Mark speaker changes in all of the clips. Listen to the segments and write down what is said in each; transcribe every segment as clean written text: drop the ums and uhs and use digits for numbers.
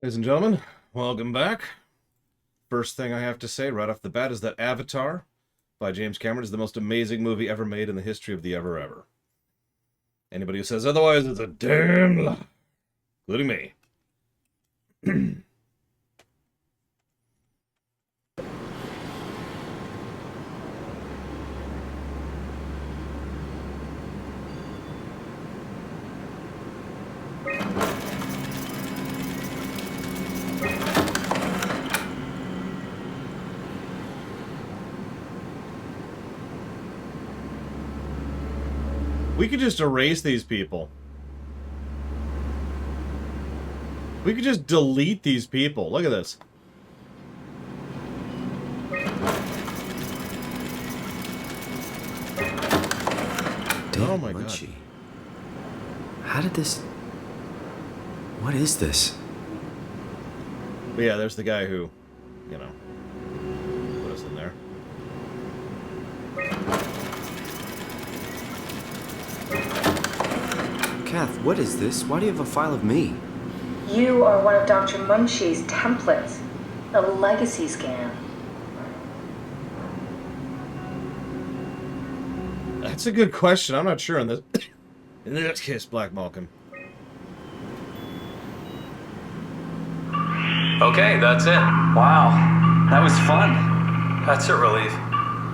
Speaker 1: Ladies and gentlemen, welcome back. First thing I have to say right off the bat is that Avatar by James Cameron is the most amazing movie ever made in the history of the ever. Anybody who says otherwise is a damn lie, including me. We could just erase these people. We could just delete these people. Look at this. Oh my God.
Speaker 2: How did this... What is this?
Speaker 1: But yeah, there's the guy who, you know, put us in there.
Speaker 2: Kath, what is this? Why do you have a file of me?
Speaker 3: You are one of Dr. Munchie's templates. A legacy scan.
Speaker 1: That's a good question. I'm not sure in this. In this case, Black Malcolm.
Speaker 4: Okay, that's it.
Speaker 5: Wow, that was fun.
Speaker 4: That's a relief.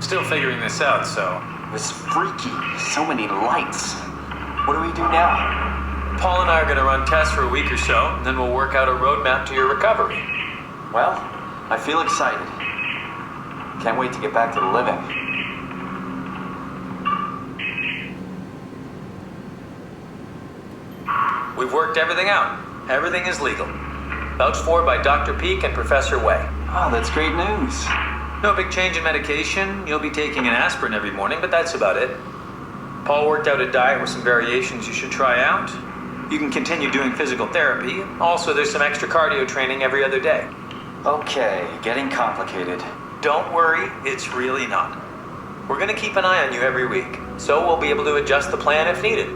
Speaker 4: Still figuring this out, so...
Speaker 5: It was freaky. So many lights. What do we do now?
Speaker 4: Paul and I are going to run tests for a week or so, and then we'll work out a roadmap to your recovery.
Speaker 5: Well, I feel excited. Can't wait to get back to the living.
Speaker 4: We've worked everything out. Everything is legal. Vouched for by Dr. Peak and Professor Way.
Speaker 5: Oh, that's great news.
Speaker 4: No big change in medication. You'll be taking an aspirin every morning, but that's about it. Paul worked out a diet with some variations you should try out. You can continue doing physical therapy. Also, there's some extra cardio training every other day.
Speaker 5: Okay, getting complicated.
Speaker 4: Don't worry, it's really not. We're going to keep an eye on you every week, so we'll be able to adjust the plan if needed.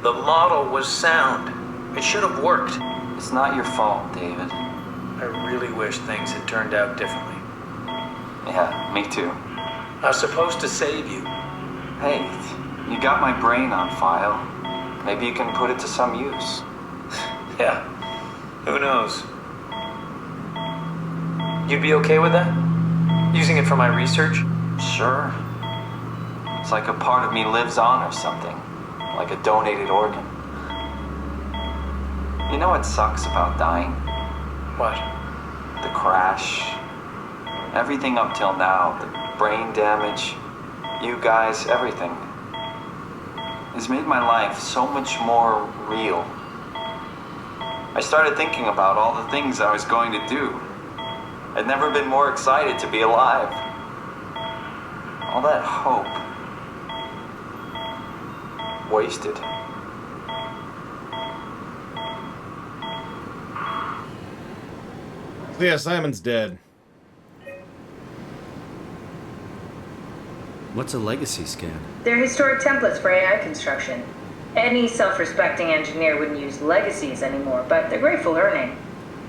Speaker 4: The model was sound. It should have worked.
Speaker 5: It's not your fault, David.
Speaker 4: I really wish things had turned out differently.
Speaker 5: Yeah, me too.
Speaker 4: I was supposed to save you.
Speaker 5: Hey, you got my brain on file. Maybe you can put it to some use.
Speaker 4: Yeah, who knows? You'd be okay with that? Using it for my research?
Speaker 5: Sure. It's like a part of me lives on or something. Like a donated organ. You know what sucks about dying?
Speaker 4: What?
Speaker 5: The crash. Everything up till now, the brain damage, you guys, everything, has made my life so much more real. I started thinking about all the things I was going to do. I'd never been more excited to be alive. All that hope. Wasted.
Speaker 1: So yeah, Simon's dead.
Speaker 2: What's a legacy scan?
Speaker 3: They're historic templates for AI construction. Any self-respecting engineer wouldn't use legacies anymore, but they're great for learning.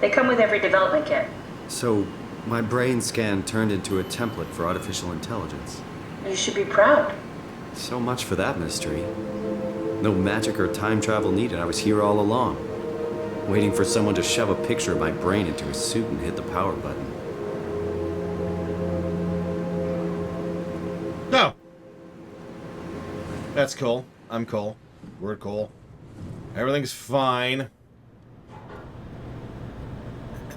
Speaker 3: They come with every development kit.
Speaker 2: So, my brain scan turned into a template for artificial intelligence.
Speaker 3: You should be proud.
Speaker 2: So much for that mystery. No magic or time travel needed. I was here all along, waiting for someone to shove a picture of my brain into a suit and hit the power button.
Speaker 1: No. That's cool. I'm cool. We're cool. Everything's fine.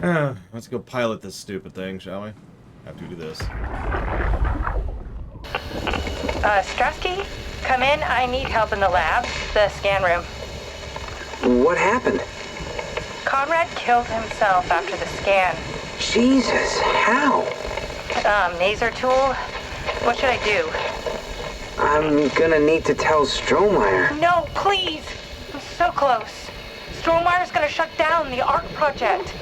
Speaker 1: Let's go pilot this stupid thing, shall we? Have to do this.
Speaker 6: Strasky, come in. I need help in the lab, the scan room.
Speaker 7: What happened?
Speaker 6: Conrad killed himself after the scan.
Speaker 7: Jesus, how?
Speaker 6: Maser tool. What should I do?
Speaker 7: I'm gonna need to tell Strohmeyer.
Speaker 6: No, please. I'm so close. Strohmeyer's gonna shut down the ARC project.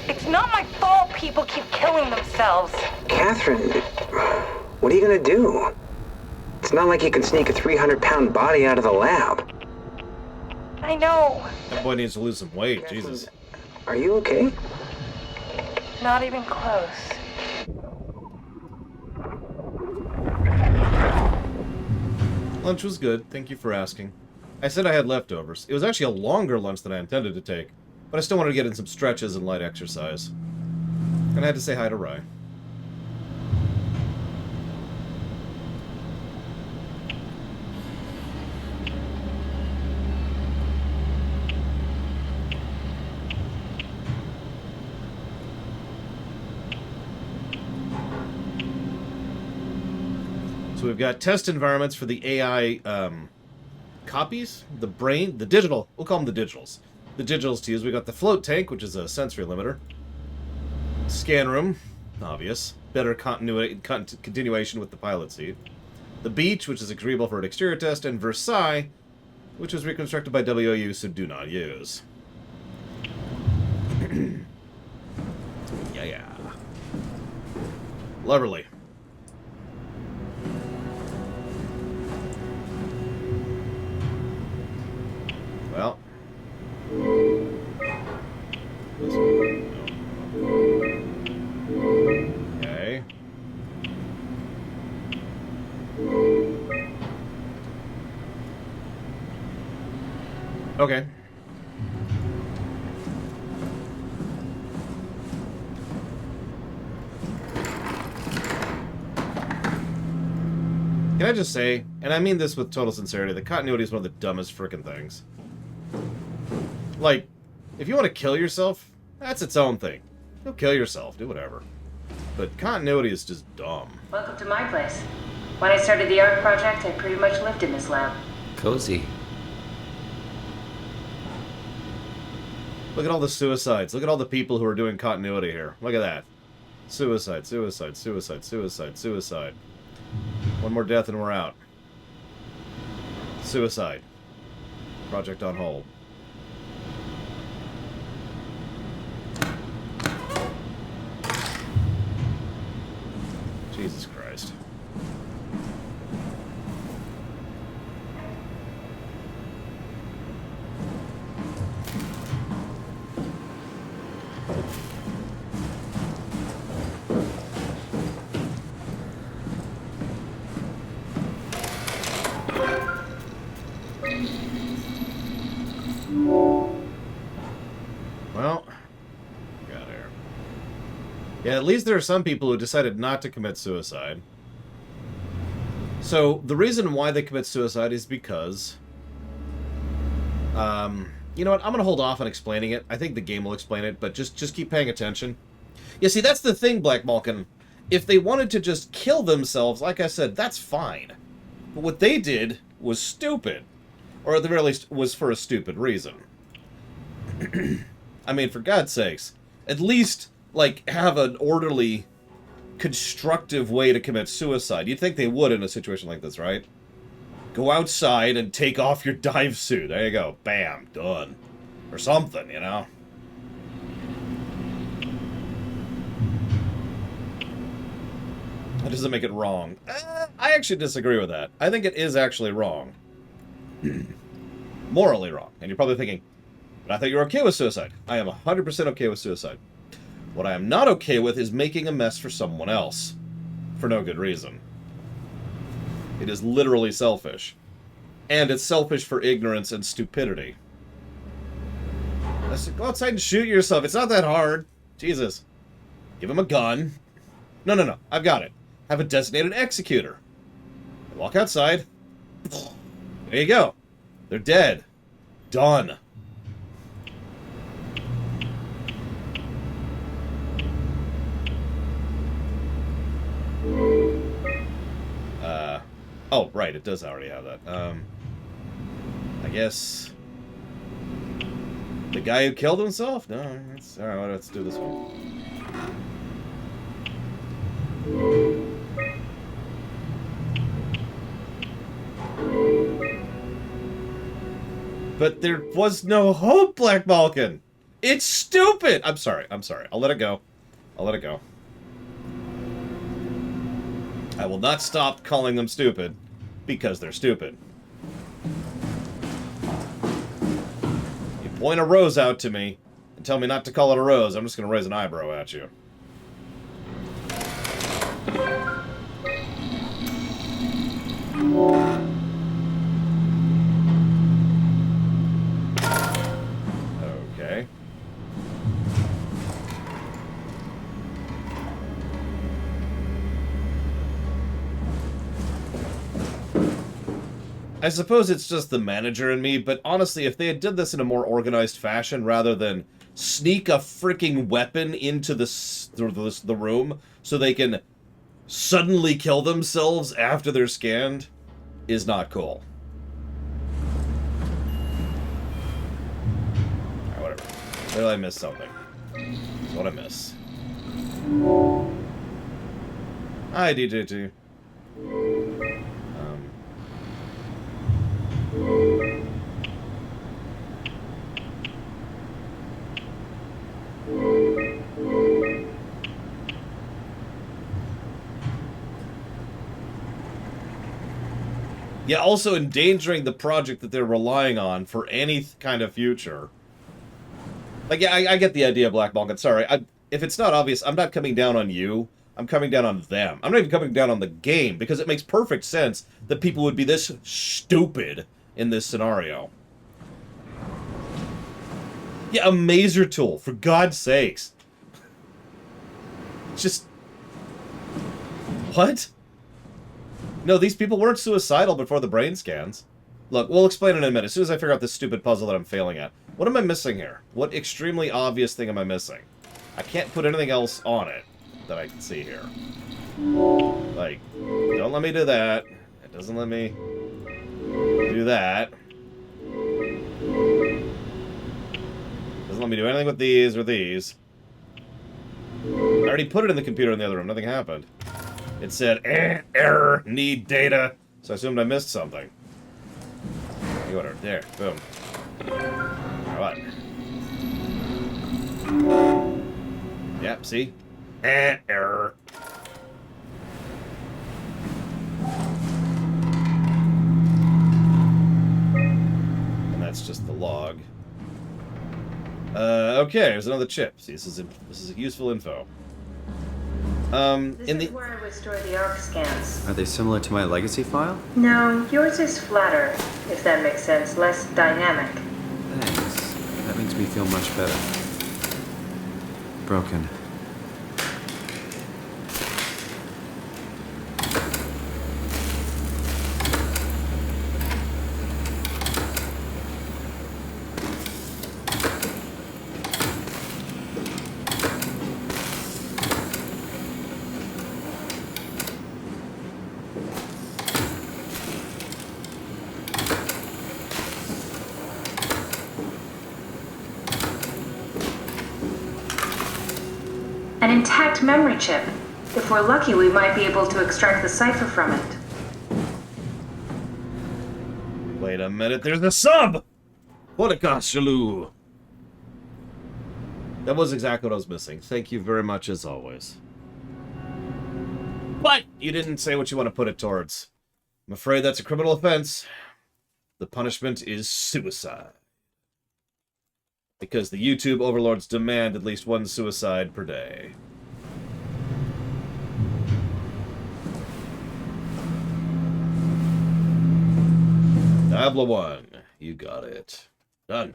Speaker 6: It's not my fault people keep killing themselves.
Speaker 7: Catherine, what are you gonna do? It's not like you can sneak a 300-pound body out of the lab.
Speaker 6: I know.
Speaker 1: That boy needs to lose some weight, Jesus.
Speaker 7: Are you okay?
Speaker 6: Not even close.
Speaker 1: Lunch was good, thank you for asking. I said I had leftovers. It was actually a longer lunch than I intended to take, but I still wanted to get in some stretches and light exercise. And I had to say hi to Rye. So we've got test environments for the AI copies, the brain, the digital. We'll call them the digitals. The digitals to use. We got the float tank, which is a sensory limiter. Scan room, obvious. Better continuation with the pilot seat. The beach, which is agreeable for an exterior test, and Versailles, which was reconstructed by WOU, so do not use. Yeah. Loverly. Well. This one. No. Okay. Okay. Can I just say, and I mean this with total sincerity, the continuity is one of the dumbest frickin' things. Like, if you want to kill yourself, that's its own thing. Go kill yourself, do whatever. But continuity is just dumb.
Speaker 3: Welcome to my place. When I started the art project, I pretty much lived in this lab.
Speaker 2: Cozy.
Speaker 1: Look at all the suicides. Look at all the people who are doing continuity here. Look at that. Suicide, suicide, suicide, suicide, suicide. One more death and we're out. Suicide. Project on hold. Jesus Christ. Well, got here. Yeah, at least there are some people who decided not to commit suicide. So, the reason why they commit suicide is because... you know what? I'm going to hold off on explaining it. I think the game will explain it, but just keep paying attention. Yeah, see, that's the thing, Black Malkin. If they wanted to just kill themselves, like I said, that's fine. But what they did was stupid. Or at the very least, was for a stupid reason. I mean, for God's sakes, at least, like, have an orderly, constructive way to commit suicide. You'd think they would in a situation like this, right? Go outside and take off your dive suit. There you go. Bam. Done. Or something, you know? That doesn't make it wrong. I actually disagree with that. I think it is actually wrong. Morally wrong. And you're probably thinking, but I thought you were okay with suicide. I am 100% okay with suicide. What I am not okay with is making a mess for someone else. For no good reason. It is literally selfish. And it's selfish for ignorance and stupidity. Go outside and shoot yourself. It's not that hard. Jesus. Give him a gun. No. I've got it. Have a designated executor. Walk outside. There you go. They're dead. Done. Oh, right, it does already have that. I guess... The guy who killed himself? No, that's... Alright, well, let's do this one. But there was no hope, Black Balkan! It's stupid! I'm sorry. I'll let it go. I will not stop calling them stupid, because they're stupid. point a rose out to me and tell me not to call it a rose, I'm just going to raise an eyebrow at you. Okay. I suppose it's just the manager in me, but honestly, if they had done this in a more organized fashion rather than sneak a freaking weapon into the room so they can suddenly kill themselves after they're scanned, is not cool. Alright, whatever. Clearly I missed something. What I miss? Hi, DJ2. Yeah, also endangering the project that they're relying on for any kind of future. Like, yeah, I get the idea, Black Balkan. Sorry, if it's not obvious, I'm not coming down on you. I'm coming down on them. I'm not even coming down on the game, because it makes perfect sense that people would be this stupid in this scenario. Yeah, a maser tool, for God's sakes. Just... What? No, these people weren't suicidal before the brain scans. Look, we'll explain it in a minute, as soon as I figure out this stupid puzzle that I'm failing at. What am I missing here? What extremely obvious thing am I missing? I can't put anything else on it that I can see here. Like, don't let me do that. It doesn't let me do that. Doesn't let me do anything with these or these. I already put it in the computer in the other room. Nothing happened. It said, error, need data. So I assumed I missed something. You order. There. Boom. Alright. Yep, see? Error. And that's just the log. Okay, there's another chip. See, this is useful info.
Speaker 3: This is where I would store the ARC scans.
Speaker 2: Are they similar to my legacy file?
Speaker 3: No, yours is flatter, if that makes sense, less dynamic.
Speaker 2: Thanks. That makes me feel much better. Broken.
Speaker 3: An intact memory chip. If we're lucky, we might be able to extract the cipher from it.
Speaker 1: Wait a minute, there's a sub! What a chalou. That was exactly what I was missing. Thank you very much, as always. But you didn't say what you want to put it towards. I'm afraid that's a criminal offense. The punishment is suicide. Because the YouTube overlords demand at least one suicide per day. Diablo 1. You got it. Done.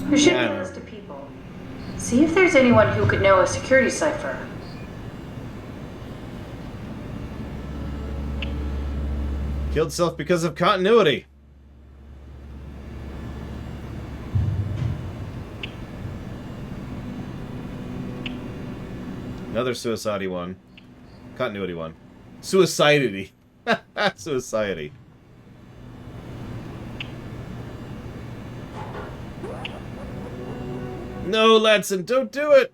Speaker 3: There should be a list of people. See if there's anyone who could know a security cipher.
Speaker 1: Killed self because of continuity. Another suicide-y one. Continuity one. Suicidity. Suicidity. No, Ledson, don't do it!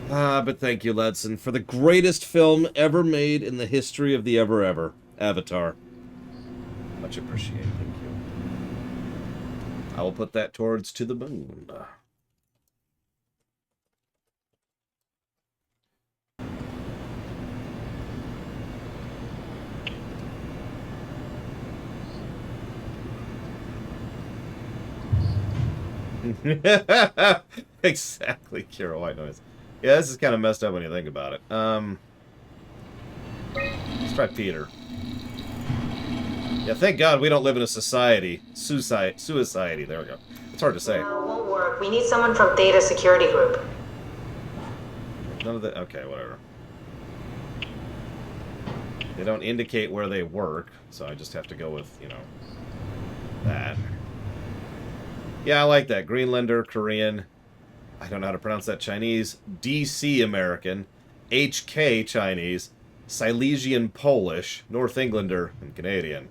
Speaker 1: But thank you, Ledson, for the greatest film ever made in the history of the ever, Avatar. Much appreciated, thank you. I will put that towards to the moon. Exactly, Kira White Noise. Yeah, this is kind of messed up when you think about it. Let's try Peter. Yeah, thank God we don't live in a society. Suicide. There we go. It's hard to say.
Speaker 3: No, it won't work. We need someone from Data Security Group.
Speaker 1: None of the... Okay, whatever. They don't indicate where they work, so I just have to go with, you know, that. Yeah, I like that. Greenlander, Korean. I don't know how to pronounce that. Chinese. DC American. HK Chinese. Silesian Polish. North Englander, and Canadian.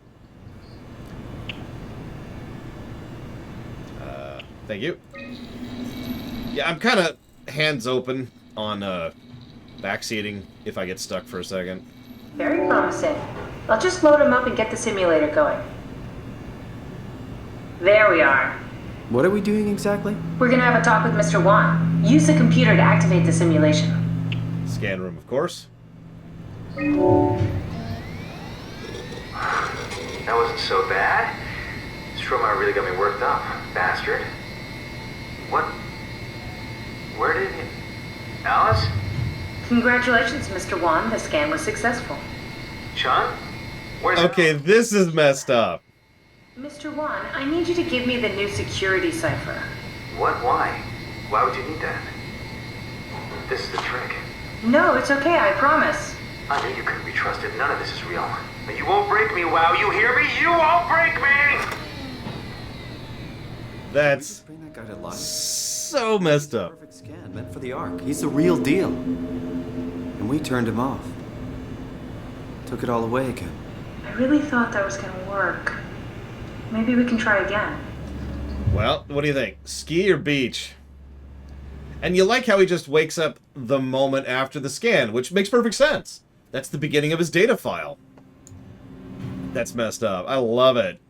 Speaker 1: Thank you. Yeah, I'm kind of hands open on backseating if I get stuck for a second.
Speaker 3: Very promising. I'll just load him up and get the simulator going. There we are.
Speaker 2: What are we doing exactly?
Speaker 3: We're gonna have a talk with Mr. Wan. Use the computer to activate the simulation.
Speaker 1: Scan room, of course.
Speaker 8: That wasn't so bad. Stromae really got me worked up, bastard. What? Where did he... Alice?
Speaker 3: Congratulations, Mr. Wan. The scan was successful.
Speaker 8: Chun? Where's...
Speaker 1: Okay, this is messed up.
Speaker 3: Mr. Wan, I need you to give me the new security cipher.
Speaker 8: What? Why? Why would you need that? This is the trick.
Speaker 3: No, it's okay, I promise.
Speaker 8: I knew you couldn't be trusted. None of this is real. But you won't break me, WoW. You hear me? You won't break me!
Speaker 1: That's
Speaker 2: Bring that guy to life.
Speaker 1: so messed up.
Speaker 2: Perfect scan meant for the Ark. He's the real deal. And we turned him off. Took it all away again.
Speaker 3: I really thought that was gonna work. Maybe we can try again.
Speaker 1: Well, what do you think? Ski or beach? And you like how he just wakes up the moment after the scan, which makes perfect sense. That's the beginning of his data file. That's messed up. I love it.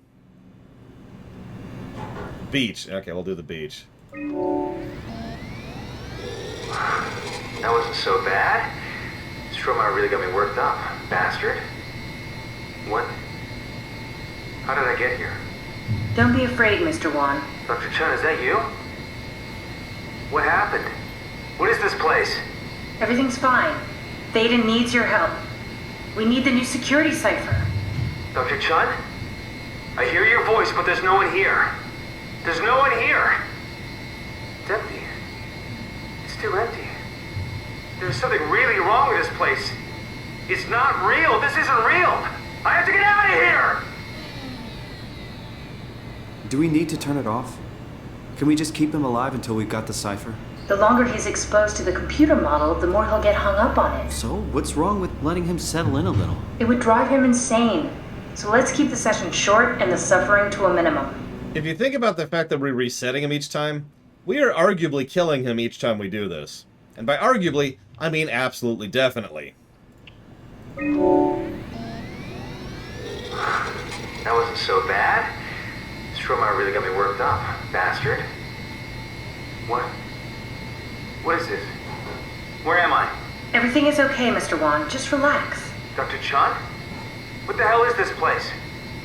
Speaker 1: Beach. Okay, we'll do the beach.
Speaker 8: That wasn't so bad. Stromae really got me worked up, bastard. What? How did I get here?
Speaker 3: Don't be afraid, Mr. Wan.
Speaker 8: Dr. Chun, is that you? What happened? What is this place?
Speaker 3: Everything's fine. Theta needs your help. We need the new security cipher.
Speaker 8: Dr. Chun? I hear your voice, but there's no one here. There's no one here. It's empty. It's too empty. There's something really wrong with this place. It's not real. This isn't real. I have to get out of here!
Speaker 2: Do we need to turn it off? Can we just keep him alive until we've got the cipher?
Speaker 3: The longer he's exposed to the computer model, the more he'll get hung up on it.
Speaker 2: So, what's wrong with letting him settle in a little?
Speaker 3: It would drive him insane. So let's keep the session short and the suffering to a minimum.
Speaker 1: If you think about the fact that we're resetting him each time, we are arguably killing him each time we do this. And by arguably, I mean absolutely definitely.
Speaker 8: That wasn't so bad. Stromae really got me worked up, bastard. What? What is this? Where am I?
Speaker 3: Everything is okay, Mr. Wan. Just relax.
Speaker 8: Dr. Chun? What the hell is this place?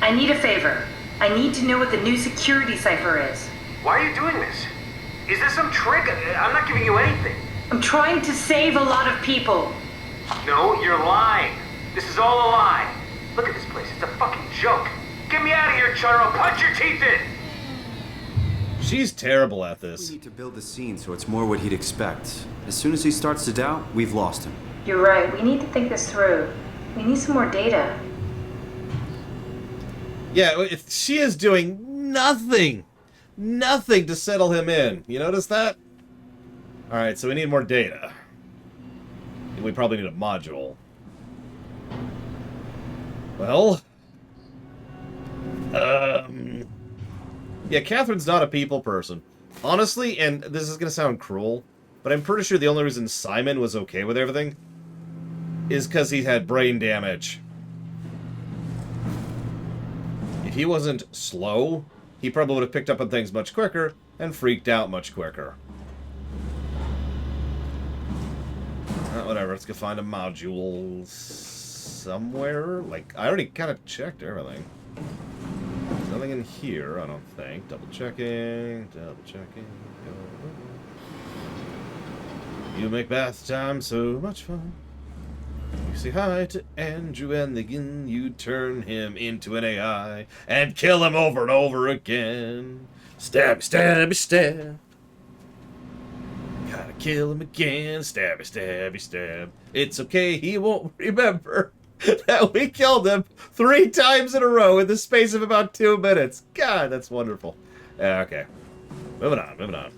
Speaker 3: I need a favor. I need to know what the new security cipher is.
Speaker 8: Why are you doing this? Is this some trick? I'm not giving you anything.
Speaker 3: I'm trying to save a lot of people.
Speaker 8: No, you're lying. This is all a lie. Look at this place. It's a fucking joke. Get me out of here, Chun, or I'll punch your teeth in!
Speaker 1: She's terrible at
Speaker 2: We
Speaker 1: this.
Speaker 2: need to build the scene so it's more what he'd expect. As soon as he starts to doubt, we've lost him.
Speaker 3: You're right. We need to think this through. We need some more data.
Speaker 1: Yeah, she is doing nothing. Nothing to settle him in. You notice that? Alright, so we need more data. And we probably need a module. Well... Yeah, Catherine's not a people person. Honestly, and this is gonna sound cruel, but I'm pretty sure the only reason Simon was okay with everything is because he had brain damage. if he wasn't slow, he probably would have picked up on things much quicker and freaked out much quicker. Whatever, let's go find a module somewhere. Like, I already kind of checked everything. There's nothing in here, I don't think. Double checking. You make bath time so much fun. You say hi to Andrew and then you turn him into an AI and kill him over and over again. Stab, stab, stab. Gotta kill him again. Stabby, stabby, stab. It's okay, he won't remember that we killed him 3 times in a row in the space of about 2 minutes. God, that's wonderful. Okay. Moving on, moving on.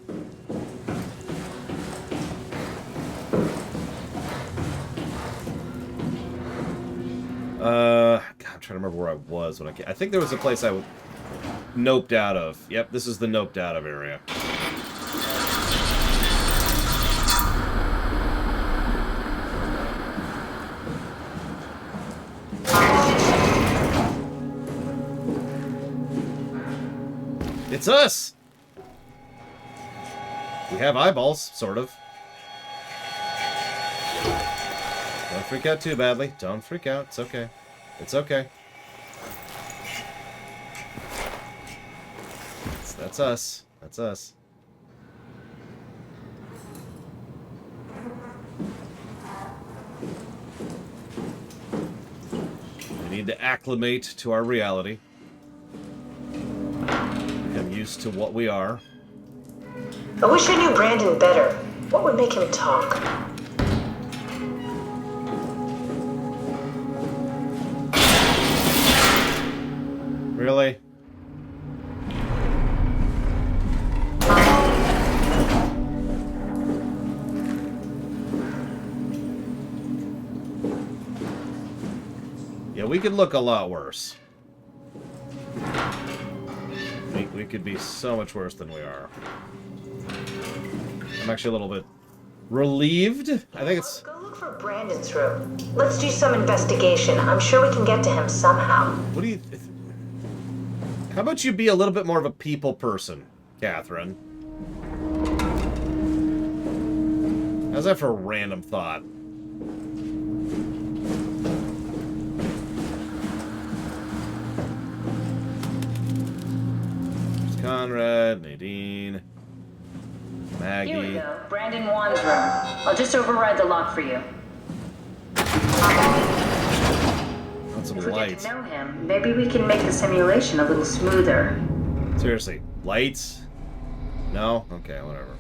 Speaker 1: God, I'm trying to remember where I was when I think there was a place I noped out of. Yep, this is the noped out of area. It's us! We have eyeballs, sort of. Don't freak out too badly. Don't freak out. It's okay. It's okay. That's us. That's us. We need to acclimate to our reality. Become used to what we are.
Speaker 3: I wish I knew Brandon better. What would make him talk?
Speaker 1: Really? Yeah, we could look a lot worse. We could be so much worse than we are. I'm actually a little bit relieved. I think it's...
Speaker 3: Go look for Brandon's room. Let's do some investigation. I'm sure we can get to him somehow.
Speaker 1: What do you... How about you be a little bit more of a people person, Catherine? How's that for a random thought? There's Conrad, Nadine, Maggie.
Speaker 3: Here we go. Brandon Wan's room. I'll just override the lock for you.
Speaker 1: Some
Speaker 3: if we
Speaker 1: lights.
Speaker 3: get to know him, maybe we can make the simulation a little smoother.
Speaker 1: Seriously, lights? No? Okay, whatever.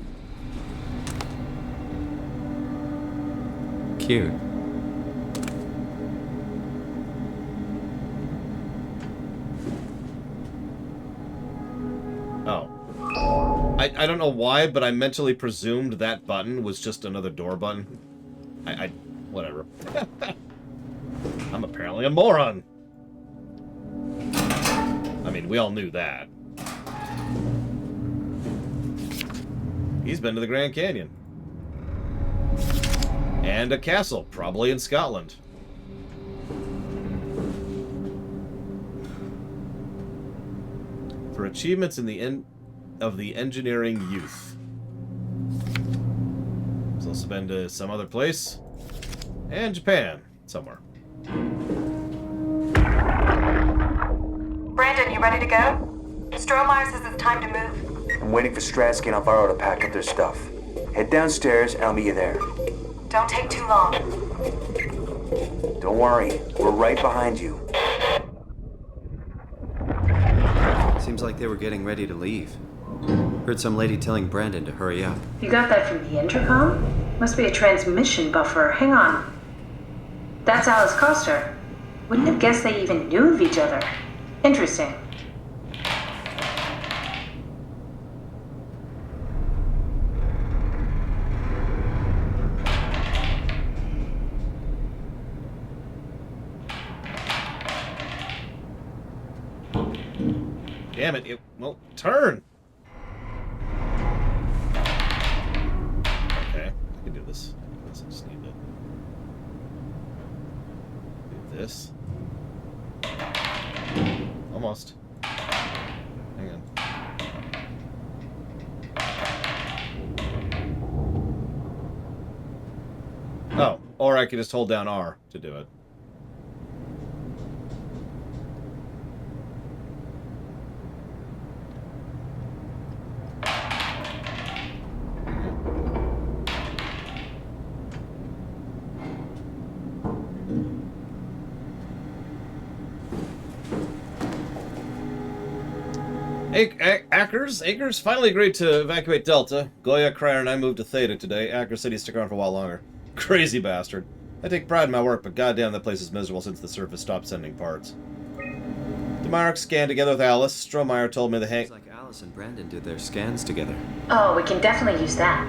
Speaker 2: Cute.
Speaker 1: Oh. I don't know why, but I mentally presumed that button was just another door button. Whatever. I'm apparently a moron. I mean, we all knew that. He's been to the Grand Canyon. And a castle, probably in Scotland. For achievements in the of the engineering youth. He's also been to some other place. And Japan, somewhere.
Speaker 6: Brandon, you ready to go? Strohmeyer says it's time to move.
Speaker 7: I'm waiting for Stratsky and Alvaro to pack up their stuff. Head downstairs and I'll meet you there.
Speaker 6: Don't take too long.
Speaker 7: Don't worry, we're right behind you.
Speaker 2: Seems like they were getting ready to leave. Heard some lady telling Brandon to hurry up.
Speaker 3: You got that from the intercom? Must be a transmission buffer. Hang on. That's Alice Coster. Wouldn't have guessed they even knew of each other. Interesting.
Speaker 1: Damn it, it won't turn. Okay, I can do this. I just need to do this. Almost. Or I could just hold down R to do it. Akers finally agreed to evacuate Delta. Goya, Cryer, and I moved to Theta today. Akers said he'd stick around for a while longer. Crazy bastard. I take pride in my work, but goddamn that place is miserable since the surface stopped sending parts. Demarek scanned together with Alice. Strohmeyer told me the
Speaker 2: It's like Alice and Brandon did their scans together.
Speaker 3: Oh, we can definitely use that.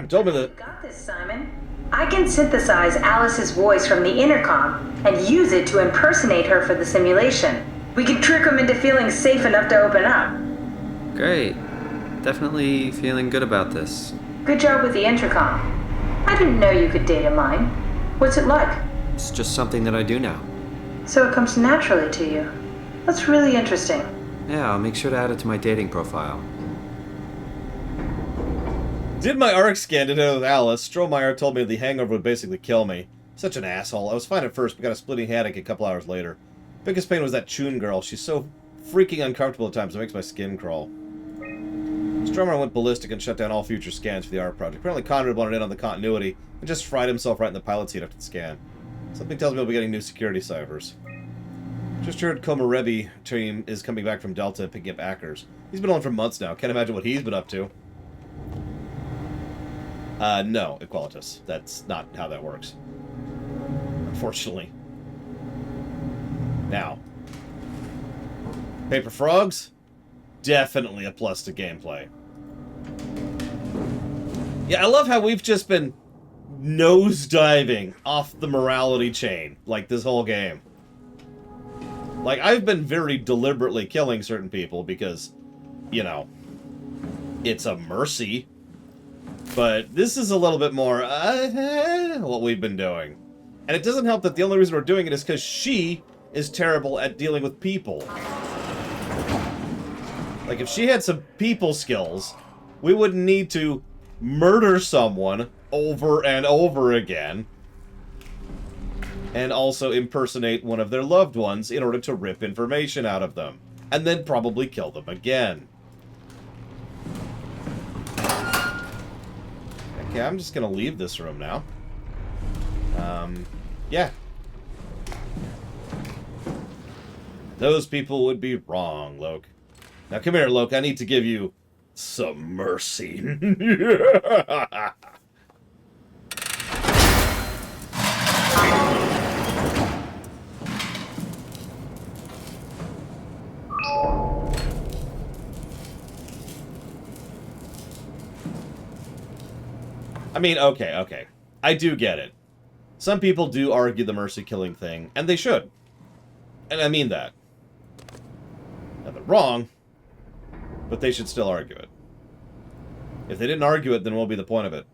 Speaker 1: told me that...
Speaker 3: You got this, Simon. I can synthesize Alice's voice from the intercom and use it to impersonate her for the simulation. We can trick them into feeling safe enough to open up.
Speaker 2: Great. Definitely feeling good about this.
Speaker 3: Good job with the intercom. I didn't know you could data mine. What's it like?
Speaker 2: It's just something that I do now.
Speaker 3: So it comes naturally to you. That's really interesting.
Speaker 2: Yeah, I'll make sure to add it to my dating profile.
Speaker 1: Did my ARC scan today with Alice. Strohmeyer told me the hangover would basically kill me. Such an asshole. I was fine at first, but got a splitting headache a couple hours later. Biggest pain was that Chun girl. She's so freaking uncomfortable at times, it makes my skin crawl. Strohmeyer went ballistic and shut down all future scans for the art project. Apparently Conrad wanted in on the continuity and just fried himself right in the pilot seat after the scan. Something tells me we'll be getting new security ciphers. Just heard Komarebi team is coming back from Delta and picking up Akers. He's been on for months now. Can't imagine what he's been up to. No, Equalitus. That's not how that works. Unfortunately. Now. Paper Frogs? Definitely a plus to gameplay. Yeah, I love how we've just been nosediving off the morality chain, like, this whole game. Like, I've been very deliberately killing certain people because, you know, it's a mercy. But this is a little bit more, what we've been doing. And it doesn't help that the only reason we're doing it is because she is terrible at dealing with people. Like, if she had some people skills, we wouldn't need to murder someone over and over again. And also impersonate one of their loved ones in order to rip information out of them. And then probably kill them again. Okay, I'm just gonna leave this room now. Yeah. Those people would be wrong, Loke. Now come here, Loke, I need to give you some mercy. I mean, okay. I do get it. Some people do argue the mercy killing thing, and they should. And I mean that. Now, they're wrong, but they should still argue it. If they didn't argue it, then what will be the point of it?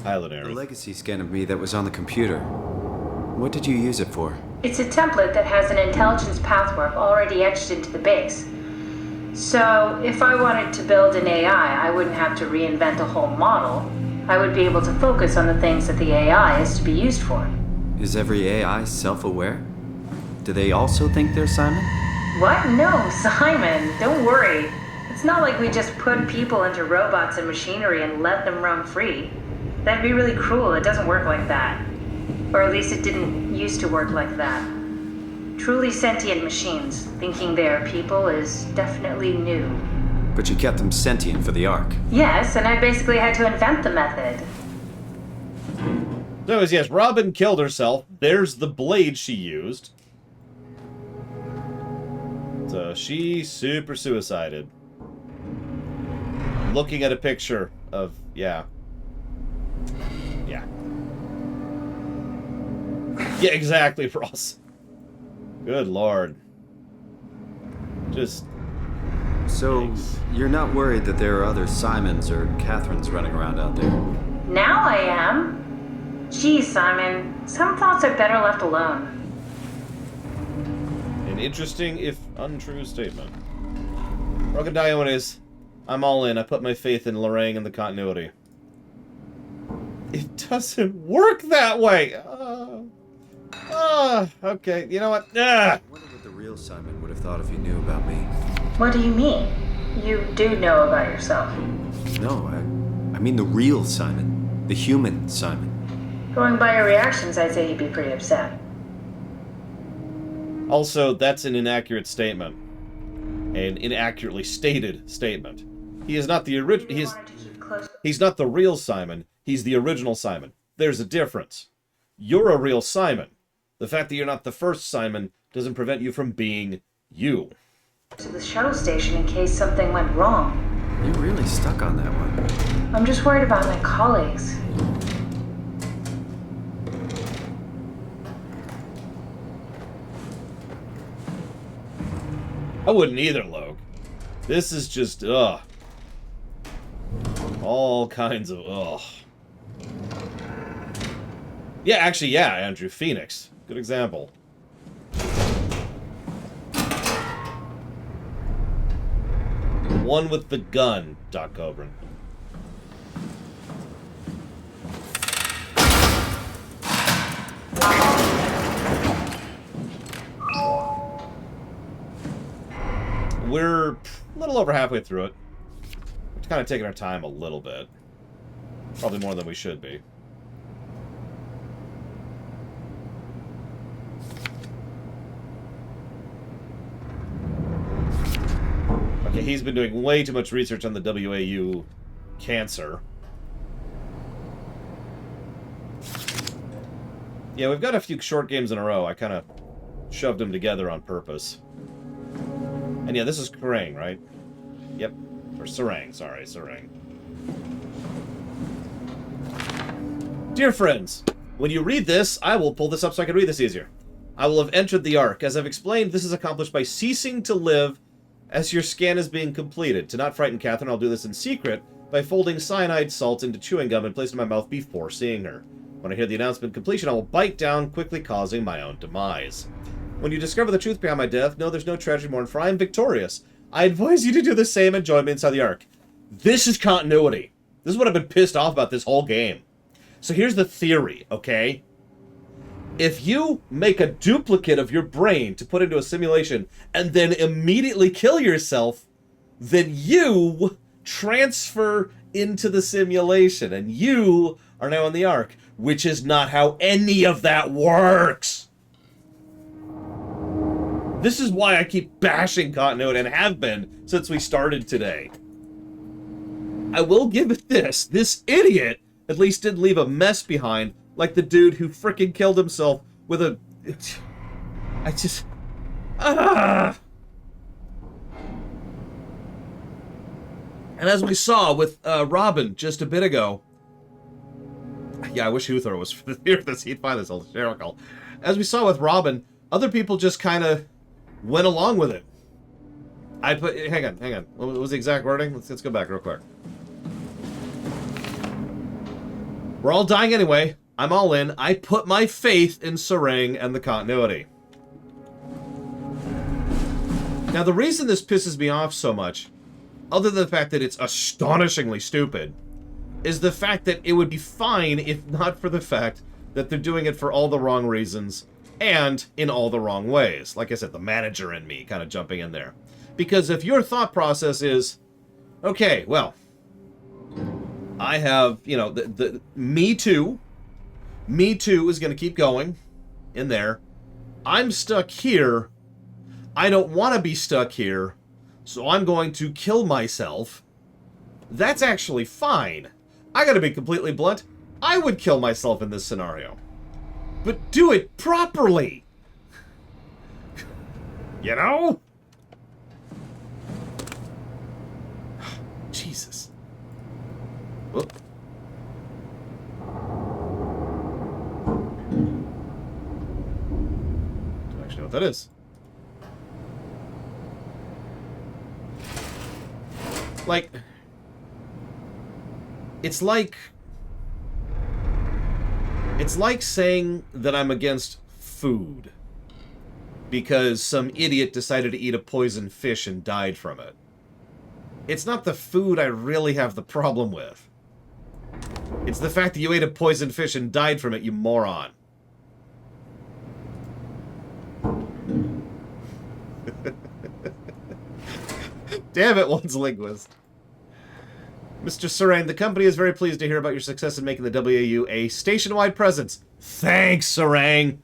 Speaker 1: Island
Speaker 2: The
Speaker 1: Aerith.
Speaker 2: legacy scan of me that was on the computer. What did you use it for?
Speaker 3: It's a template that has an intelligence pathwork already etched into the base. So, if I wanted to build an AI, I wouldn't have to reinvent a whole model. I would be able to focus on the things that the AI is to be used for.
Speaker 2: Is every AI self-aware? Do they also think they're Simon?
Speaker 3: What? No, Simon, don't worry. It's not like we just put people into robots and machinery and let them roam free. That'd be really cruel. It doesn't work like that. Or at least it didn't used to work like that. Truly sentient machines, thinking they are people, is definitely new.
Speaker 2: But you kept them sentient for the Ark.
Speaker 3: Yes, and I basically had to invent the method.
Speaker 1: So, yes, Robin killed herself. There's the blade she used. So, she super suicided. Looking at a picture of, yeah. Yeah. Yeah, exactly, Ross. Good lord. Just...
Speaker 2: So,
Speaker 1: Thanks.
Speaker 2: you're not worried that there are other Simons or Catherines running around out there?
Speaker 3: Now I am. Geez, Simon, some thoughts are better left alone.
Speaker 1: An interesting, if untrue, statement. Broken Diamond is, I'm all in. I put my faith in Lorraine and the continuity. It doesn't work that way! Okay, you know what?
Speaker 2: I wonder what the real Simon would have thought if he knew about me.
Speaker 3: What do you mean? You do know about yourself.
Speaker 2: No, I mean the real Simon. The human Simon.
Speaker 3: Going by your reactions, I'd say he'd be pretty upset.
Speaker 1: Also, that's an inaccurate statement. An inaccurately stated statement. He is not the original. He's not the real Simon. He's the original Simon. There's a difference. You're a real Simon. The fact that you're not the first Simon doesn't prevent you from being you.
Speaker 3: To the shuttle station in case something went wrong.
Speaker 2: You're really stuck on that one.
Speaker 3: I'm just worried about my colleagues.
Speaker 1: I wouldn't either, Logue. This is just, ugh. All kinds of, ugh. Yeah, actually, yeah, Andrew. Phoenix. Good example. The one with the gun, Doc Cobran. We're a little over halfway through it. We're kind of taking our time a little bit. Probably more than we should be. Okay, he's been doing way too much research on the WAU cancer. Yeah, we've got a few short games in a row. I kind of shoved them together on purpose. And yeah, this is Kerrang, right? Yep. Or Sarang, sorry, Sarang. Dear friends, when you read this, I will pull this up so I can read this easier. I will have entered the Ark. As I've explained, this is accomplished by ceasing to live as your scan is being completed. To not frighten Catherine, I'll do this in secret by folding cyanide salt into chewing gum and placing it in my mouth before seeing her. When I hear the announcement completion, I will bite down, quickly causing my own demise. When you discover the truth behind my death, know there's no tragedy more, for I am victorious. I advise you to do the same and join me inside the Ark. This is continuity. This is what I've been pissed off about this whole game. So here's the theory, okay? If you make a duplicate of your brain to put into a simulation and then immediately kill yourself, then you transfer into the simulation and you are now in the Ark, which is not how any of that works. This is why I keep bashing continuity and have been since we started today. I will give it this. This idiot at least didn't leave a mess behind like the dude who frickin' killed himself with a... I just... And as we saw with Robin just a bit ago... Yeah, I wish Uthor was here for this. He'd find this hysterical. As we saw with Robin, other people just kind of went along with it. Hang on. What was the exact wording? Let's go back real quick. We're all dying anyway. I'm all in. I put my faith in Sarang and the continuity. Now, the reason this pisses me off so much, other than the fact that it's astonishingly stupid, is the fact that it would be fine if not for the fact that they're doing it for all the wrong reasons and in all the wrong ways. Like I said, the manager in me kind of jumping in there. Because if your thought process is, okay, well, I have, you know, the Me Too is going to keep going in there. I'm stuck here. I don't want to be stuck here, so I'm going to kill myself. That's actually fine. I got to be completely blunt. I would kill myself in this scenario. But do it properly. You know? Jesus. Whoop. Don't actually know what that is. Like... It's like saying that I'm against food. because some idiot decided to eat a poisoned fish and died from it. It's not the food I really have the problem with. It's the fact that you ate a poisoned fish and died from it, you moron. Damn it, one's linguist. Mr. Surain, the company is very pleased to hear about your success in making the WAU a station-wide presence. Thanks, Surain!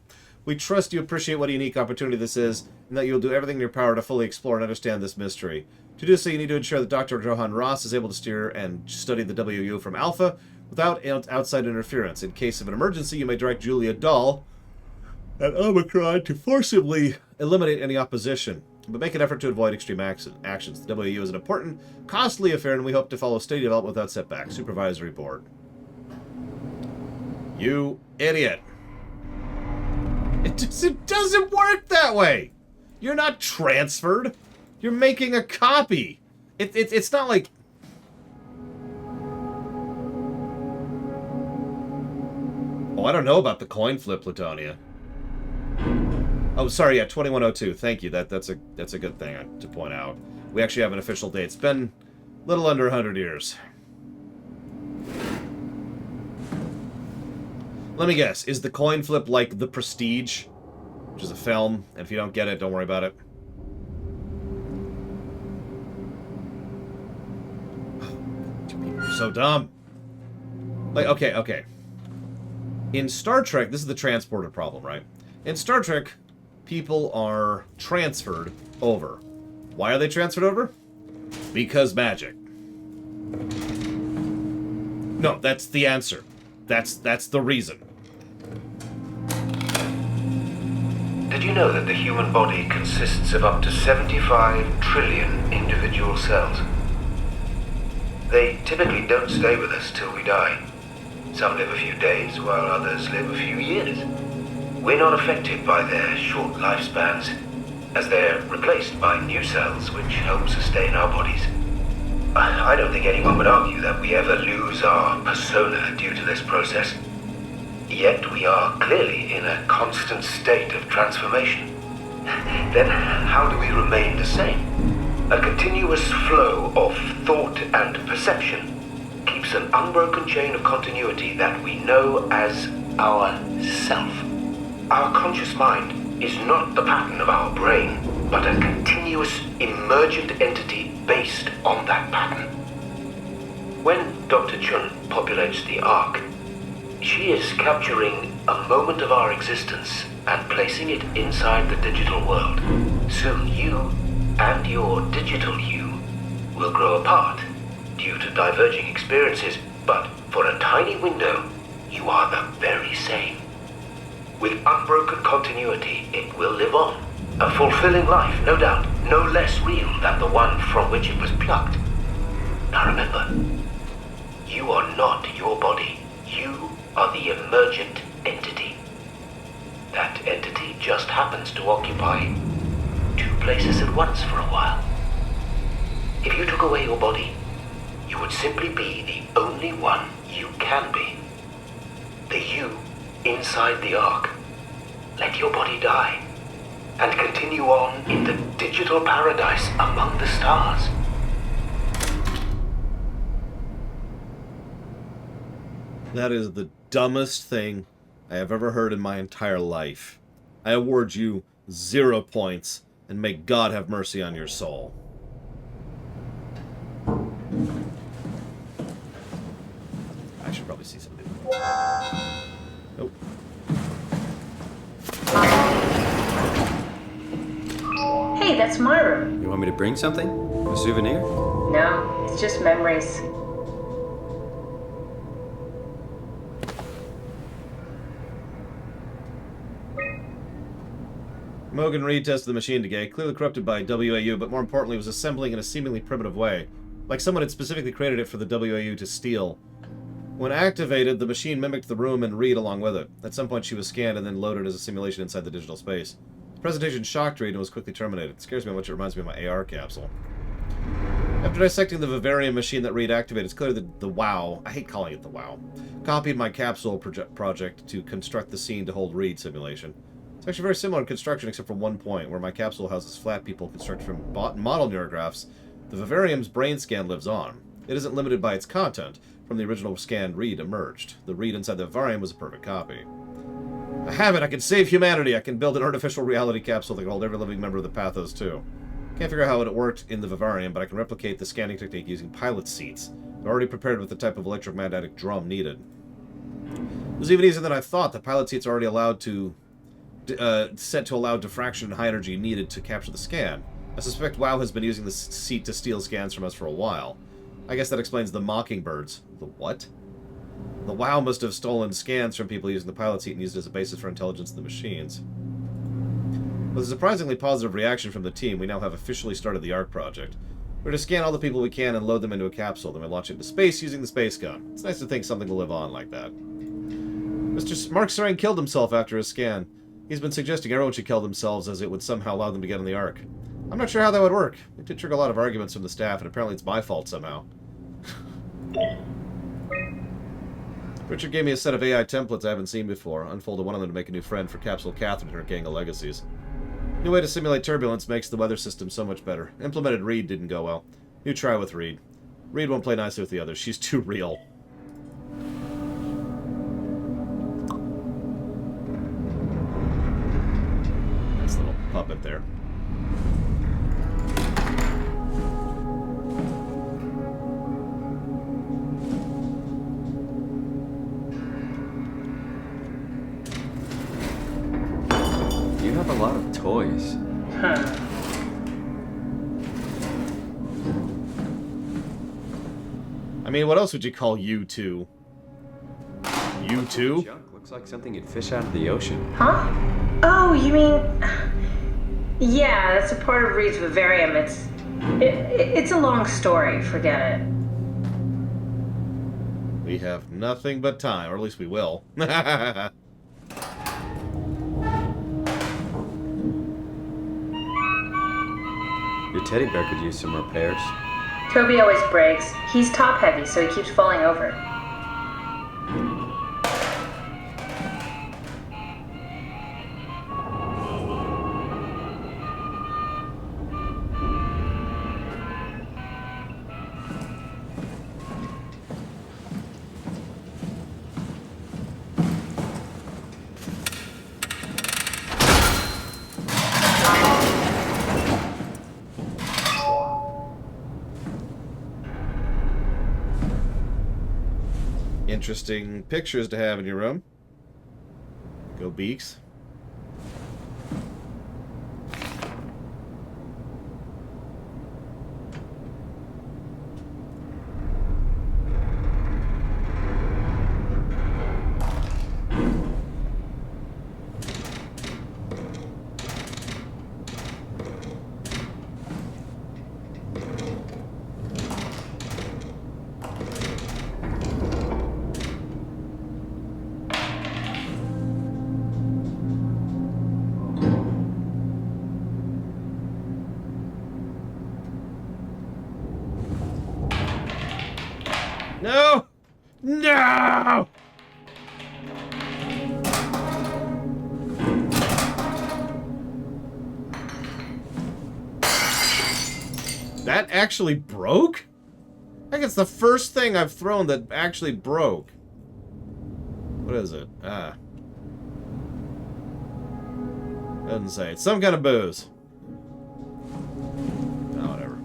Speaker 1: We trust you appreciate what a unique opportunity this is, and that you will do everything in your power to fully explore and understand this mystery. To do so, you need to ensure that Dr. Johan Ross is able to steer and study the WAU from Alpha without outside interference. In case of an emergency, you may direct Julia Dahl and Omicron to forcibly eliminate any opposition, but make an effort to avoid extreme actions. The WAU is an important, costly affair, and we hope to follow steady development without setbacks. Supervisory Board. You idiot. It doesn't work that way. You're not transferred. You're making a copy. It's not like... Oh, I don't know about the coin flip, Plutonia. Oh, sorry, yeah, 2102. Thank you. That's a good thing to point out. We actually have an official date. It's been a little under 100 years. Let me guess. Is the coin flip like The Prestige, which is a film? And if you don't get it, don't worry about it. You're so dumb. Like, okay. In Star Trek, this is the transporter problem, right? In Star Trek, people are transferred over. Why are they transferred over? Because magic. No, that's the answer. That's the reason.
Speaker 9: Did you know that the human body consists of up to 75 trillion individual cells? They typically don't stay with us till we die. Some live a few days, while others live a few years. We're not affected by their short lifespans, as they're replaced by new cells which help sustain our bodies. I don't think anyone would argue that we ever lose our persona due to this process. Yet we are clearly in a constant state of transformation. Then how do we remain the same? A continuous flow of thought and perception keeps an unbroken chain of continuity that we know as our self. Our conscious mind is not the pattern of our brain, but a continuous emergent entity based on that pattern. When Dr. Chun populates the Ark, she is capturing a moment of our existence and placing it inside the digital world. Soon you and your digital you will grow apart due to diverging experiences, but for a tiny window, you are the very same. With unbroken continuity, it will live on. A fulfilling life, no doubt, no less real than the one from which it was plucked. Now remember, you are not your body. You are the emergent entity. That entity just happens to occupy two places at once for a while. If you took away your body, you would simply be the only one you can be. The you inside the Ark. Let your body die and continue on in the digital paradise among the stars.
Speaker 1: That is the dumbest thing I have ever heard in my entire life. I award you 0 points, and may God have mercy on your soul. I should probably see something. Nope.
Speaker 3: Hey, that's my room.
Speaker 2: You want me to bring something? A souvenir?
Speaker 3: No, it's just memories.
Speaker 1: Mogan retested the machine today, clearly corrupted by WAU, but more importantly was assembling in a seemingly primitive way, like someone had specifically created it for the WAU to steal. When activated, the machine mimicked the room and Reed along with it. At some point she was scanned and then loaded as a simulation inside the digital space. The presentation shocked Reed and was quickly terminated. It scares me how much it reminds me of my AR capsule. After dissecting the vivarium machine that Reed activated, it's clear that the WOW, I hate calling it the WOW, copied my capsule project to construct the scene to hold Reed simulation. It's actually very similar in construction, except for one point, where my capsule houses flat people constructed from model neurographs. The vivarium's brain scan lives on. It isn't limited by its content. From the original scanned read emerged. The read inside the vivarium was a perfect copy. I have it! I can save humanity! I can build an artificial reality capsule that can hold every living member of the Pathos, too. Can't figure out how it worked in the vivarium, but I can replicate the scanning technique using pilot seats. They're already prepared with the type of electromagnetic drum needed. It was even easier than I thought. The pilot seats are already allowed to... set to allow diffraction and high energy needed to capture the scan. I suspect WoW has been using the seat to steal scans from us for a while. I guess that explains the mockingbirds. The what? The WoW must have stolen scans from people using the pilot seat and used it as a basis for intelligence in the machines. With a surprisingly positive reaction from the team, we now have officially started the ARC project. We're to scan all the people we can and load them into a capsule, then we launch it into space using the space gun. It's nice to think something will live on like that. Mark Sarang killed himself after his scan. He's been suggesting everyone should kill themselves as it would somehow allow them to get on the Ark. I'm not sure how that would work. It did trigger a lot of arguments from the staff, and apparently it's my fault somehow. Richard gave me a set of AI templates I haven't seen before. Unfolded one of them to make a new friend for Capsule Catherine and her gang of legacies. New way to simulate turbulence makes the weather system so much better. Implemented Reed didn't go well. New try with Reed. Reed won't play nicely with the others. She's too real. Nice little puppet there.
Speaker 2: You have a lot of toys.
Speaker 3: Huh.
Speaker 1: I mean, what else would you call U2? U2?
Speaker 2: Junk looks like something you'd fish out of the ocean.
Speaker 3: Huh? Oh, you mean... Yeah, that's a part of Reed's vivarium. It's a long story. Forget it.
Speaker 1: We have nothing but time, or at least we will.
Speaker 2: Your teddy bear could use some repairs.
Speaker 3: Toby always breaks. He's top heavy, so he keeps falling over.
Speaker 1: Interesting pictures to have in your room. Go Beaks. No! No! That actually broke? I think it's the first thing I've thrown that actually broke. What is it? Ah. Doesn't say. It's some kind of booze. Oh, whatever.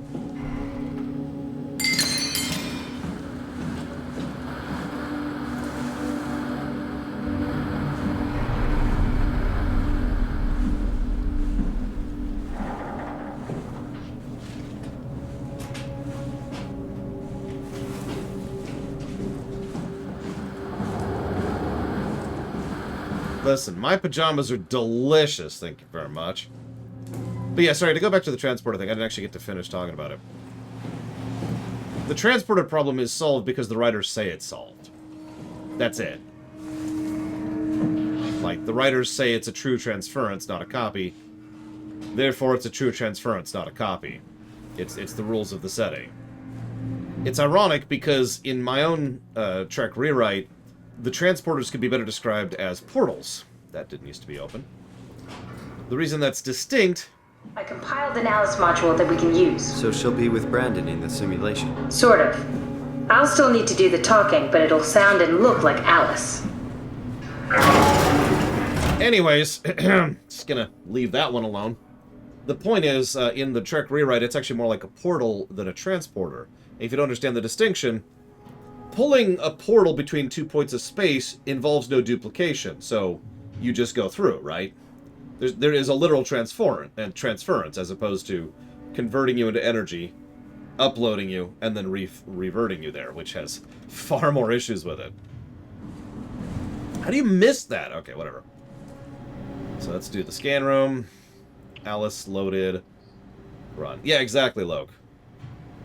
Speaker 1: Listen, my pajamas are delicious, thank you very much. But yeah, sorry, to go back to the transporter thing, I didn't actually get to finish talking about it. The transporter problem is solved because the writers say it's solved. That's it. Like, the writers say it's a true transference, not a copy. Therefore, it's a true transference, not a copy. It's the rules of the setting. It's ironic because in my own Trek rewrite, the transporters could be better described as portals. That didn't used to be open. The reason that's distinct...
Speaker 3: I compiled an Alice module that we can use.
Speaker 2: So she'll be with Brandon in the simulation.
Speaker 3: Sort of. I'll still need to do the talking, but it'll sound and look like Alice.
Speaker 1: Anyways, just gonna leave that one alone. The point is, in the Trek rewrite, it's actually more like a portal than a transporter. And if you don't understand the distinction, pulling a portal between 2 points of space involves no duplication, so you just go through, right? There is a literal transference, as opposed to converting you into energy, uploading you, and then reverting you there, which has far more issues with it. How do you miss that? Okay, whatever. So let's do the scan room. Alice loaded. Run. Yeah, exactly, Loke.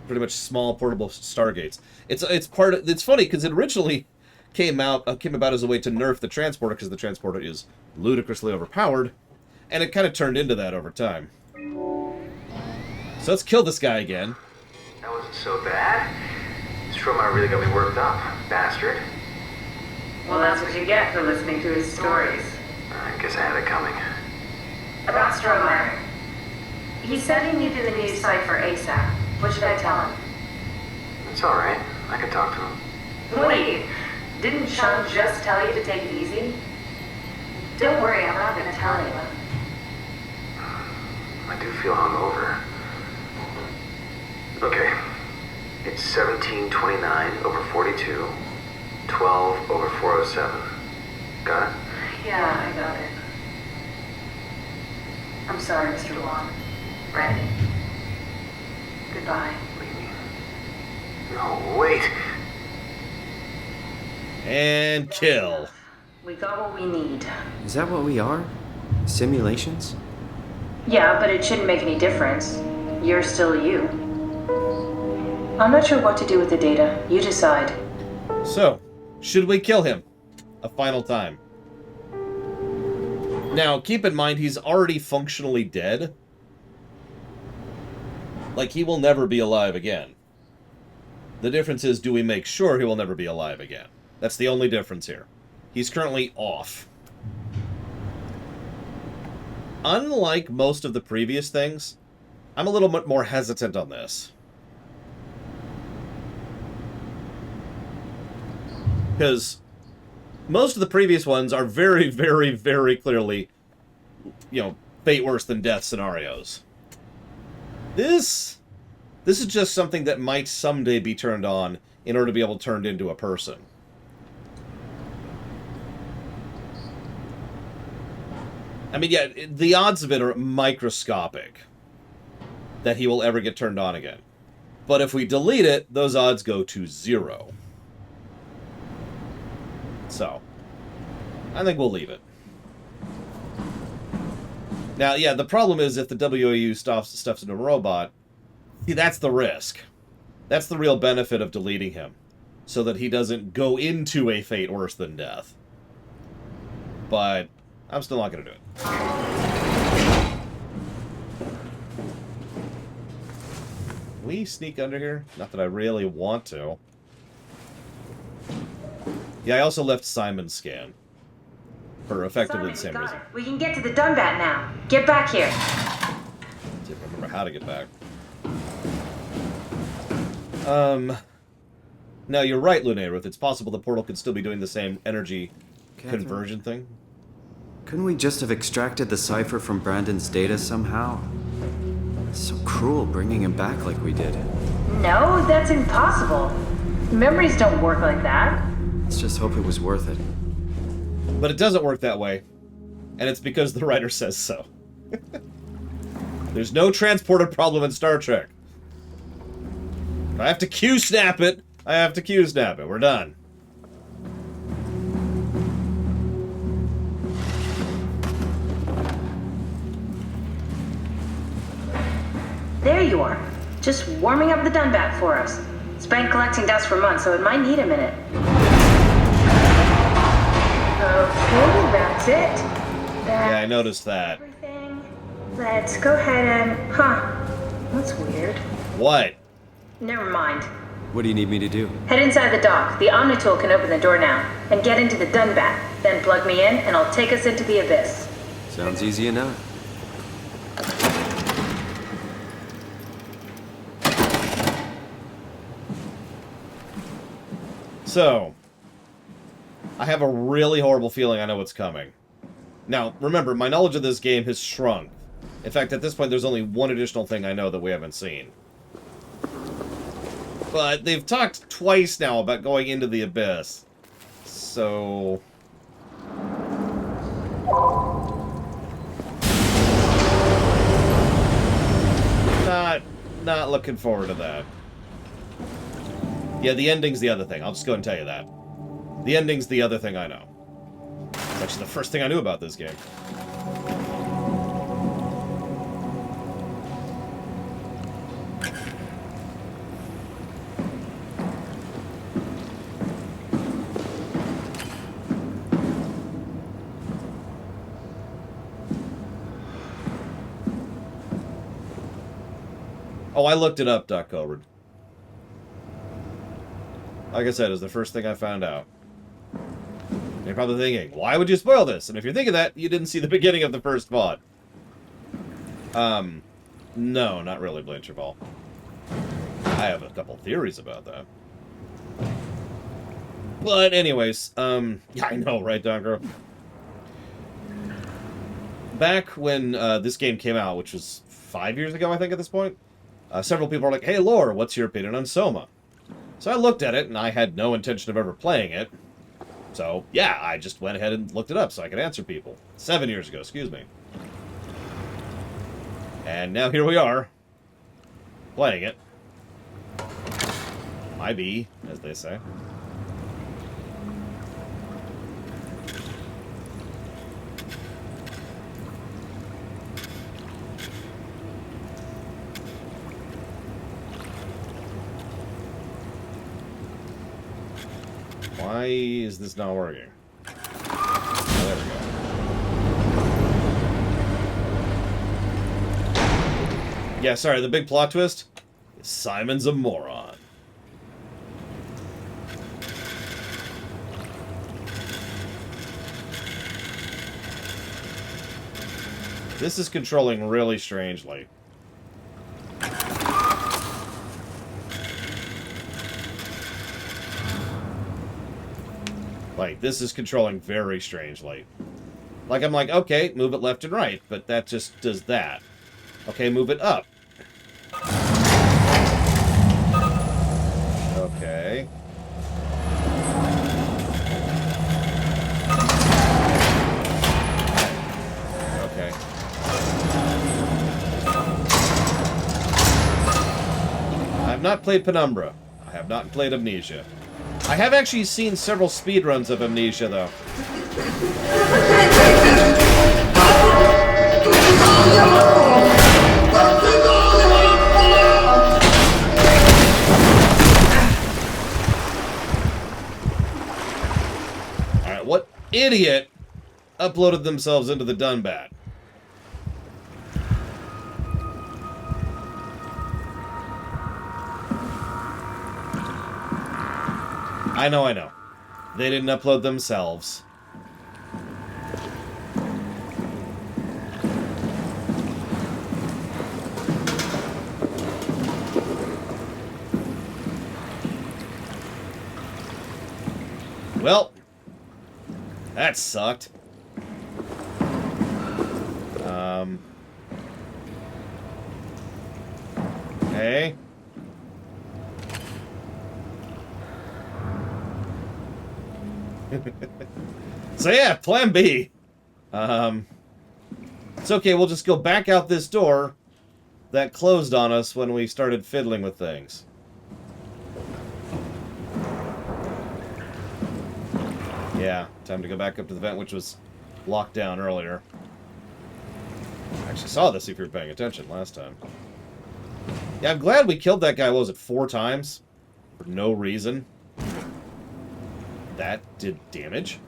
Speaker 1: Pretty much small portable stargates. It's funny because it originally came about as a way to nerf the transporter because the transporter is ludicrously overpowered, and it kind of turned into that over time. So let's kill this guy again.
Speaker 8: That wasn't so bad. Strohmeyer really got me worked up, bastard.
Speaker 3: Well, that's what you get for listening to his stories.
Speaker 8: I guess I had it coming.
Speaker 3: About Strohmeyer. He said he needed a new cipher ASAP. What should I tell him?
Speaker 8: It's alright. I can talk to him.
Speaker 3: Wait, didn't Sean just tell you to take it easy? Don't worry, I'm not gonna tell anyone.
Speaker 8: I do feel hungover. Okay. It's 1729 over 42, 12 over 407. Got it?
Speaker 3: Yeah, I got it. I'm sorry, Mr. Wong. Brandon. Goodbye.
Speaker 8: No, wait.
Speaker 1: And kill.
Speaker 3: We got what we need.
Speaker 2: Is that what we are? Simulations?
Speaker 3: Yeah, but it shouldn't make any difference. You're still you. I'm not sure what to do with the data. You decide.
Speaker 1: So, should we kill him? A final time. Now, keep in mind, he's already functionally dead. Like, he will never be alive again. The difference is, do we make sure he will never be alive again? That's the only difference here. He's currently off. Unlike most of the previous things, I'm a little bit more hesitant on this. Because most of the previous ones are very, very, very clearly, you know, fate worse than death scenarios. This is just something that might someday be turned on in order to be able to turn into a person. I mean, yeah, the odds of it are microscopic that he will ever get turned on again. But if we delete it, those odds go to 0. So, I think we'll leave it. Now, yeah, the problem is if the WAU stuffs into a robot, see, that's the risk. That's the real benefit of deleting him, so that he doesn't go into a fate worse than death. But I'm still not going to do it. Can we sneak under here? Not that I really want to. Yeah, I also left Simon's scan. For effectively the same reason.
Speaker 3: We can get to the Dunbat now. Get back here.
Speaker 1: See if I remember how to get back. Now, you're right, Lunaruth. It's possible the portal could still be doing the same energy conversion thing.
Speaker 2: Couldn't we just have extracted the cipher from Brandon's data somehow? It's so cruel bringing him back like we did.
Speaker 3: No, that's impossible. Memories don't work like that.
Speaker 2: Let's just hope it was worth it.
Speaker 1: But it doesn't work that way. And it's because the writer says so. There's no transporter problem in Star Trek. If I have to Q-snap it, I have to Q-snap it. We're done.
Speaker 3: There you are. Just warming up the Dunbat for us. It's been collecting dust for months, so it might need a minute. Okay, that's it.
Speaker 1: Yeah, I noticed that.
Speaker 3: Everything. Let's go ahead and... Huh. That's weird.
Speaker 1: What?
Speaker 3: Never mind.
Speaker 2: What do you need me to do?
Speaker 3: Head inside the dock. The Omnitool can open the door now. And get into the Dunbat. Then plug me in, and I'll take us into the Abyss.
Speaker 2: Sounds easy enough.
Speaker 1: So, I have a really horrible feeling I know what's coming. Now, remember, my knowledge of this game has shrunk. In fact, at this point, there's only one additional thing I know that we haven't seen. But they've talked twice now about going into the abyss. So... Not looking forward to that. Yeah, the ending's the other thing. I'll just go and tell you that. The ending's the other thing I know. It's actually the first thing I knew about this game. Oh, I looked it up, Doc Cobra. Like I said, it was the first thing I found out. And you're probably thinking, why would you spoil this? And if you're thinking that, you didn't see the beginning of the first VOD. No, not really, Blancherball. I have a couple theories about that. But anyways, yeah, I know, right, Donkro? Back when this game came out, which was 5 years ago, I think, at this point, several people are like, hey, Lore, what's your opinion on SOMA? So I looked at it, and I had no intention of ever playing it. So, yeah, I just went ahead and looked it up so I could answer people. 7 years ago, excuse me. And now here we are, playing it. My bee, as they say. Why is this not working? Oh, there we go. Yeah, sorry, the big plot twist is Simon's a moron. This is controlling really strangely. Like, this is controlling very strangely. Like, I'm like, okay, move it left and right, but that just does that. Okay, move it up. Okay. Okay. I have not played Penumbra. I have not played Amnesia. I have actually seen several speedruns of Amnesia, though. Alright, what idiot uploaded themselves into the Dunbat? I know. They didn't upload themselves. Well, that sucked. Okay. So yeah, plan B. It's okay, we'll just go back out this door that closed on us when we started fiddling with things. Yeah, time to go back up to the vent, which was locked down earlier. I actually saw this if you were paying attention last time. Yeah, I'm glad we killed that guy, what was it, 4 times? For no reason. That did damage.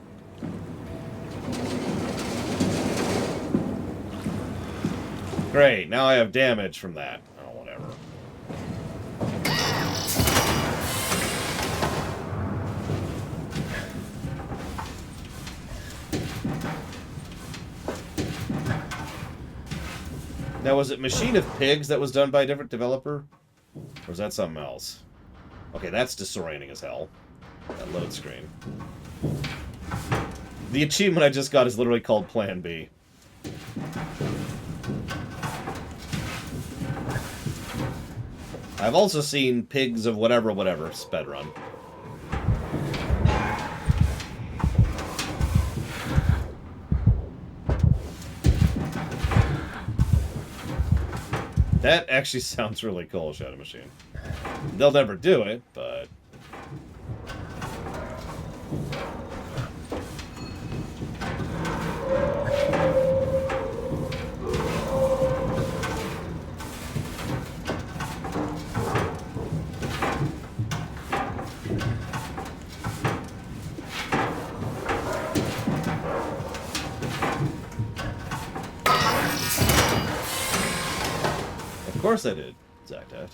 Speaker 1: Great, now I have damage from that. Oh, whatever. Now, was it Machine of Pigs that was done by a different developer? Or was that something else? Okay, that's disorienting as hell. That load screen. The achievement I just got is literally called Plan B. I've also seen Pigs of whatever sped run. That actually sounds really cool, Shadow Machine. They'll never do it, but... Of course I did, Zactat.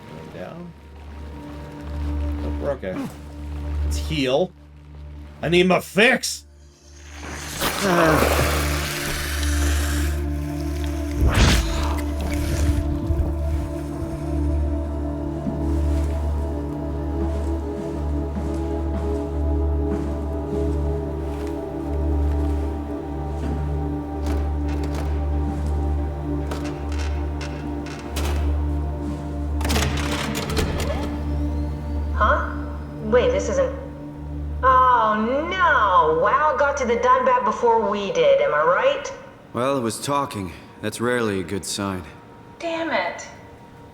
Speaker 1: Going down. Oh, we're okay. Let's heal. I need my fix!
Speaker 3: Wait, this isn't... Oh, no! WoW got to the Dunbat before we did, am I right?
Speaker 2: Well, it was talking. That's rarely a good sign.
Speaker 3: Damn it.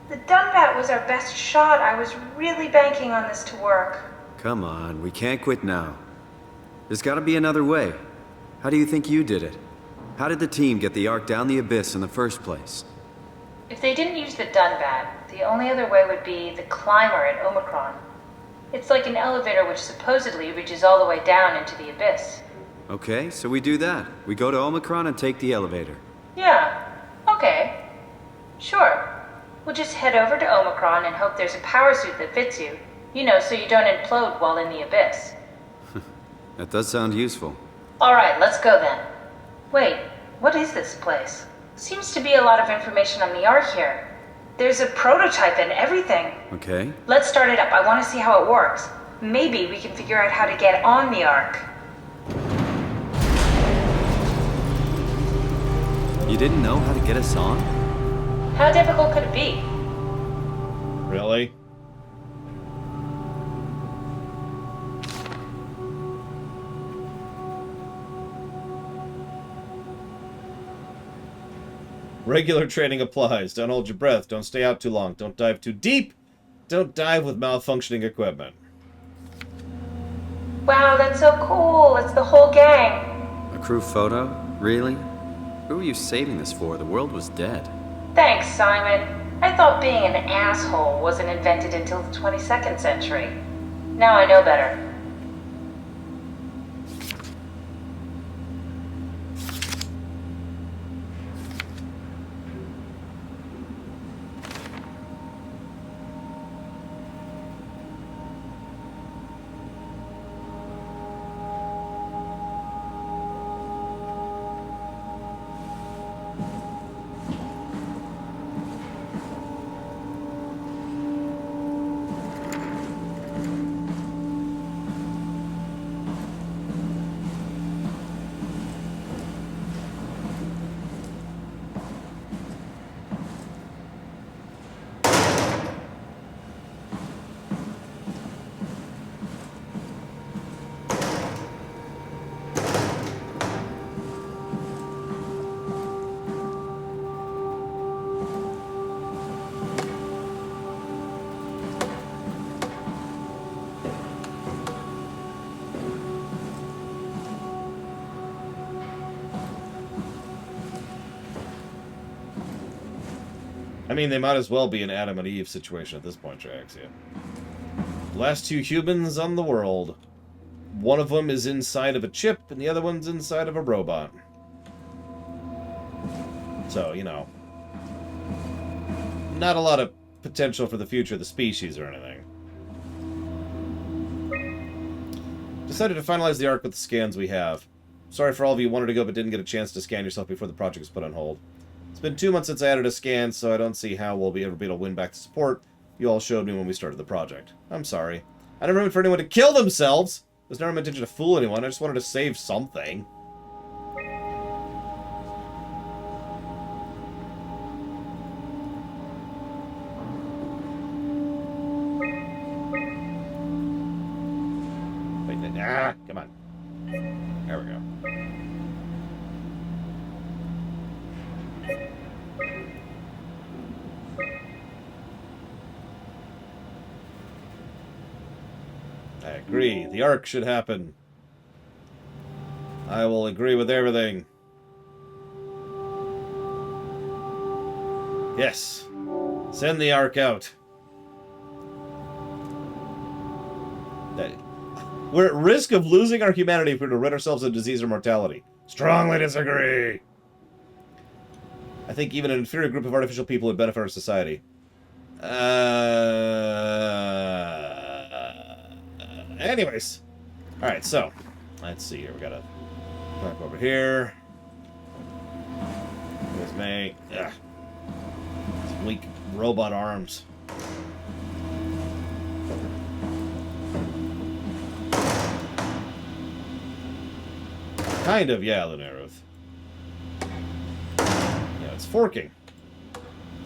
Speaker 3: The Dunbat was our best shot. I was really banking on this to work.
Speaker 2: Come on, we can't quit now. There's gotta be another way. How do you think you did it? How did the team get the Ark down the abyss in the first place?
Speaker 3: If they didn't use the Dunbat, the only other way would be the climber at Omicron. It's like an elevator which supposedly reaches all the way down into the abyss.
Speaker 2: Okay, so we do that. We go to Omicron and take the elevator.
Speaker 3: Yeah, okay. Sure. We'll just head over to Omicron and hope there's a power suit that fits you. You know, so you don't implode while in the abyss.
Speaker 2: That does sound useful.
Speaker 3: Alright, let's go then. Wait, what is this place? Seems to be a lot of information on the Ark here. There's a prototype and everything.
Speaker 2: Okay.
Speaker 3: Let's start it up. I want to see how it works. Maybe we can figure out how to get on the Ark.
Speaker 2: You didn't know how to get us on?
Speaker 3: How difficult could it be?
Speaker 1: Really? Regular training applies. Don't hold your breath. Don't stay out too long. Don't dive too deep. Don't dive with malfunctioning equipment.
Speaker 3: Wow, that's so cool. It's the whole gang.
Speaker 2: A crew photo? Really? Who were you saving this for? The world was dead.
Speaker 3: Thanks, Simon. I thought being an asshole wasn't invented until the 22nd century. Now I know better.
Speaker 1: I mean, they might as well be an Adam and Eve situation at this point, Triaxia. Last two humans on the world. One of them is inside of a chip, and the other one's inside of a robot. So, you know. Not a lot of potential for the future of the species or anything. Decided to finalize the Ark with the scans we have. Sorry for all of you who wanted to go but didn't get a chance to scan yourself before the project was put on hold. It's been 2 months since I added a scan, so I don't see how we'll ever be able to win back the support you all showed me when we started the project. I'm sorry. I never meant for anyone to kill themselves! It was never my intention to fool anyone, I just wanted to save something. Wait, come on. There we go. I agree. The arc should happen. I will agree with everything. Yes. Send the arc out. We're at risk of losing our humanity if we were to rid ourselves of disease or mortality. Strongly disagree. I think even an inferior group of artificial people would benefit our society. Anyways. Alright, so. Let's see here. We gotta back over here. There's me. Ugh. These weak robot arms. Kind of, yeah, Lunaruth. Yeah, it's forking.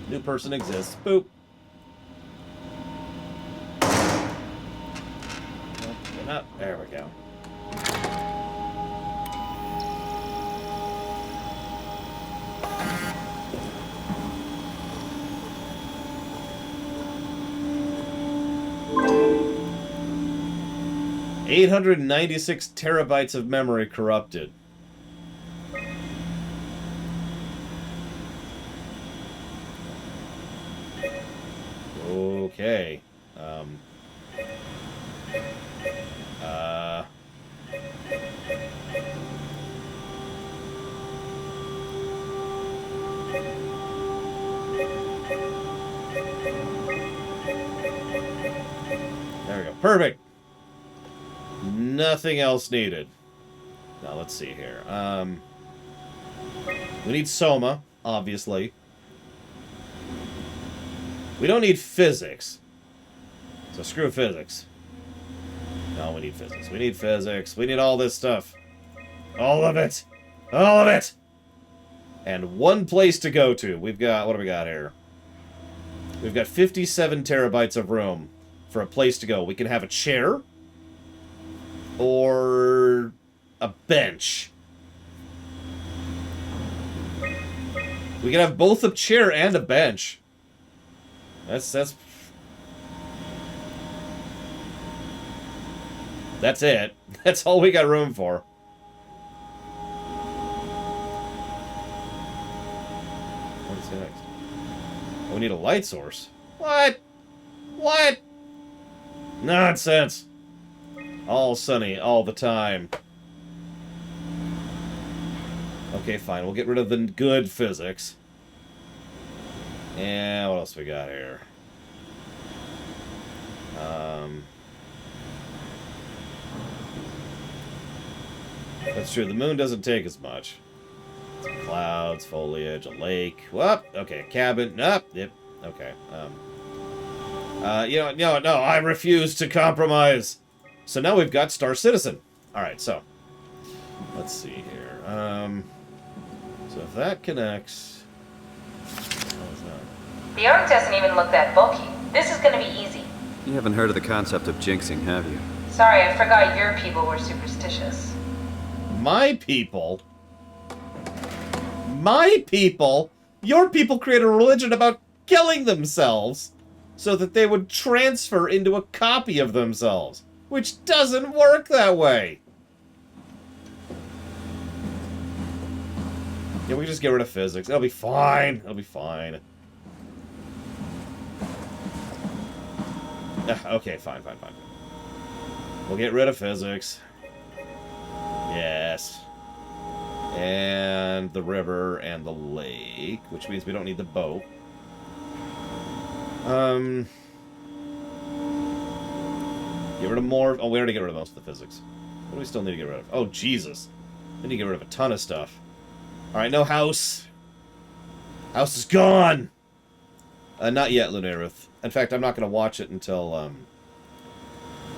Speaker 1: New person exists. Boop. Up. There we go. $896 terabytes of memory corrupted. Okay. There we go. Perfect. Nothing else needed. Now, let's see here. We need SOMA, obviously. We don't need physics. So screw physics. No, we need physics. We need physics. We need all this stuff. All of it. All of it! And one place to go to. We've got... What do we got here? We've got 57 terabytes of room for a place to go. We can have a chair. Or a bench. We can have both a chair and a bench. That's it. That's all we got room for. What's next? Oh, we need a light source. What? What? Nonsense. All sunny, all the time. Okay, fine. We'll get rid of the good physics. And what else we got here? That's true. The moon doesn't take as much. Some clouds, foliage, a lake. Whoop. Okay, a cabin. Nope. Yep. Okay. No, I refuse to compromise. So now we've got Star Citizen. Alright, so. Let's see here. So if that connects... How is that?
Speaker 3: The arc doesn't even look that bulky. This is gonna be easy.
Speaker 2: You haven't heard of the concept of jinxing, have you?
Speaker 3: Sorry, I forgot your people were superstitious.
Speaker 1: My people? My people? Your people created a religion about killing themselves so that they would transfer into a copy of themselves. Which doesn't work that way. Yeah, we just get rid of physics. It'll be fine. It'll be fine. Okay, fine. We'll get rid of physics. Yes. And the river and the lake, which means we don't need the boat. Get rid of more... Oh, we already get rid of most of the physics. What do we still need to get rid of? Oh, Jesus. We need to get rid of a ton of stuff. Alright, no house. House is gone! Not yet, Lunarith. In fact, I'm not going to watch it until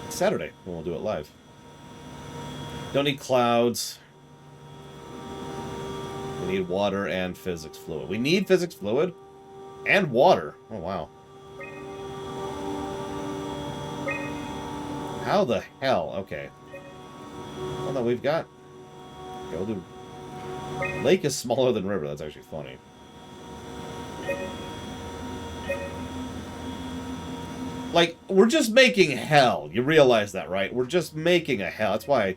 Speaker 1: Saturday, when we'll do it live. Don't need clouds. We need water and physics fluid. We need physics fluid and water. Oh, wow. How the hell? Okay. Well, no, we've got... Okay, we'll do... Lake is smaller than river. That's actually funny. Like, we're just making hell. You realize that, right? We're just making a hell. That's why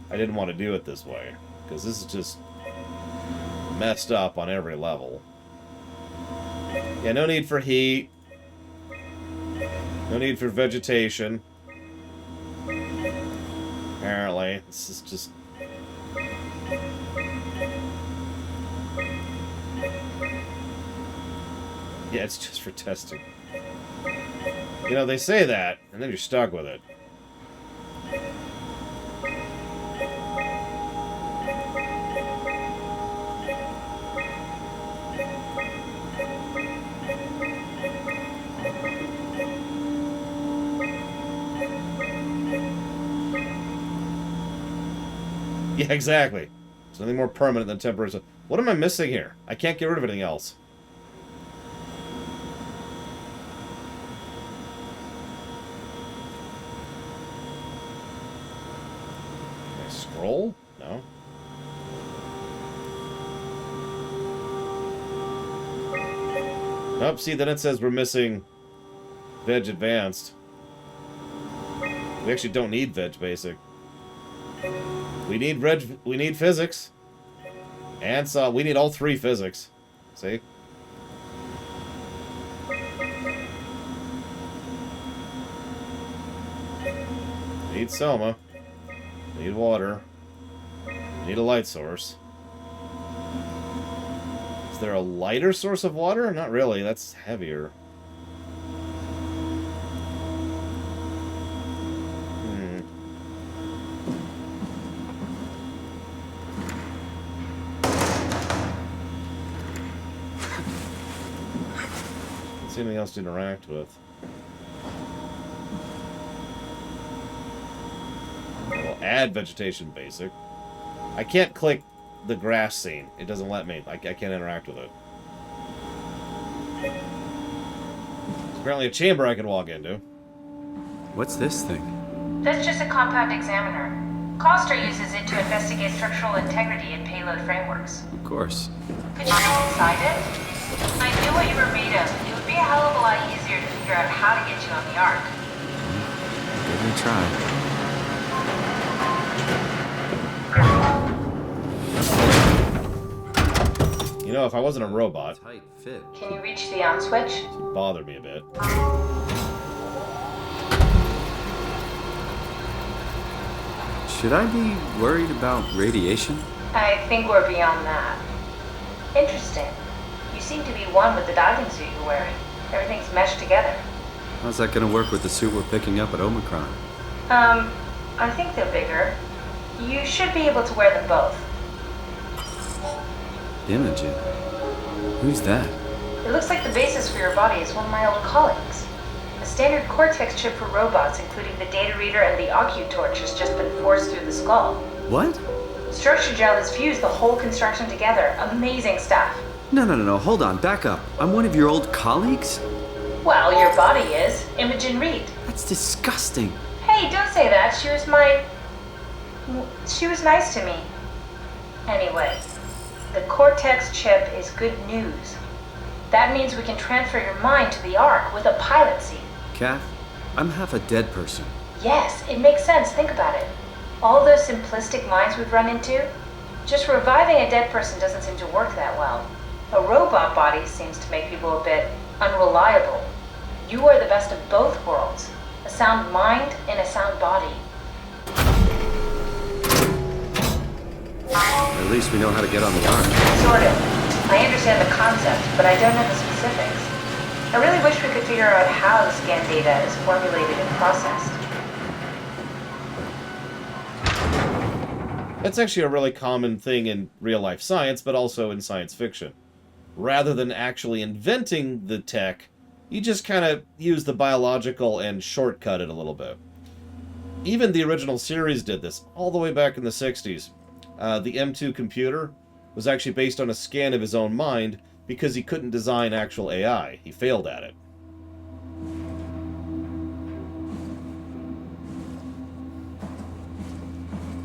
Speaker 1: I didn't want to do it this way. Because this is just messed up on every level. Yeah, no need for heat. No need for vegetation. Apparently. This is just... Yeah, it's just for testing. You know, they say that, and then you're stuck with it. Yeah, exactly. There's nothing more permanent than temporary. So what am I missing here? I can't get rid of anything else. Can I scroll? No. Nope, see, then it says we're missing Veg Advanced. We actually don't need Veg Basic. We need physics. And so we need all three physics. See? Need SOMA. Need water. Need a light source. Is there a lighter source of water? Not really, that's heavier. Anything else to interact with. We'll add vegetation basic. I can't click the grass scene. It doesn't let me. I can't interact with it. There's apparently a chamber I can walk into.
Speaker 2: What's this thing?
Speaker 3: That's just a compound examiner. Coster uses it to investigate structural integrity in payload frameworks.
Speaker 2: Of course.
Speaker 3: Could you go inside it? I knew what you were made of. It would be a hell of a lot easier to figure out how to get you on the Ark.
Speaker 2: Give me a try.
Speaker 1: You know, if I wasn't a robot,
Speaker 2: Tight fit.
Speaker 3: Can you reach the on switch?
Speaker 1: it bothered me a bit.
Speaker 2: Should I be worried about radiation?
Speaker 3: I think we're beyond that. Interesting. You seem to be one with the diving suit you're wearing. Everything's meshed together.
Speaker 2: How's that gonna work with the suit we're picking up at Omicron?
Speaker 3: I think they're bigger. You should be able to wear them both.
Speaker 2: Imogen? Who's that?
Speaker 3: It looks like the basis for your body is one of my old colleagues. A standard Cortex chip for robots, including the data reader and the Ocu torch, has just been forced through the skull.
Speaker 2: What?
Speaker 3: Structure gel has fused the whole construction together. Amazing stuff.
Speaker 2: No, hold on, back up. I'm one of your old colleagues?
Speaker 3: Well, your body is. Imogen Reed.
Speaker 2: That's disgusting.
Speaker 3: Hey, don't say that. She was nice to me. Anyway, the Cortex chip is good news. That means we can transfer your mind to the Ark with a pilot seat.
Speaker 2: Kath, I'm half a dead person.
Speaker 3: Yes, it makes sense. Think about it. All those simplistic minds we've run into, just reviving a dead person doesn't seem to work that well. A robot body seems to make people a bit unreliable. You are the best of both worlds. A sound mind and a sound body.
Speaker 2: At least we know how to get on the Ark.
Speaker 3: Sort of. I understand the concept, but I don't know the specifics. I really wish we could figure out how the scan data is formulated and processed.
Speaker 1: That's actually a really common thing in real-life science, but also in science fiction. Rather than actually inventing the tech, You just kind of use the biological and shortcut it a little bit. Even the original series did this, all the way back in the 60s. The M2 computer was actually based on a scan of his own mind because he couldn't design actual AI. He failed at it.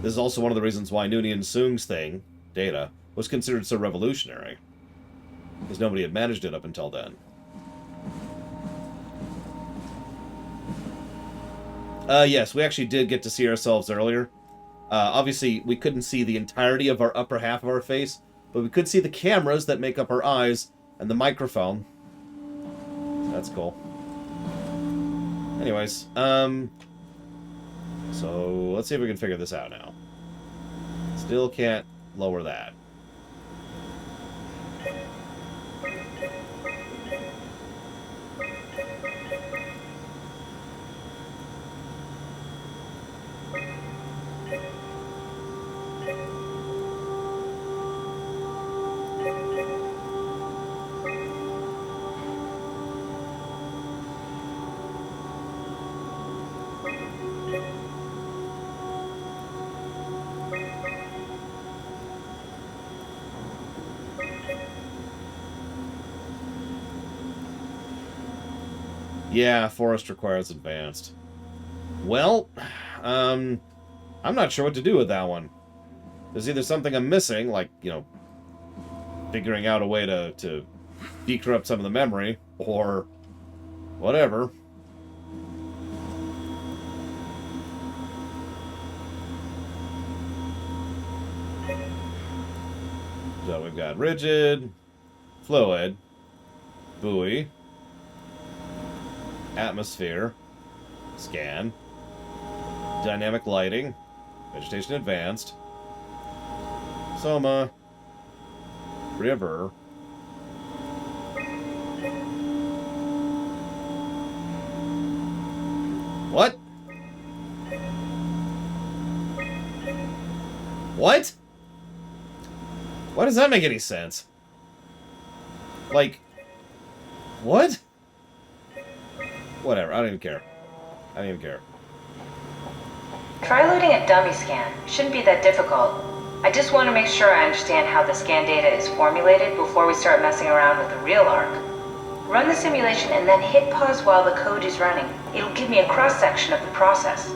Speaker 1: This is also one of the reasons why Noonien Soong's thing, Data, was considered so revolutionary. Because nobody had managed it up until then. Yes, we actually did get to see ourselves earlier. Obviously, we couldn't see the entirety of our upper half of our face, but we could see the cameras that make up our eyes and the microphone. That's cool. Anyways, so let's see if we can figure this out now. Still can't lower that. Yeah, forest requires advanced. Well, I'm not sure what to do with that one. There's either something I'm missing, like, you know, figuring out a way to decrypt some of the memory, or whatever. So we've got rigid, fluid, buoy, atmosphere, scan, dynamic lighting, vegetation advanced, SOMA, river, what? What? Why does that make any sense? Like, what? Whatever, I don't even care. I don't even care.
Speaker 3: Try loading a dummy scan. Shouldn't be that difficult. I just want to make sure I understand how the scan data is formulated before we start messing around with the real ARC. Run the simulation and then hit pause while the code is running. It'll give me a cross-section of the process.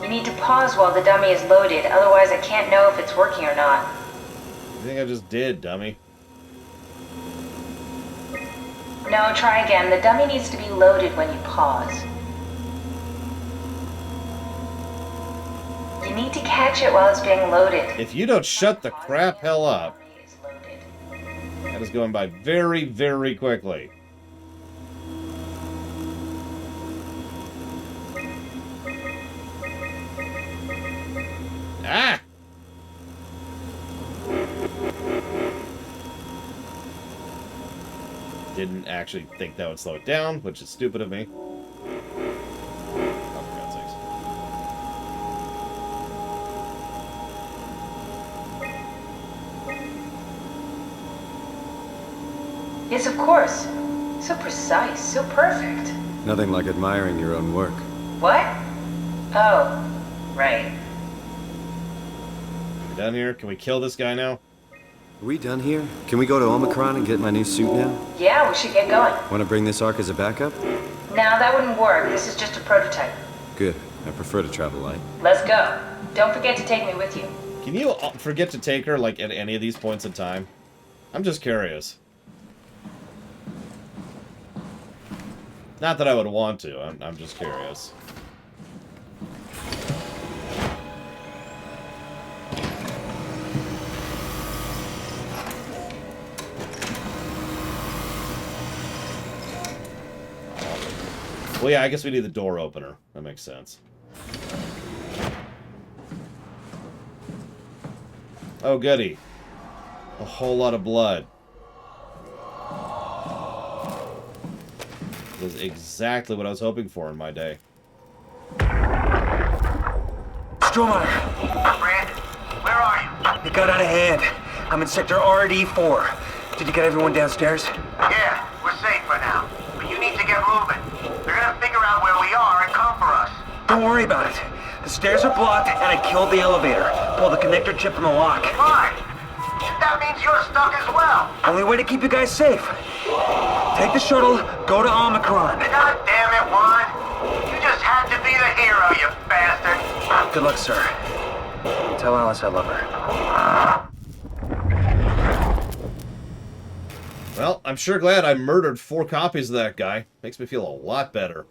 Speaker 3: You need to pause while the dummy is loaded, otherwise I can't know if it's working or not.
Speaker 1: I think I just did, dummy.
Speaker 3: No, try again. The dummy needs to be loaded when you pause. You need to catch it while it's being loaded.
Speaker 1: If you don't shut the crap hell up, that is going by very, very quickly. Ah! Didn't actually think that would slow it down, which is stupid of me. Oh, for God's sakes.
Speaker 3: Yes, of course. So precise, so perfect.
Speaker 2: Nothing like admiring your own work.
Speaker 3: What? Oh, right.
Speaker 1: We done here? Can we kill this guy now?
Speaker 2: Are we done here? Can we go to Omicron and get my new suit now?
Speaker 3: Yeah, we should get going.
Speaker 2: Want to bring this arc as a backup?
Speaker 3: No, that wouldn't work. This is just a prototype.
Speaker 2: Good. I prefer to travel light.
Speaker 3: Let's go. Don't forget to take me with you.
Speaker 1: Can you forget to take her, like, at any of these points in time? I'm just curious. Not that I would want to. I'm just curious. Well, yeah, I guess we need the door opener. That makes sense. Oh, goody. A whole lot of blood. This is exactly what I was hoping for in my day.
Speaker 8: Stromer!
Speaker 10: Brand, where are you?
Speaker 8: It got out of hand. I'm in sector RD4. Did you get everyone downstairs?
Speaker 10: Yeah, we're safe.
Speaker 7: Don't worry about it. The stairs are blocked, and I killed the elevator. Pulled the connector chip from the lock.
Speaker 10: Fine. That means you're stuck as well.
Speaker 7: Only way to keep you guys safe. Take the shuttle, go to Omicron.
Speaker 10: God damn it, Juan. You just had to be the hero, you bastard.
Speaker 7: Good luck, sir. Tell Alice I love her.
Speaker 1: Well, I'm sure glad I murdered 4 copies of that guy. Makes me feel a lot better.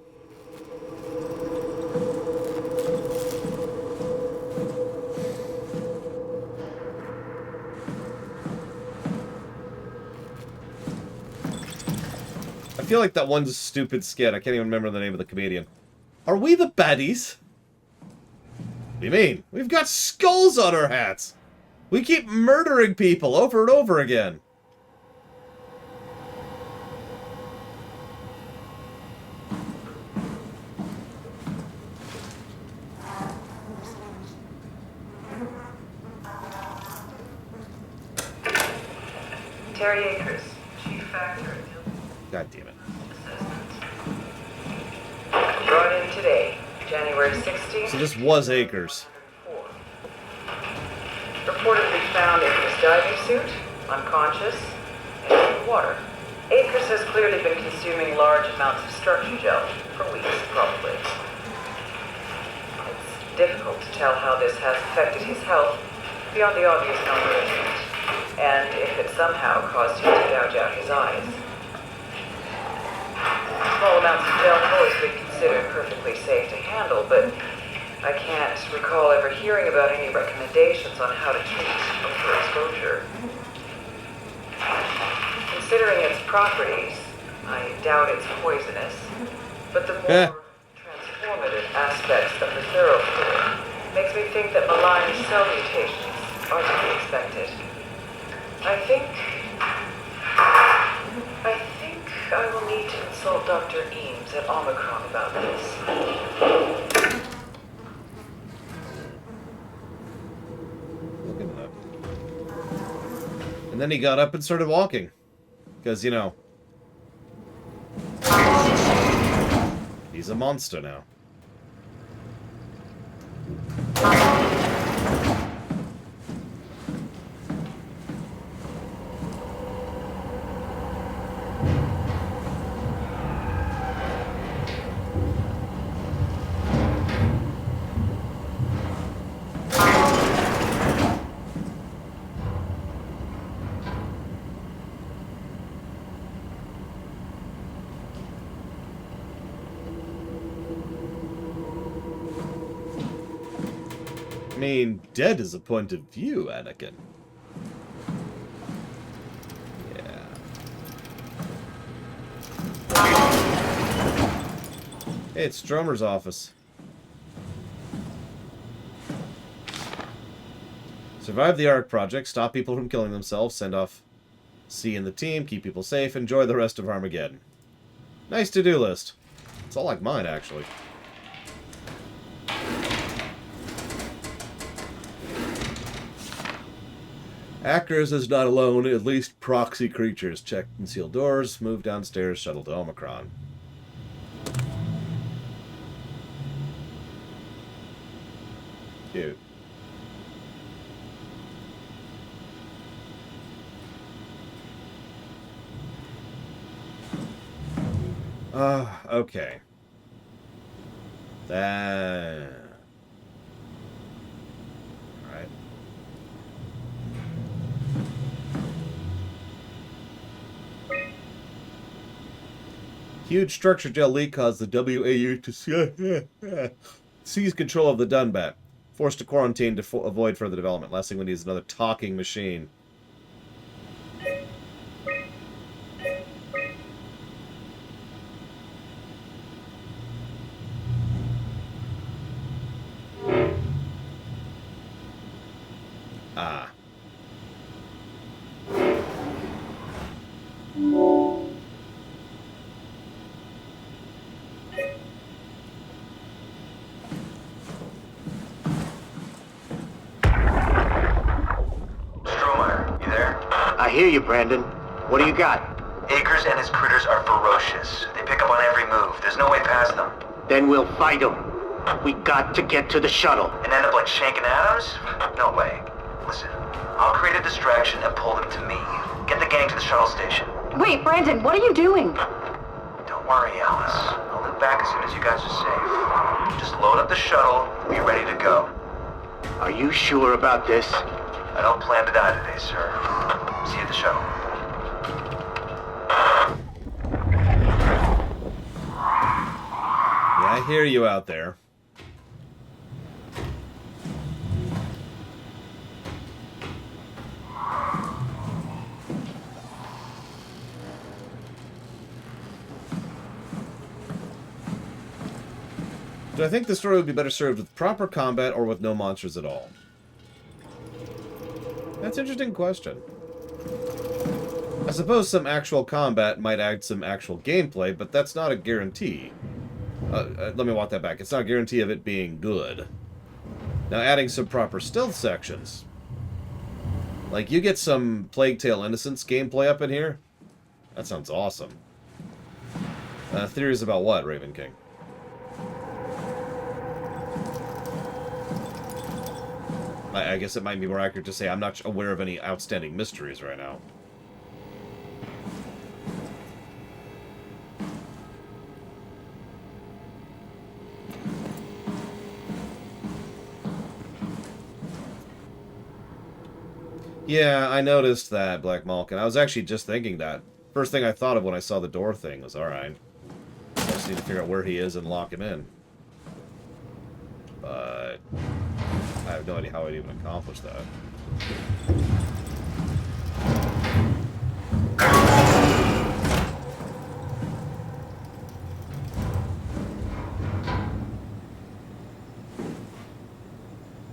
Speaker 1: I feel like that one stupid skit. I can't even remember the name of the comedian. Are we the baddies? What do you mean? We've got skulls on our hats. We keep murdering people over and over again.
Speaker 11: Terry Akers, Chief Factor.
Speaker 1: God damn it.
Speaker 11: Brought in today, January 16th.
Speaker 1: So this was Akers.
Speaker 11: Reportedly found in his diving suit, unconscious, and in the water. Akers has clearly been consuming large amounts of structure gel for weeks, probably. It's difficult to tell how this has affected his health beyond the obvious nourishment, and if it somehow caused him to gouge out his eyes. Small amounts of gel have always been considered perfectly safe to handle, but I can't recall ever hearing about any recommendations on how to treat overexposure. Considering its properties, I doubt it's poisonous, but the more transformative aspects of the thoroughfluid makes me think that malign cell mutations are to be expected. I think I will need to consult Dr. Eames at Omicron about this.
Speaker 1: Look at that. And then he got up and started walking. Because, you know, he's a monster now. I mean, dead is a point of view, Anakin. Yeah. Hey, it's Stromer's office. Survive the ARC project, stop people from killing themselves, send off C and the team, keep people safe, enjoy the rest of Armageddon. Nice to-do list. It's all like mine, actually. Akers is not alone, at least proxy creatures. Check concealed doors, move downstairs, shuttle to Omicron. Cute. Okay. Alright. Huge structure gel leak caused the WAU to seize control of the Dunbat. Forced to quarantine to avoid further development. Last thing we need is another talking machine. Ah.
Speaker 10: I hear you, Brandon. What do you got?
Speaker 7: Akers and his critters are ferocious. They pick up on every move. There's no way past them.
Speaker 10: Then we'll fight them. We got to get to the shuttle.
Speaker 7: And end up like Shank and Adams? No way. Listen, I'll create a distraction and pull them to me. Get the gang to the shuttle station.
Speaker 6: Wait, Brandon, what are you doing?
Speaker 7: Don't worry, Alice. I'll look back as soon as you guys are safe. Just load up the shuttle and be ready to go.
Speaker 10: Are you sure about this?
Speaker 7: I don't plan to die today, sir. See you at the shuttle.
Speaker 1: Yeah, I hear you out there. Do I think the story would be better served with proper combat or with no monsters at all? That's an interesting question. I suppose some actual combat might add some actual gameplay, but that's not a guarantee. Let me walk that back. It's not a guarantee of it being good. Now, adding some proper stealth sections. Like, you get some Plague Tale Innocence gameplay up in here? That sounds awesome. Theories about what, Raven King? I guess it might be more accurate to say I'm not aware of any outstanding mysteries right now. Yeah, I noticed that, Black Malkin. I was actually just thinking that. First thing I thought of when I saw the door thing was, alright, I just need to figure out where he is and lock him in. But I have no idea how I'd even accomplish that.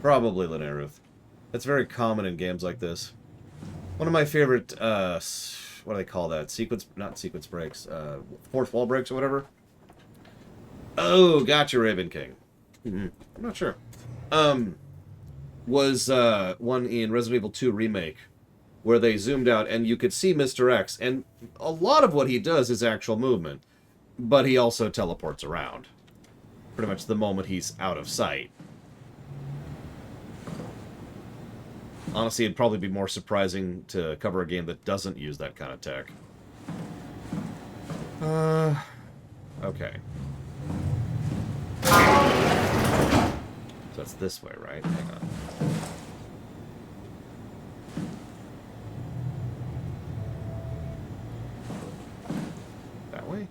Speaker 1: Probably Linearuth. That's very common in games like this. One of my favorite, what do they call that? Not sequence breaks, fourth wall breaks or whatever? Oh, gotcha, Raven King. I'm not sure. Was one in Resident Evil 2 Remake, where they zoomed out and you could see Mr. X, and a lot of what he does is actual movement, but he also teleports around. Pretty much the moment he's out of sight. Honestly, it'd probably be more surprising to cover a game that doesn't use that kind of tech. Okay. So that's this way, right? Hang on. That way?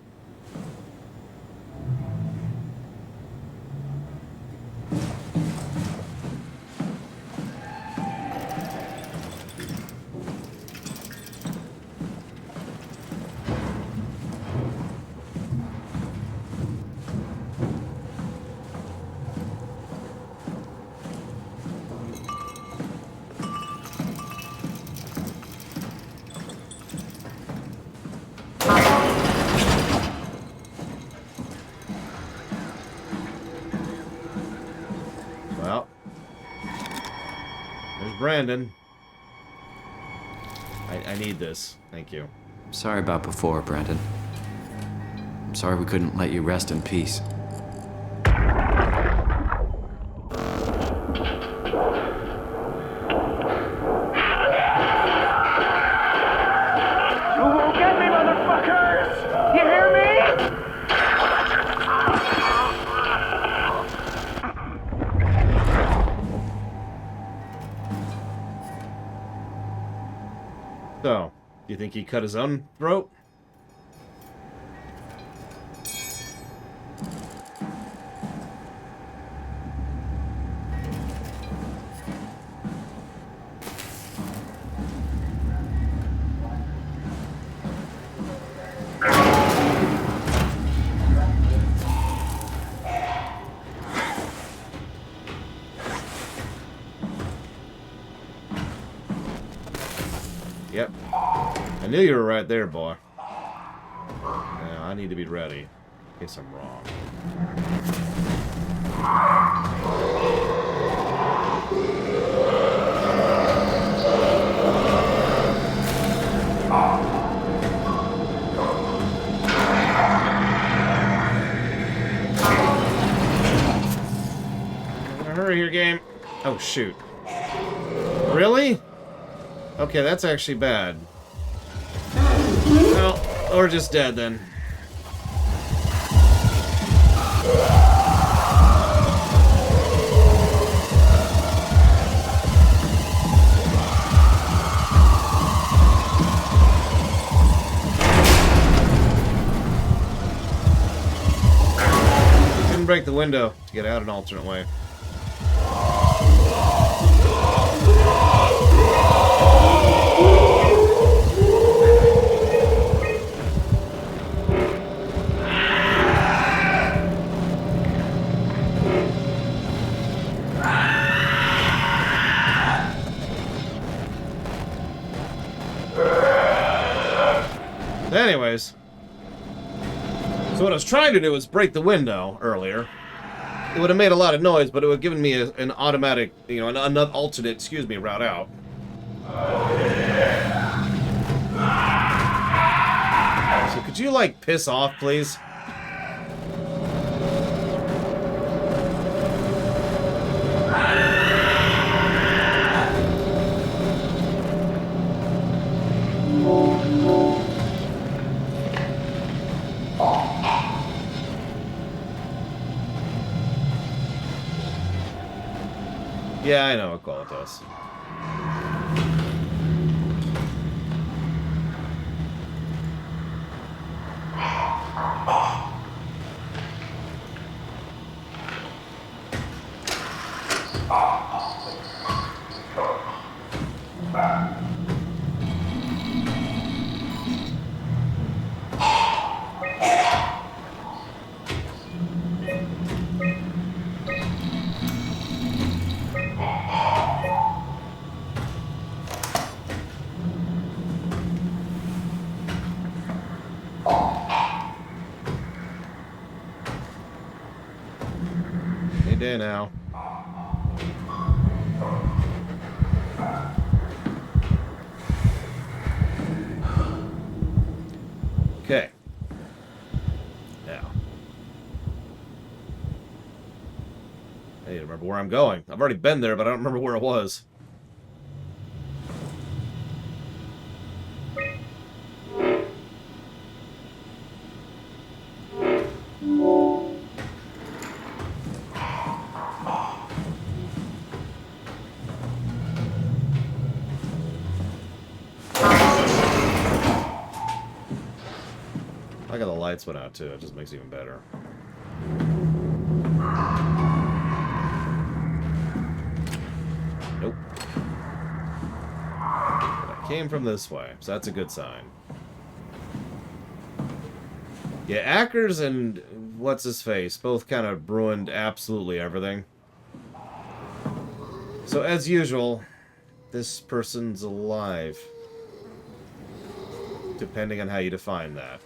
Speaker 1: Well, there's Brandon. I need this. Thank you.
Speaker 2: Sorry about before, Brandon. I'm sorry we couldn't let you rest in peace.
Speaker 10: You won't get me, motherfuckers! You hear me?
Speaker 1: So, do you think he cut his own throat? Yep. I knew you were right there, boy. Now, I need to be ready in case I'm wrong. hurry here, game. Oh, shoot. Really? Okay, that's actually bad. Well, or just dead, then. Didn't break the window to get out an alternate way. Anyways, so what I was trying to do was break the window earlier. It would have made a lot of noise, but it would have given me an automatic, you know, an alternate, excuse me, route out. So could you, like, piss off, please? Yeah, I know what Qualitas. Any day now. Okay. Now. I need to remember where I'm going. I've already been there, but I don't remember where it was. I got the lights went out too. It just makes it even better. Nope. But I came from this way, so that's a good sign. Yeah, Ackers and what's his face both kind of ruined absolutely everything. So as usual, this person's alive. Depending on how you define that.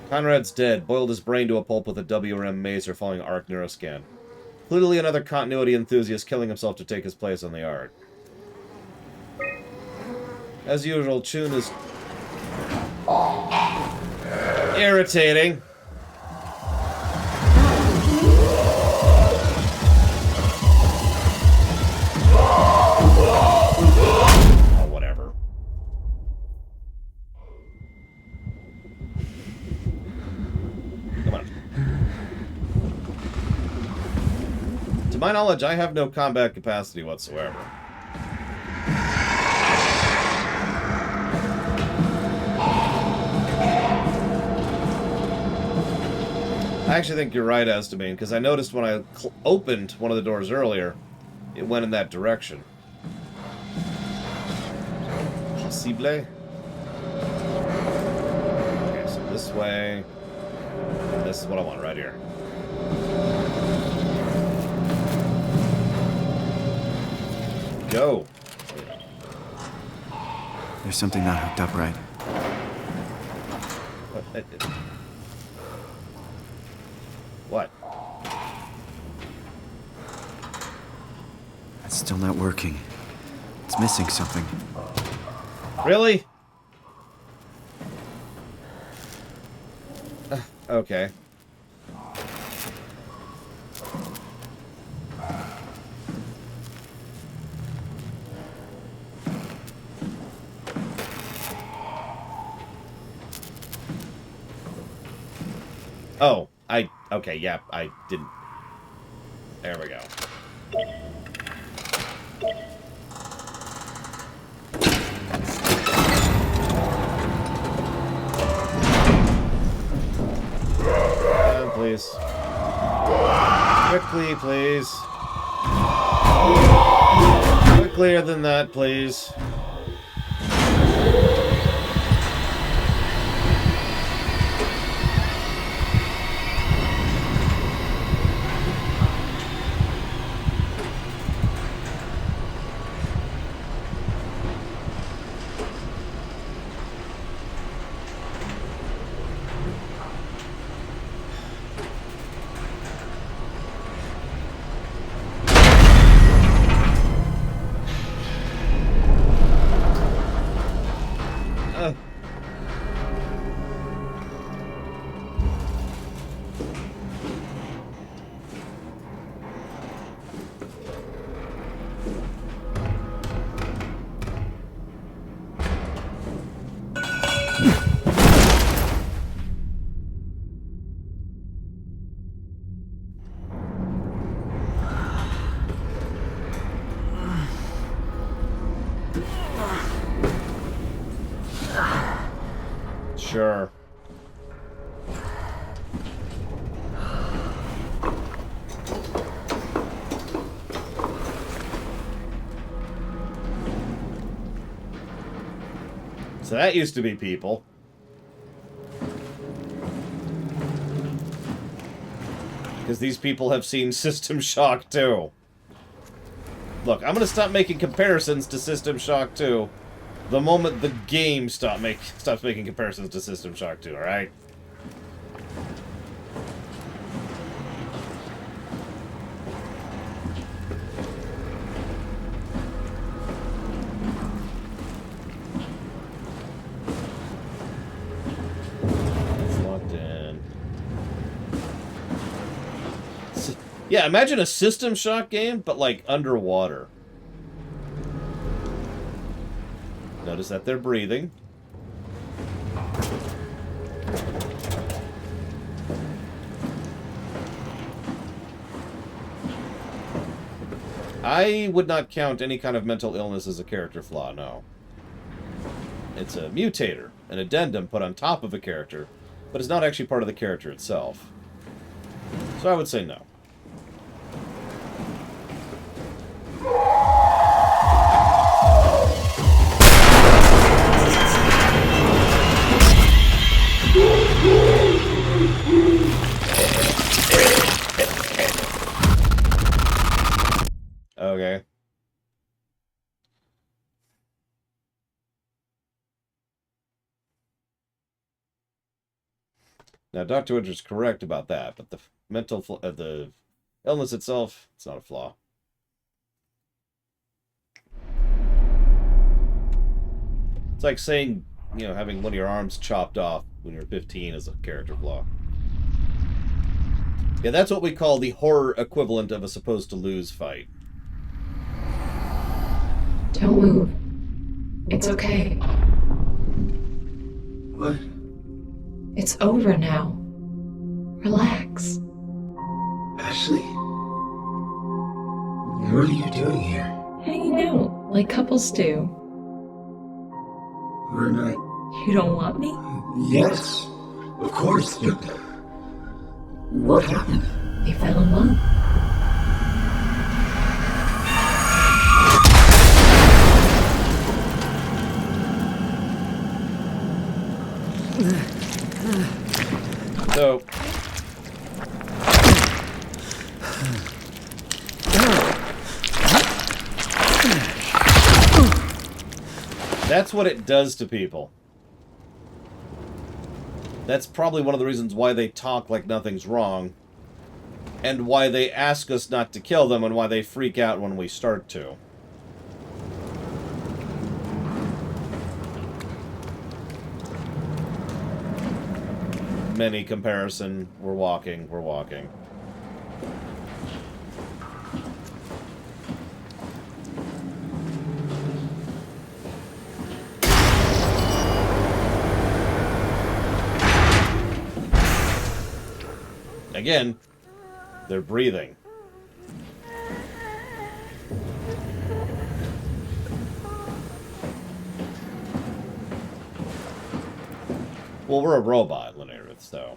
Speaker 1: Conrad's dead. Boiled his brain to a pulp with a WRM maser following ARC neuroscan. Clearly another continuity enthusiast killing himself to take his place on the ARC. As usual, Chun is irritating. Oh, whatever. Come on. To my knowledge, I have no combat capacity whatsoever. I actually think you're right, Estimane, because I noticed when I opened one of the doors earlier, it went in that direction. Possible? Okay, so this way. This is what I want right here. Go.
Speaker 2: There's something not hooked up right.
Speaker 1: What?
Speaker 2: That's Still not working. It's missing something.
Speaker 1: Really? Okay. Oh, okay, yeah, I didn't. There we go. Please. Quickly, please. Quicker than that, please. Sure. So that used to be people. Because these people have seen System Shock 2. Look, I'm going to stop making comparisons to System Shock 2 the moment the game stops making comparisons to System Shock 2, alright? It's locked in. Yeah, imagine a System Shock game, but like underwater. Notice that they're breathing. I would not count any kind of mental illness as a character flaw, no. It's a mutator, an addendum put on top of a character, but it's not actually part of the character itself. So I would say no. Okay. Now, Dr. Winter's correct about that, but the the illness itself, it's not a flaw. It's like saying, you know, having one of your arms chopped off when you're 15 is a character flaw. Yeah, that's what we call the horror equivalent of a supposed to lose fight.
Speaker 12: Don't move. It's okay.
Speaker 9: What?
Speaker 12: It's over now. Relax.
Speaker 9: Ashley? What are you doing here?
Speaker 12: Hanging out, like couples do.
Speaker 9: We're not...
Speaker 12: You don't want me?
Speaker 9: Yes, of course, but... What happened?
Speaker 12: We fell in love.
Speaker 1: So... that's what it does to people. That's probably one of the reasons why they talk like nothing's wrong. and why they ask us not to kill them and why they freak out when we start to. Many comparison. We're walking. We're walking. Again, they're breathing. Well, we're a robot, Linnea, so...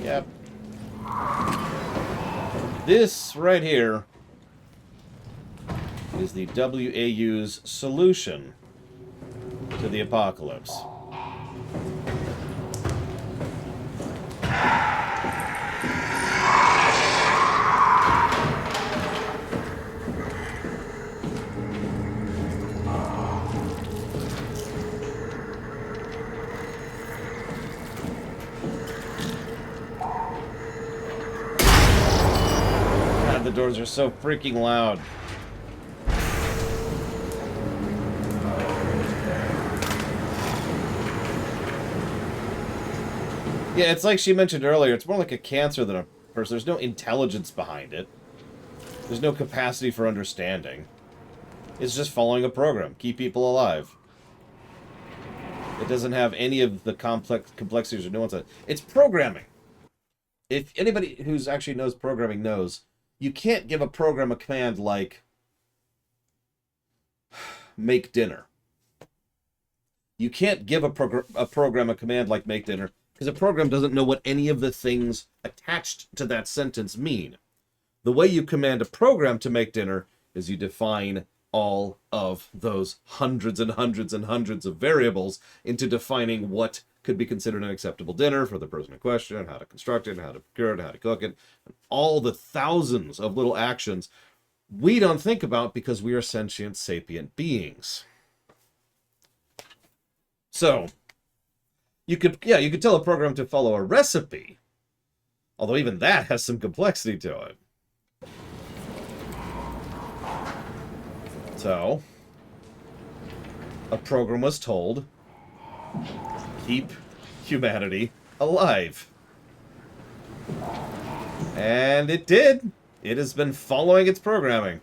Speaker 1: Yep. This right here is the WAU's solution to the apocalypse. God, the doors are so freaking loud. Yeah, it's like she mentioned earlier, it's more like a cancer than a person. There's no intelligence behind it. There's no capacity for understanding. It's just following a program. Keep people alive. It doesn't have any of the complexities or nuances. It's programming. If anybody who's actually knows programming knows, you can't give a program a command like make dinner. You can't give a program a command like make dinner because a program doesn't know what any of the things attached to that sentence mean. The way you command a program to make dinner is you define all of those hundreds and hundreds and hundreds of variables into defining what could be considered an acceptable dinner for the person in question, and how to construct it, and how to procure it, and how to cook it, and all the thousands of little actions we don't think about because we are sentient, sapient beings. So, you could tell a program to follow a recipe, although even that has some complexity to it. So, a program was told, keep humanity alive. And it did. It has been following its programming.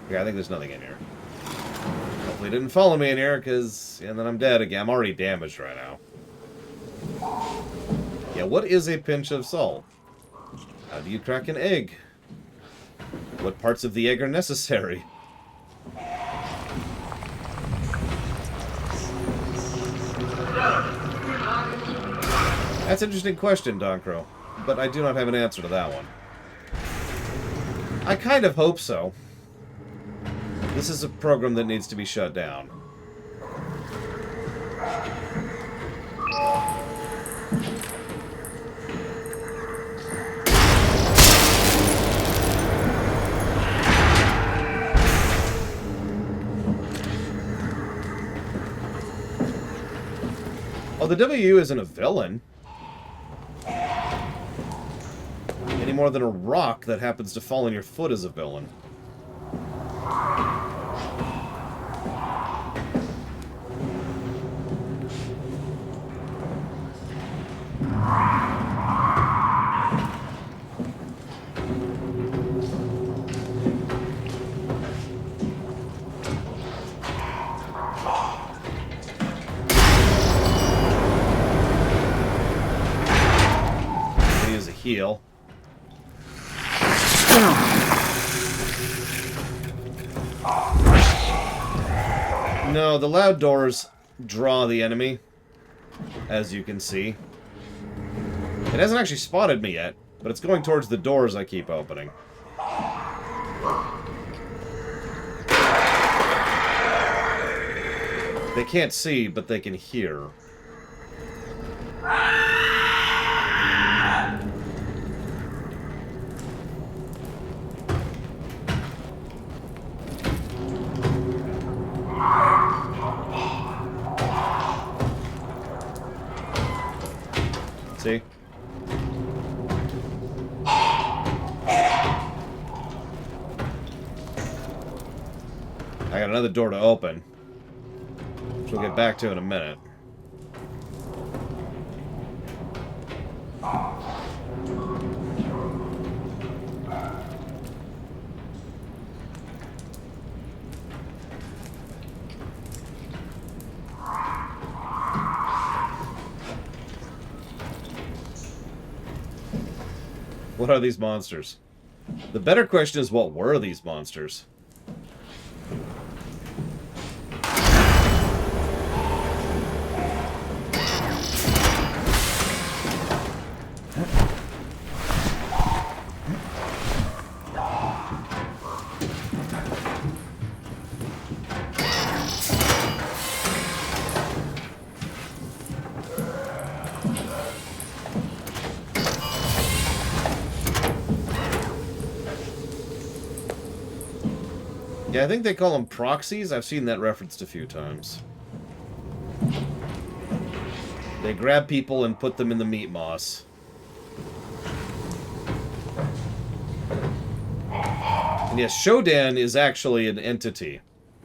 Speaker 1: Yeah, I think there's nothing in here. Hopefully it didn't follow me in here, because... and then I'm dead again. I'm already damaged right now. Yeah, what is a pinch of salt? How do you crack an egg? What parts of the egg are necessary? That's an interesting question, Doncro, but I do not have an answer to that one. I kind of hope so. This is a program that needs to be shut down. Oh, the WU isn't a villain. Any more than a rock that happens to fall on your foot is a villain. Heal. No, the loud doors draw the enemy. as you can see. It hasn't actually spotted me yet, but it's going towards the doors I keep opening. They can't see, but they can hear. See? I got another door to open, which we'll get back to in a minute. What are these monsters? The better question is, what were these monsters? Yeah, I think they call them proxies. I've seen that referenced a few times. They grab people and put them in the meat moss. And yes, Shodan is actually an entity.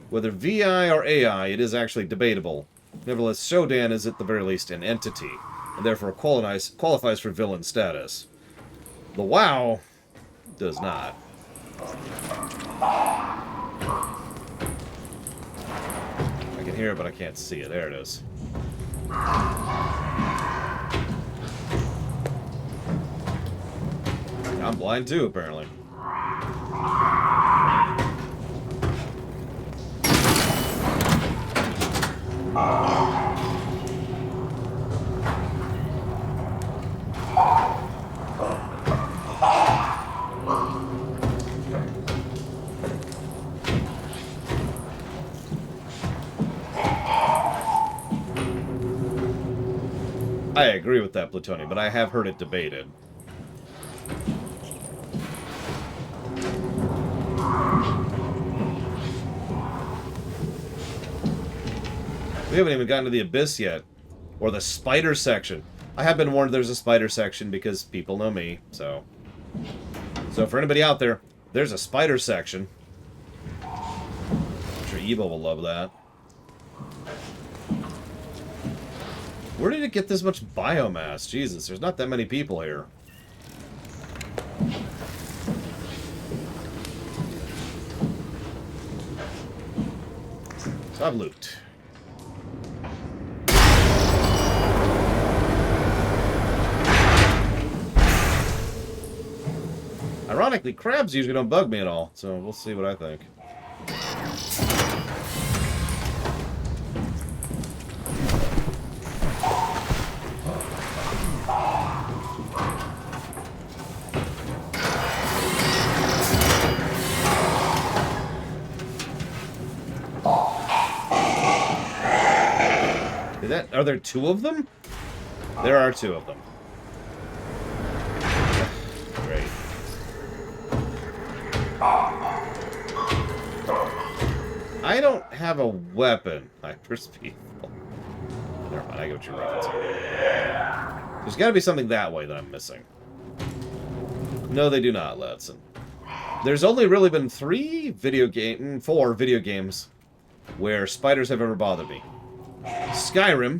Speaker 1: Whether VI or AI, it is actually debatable. Nevertheless, Shodan is at the very least an entity, and therefore qualifies for villain status. The WoW does not. I can hear it, but I can't see it. There it is. I'm blind too, apparently. I agree with that, Plutonium, but I have heard it debated. We haven't even gotten to the Abyss yet. Or the spider section. I have been warned there's a spider section because people know me, so... So for anybody out there, there's a spider section. I'm sure Evo will love that. Where did it get this much biomass? Jesus, there's not that many people here. So I've looped. Ironically, crabs usually don't bug me at all, so we'll see what I think. Are there two of them? There are two of them. Great. I don't have a weapon. Hyperspeed. Never mind, I get what you're referencing. There's got to be something that way that I'm missing. No, they do not, Ladson. There's only really been 4 video games where spiders have ever bothered me. Skyrim,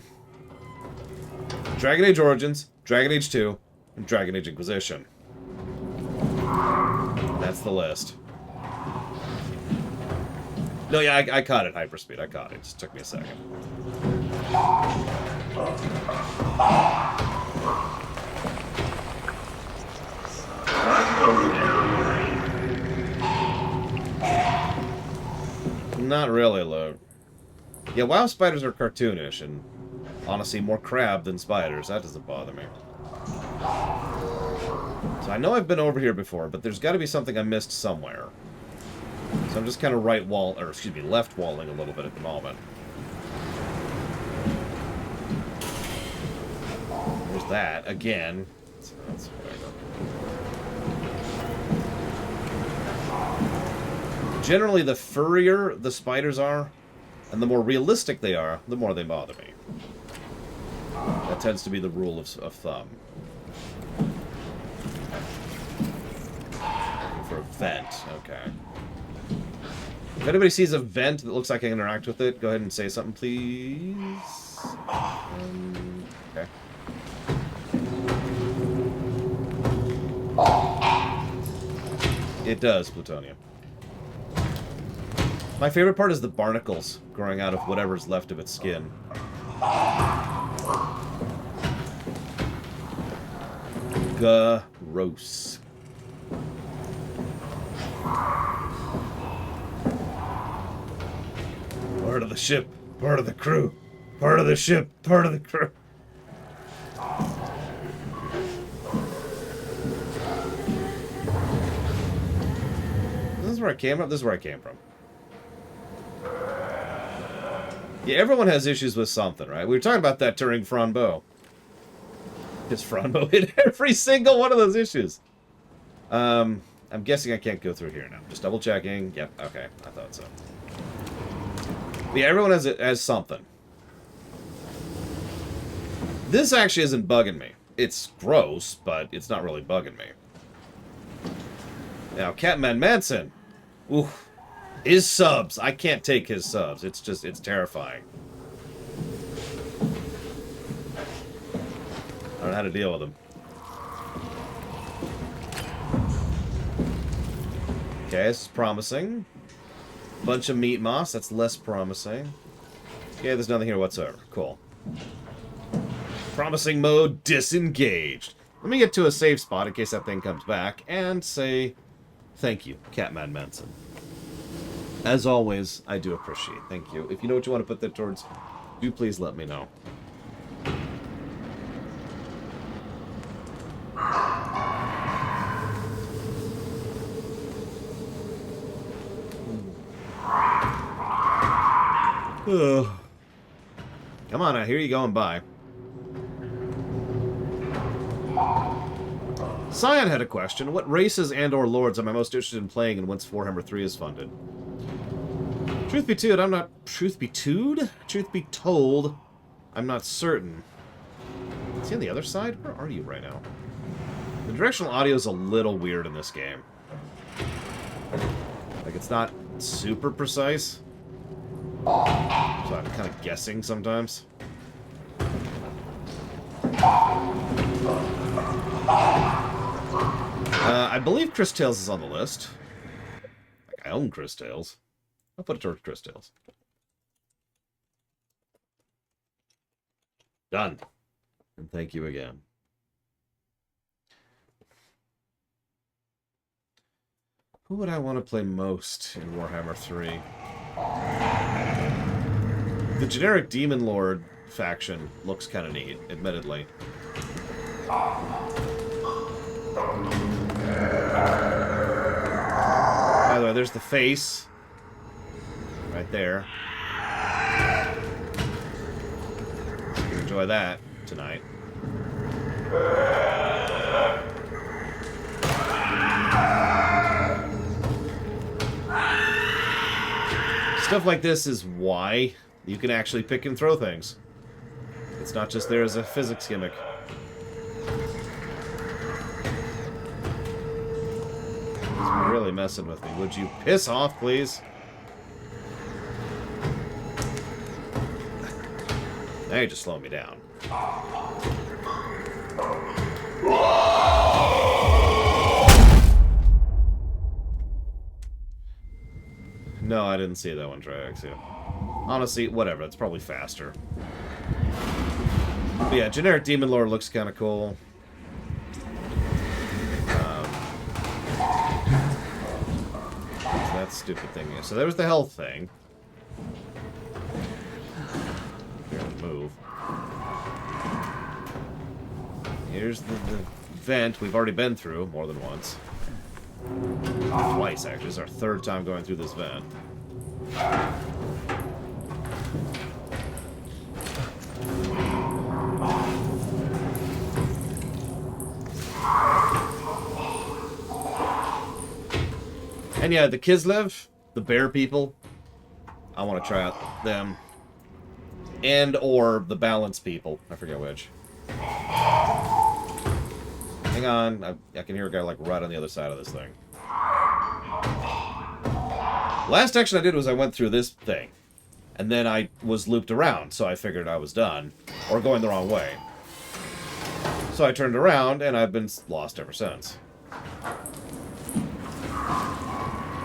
Speaker 1: Dragon Age Origins, Dragon Age 2, and Dragon Age Inquisition. That's the list. No, yeah, I caught it, Hyperspeed. I caught it. It just took me a second. Not really, Luke. Yeah, WoW spiders are cartoonish, and Honestly, more crab than spiders. That doesn't bother me. So I know I've been over here before, but there's got to be something I missed somewhere. So I'm just kind of left walling a little bit at the moment. There's that again. So that's whatever. Generally, the furrier the spiders are, and the more realistic they are, the more they bother me. That tends to be the rule of thumb. For a vent, okay. If anybody sees a vent that looks like I can interact with it, go ahead and say something, please. Okay. It does, plutonium. My favorite part is the barnacles growing out of whatever's left of its skin. Gross. Part of the ship, part of the crew. Part of the ship, part of the crew. This is where I came from? This is where I came from. Yeah, everyone has issues with something, right? We were talking about that during Franbo. Because Franbo hit every single one of those issues. I'm guessing I can't go through here now. Just double checking. Yep, okay. I thought so. Yeah, everyone has something. This actually isn't bugging me. It's gross, but it's not really bugging me. Now, Catman Manson. Ooh. His subs. I can't take his subs. It's terrifying. I don't know how to deal with them. Okay, this is promising. Bunch of meat moss. That's less promising. Yeah, there's nothing here whatsoever. Cool. Promising mode disengaged. Let me get to a safe spot in case that thing comes back and say thank you, Catman Manson. As always, I do appreciate. Thank you. If you know what you want to put that towards, do please let me know. Come on, I hear you going by. Cyan had a question. What races and/or lords am I most interested in playing and once Warhammer 3 is funded? Truth be told, Truth be told, I'm not certain. Is he on the other side? Where are you right now? The directional audio is a little weird in this game. Like, it's not super precise. So I'm kind of guessing sometimes. I believe Chris Tales is on the list. Like, I own Chris Tales. I'll put it towards Chris Tales. Done. And thank you again. Who would I want to play most in Warhammer 3? The generic Demon Lord faction looks kind of neat, admittedly. By the way, there's the face. Right there. Enjoy that tonight. Stuff like this is why you can actually pick and throw things. It's not just there as a physics gimmick. It's really messing with me. Would you piss off, please? Now you're just slowing me down. No, I didn't see that one, Triax. Yeah. Honestly, whatever. It's probably faster. But yeah, generic Demon Lord looks kind of cool. So that stupid thing. So there was the health thing. Here, move. Here's the vent we've already been through more than once. Twice, actually. This is our third time going through this vent. And yeah, the Kislev, the bear people, I want to try out them. And or the balance people. I forget which. Hang on. I can hear a guy like right on the other side of this thing. Last action I did was I went through this thing. And then I was looped around, so I figured I was done. Or going the wrong way. So I turned around, and I've been lost ever since.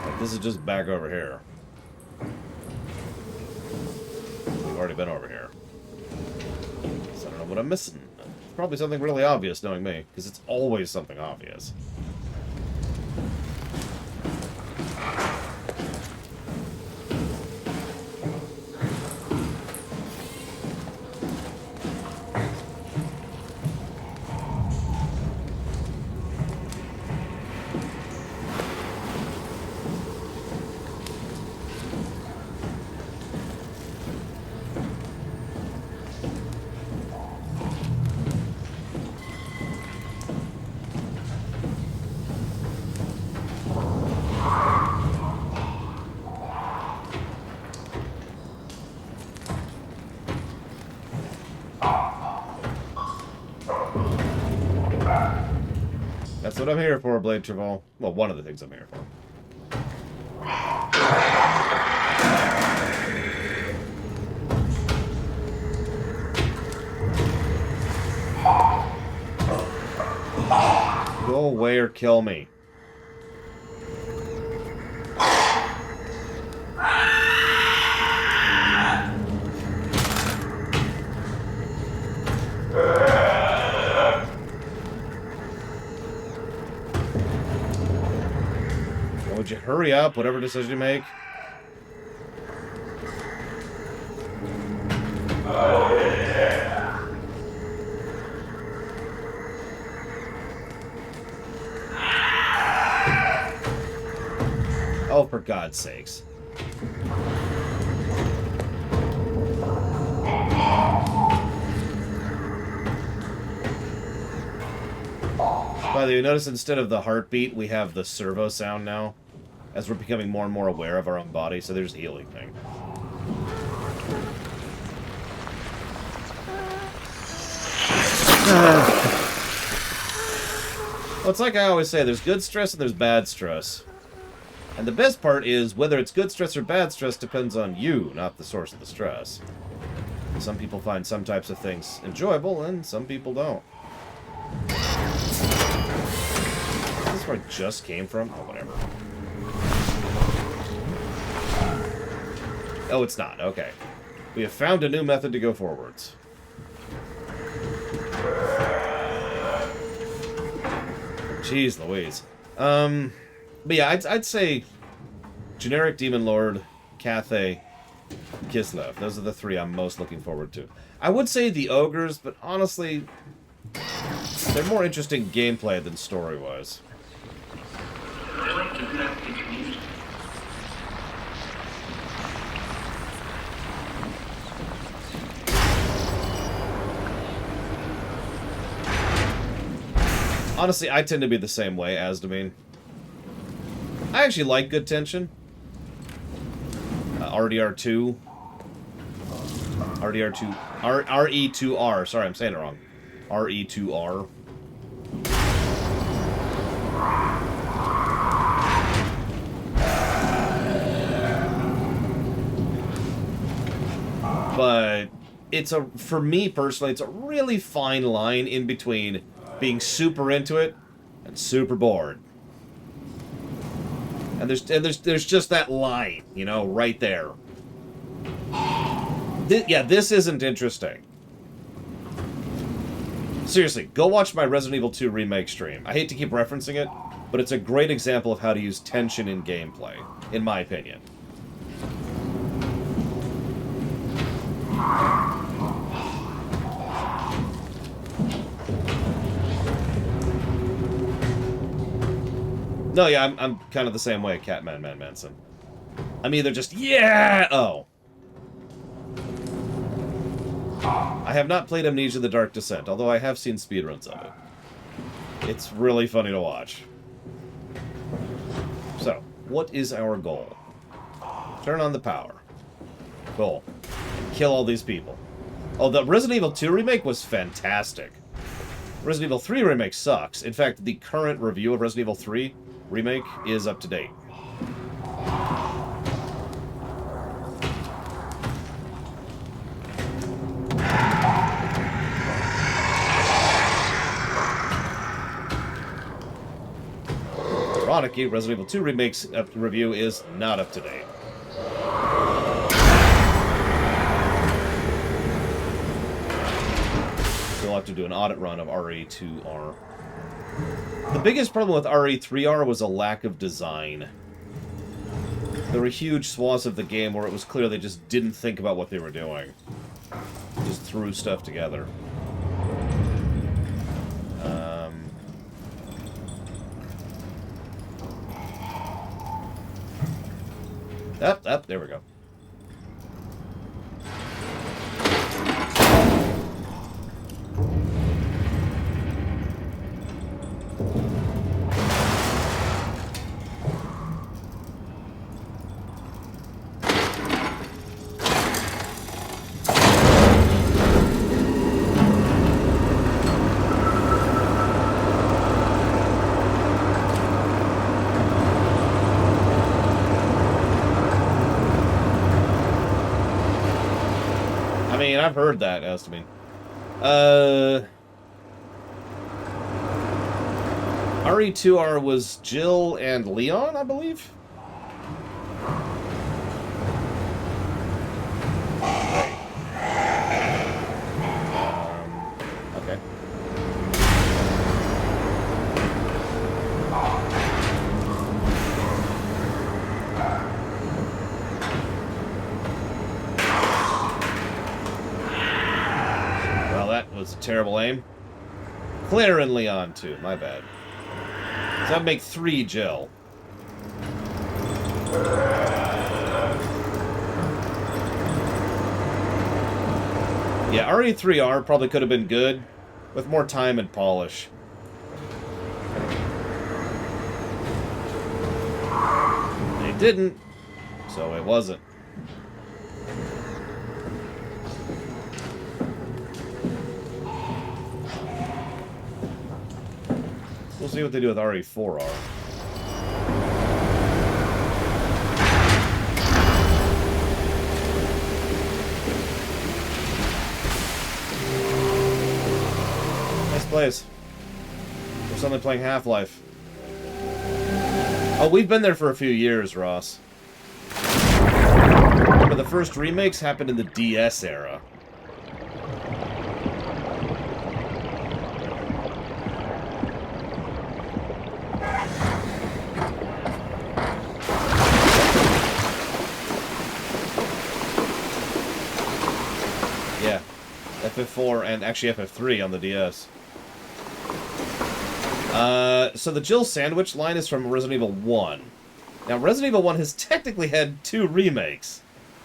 Speaker 1: Like, this is just back over here. We've already been over here. So I don't know what I'm missing. It's probably something really obvious, knowing me, because it's always something obvious. That's what I'm here for, Blade Travel. Well, one of the things I'm here for. Go away or kill me. Would you hurry up, whatever decision you make? Oh, for God's sakes. By the way, you notice instead of the heartbeat, we have the servo sound now. As we're becoming more and more aware of our own body, so there's a healing thing. Well, it's like I always say, there's good stress and there's bad stress. And the best part is, whether it's good stress or bad stress depends on you, not the source of the stress. Some people find some types of things enjoyable, and some people don't. Is this where I just came from? Oh, whatever. Oh, it's not. Okay. We have found a new method to go forwards. Jeez Louise. But yeah, I'd say generic Demon Lord, Cathay, Kislev. Those are the three I'm most looking forward to. I would say the Ogres, but honestly, they're more interesting gameplay than story-wise. Honestly, I tend to be the same way as Demine. I actually like good tension. RDR2. RDR2. RE2R. Sorry, I'm saying it wrong. RE2R. But it's a, for me personally, it's a really fine line in between being super into it and super bored. And there's just that line, you know, right there. Yeah, this isn't interesting. Seriously, go watch my Resident Evil 2 remake stream. I hate to keep referencing it, but it's a great example of how to use tension in gameplay, in my opinion. No, yeah, I'm kind of the same way, Catman Manson. I'm either just, yeah! Oh. I have not played Amnesia The Dark Descent, although I have seen speedruns of it. It's really funny to watch. So, what is our goal? Turn on the power. Goal. Kill all these people. Oh, the Resident Evil 2 remake was fantastic. Resident Evil 3 remake sucks. In fact, the current review of Resident Evil 3 remake is up to date. Ironically, Resident Evil 2 remake's review is not up to date. We'll have to do an audit run of RE2R. The biggest problem with RE3R was a lack of design. There were huge swaths of the game where it was clear they just didn't think about what they were doing. Just threw stuff together. Up, there we go. I've heard that, Estimate. RE2R was Jill and Leon, I believe? Okay. Was a terrible aim. Claire and Leon, too. My bad. So that'd make 3 Jill. Yeah, RE3R probably could have been good with more time and polish. They didn't, so it wasn't. We'll see what they do with RE4R. Nice place. We're suddenly playing Half-Life. Oh, we've been there for a few years, Ross. Remember, the first remakes happened in the DS era. FF4 and actually FF3 on the DS. So the Jill Sandwich line is from Resident Evil 1. Now, Resident Evil 1 has technically had 2 remakes,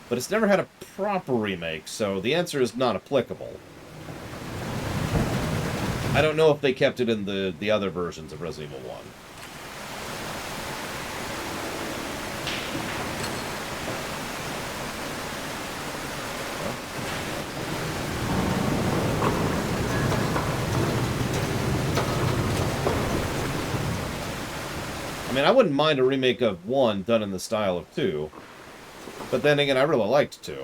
Speaker 1: but it's never had a proper remake, so the answer is not applicable. I don't know if they kept it in the other versions of Resident Evil 1. I mean, I wouldn't mind a remake of 1 done in the style of 2. But then again, I really liked 2.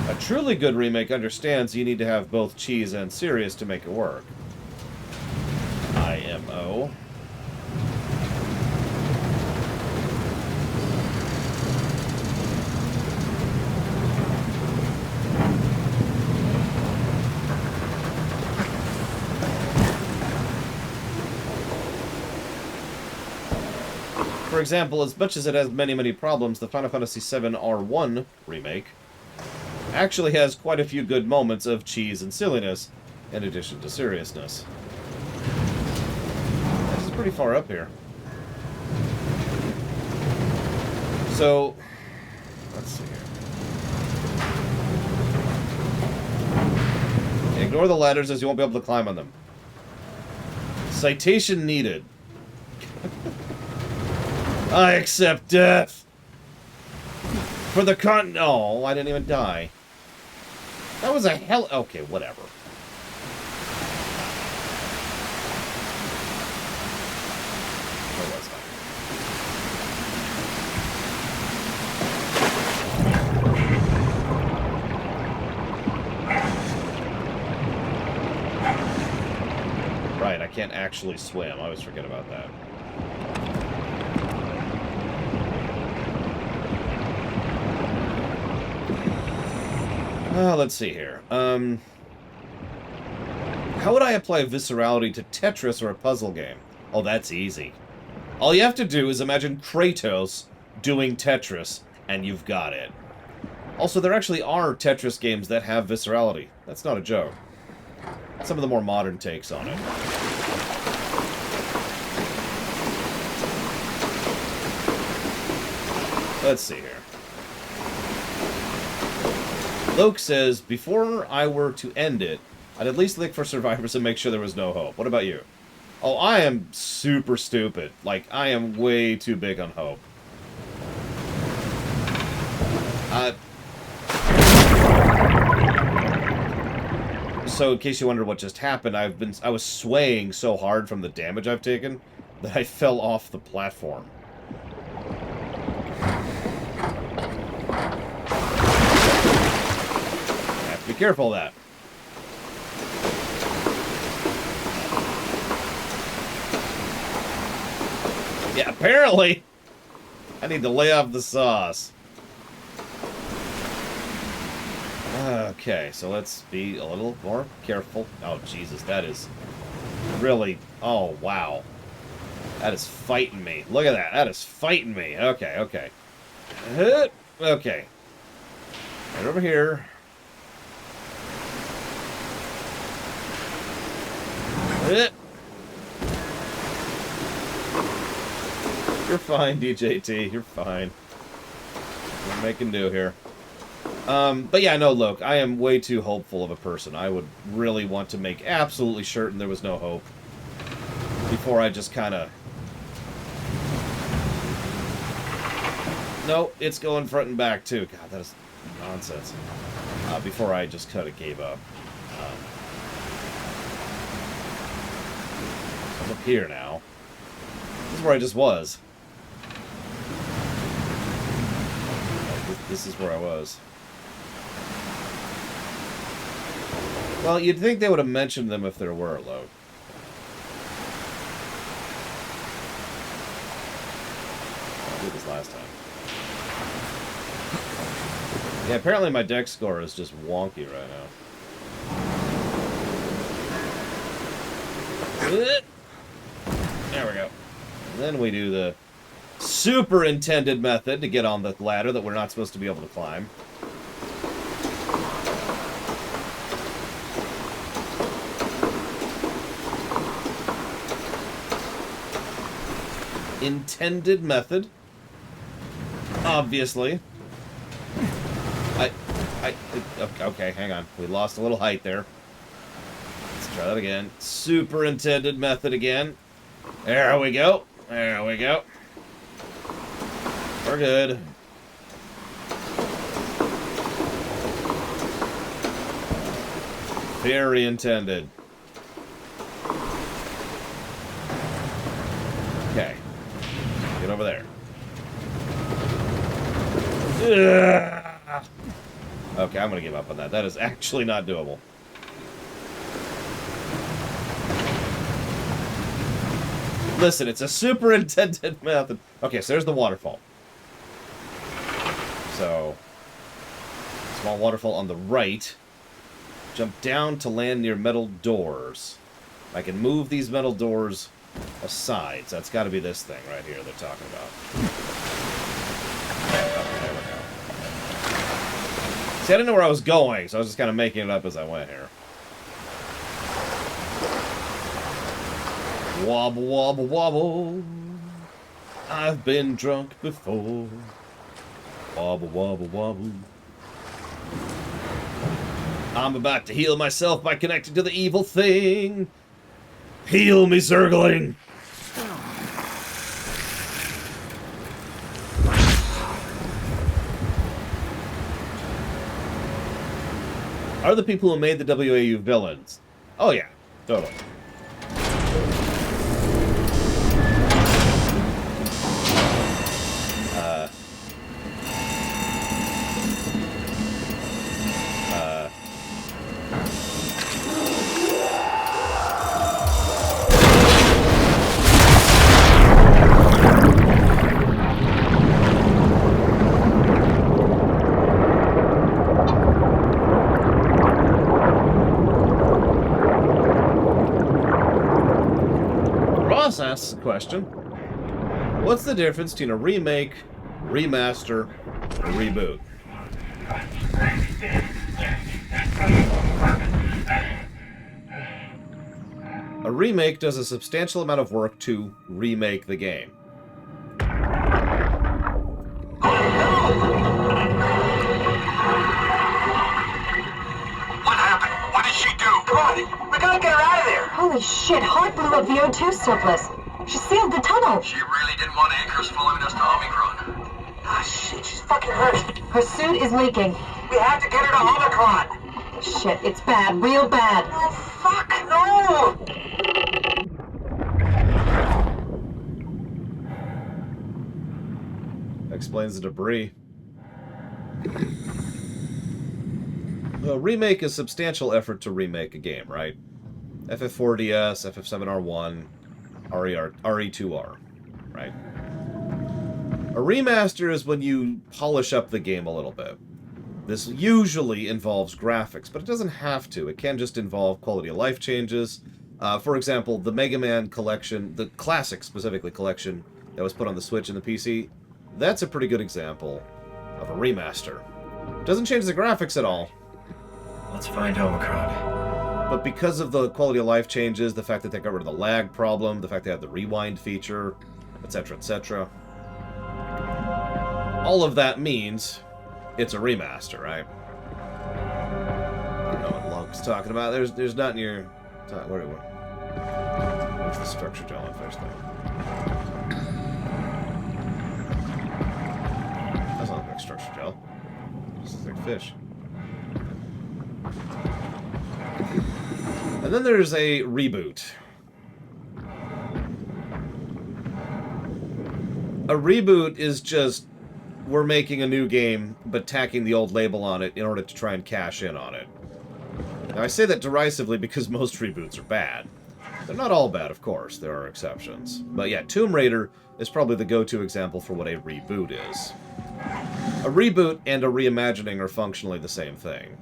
Speaker 1: A truly good remake understands you need to have both cheese and serious to make it work. IMO. For example, as much as it has many, many problems, the Final Fantasy VII R1 remake actually has quite a few good moments of cheese and silliness, in addition to seriousness. This is pretty far up here. So, let's see here. Ignore the ladders as you won't be able to climb on them. Citation needed. I accept death. For the Oh, I didn't even die. That was a hell... Okay, whatever. Where was I? Right, I can't actually swim. I always forget about that. Let's see here. How would I apply viscerality to Tetris or a puzzle game? Oh, that's easy. All you have to do is imagine Kratos doing Tetris, and you've got it. Also, there actually are Tetris games that have viscerality. That's not a joke. Some of the more modern takes on it. Let's see here. Loke says, before I were to end it, I'd at least look for survivors and make sure there was no hope. What about you? Oh, I am super stupid. Like, I am way too big on hope. So, in case you wonder what just happened, I was swaying so hard from the damage I've taken that I fell off the platform. Be careful of that. Yeah, apparently, I need to lay off the sauce. Okay, so let's be a little more careful. Oh, Jesus, that is really... Oh, wow. That is fighting me. Look at that. That is fighting me. Okay, okay. Okay. Right over here. You're fine, DJT. You're fine. We're making do here. But yeah, no, look, I am way too hopeful of a person. I would really want to make absolutely certain there was no hope before I just kind of... No, it's going front and back, too. God, that is nonsense. Before I just kind of gave up. I'm up here now. This is where I just was. This is where I was. Well, you'd think they would have mentioned them if there were, Loke. I did this last time. Yeah, apparently my deck score is just wonky right now. There we go. And then we do the superintended method to get on the ladder that we're not supposed to be able to climb. Intended method. Obviously. Okay, hang on. We lost a little height there. Let's try that again. Superintended method again. There we go. There we go. We're good. Very intended. Okay. Get over there. Okay, I'm gonna give up on that. That is actually not doable. Listen, it's a superintended method. Okay, so there's the waterfall. So, small waterfall on the right. Jump down to land near metal doors. I can move these metal doors aside. So that's got to be this thing right here they're talking about. Okay, there we go. See, I didn't know where I was going, so I was just kind of making it up as I went here. Wobble, wobble, wobble. I've been drunk before. Wobble, wobble, wobble. I'm about to heal myself by connecting to the evil thing. Heal me, Zergling. Are the people who made the WAU villains? Oh yeah, totally. Ross asks a question. What's the difference between a remake, remaster, or reboot? A remake does a substantial amount of work to remake the game.
Speaker 10: What happened? What did she do? Come on, we gotta get her out of there.
Speaker 6: Holy shit, Hart blew up the O2 surplus. She sealed the tunnel.
Speaker 10: She really didn't want anchors following us to Omicron. Ah, shit, she's fucking hurt.
Speaker 6: Her suit is leaking.
Speaker 10: We have to get her to Omicron.
Speaker 6: Shit, it's bad, real bad.
Speaker 10: Oh, fuck, no!
Speaker 1: Explains the debris. A remake is a substantial effort to remake a game, right? FF4DS, FF7R1, RE2R, right? A remaster is when you polish up the game a little bit. This usually involves graphics, but it doesn't have to. It can just involve quality of life changes. For example, the Mega Man collection, the classic specifically collection that was put on the Switch and the PC, that's a pretty good example of a remaster. Doesn't change the graphics at all.
Speaker 5: Let's find Omicron.
Speaker 1: But because of the quality of life changes, the fact that they got rid of the lag problem, the fact they have the rewind feature, etc., etc., all of that means it's a remaster, right? I don't know what Lunk's talking about. There's not in your... Where's the structure gel first thing? That's not like structure gel. This is like fish. And then there's a reboot. A reboot is just, we're making a new game, but tacking the old label on it in order to try and cash in on it. Now, I say that derisively because most reboots are bad. They're not all bad, of course. There are exceptions. But yeah, Tomb Raider is probably the go-to example for what a reboot is. A reboot and a reimagining are functionally the same thing.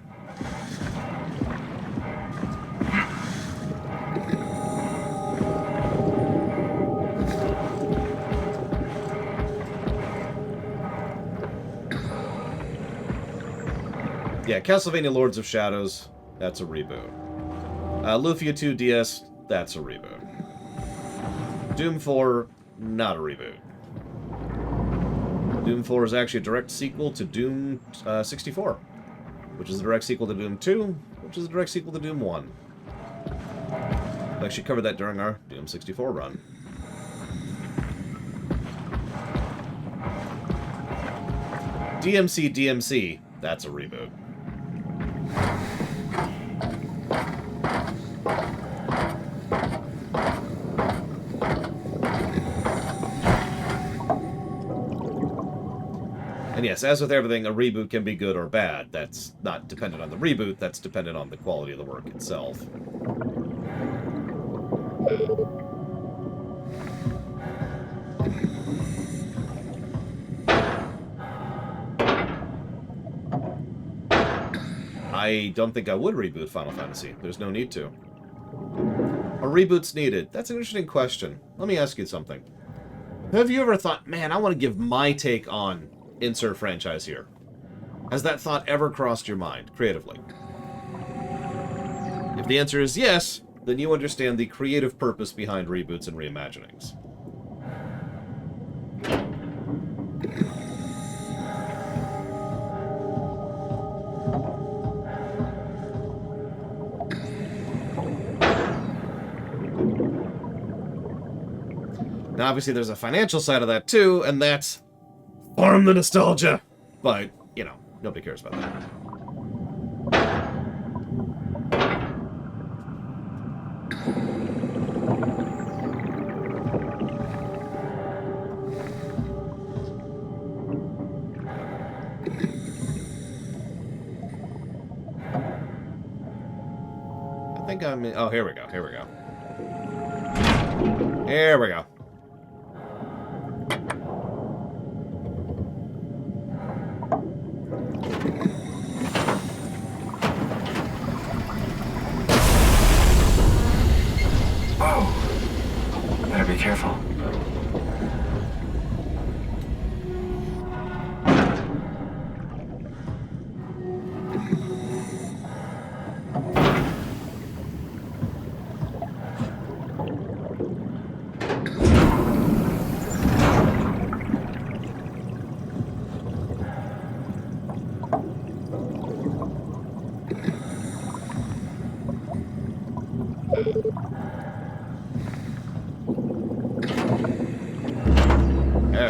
Speaker 1: Yeah, Castlevania Lords of Shadows, that's a reboot. Lufia 2 DS, that's a reboot. Doom 4, not a reboot. Doom 4 is actually a direct sequel to Doom 64, which is a direct sequel to Doom 2, which is a direct sequel to Doom 1. We actually covered that during our Doom 64 run. DMC, that's a reboot. And yes, as with everything, a reboot can be good or bad. That's not dependent on the reboot, that's dependent on the quality of the work itself. I don't think I would reboot Final Fantasy. There's no need to. A reboot's needed. That's an interesting question. Let me ask you something. Have you ever thought, man, I want to give my take on insert franchise here? Has that thought ever crossed your mind, creatively? If the answer is yes, then you understand the creative purpose behind reboots and reimaginings. Now, obviously, there's a financial side of that, too, and that's farm the nostalgia. But, you know, nobody cares about that. I think I'm in... Oh, here we go. Here we go. Here we go.
Speaker 5: Whoa. Better be careful.
Speaker 1: There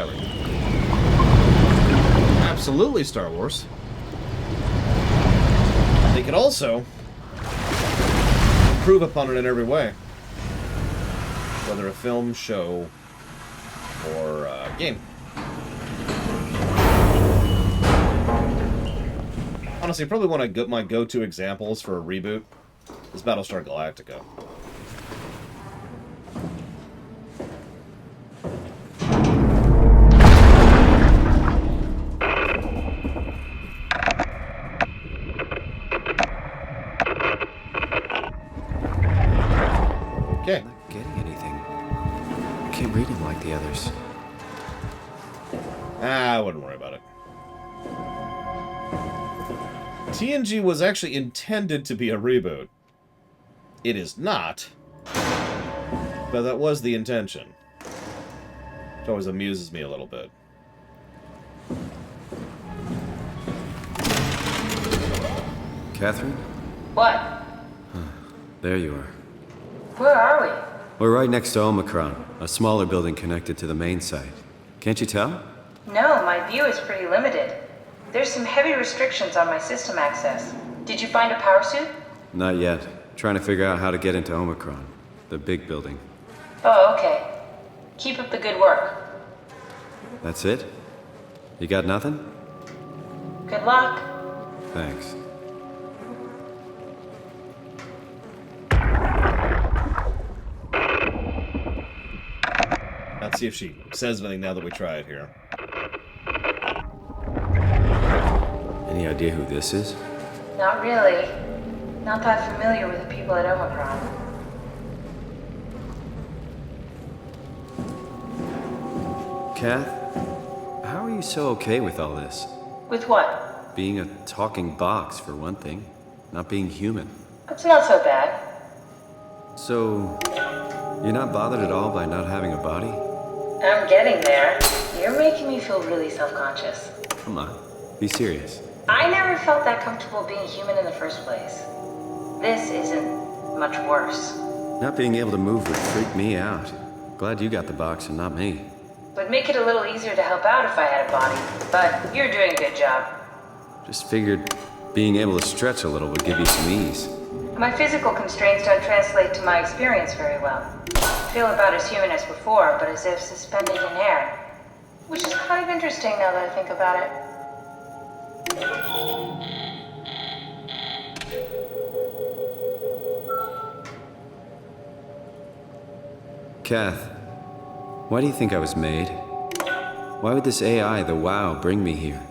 Speaker 1: we go. Absolutely Star Wars. They could also improve upon it in every way. Whether a film, show, or game. Honestly, probably one of my go-to examples for a reboot is Battlestar Galactica. Okay.
Speaker 2: I'm not getting anything. I can't read him like the others.
Speaker 1: I wouldn't worry about it. TNG was actually intended to be a reboot. It is not. But that was the intention. It always amuses me a little bit.
Speaker 2: Catherine?
Speaker 3: What?
Speaker 2: There you are.
Speaker 3: Where are we?
Speaker 2: We're right next to Omicron, a smaller building connected to the main site. Can't you tell?
Speaker 3: No, my view is pretty limited. There's some heavy restrictions on my system access. Did you find a power suit?
Speaker 2: Not yet. Trying to figure out how to get into Omicron, the big building.
Speaker 3: Oh, okay. Keep up the good work.
Speaker 2: That's it? You got nothing?
Speaker 3: Good luck.
Speaker 2: Thanks.
Speaker 1: Let's see if she says anything now that we try it here.
Speaker 2: Any idea who this is?
Speaker 3: Not really. Not that familiar with the people at Omicron.
Speaker 2: Kath? How are you so okay with all this?
Speaker 3: With what?
Speaker 2: Being a talking box, for one thing. Not being human.
Speaker 3: It's not so bad.
Speaker 2: So, you're not bothered at all by not having a body?
Speaker 3: I'm getting there. You're making me feel really self-conscious.
Speaker 2: Come on, be serious.
Speaker 3: I never felt that comfortable being human in the first place. This isn't much worse.
Speaker 2: Not being able to move would freak me out. Glad you got the box and not me.
Speaker 3: Would make it a little easier to help out if I had a body, but you're doing a good job.
Speaker 2: Just figured being able to stretch a little would give you some ease.
Speaker 3: My physical constraints don't translate to my experience very well. I feel about as human as before, but as if suspended in air. Which is kind of interesting now that I think about it.
Speaker 2: Kath, why do you think I was made? Why would this AI, the WoW, bring me here?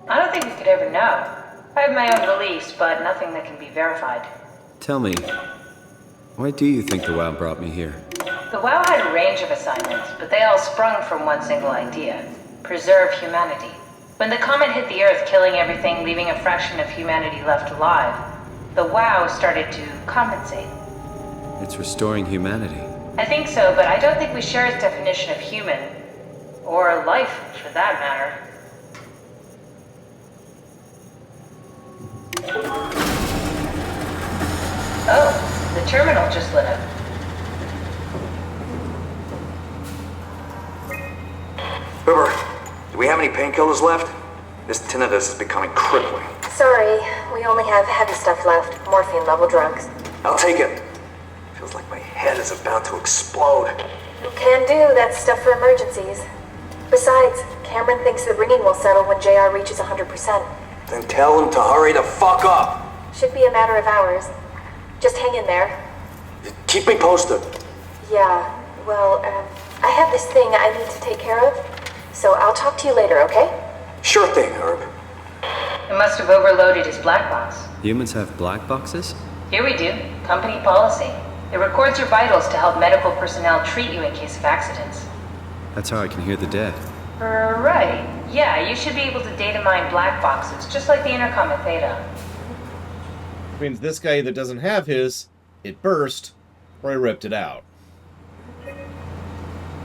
Speaker 3: I don't think we could ever know. I have my own beliefs, but nothing that can be verified.
Speaker 2: Tell me, why do you think the WoW brought me here?
Speaker 3: The WoW had a range of assignments, but they all sprung from one single idea: preserve humanity. When the comet hit the Earth, killing everything, leaving a fraction of humanity left alive, the WOW started to compensate.
Speaker 2: It's restoring humanity.
Speaker 3: I think so, but I don't think we share its definition of human. Or life, for that matter. Oh, the terminal just lit up.
Speaker 7: River, do we have any painkillers left? This tinnitus is becoming crippling.
Speaker 13: Sorry, we only have heavy stuff left. Morphine-level drugs.
Speaker 7: I'll take it. Feels like my head is about to explode.
Speaker 13: Can do. That's stuff for emergencies. Besides, Cameron thinks the ringing will settle when JR reaches 100%.
Speaker 7: Then tell him to hurry the fuck up.
Speaker 13: Should be a matter of hours. Just hang in there.
Speaker 7: Keep me posted.
Speaker 13: Yeah, well, I have this thing I need to take care of, so I'll talk to you later, okay?
Speaker 7: Sure thing, Herb.
Speaker 3: It must have overloaded his black box.
Speaker 2: Humans have black boxes?
Speaker 3: Here we do. Company policy. It records your vitals to help medical personnel treat you in case of accidents.
Speaker 2: That's how I can hear the dead.
Speaker 3: Right. Yeah, you should be able to data mine black boxes, just like the intercom at Theta.
Speaker 1: Which means this guy either doesn't have his, it burst, or he ripped it out.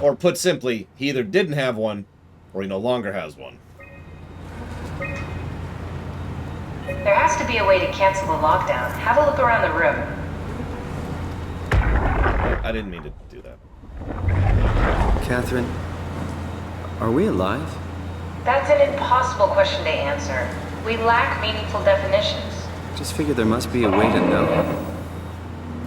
Speaker 1: Or put simply, he either didn't have one, or he no longer has one.
Speaker 3: There has to be a way to cancel the lockdown. Have a look around the room.
Speaker 1: I didn't mean to do that.
Speaker 2: Catherine, are we alive?
Speaker 3: That's an impossible question to answer. We lack meaningful definitions.
Speaker 2: Just figure there must be a way to know.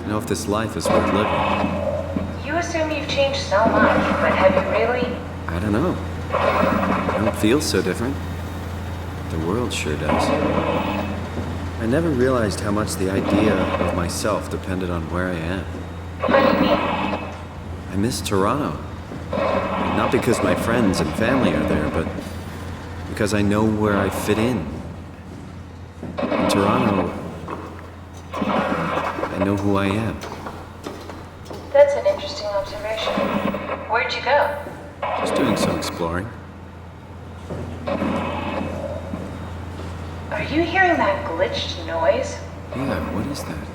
Speaker 2: To know if this life is worth living.
Speaker 3: You assume you've changed so much, but have you really?
Speaker 2: I don't know. I don't feel so different. The world sure does. I never realized how much the idea of myself depended on where I am.
Speaker 3: What do you mean?
Speaker 2: I miss Toronto. Not because my friends and family are there, but because I know where I fit in. In Toronto, I know who I am.
Speaker 3: That's an interesting observation. Where'd you go?
Speaker 2: Just doing some exploring.
Speaker 3: Are you hearing that glitched noise?
Speaker 2: Yeah, what is that?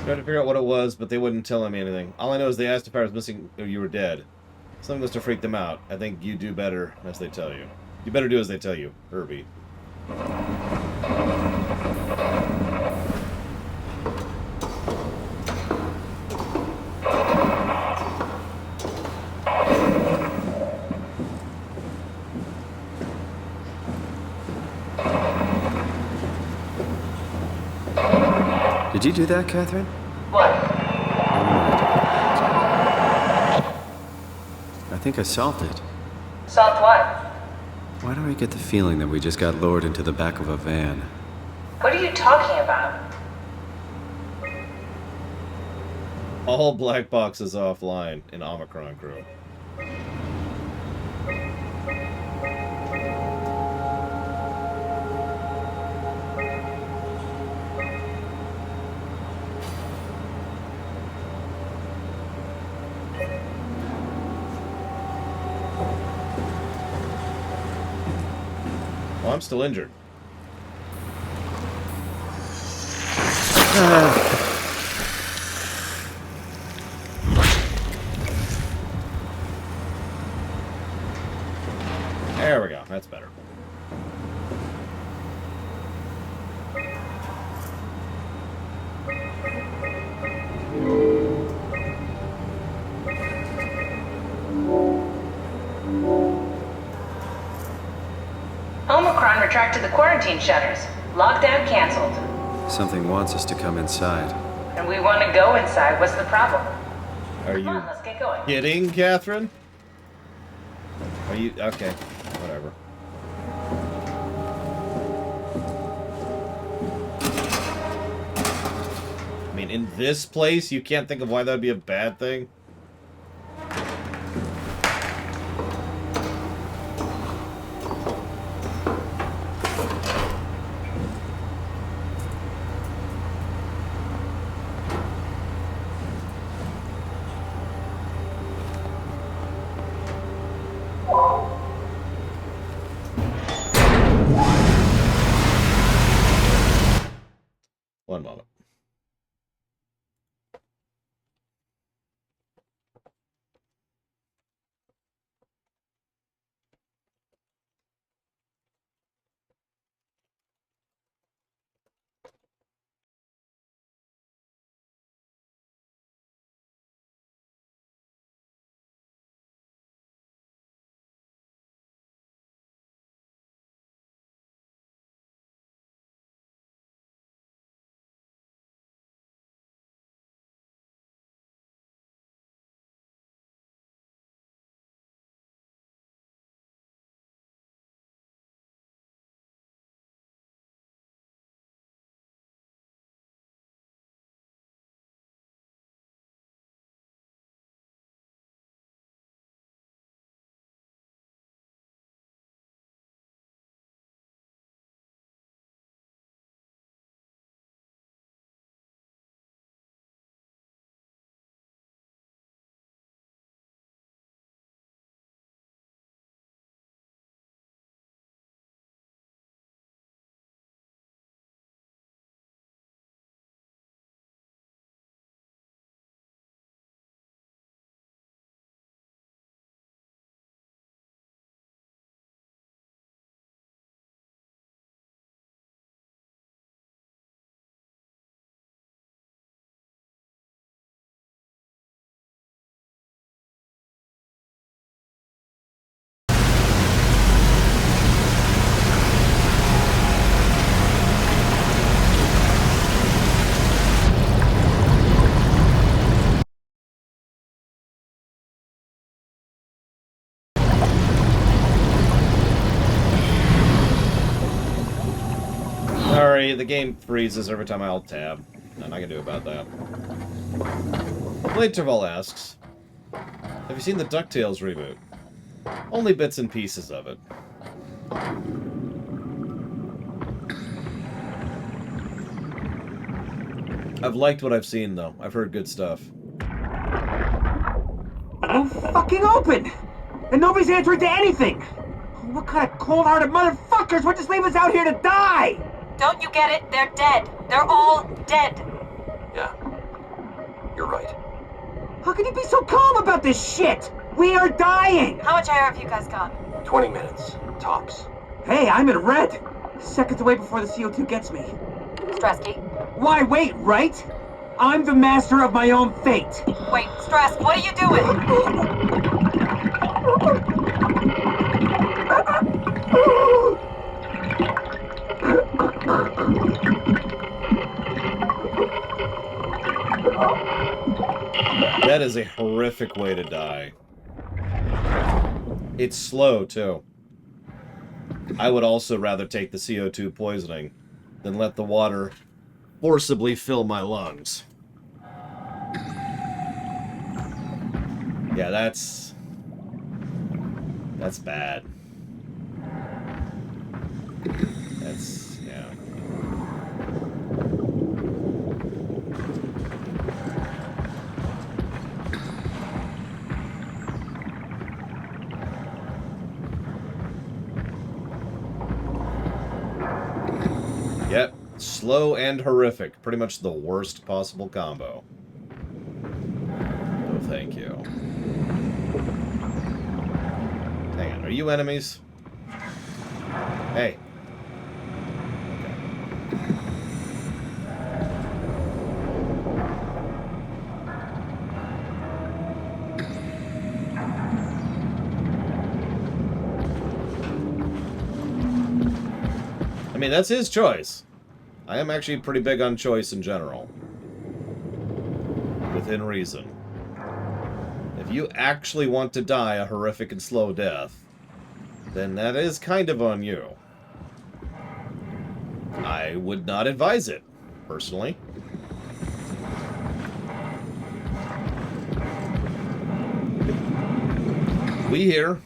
Speaker 1: Tried to figure out what it was, but they wouldn't tell me anything. All I know is they asked if I was missing or you were dead. Something must have freaked them out. I think you do better as they tell you. You better do as they tell you, Herbie.
Speaker 2: Did you do that, Catherine?
Speaker 3: What?
Speaker 2: I think I solved it.
Speaker 3: Solved what?
Speaker 2: Why do I get the feeling that we just got lowered into the back of a van?
Speaker 3: What are you talking about?
Speaker 1: All black boxes offline in Omicron Crew. Well, I'm still injured. There we go. That's better.
Speaker 3: Omicron retracted the quarantine shutters. Lockdown canceled.
Speaker 2: Something wants us to come inside.
Speaker 3: And we want to go inside. What's the problem?
Speaker 1: Are
Speaker 3: Come
Speaker 1: you
Speaker 3: on, let's get going.
Speaker 1: kidding, Catherine? Are you... Okay. Whatever. I mean, in this place, you can't think of why that would be a bad thing? Sorry, the game freezes every time I alt tab. Nothing I can do about that. Blade Terval asks, have you seen the DuckTales reboot? Only bits and pieces of it. I've liked what I've seen, though. I've heard good stuff.
Speaker 8: Won't fucking open! And nobody's answering to anything! What kind of cold-hearted motherfuckers would just leave us out here to die?
Speaker 6: Don't you get it? They're dead. They're all dead.
Speaker 5: Yeah. You're right.
Speaker 8: How can you be so calm about this shit? We are dying!
Speaker 6: How much air have you guys got?
Speaker 5: 20 minutes. Tops.
Speaker 8: Hey, I'm in red! Seconds away before the CO2 gets me.
Speaker 6: Stresky.
Speaker 8: Why wait, right? I'm the master of my own fate.
Speaker 6: Wait, Stress, what are you doing?
Speaker 1: That is a horrific way to die. It's slow, too. I would also rather take the CO2 poisoning than let the water forcibly fill my lungs. Yeah, that's bad. That's, yeah. Yep, slow and horrific. Pretty much the worst possible combo. Oh, thank you. Hang on, are you enemies? Hey. I mean, that's his choice. I am actually pretty big on choice in general. Within reason. If you actually want to die a horrific and slow death, then that is kind of on you. I would not advise it, personally. We here,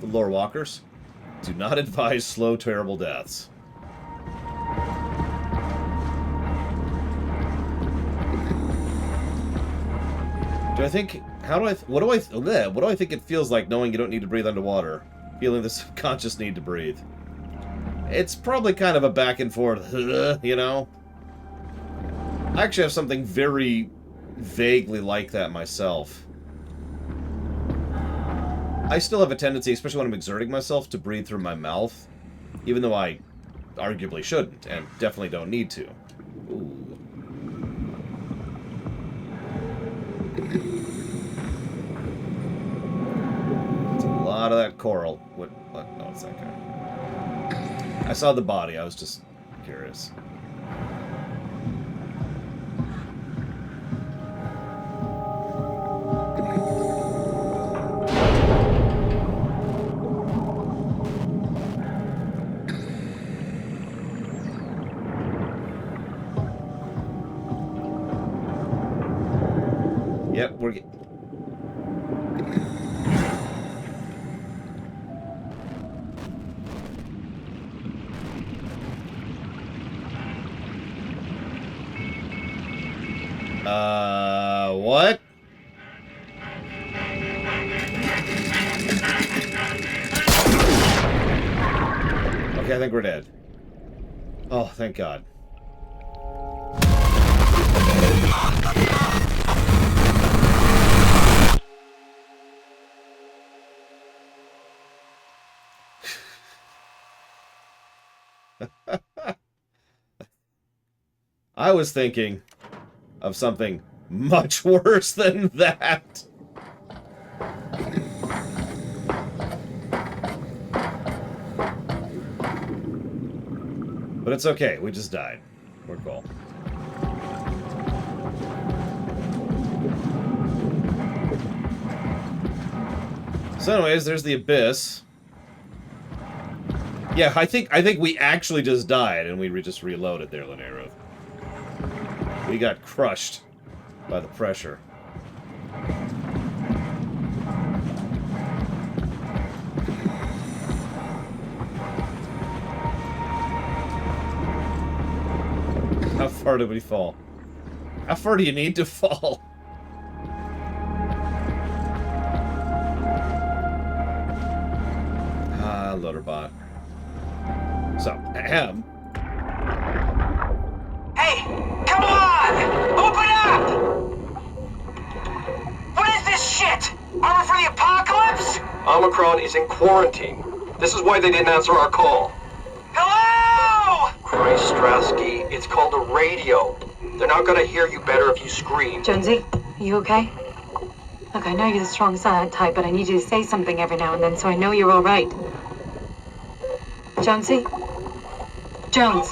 Speaker 1: the lore walkers, do not advise slow, terrible deaths. Do I think... what do I think it feels like knowing you don't need to breathe underwater? Feeling the subconscious need to breathe. It's probably kind of a back and forth, you know? I actually have something very vaguely like that myself. I still have a tendency, especially when I'm exerting myself, to breathe through my mouth. Even though I arguably shouldn't, and definitely don't need to. Ooh. It's a lot of that coral. What? No, it's that guy. I saw the body. I was just curious. Yep, we're getting... what? Okay, I think we're dead. Oh, thank God. I was thinking of something much worse than that. But it's okay, we just died. We're cool. So anyways, there's the abyss. Yeah, I think we actually just died, and we just reloaded there, Linero. We got crushed by the pressure. How far did we fall? How far do you need to fall? Ah, Loaderbot. So, ahem.
Speaker 10: Hey, come on! Open up! What is this shit? Armor for the apocalypse?
Speaker 14: Omicron is in quarantine. This is why they didn't answer our call.
Speaker 10: Hello!
Speaker 14: Christ, Strasky, it's called a radio. They're not gonna hear you better if you scream.
Speaker 15: Jonesy, are you okay? Look, I know you're the strong silent type, but I need you to say something every now and then so I know you're all right. Jonesy? Jones.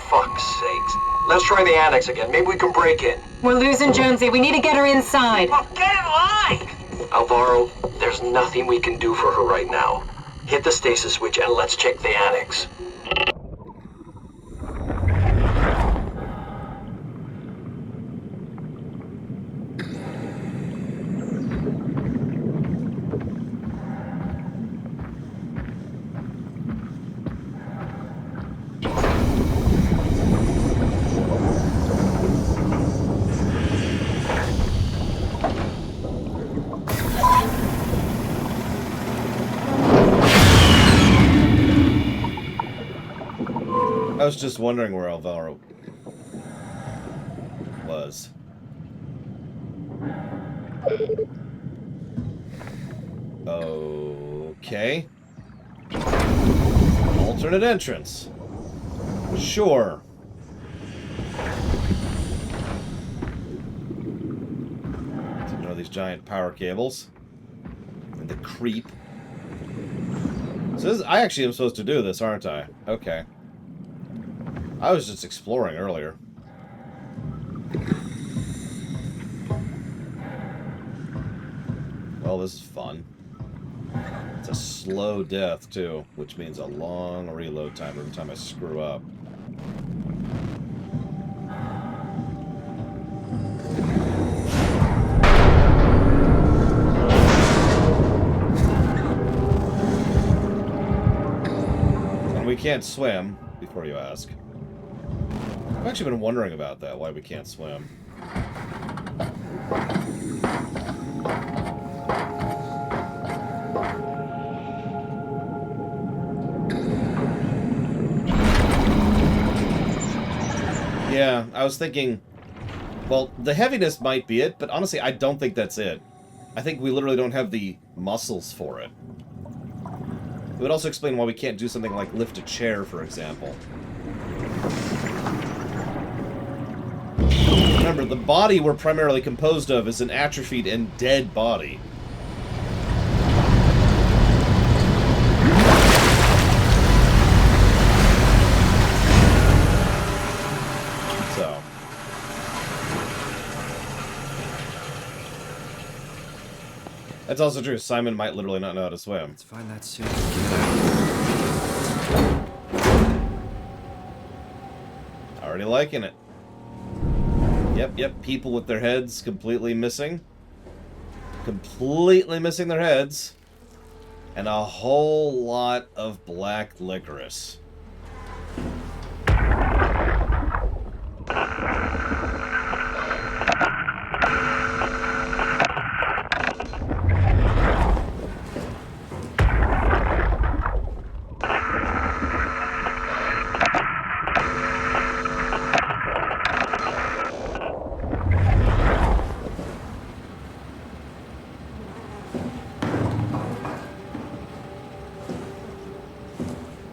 Speaker 14: Fuck's sakes. Let's try the annex again. Maybe we can break in.
Speaker 15: We're losing Jonesy. We need to get her inside.
Speaker 10: Well, get in line!
Speaker 14: Alvaro, there's nothing we can do for her right now. Hit the stasis switch and let's check the annex.
Speaker 1: I was just wondering where Alvaro was. Okay. Alternate entrance. Sure. To know these giant power cables. And the creep. So this, I actually am supposed to do this, aren't I? Okay. I was just exploring earlier. Well, this is fun. It's a slow death, too, which means a long reload time every time I screw up. And we can't swim, before you ask. I've actually been wondering about that, why we can't swim. Yeah, I was thinking, well, the heaviness might be it, but honestly, I don't think that's it. I think we literally don't have the muscles for it. It would also explain why we can't do something like lift a chair, for example. Remember, the body we're primarily composed of is an atrophied and dead body. So. That's also true. Simon might literally not know how to swim.
Speaker 2: Let's find that suit.
Speaker 1: Already liking it. Yep, people with their heads completely missing. Completely missing their heads. And a whole lot of black licorice.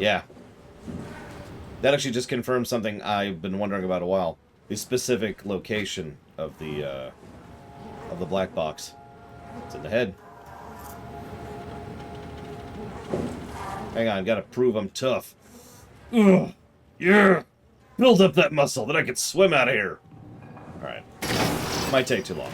Speaker 1: Yeah. That actually just confirms something I've been wondering about a while. The specific location of the black box. It's in the head. Hang on, gotta prove I'm tough. Ugh. Yeah! Build up that muscle, then I can swim out of here. Alright. Might take too long.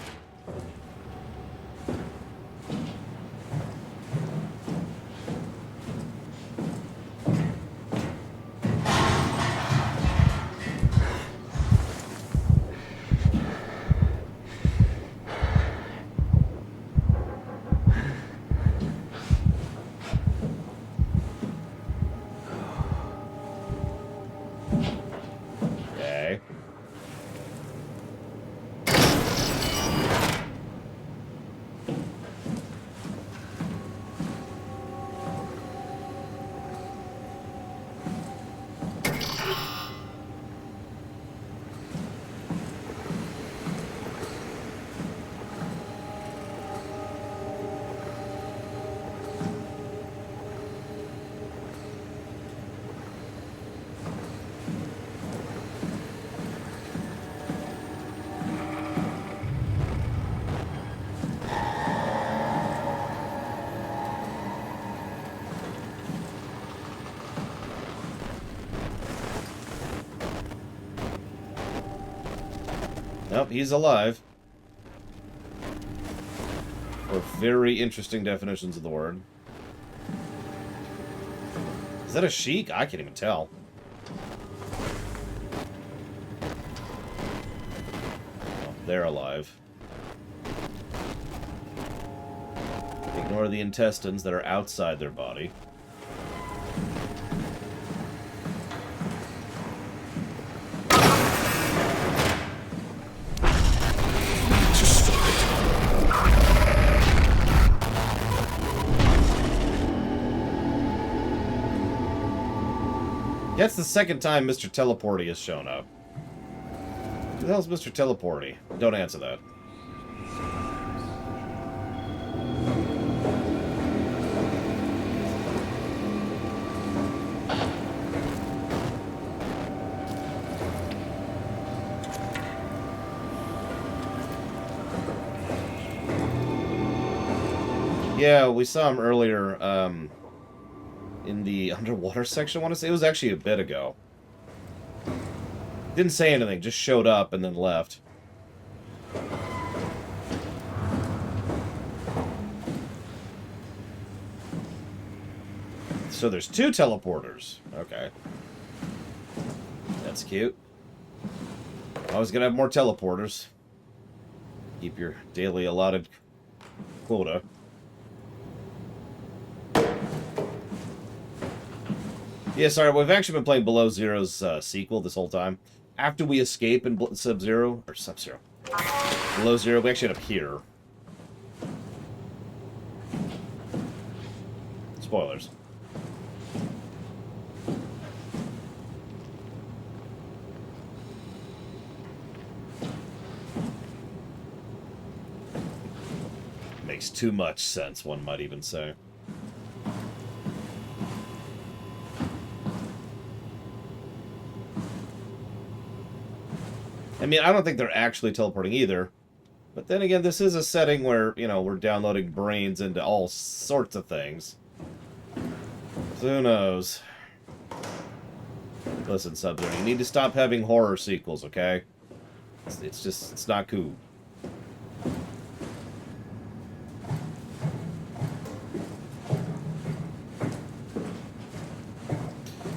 Speaker 1: Nope, he's alive. Or very interesting definitions of the word. Is that a sheik? I can't even tell. Oh, they're alive. Ignore the intestines that are outside their body. That's the second time Mr. Teleporty has shown up. Who the hell's Mr. Teleporty? Don't answer that. Yeah, we saw him earlier, in the underwater section, I want to say. It was actually a bit ago. Didn't say anything, just showed up and then left. So there's two teleporters. Okay. That's cute. I was gonna have more teleporters. Keep your daily allotted quota. Yeah, sorry, we've actually been playing Below Zero's sequel this whole time. After we escape in Sub-Zero, or Sub-Zero, Below Zero, we actually end up here. Spoilers. Makes too much sense, one might even say. I mean, I don't think they're actually teleporting either. But then again, this is a setting where, you know, we're downloading brains into all sorts of things. So who knows? Listen, Sub-Zero, you need to stop having horror sequels, okay? It's not cool.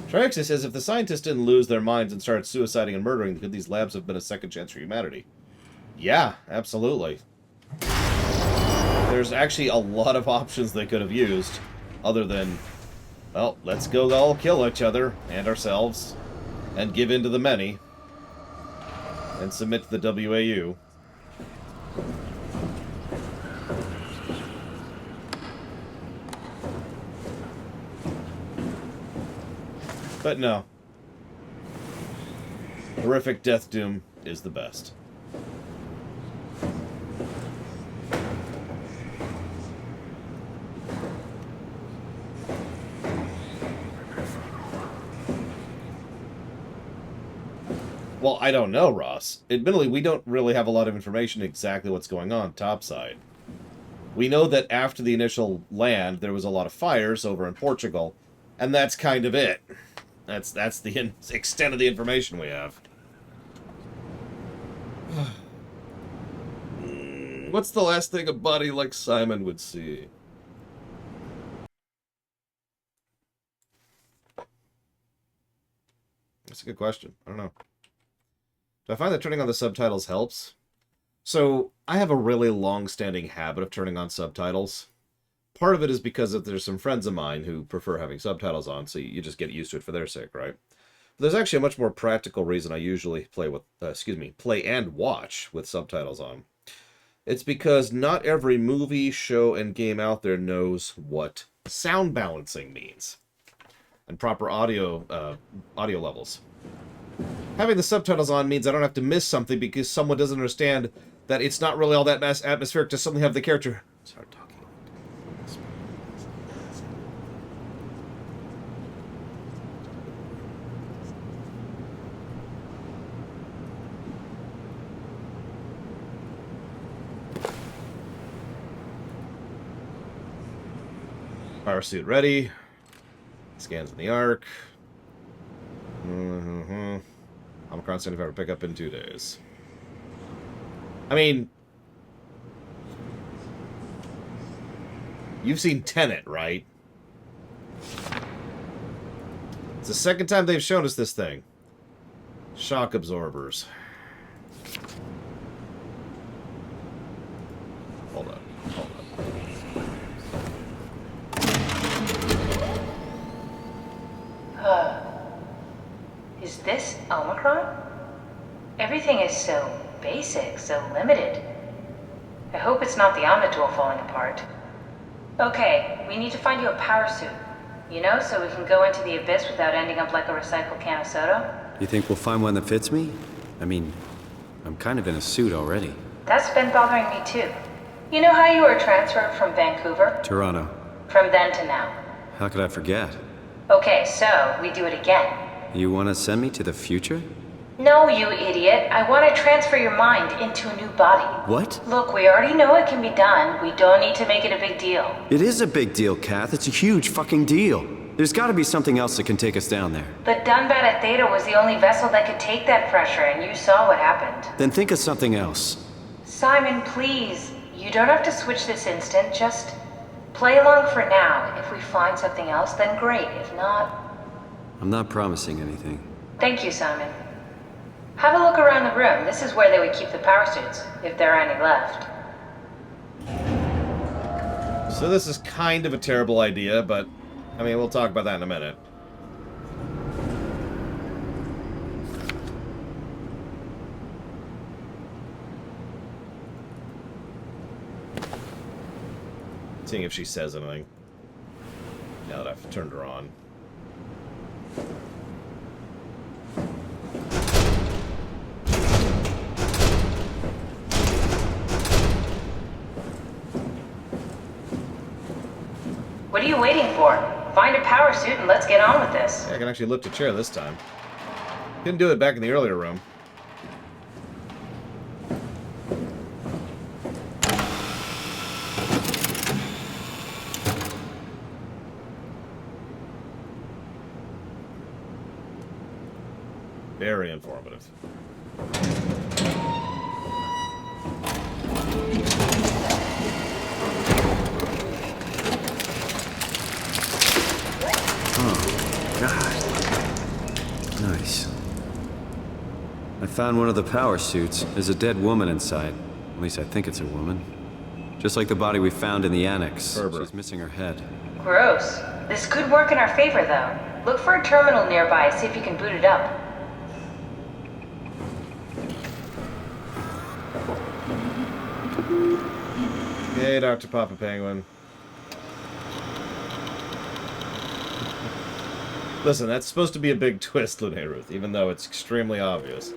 Speaker 1: Trixie says, if the scientists didn't lose their minds and started suiciding and murdering, could these labs have been a second chance for humanity? Yeah, absolutely. There's actually a lot of options they could have used, other than, well, let's go all kill each other and ourselves, and give in to the many, and submit to the WAU. But no. Horrific Death Doom is the best. Well, I don't know, Ross. Admittedly, we don't really have a lot of information exactly what's going on topside. We know that after the initial land, there was a lot of fires over in Portugal, and that's kind of it. That's the extent of the information we have. What's the last thing a body like Simon would see? That's a good question. I don't know. Do I find that turning on the subtitles helps? So, I have a really long-standing habit of turning on subtitles. Part of it is because there's some friends of mine who prefer having subtitles on, so you just get used to it for their sake, right? But there's actually a much more practical reason I usually play and watch with subtitles on. It's because not every movie, show, and game out there knows what sound balancing means and proper audio levels. Having the subtitles on means I don't have to miss something because someone doesn't understand that it's not really all that atmospheric to suddenly have the character start talking. Power suit ready. Scans in the arc. Omicron 75 pick up in 2 days. I mean, you've seen Tenet, right? It's the second time they've shown us this thing. Shock absorbers. Hold up. Hold up.
Speaker 3: Is this Omicron? Everything is so basic, so limited. I hope it's not the Omnitool falling apart. Okay, we need to find you a power suit. You know, so we can go into the abyss without ending up like a recycled can of soda.
Speaker 2: You think we'll find one that fits me? I mean, I'm kind of in a suit already.
Speaker 3: That's been bothering me too. You know how you were transferred from Vancouver?
Speaker 2: Toronto.
Speaker 3: From then to now.
Speaker 2: How could I forget?
Speaker 3: Okay, so we do it again.
Speaker 2: You want to send me to the future?
Speaker 3: No, you idiot. I want to transfer your mind into a new body.
Speaker 2: What?
Speaker 3: Look, we already know it can be done. We don't need to make it a big deal.
Speaker 2: It is a big deal, Kath. It's a huge fucking deal. There's got to be something else that can take us down there.
Speaker 3: But Dunbat at Theta was the only vessel that could take that pressure, and you saw what happened.
Speaker 2: Then think of something else.
Speaker 3: Simon, please. You don't have to switch this instant. Just play along for now. If we find something else, then great. If not...
Speaker 2: I'm not promising anything.
Speaker 3: Thank you, Simon. Have a look around the room. This is where they would keep the power suits, if there are any left.
Speaker 1: So this is kind of a terrible idea, but, I mean, we'll talk about that in a minute. Seeing if she says anything. Now that I've turned her on.
Speaker 3: What are you waiting for? Find a power suit and let's get on with this.
Speaker 1: Yeah, I can actually lift a chair this time. Couldn't do it back in the earlier room. Very informative.
Speaker 2: Nice. I found one of the power suits. There's a dead woman inside. At least I think it's a woman. Just like the body we found in the annex.
Speaker 1: Ferber.
Speaker 2: She's missing her head.
Speaker 3: Gross. This could work in our favor, though. Look for a terminal nearby, see if you can boot it up.
Speaker 1: Hey, Dr. Papa Penguin. Listen, that's supposed to be a big twist, Lune Ruth, even though it's extremely obvious.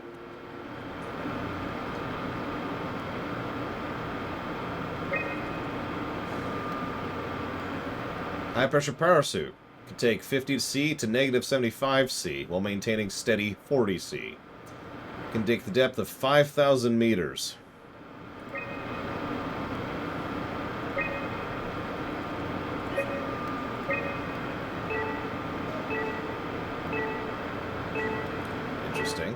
Speaker 1: High-pressure power suit can take 50C to negative 75C while maintaining steady 40C. Can dig the depth of 5,000 meters. Interesting.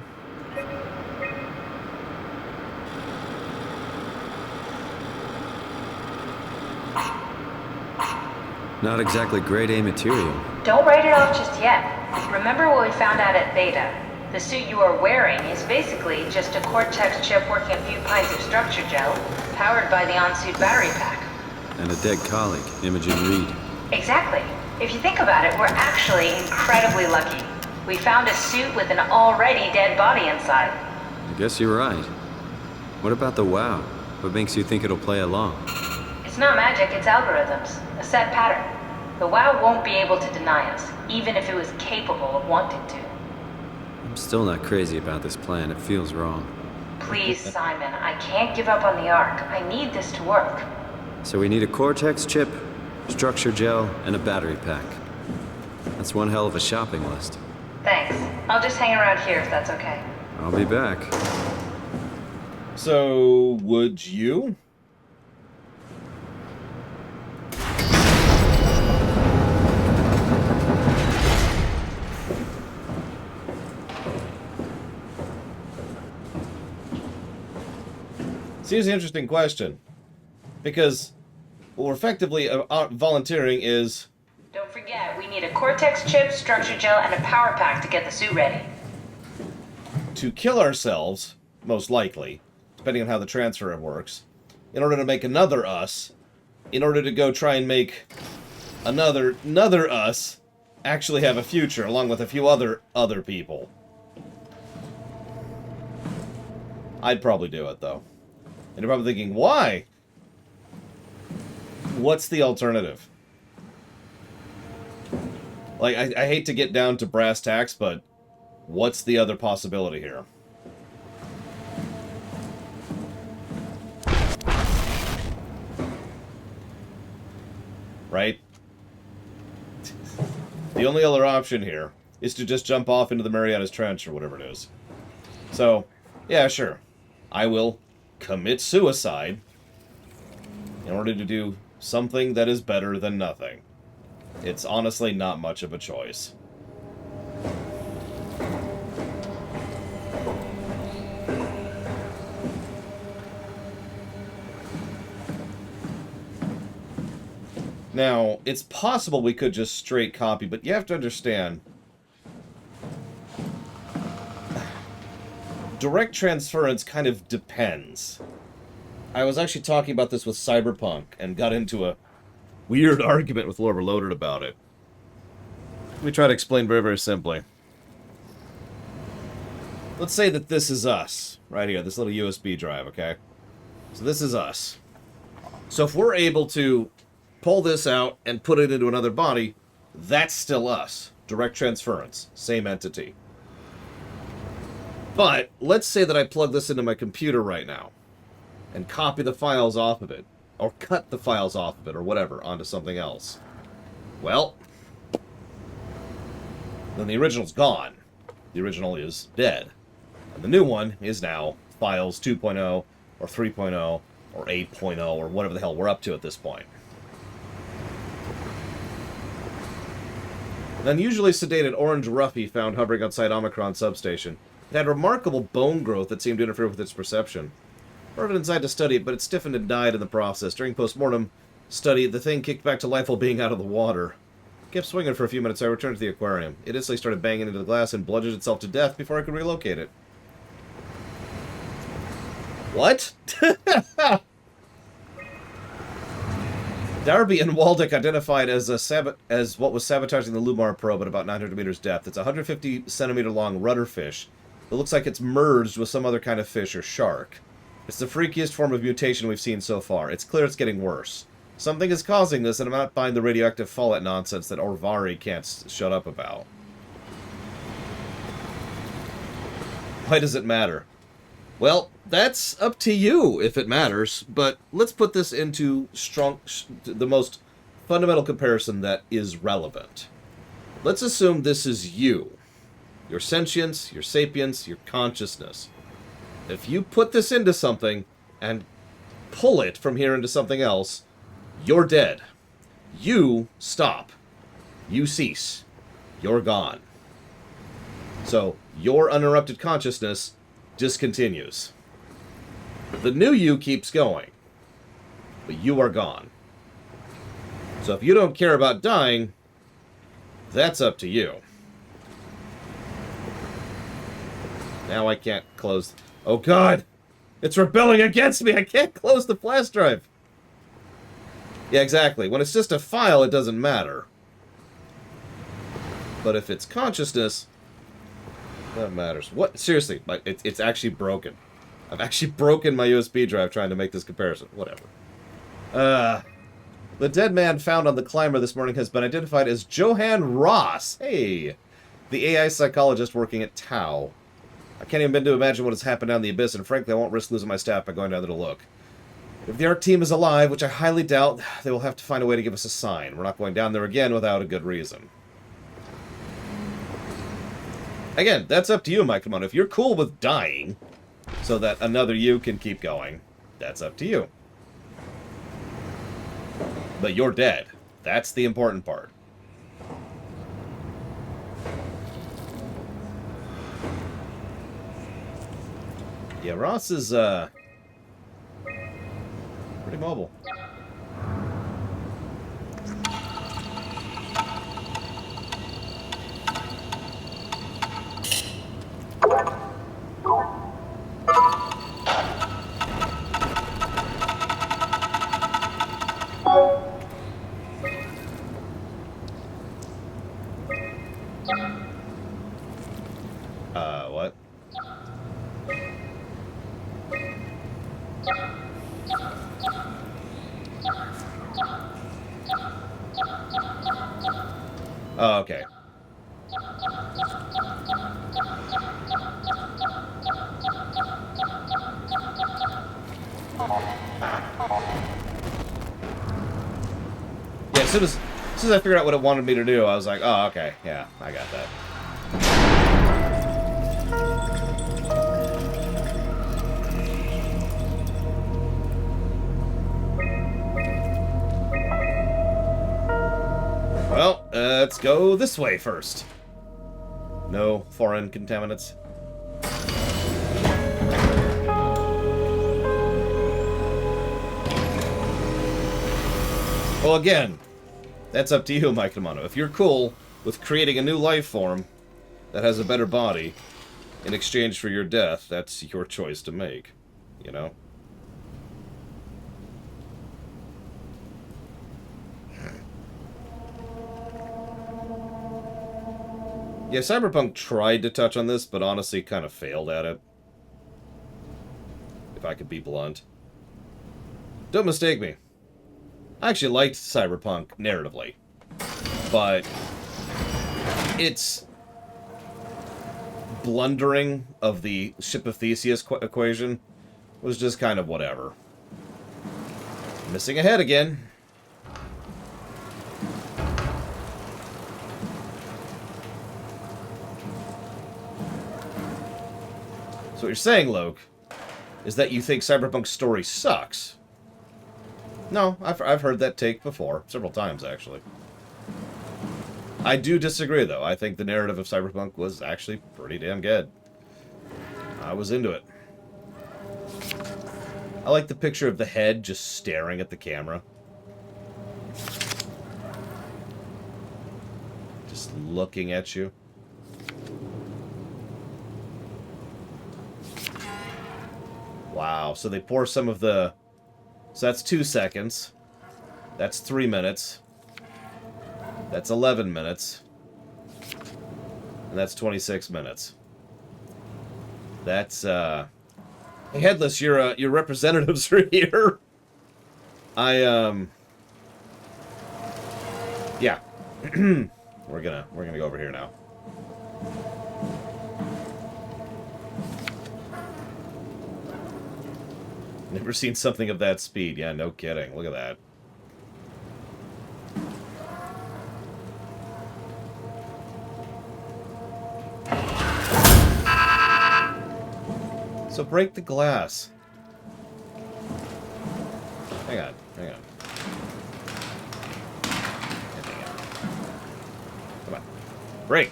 Speaker 2: Not exactly grade A material.
Speaker 3: Don't write it off just yet. Remember what we found out at Theta. The suit you are wearing is basically just a Cortex chip working a few pints of structure gel, powered by the on-suit battery pack.
Speaker 2: And a dead colleague, Imogen Reed.
Speaker 3: Exactly. If you think about it, we're actually incredibly lucky. We found a suit with an already dead body inside.
Speaker 2: I guess you're right. What about the WoW? What makes you think it'll play along?
Speaker 3: It's not magic, it's algorithms. A set pattern. The WoW won't be able to deny us, even if it was capable of wanting to.
Speaker 2: I'm still not crazy about this plan. It feels wrong.
Speaker 3: Please, Simon, I can't give up on the Ark. I need this to work.
Speaker 2: So we need a Cortex chip, structure gel, and a battery pack. That's one hell of a shopping list.
Speaker 3: Thanks. I'll just hang around here if that's okay.
Speaker 2: I'll be back.
Speaker 1: So, would you? See, Here's the interesting question. Because what we're effectively volunteering is...
Speaker 3: Don't forget, we need a Cortex chip, structure gel, and a power pack to get the suit ready.
Speaker 1: To kill ourselves, most likely, depending on how the transfer works, in order to make another us, in order to go try and make another us actually have a future, along with a few other people. I'd probably do it, though. And you're probably thinking, why? What's the alternative? Like, I hate to get down to brass tacks, but what's the other possibility here? Right? The only other option here is to just jump off into the Marianas Trench or whatever it is. So, yeah, sure. I will commit suicide in order to do something that is better than nothing. It's honestly not much of a choice. Now, it's possible we could just straight copy, but you have to understand, direct transference kind of depends. I was actually talking about this with Cyberpunk and got into a weird argument with Overloaded about it. Let me try to explain very, very simply. Let's say that this is us, right here, this little USB drive, okay? So this is us. So if we're able to pull this out and put it into another body, that's still us. Direct transference, same entity. But let's say that I plug this into my computer right now and copy the files off of it, or cut the files off of it, or whatever, onto something else. Well, then the original's gone. The original is dead. And the new one is now files 2.0, or 3.0, or 8.0, or whatever the hell we're up to at this point. An unusually sedated orange roughy found hovering outside Omicron substation. It had remarkable bone growth that seemed to interfere with its perception. Brought it inside to study it, but it stiffened and died in the process. During post-mortem study, the thing kicked back to life while being out of the water. Kept swinging for a few minutes. I returned to the aquarium. It instantly started banging into the glass and bludgeoned itself to death before I could relocate it. What? Darby and Waldeck identified as what was sabotaging the Lumar probe at about 900 meters depth. It's a 150 centimeter long rudder fish. It looks like it's merged with some other kind of fish or shark. It's the freakiest form of mutation we've seen so far. It's clear it's getting worse. Something is causing this, and I'm not buying the radioactive fallout nonsense that Orvari can't shut up about. Why does it matter? Well, that's up to you if it matters, but let's put this into the most fundamental comparison that is relevant. Let's assume this is you. Your sentience, your sapience, your consciousness. If you put this into something and pull it from here into something else, you're dead. You stop. You cease. You're gone. So, your uninterrupted consciousness discontinues. The new you keeps going, but you are gone. So if you don't care about dying, that's up to you. Now I can't close... Oh god! It's rebelling against me! I can't close the flash drive! Yeah, exactly. When it's just a file, it doesn't matter. But if it's consciousness... that matters. What? Seriously, it's actually broken. I've actually broken my USB drive trying to make this comparison. Whatever. The dead man found on the climber this morning has been identified as Johann Ross. Hey! The AI psychologist working at Tau. I can't even begin to imagine what has happened down the abyss, and frankly, I won't risk losing my staff by going down there to look. If the art team is alive, which I highly doubt, they will have to find a way to give us a sign. We're not going down there again without a good reason. Again, that's up to you, Mike. Come on, if you're cool with dying so that another you can keep going, that's up to you. But you're dead. That's the important part. Yeah, Ross is, Pretty mobile. What? Oh, okay. Yeah, as soon as I figured out what it wanted me to do, I was like, oh, okay, yeah, I got that. Well, let's go this way first. No foreign contaminants. Well, again, that's up to you, Mike Amano. If you're cool with creating a new life form that has a better body in exchange for your death, that's your choice to make, you know? Yeah, Cyberpunk tried to touch on this, but honestly kind of failed at it. If I could be blunt. Don't mistake me. I actually liked Cyberpunk narratively, but its blundering of the Ship of Theseus equation was just kind of whatever. Missing a head again. So what you're saying, Loke, is that you think Cyberpunk's story sucks. No, I've heard that take before. Several times, actually. I do disagree, though. I think the narrative of Cyberpunk was actually pretty damn good. I was into it. I like the picture of the head just staring at the camera. Just looking at you. Wow, so they pour some of the... So that's 2 seconds. That's 3 minutes. That's 11 minutes. And that's 26 minutes. That's, Hey, Headless, your representatives are here. Yeah. We're gonna go over here now. Never seen something of that speed. Yeah, no kidding. Look at that. So break the glass. Hang on. Come on. Break.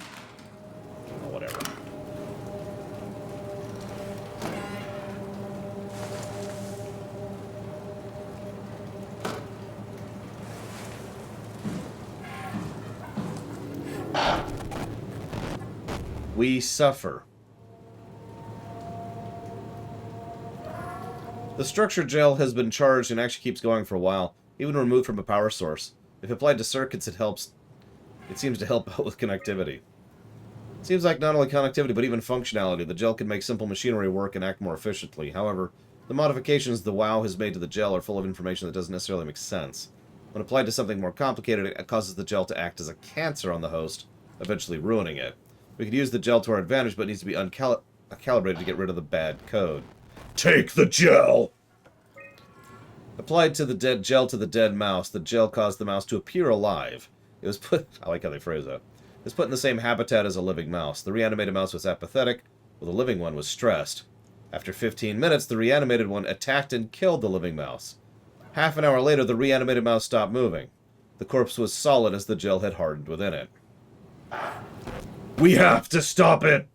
Speaker 1: Oh, whatever. We suffer. The structure gel has been charged and actually keeps going for a while, even removed from a power source. If applied to circuits, it helps. It seems to help out with connectivity. It seems like not only connectivity, but even functionality. The gel can make simple machinery work and act more efficiently. However, the modifications the WoW has made to the gel are full of information that doesn't necessarily make sense. When applied to something more complicated, it causes the gel to act as a cancer on the host, eventually ruining it. We could use the gel to our advantage, but it needs to be calibrated to get rid of the bad code. Take the gel! Applied to the dead gel to the dead mouse, the gel caused the mouse to appear alive. It was put... I like how they phrase that. It was put in the same habitat as a living mouse. The reanimated mouse was apathetic, while the living one was stressed. After 15 minutes, the reanimated one attacked and killed the living mouse. Half an hour later, the reanimated mouse stopped moving. The corpse was solid as the gel had hardened within it. We have to stop it!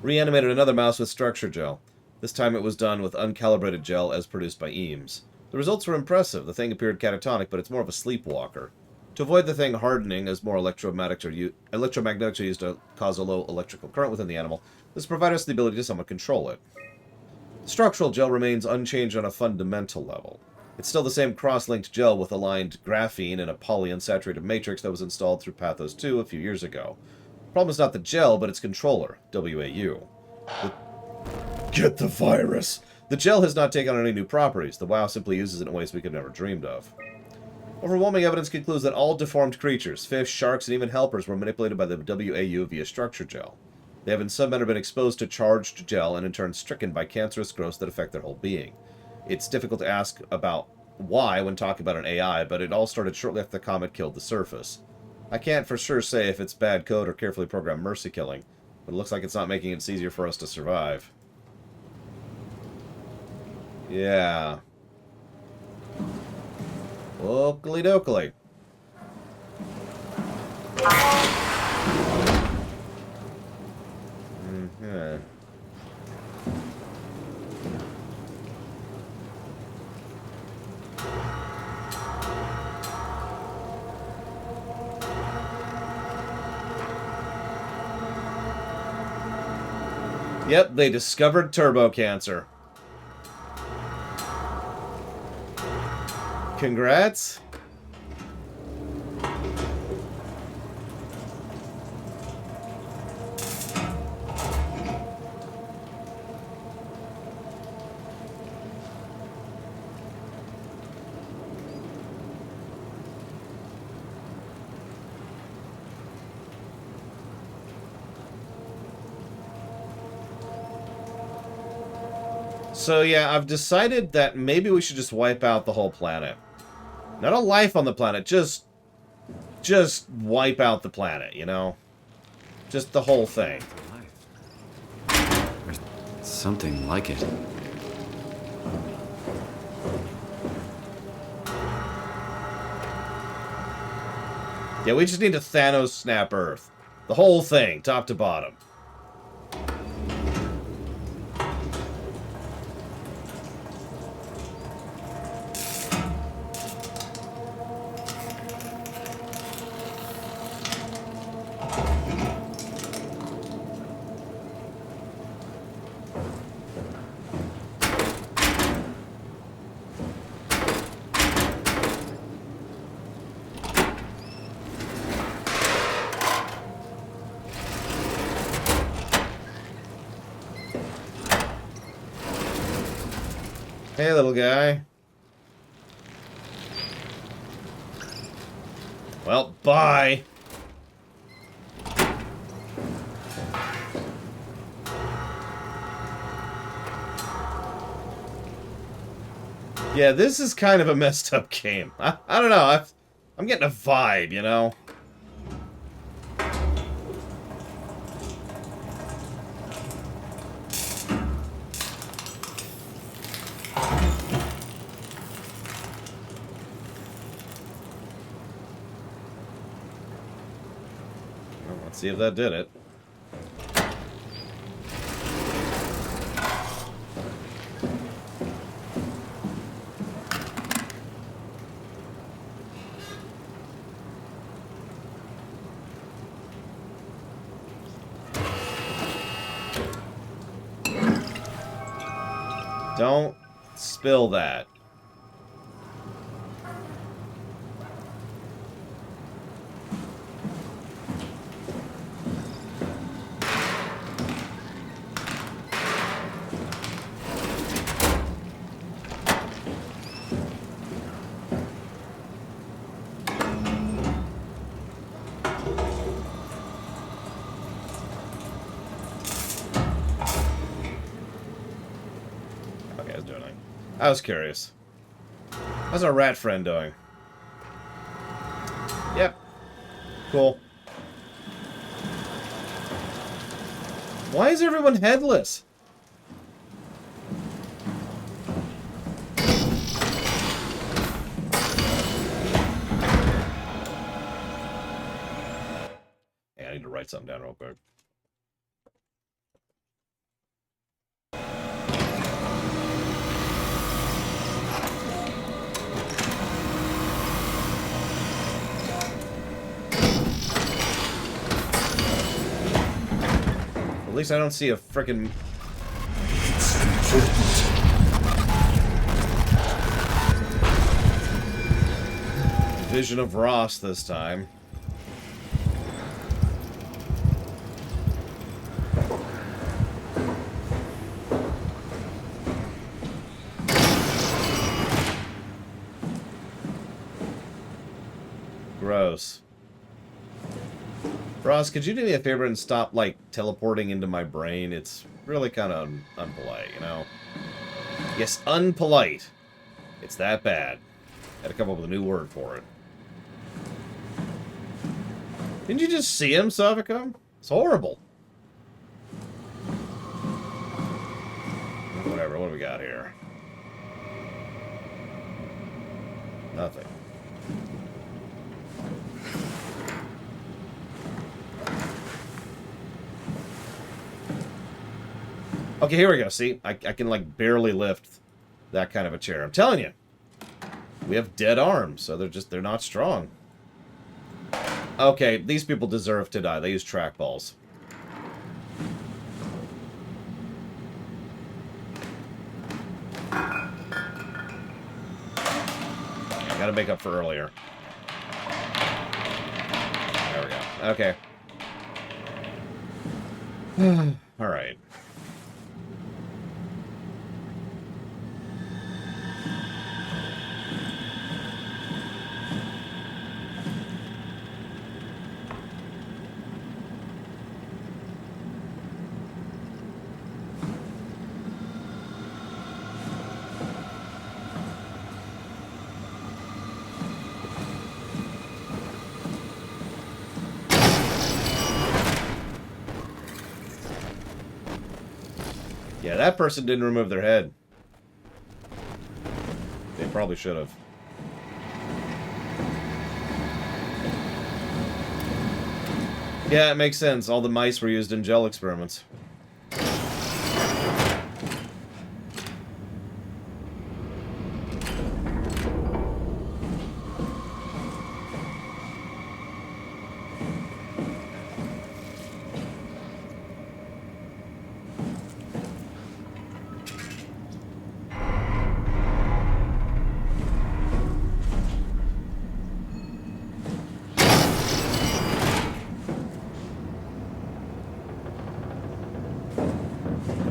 Speaker 1: Reanimated another mouse with structure gel. This time it was done with uncalibrated gel as produced by Eames. The results were impressive. The thing appeared catatonic, but it's more of a sleepwalker. To avoid the thing hardening, as more electromagnetics are used to cause a low electrical current within the animal, this provided us the ability to somewhat control it. The structural gel remains unchanged on a fundamental level. It's still the same cross-linked gel with aligned graphene in a polyunsaturated matrix that was installed through Pathos 2 a few years ago. The problem is not the gel, but its controller, WAU. Get the virus! The gel has not taken on any new properties. The WAU simply uses it in ways we could never dreamed of. Overwhelming evidence concludes that all deformed creatures, fish, sharks, and even helpers were manipulated by the WAU via structure gel. They have in some manner been exposed to charged gel and in turn stricken by cancerous growths that affect their whole being. It's difficult to ask about why when talking about an AI, but it all started shortly after the comet killed the surface. I can't for sure say if it's bad code or carefully programmed mercy killing, but it looks like it's not making it easier for us to survive. Yeah. Oakley dokley. Mm-hmm. Yep, they discovered turbo cancer. Congrats. So yeah, I've decided that maybe we should just wipe out the whole planet. Not a life on the planet, just wipe out the planet, you know? Just the whole thing.
Speaker 2: There's something like it.
Speaker 1: Yeah, we just need to Thanos snap Earth. The whole thing, top to bottom. Hey, little guy. Well, bye. Yeah, this is kind of a messed up game. I don't know. I'm getting a vibe, you know? Let's see if that did it. Don't spill that. I was curious. How's our rat friend doing? Yep. Cool. Why is everyone headless? Yeah, I need to write something down real quick. At least I don't see a frickin' vision of Ross this time. Gross. Ross, could you do me a favor and stop, like, teleporting into my brain? It's really kind of unpolite, you know? Yes, unpolite. It's that bad. Had to come up with a new word for it. Didn't you just see him, Sovicom? It's horrible. Whatever, what do we got here? Nothing. Okay, here we go. See, I can, like, barely lift that kind of a chair. I'm telling you. We have dead arms, so they're not strong. Okay, these people deserve to die. They use trackballs. I gotta make up for earlier. There we go. Okay. Alright. Yeah, that person didn't remove their head. They probably should have. Yeah, it makes sense. All the mice were used in gel experiments.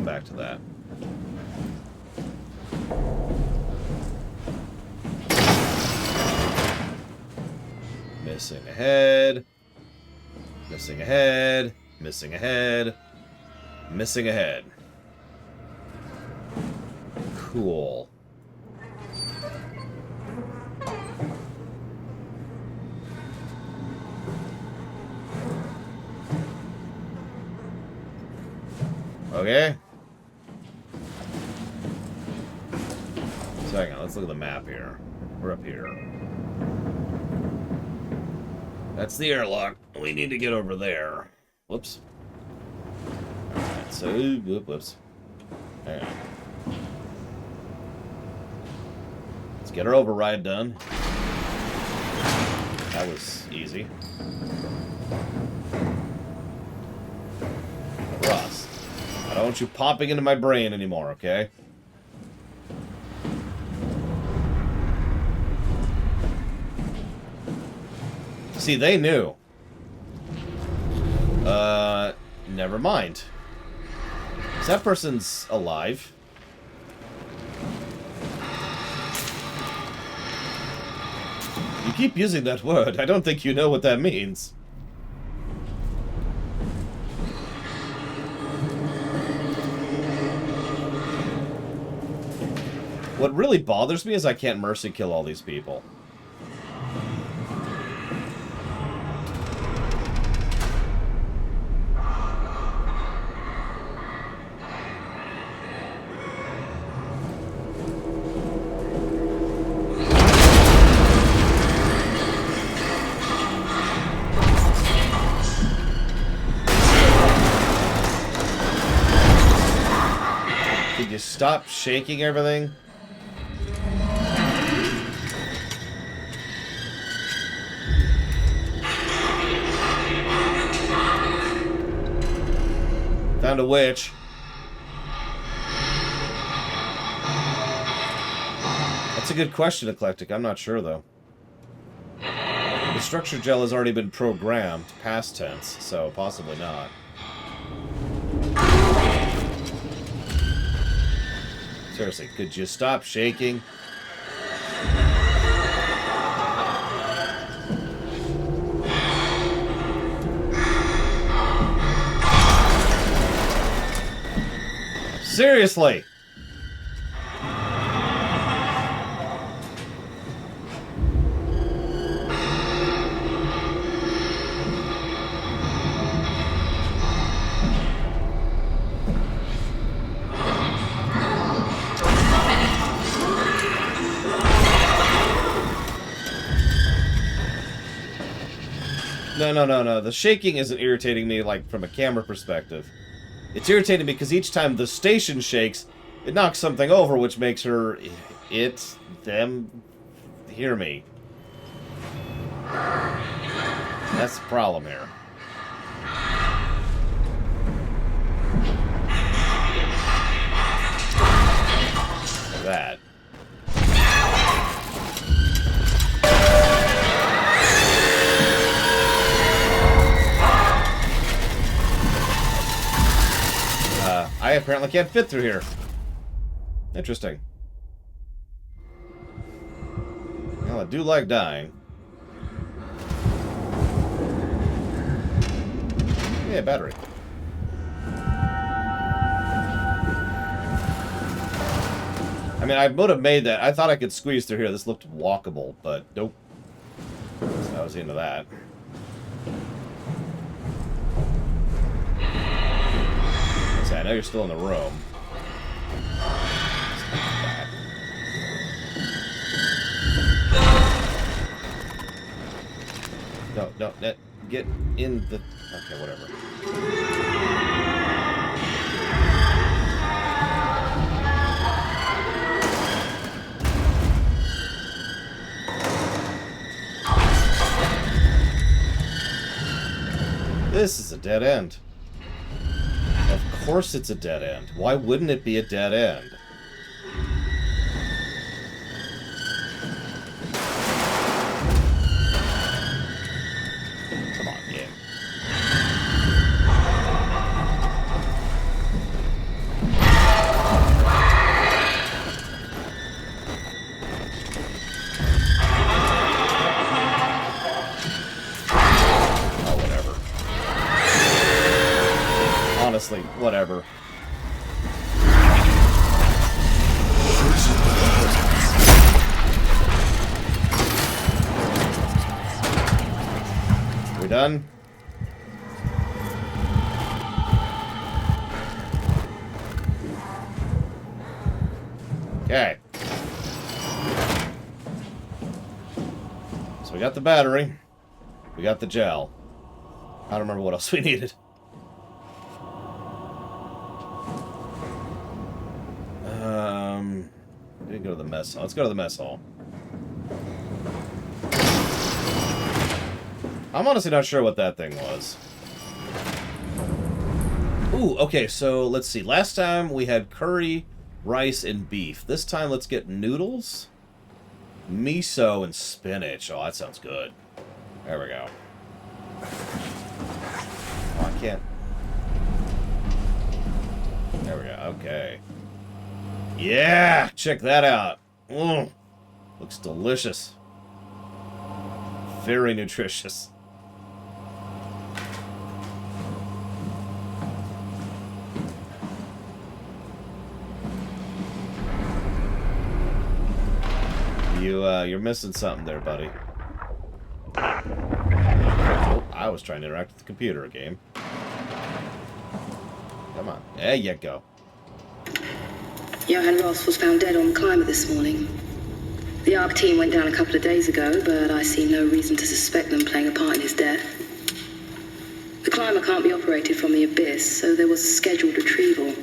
Speaker 1: Back to that. Missing a head. Missing a head. Missing a head. Missing a head. Cool. Okay. So hang on, let's look at the map here. We're up here. That's the airlock. We need to get over there. Whoops. Alright, so, whoops. Hang on. Let's get our override done. That was easy. Ross, I don't want you popping into my brain anymore, okay? See, they knew. Never mind. So that person's alive. You keep using that word. I don't think you know what that means. What really bothers me is I can't mercy kill all these people. Could you stop shaking everything? Found a witch. That's a good question, Eclectic. I'm not sure, though. The structure gel has already been programmed, past tense, so possibly not. Seriously, could you stop shaking? Seriously! No. The shaking isn't irritating me, like, from a camera perspective. It's irritating me because each time the station shakes, it knocks something over, which makes her... them... hear me. That's the problem here. That. I apparently can't fit through here. Interesting. Well, I do like dying. Yeah, battery. I mean, I would have made that. I thought I could squeeze through here. This looked walkable, but nope. So I was into that. I know you're still in the room. No, get in the... Okay, whatever. This is a dead end. Of course it's a dead end. Why wouldn't it be a dead end? Come on, game. Oh, whatever. Honestly, whatever. We done? Okay. So we got the battery. We got the gel. I don't remember what else we needed. We didn't go to the mess hall. Let's go to the mess hall. I'm honestly not sure what that thing was. Ooh, okay, so let's see. Last time we had curry, rice, and beef. This time let's get noodles, miso, and spinach. Oh, that sounds good. There we go. Oh, I can't. There we go. Okay. Yeah! Check that out. Mm. Looks delicious. Very nutritious. You're missing something there, buddy. Oh, I was trying to interact with the computer game. Come on. There you go.
Speaker 16: Johann Ross was found dead on the climber this morning. The ARC team went down a couple of days ago, but I see no reason to suspect them playing a part in his death. The climber can't be operated from the abyss, so there was a scheduled retrieval.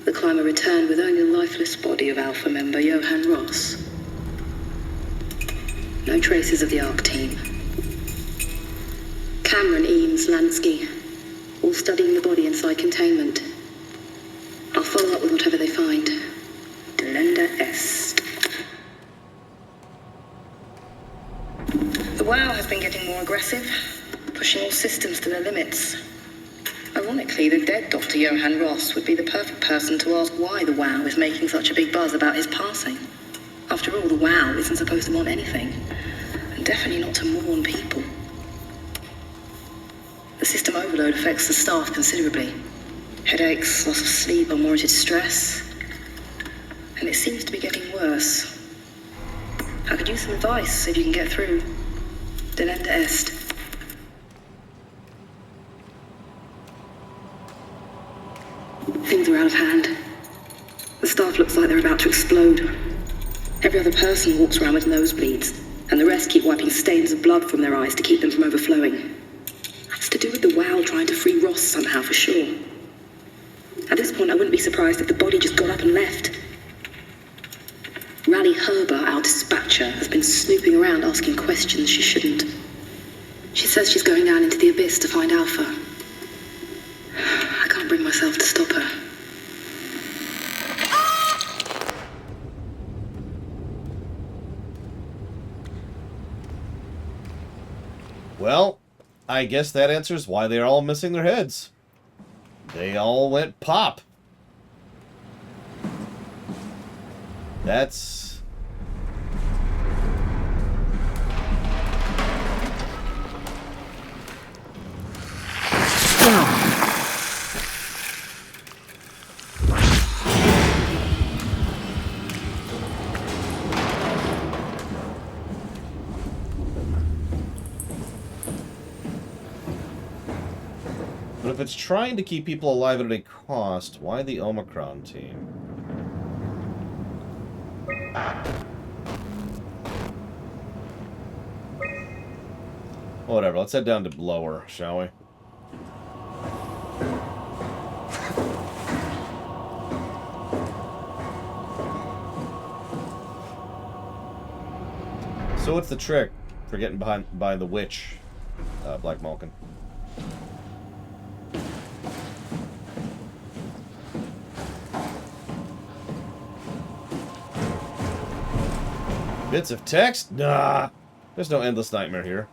Speaker 16: The climber returned with only the lifeless body of Alpha member Johann Ross. No traces of the ARC team. Cameron, Eames, Lansky. all studying the body inside containment. I'll follow up with whatever they find. Delenda est. The WoW has been getting more aggressive, pushing all systems to their limits. Ironically, the dead Dr. Johann Ross would be the perfect person to ask why the WoW is making such a big buzz about his passing. After all, the WoW isn't supposed to want anything, and definitely not to mourn people. The system overload affects the staff considerably. Headaches, loss of sleep, unwarranted stress. And it seems to be getting worse. I could use some advice if you can get through. Delenda est. Things are out of hand. The staff looks like they're about to explode. Every other person walks around with nosebleeds, and the rest keep wiping stains of blood from their eyes to keep them from overflowing. That's to do with the WoW trying to free Ross somehow, for sure. At this point, I wouldn't be surprised if the body just got up and left. Rally Herber, our dispatcher, has been snooping around asking questions she shouldn't. She says she's going down into the abyss to find Alpha. I can't bring myself to stop her.
Speaker 1: Well, I guess that answers why they're all missing their heads. They all went pop. That's... But if it's trying to keep people alive at any cost, why the Omicron team? Whatever, let's head down to lower, shall we? So what's the trick for getting by the witch, Black Malkin? Bits of text? Nah. There's no endless nightmare here.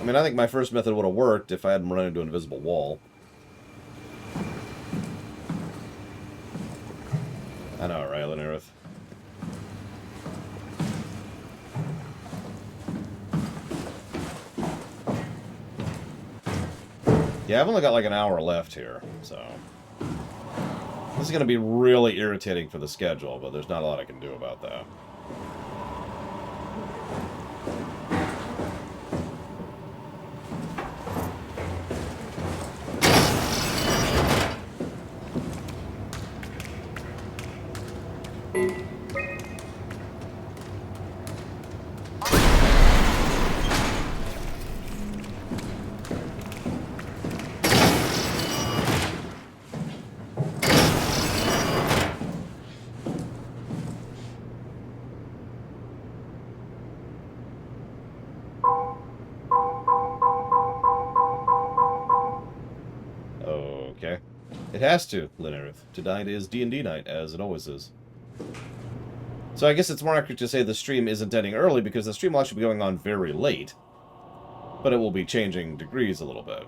Speaker 1: I mean, I think my first method would have worked if I hadn't run into an invisible wall. I know, right, Lenareth? Yeah, I've only got like an hour left here, so... This is going to be really irritating for the schedule, but there's not a lot I can do about that. Okay. It has to, Linarith. Tonight is D&D night, as it always is. So I guess it's more accurate to say the stream isn't ending early, because the stream will actually be going on very late. But it will be changing degrees a little bit.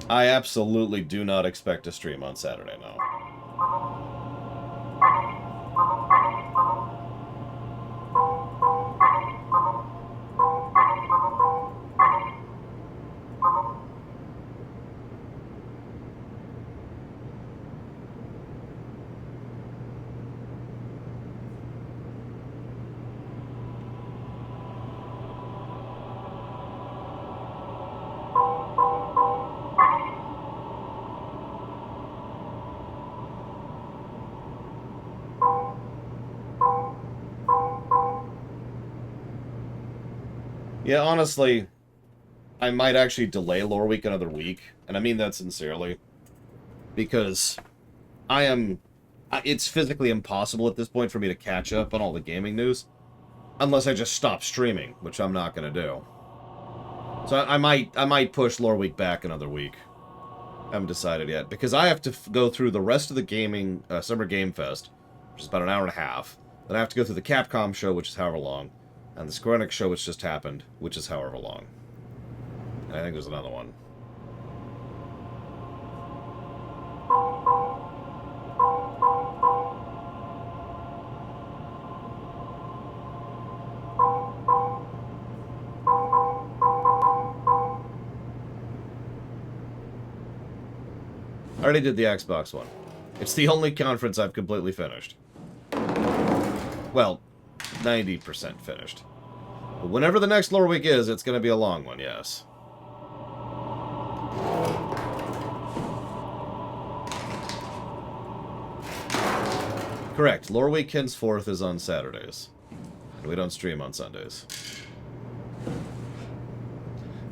Speaker 1: I absolutely do not expect to stream on Saturday now. Yeah, honestly, I might actually delay Lore Week another week, and I mean that sincerely, because it's physically impossible at this point for me to catch up on all the gaming news, unless I just stop streaming, which I'm not going to do. So I might push Lore Week back another week. I haven't decided yet, because I have to go through the rest of the gaming Summer Game Fest, which is about an hour and a half. Then I have to go through the Capcom show, which is however long, and the Square Enix show, which just happened, which is however long. And I think there's another one. I already did the Xbox one. It's the only conference I've completely finished. Well, 90% finished. But whenever the next Lore Week is, it's going to be a long one, yes. Correct. Lore Week henceforth is on Saturdays. And we don't stream on Sundays.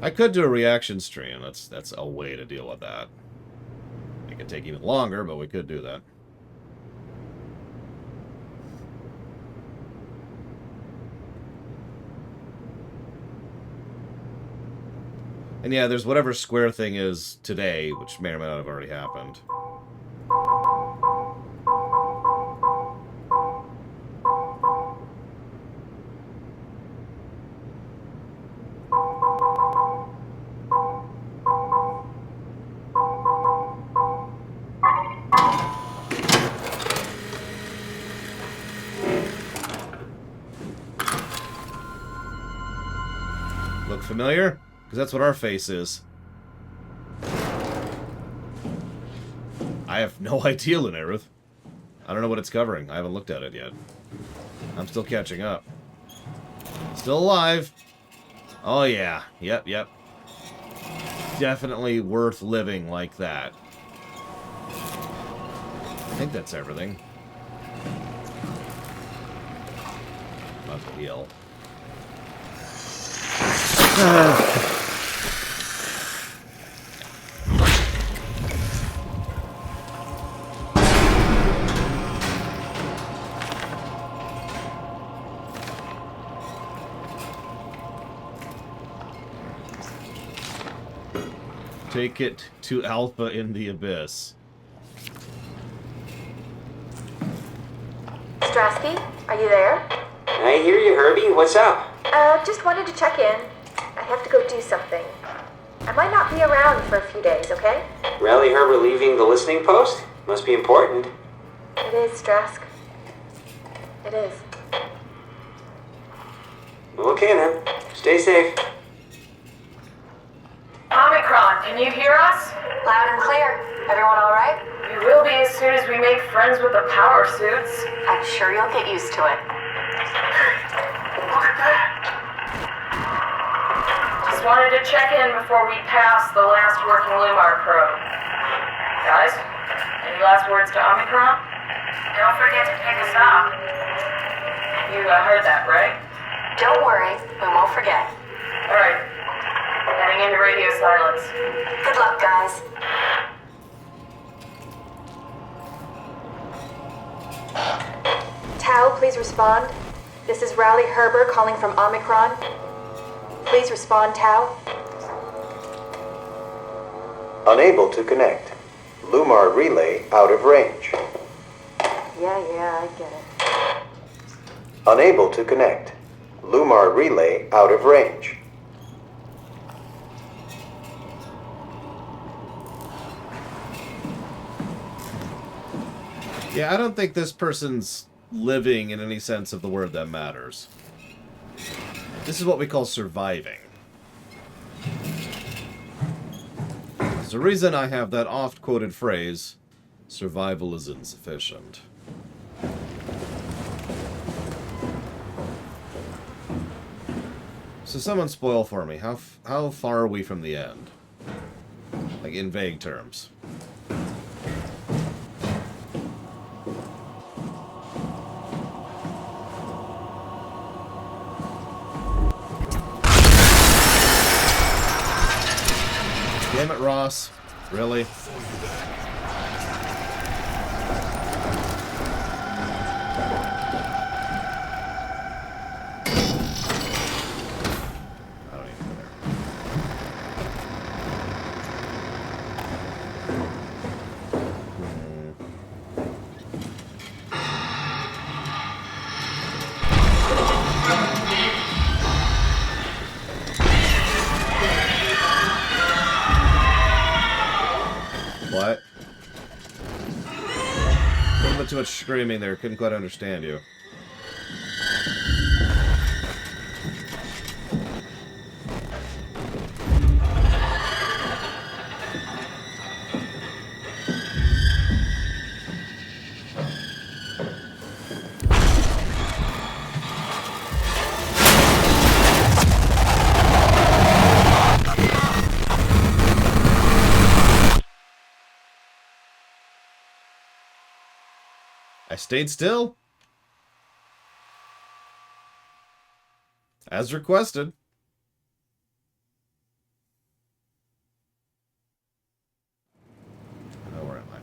Speaker 1: I could do a reaction stream. That's a way to deal with that. It could take even longer, but we could do that. And yeah, there's whatever Square thing is today, which may or may not have already happened. Look familiar? Because that's what our face is. I have no idea, Lunaruth. I don't know what it's covering. I haven't looked at it yet. I'm still catching up. Still alive. Oh yeah. Yep. Definitely worth living like that. I think that's everything. About to heal. Take it to Alpha in the Abyss.
Speaker 13: Strasky, are you there?
Speaker 17: I hear you, Herbie. What's up?
Speaker 13: Just wanted to check in. I have to go do something. I might not be around for a few days, okay?
Speaker 17: Rally Herbert leaving the listening post? Must be important.
Speaker 13: It is, Strask. It is.
Speaker 17: Okay then. Stay safe.
Speaker 6: Omicron, can you hear us?
Speaker 15: Loud and clear. Everyone all right?
Speaker 6: We will be as soon as we make friends with the power suits.
Speaker 15: I'm sure you'll get used to it.
Speaker 6: Look at that. Just wanted to check in before we pass the last working Lumar probe. Guys, any last words to Omicron? Don't forget to pick us up. You heard that, right?
Speaker 15: Don't worry, we won't forget.
Speaker 6: Alright. Heading into radio silence.
Speaker 15: Good luck, guys.
Speaker 13: Tau, please respond. This is Rowley Herber calling from Omicron. Please respond, Tau.
Speaker 9: Unable to connect. Lumar relay out of range.
Speaker 13: Yeah, I get it.
Speaker 9: Unable to connect. Lumar relay out of range.
Speaker 1: Yeah, I don't think this person's living in any sense of the word that matters. This is what we call surviving. There's a reason I have that oft-quoted phrase, survival is insufficient. So someone spoil for me, how far are we from the end? Like, in vague terms. Damn it, Ross. Really? What? A little bit too much screaming there. Couldn't quite understand you. I stayed still. As requested. Oh, where am I?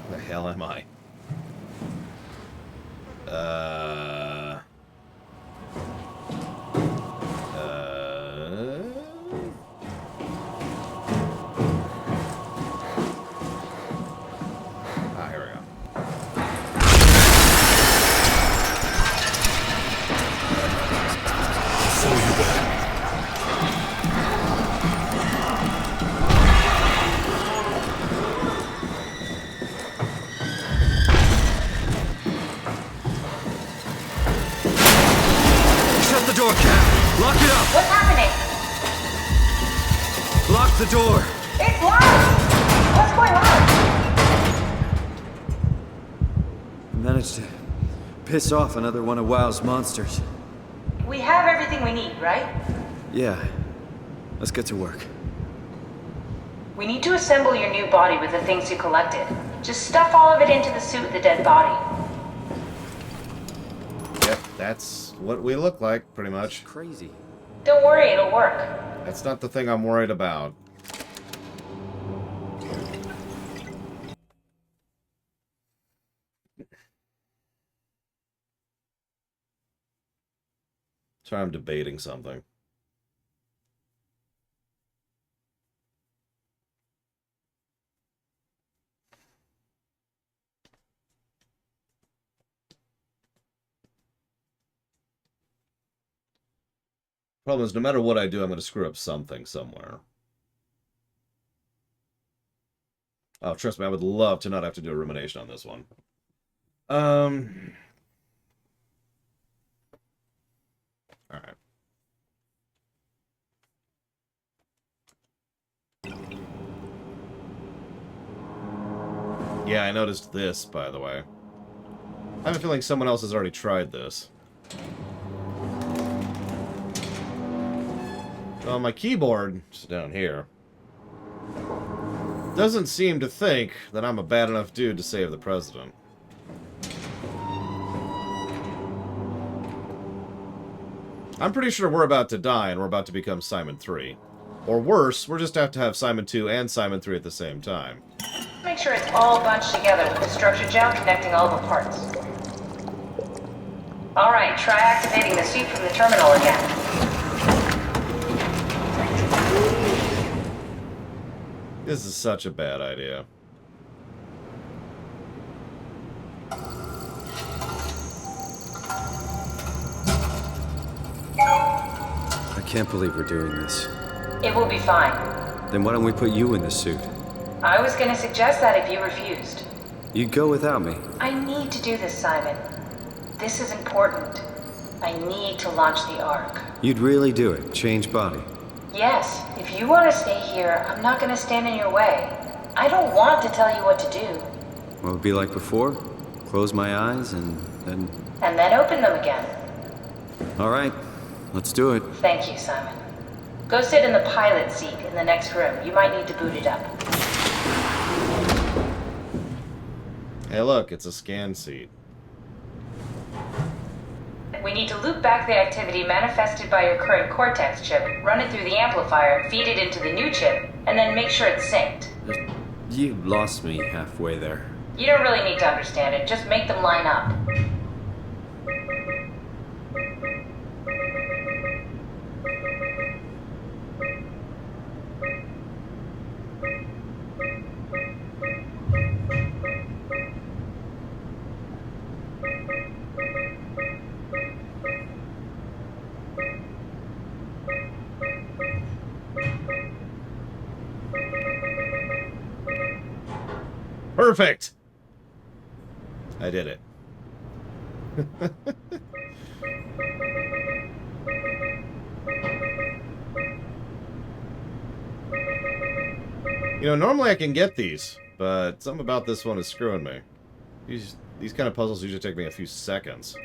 Speaker 1: Where the hell am I? Here we go.
Speaker 2: Shut the door, Cap! Lock it up!
Speaker 3: What's happening?
Speaker 2: Lock the door!
Speaker 3: It's locked! What's going on?
Speaker 2: I managed to piss off another one of WoW's monsters.
Speaker 3: We have everything we need, right?
Speaker 2: Yeah. Let's get to work.
Speaker 3: We need to assemble your new body with the things you collected. Just stuff all of it into the suit with the dead body.
Speaker 1: Yep, that's what we look like, pretty much.
Speaker 2: Crazy.
Speaker 3: Don't worry, it'll work.
Speaker 1: That's not the thing I'm worried about. Sorry, I'm debating something. Problem is, no matter what I do, I'm going to screw up something somewhere. Oh, trust me, I would love to not have to do a rumination on this one. Alright. Yeah, I noticed this, by the way. I have a feeling someone else has already tried this. Well, my keyboard is down here. Doesn't seem to think that I'm a bad enough dude to save the president. I'm pretty sure we're about to die and we're about to become Simon 3. Or worse, we're just have to have Simon 2 and Simon 3 at the same time.
Speaker 3: Make sure it's all bunched together with the structure gel connecting all the parts. Alright, try activating the suit from the terminal again.
Speaker 1: This is such a bad idea.
Speaker 2: I can't believe we're doing this.
Speaker 3: It will be fine.
Speaker 2: Then why don't we put you in the suit?
Speaker 3: I was gonna suggest that if you refused.
Speaker 2: You'd go without me.
Speaker 3: I need to do this, Simon. This is important. I need to launch the Ark.
Speaker 2: You'd really do it? Change body?
Speaker 3: Yes, if you want to stay here, I'm not gonna stand in your way. I don't want to tell you what to do.
Speaker 2: What would it be like before? Close my eyes and then...
Speaker 3: And then open them again.
Speaker 2: Alright, let's do it.
Speaker 3: Thank you, Simon. Go sit in the pilot seat in the next room. You might need to boot it up.
Speaker 1: Hey look, it's a scan seat.
Speaker 3: We need to loop back the activity manifested by your current Cortex chip, run it through the amplifier, feed it into the new chip, and then make sure it's synced.
Speaker 2: You lost me halfway there.
Speaker 3: You don't really need to understand it, just make them line up.
Speaker 1: Perfect! I did it. You know, normally I can get these, but something about this one is screwing me. These kind of puzzles usually take me a few seconds.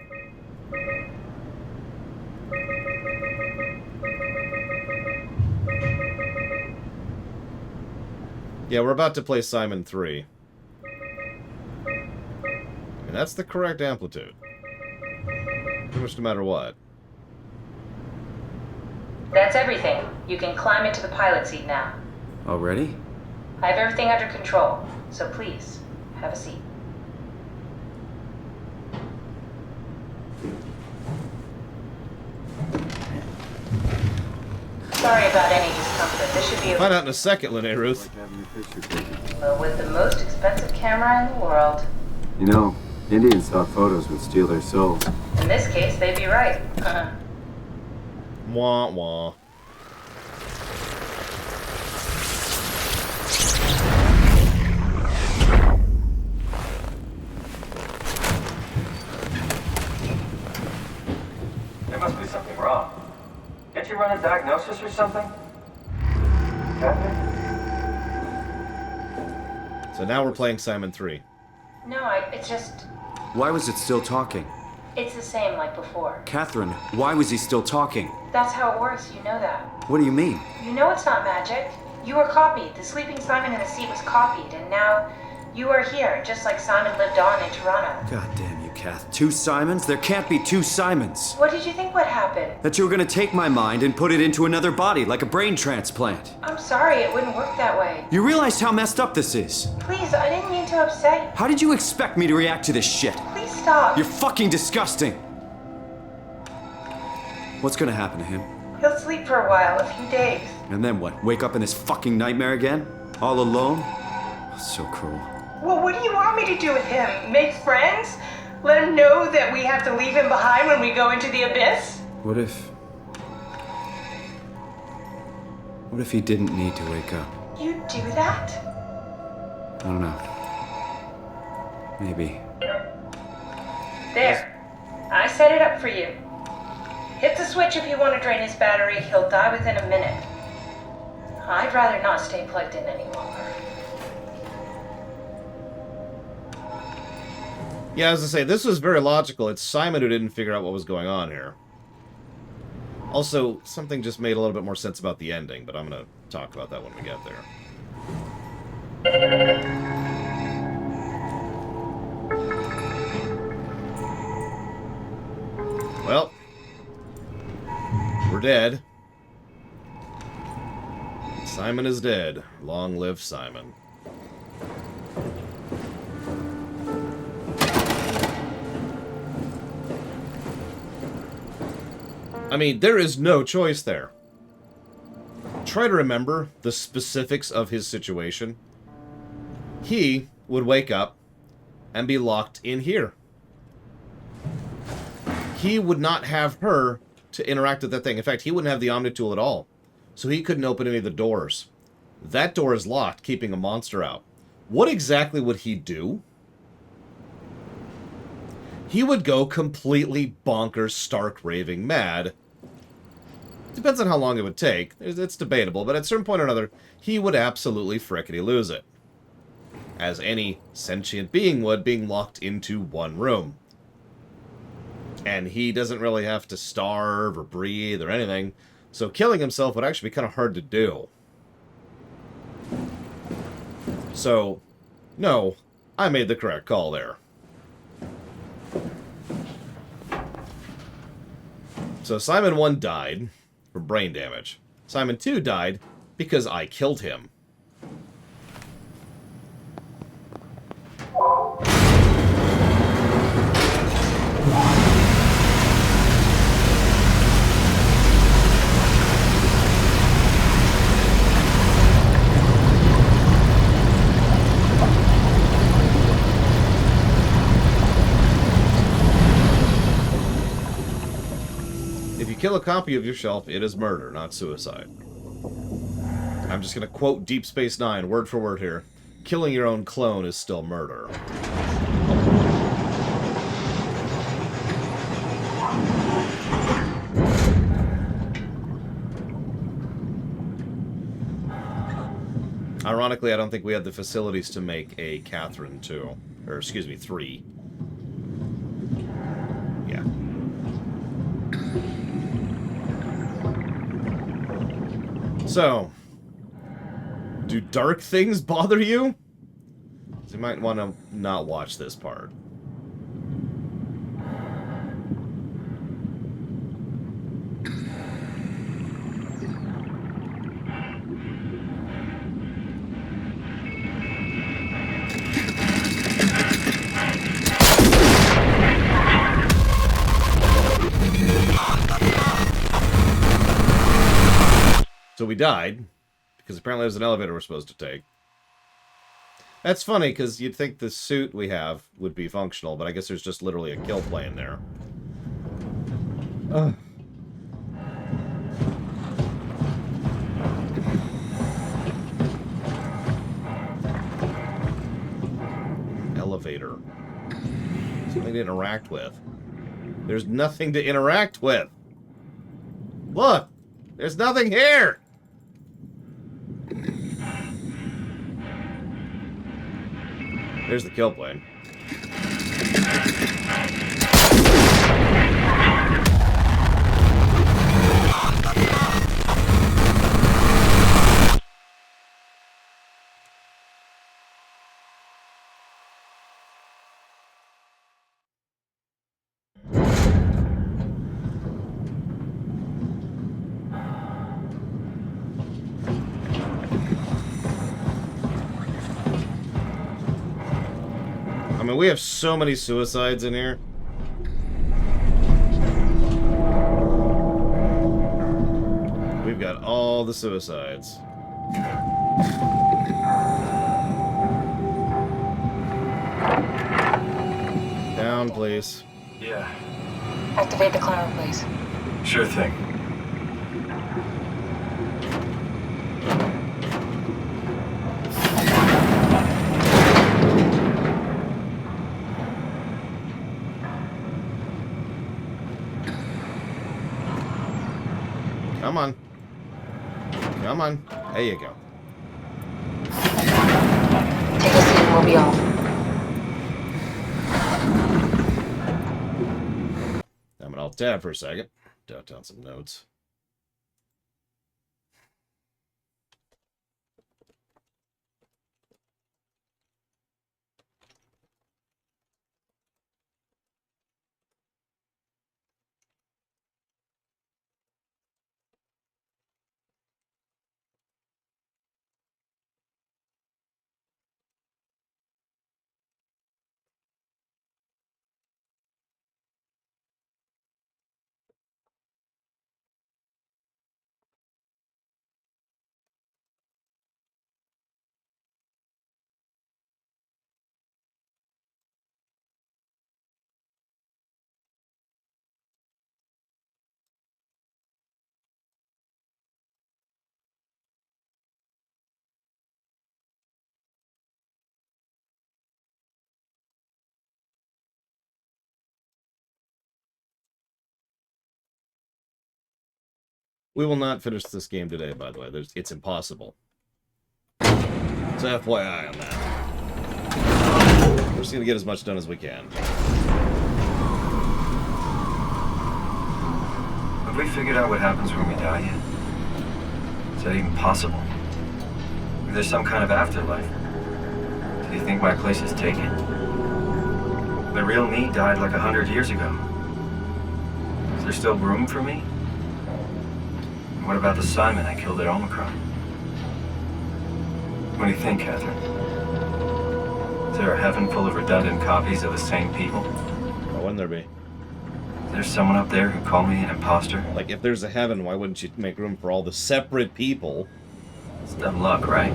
Speaker 1: Yeah, we're about to play Simon 3. And that's the correct amplitude. Pretty much no matter what.
Speaker 3: That's everything. You can climb into the pilot seat now.
Speaker 2: Already?
Speaker 3: I have everything under control, so please, have a seat. Sorry about any discomfort. This should be
Speaker 1: Find out in a second, Linnea Ruth.
Speaker 3: well, with the most expensive camera in the world.
Speaker 2: You know, Indians thought photos would steal their souls.
Speaker 3: In this case, they'd be right.
Speaker 1: Wah wah.
Speaker 5: There must be something wrong. Can't you run a diagnosis or something?
Speaker 1: So now we're playing Simon 3.
Speaker 3: No, it's just...
Speaker 2: Why was it still talking?
Speaker 3: It's the same like before.
Speaker 2: Catherine, why was he still talking?
Speaker 3: That's how it works, you know that.
Speaker 2: What do you mean?
Speaker 3: You know it's not magic. You were copied. The sleeping Simon in the seat was copied, and now you are here, just like Simon lived on in Toronto.
Speaker 2: God damn you, Kath. 2 Simons? There can't be 2 Simons.
Speaker 3: What did you think would happen?
Speaker 2: That you were gonna take my mind and put it into another body, like a brain transplant.
Speaker 3: I'm sorry, it wouldn't work that way.
Speaker 2: You realize how messed up this is?
Speaker 3: Please, I didn't mean to upset you.
Speaker 2: How did you expect me to react to this shit?
Speaker 3: Please stop.
Speaker 2: You're fucking disgusting. What's gonna happen to him?
Speaker 3: He'll sleep for a while, a few days.
Speaker 2: And then what? Wake up in this fucking nightmare again? All alone? So cruel.
Speaker 3: Well, what do you want me to do with him? Make friends? Let him know that we have to leave him behind when we go into the abyss?
Speaker 2: What if he didn't need to wake up?
Speaker 3: You'd do that?
Speaker 2: I don't know. Maybe.
Speaker 3: There. I set it up for you. Hit the switch if you want to drain his battery. He'll die within a minute. I'd rather not stay plugged in any longer.
Speaker 1: Yeah, as I say, this was very logical. It's Simon who didn't figure out what was going on here. Also, something just made a little bit more sense about the ending, but I'm going to talk about that when we get there. Well, we're dead. Simon is dead. Long live Simon. I mean, there is no choice there. Try to remember the specifics of his situation. He would wake up and be locked in here. He would not have her to interact with that thing. In fact, he wouldn't have the Omni tool at all. So he couldn't open any of the doors. That door is locked, keeping a monster out. What exactly would he do? He would go completely bonkers, stark, raving mad. Depends on how long it would take. It's debatable, but at a certain point or another, he would absolutely frickety lose it. As any sentient being would, being locked into one room. And he doesn't really have to starve or breathe or anything, so killing himself would actually be kind of hard to do. So, no, I made the correct call there. So Simon 1 died from brain damage. Simon 2 died because I killed him. If you kill a copy of yourself, it is murder, not suicide. I'm just going to quote Deep Space Nine, word for word here. Killing your own clone is still murder. Ironically, I don't think we had the facilities to make a Catherine 2. Or, excuse me, 3. Yeah. So, do dark things bother you? So you might want to not watch this part. So we died, because apparently there's an elevator we're supposed to take. That's funny, because you'd think the suit we have would be functional, but I guess there's just literally a kill plane there. Ugh. Elevator. Something to interact with. There's nothing to interact with. Look! There's nothing here! There's the kill plane. I mean, we have so many suicides in here. We've got all the suicides. Down, please.
Speaker 9: Yeah,
Speaker 15: Activate the cloud, please.
Speaker 9: sure thing.
Speaker 1: Come on. Come on. There you go.
Speaker 15: Take a seat and we'll be off.
Speaker 1: I'm gonna alt-tab for a second. Jot down some notes. We will not finish this game today, by the way. It's impossible. So FYI on that. We're just going to get as much done as we can.
Speaker 2: Have we figured out what happens when we die yet? Is that even possible? If there's some kind of afterlife, do you think my place is taken? The real me died like 100 years ago. Is
Speaker 5: there's still room for me? What about the Simon I killed at Omicron? What do you think, Catherine? Is there a heaven full of redundant copies of the same people?
Speaker 1: Why wouldn't there be?
Speaker 5: Is there someone up there who called me an imposter?
Speaker 1: Like, if there's a heaven, why wouldn't you make room for all the separate people?
Speaker 5: It's dumb luck, right?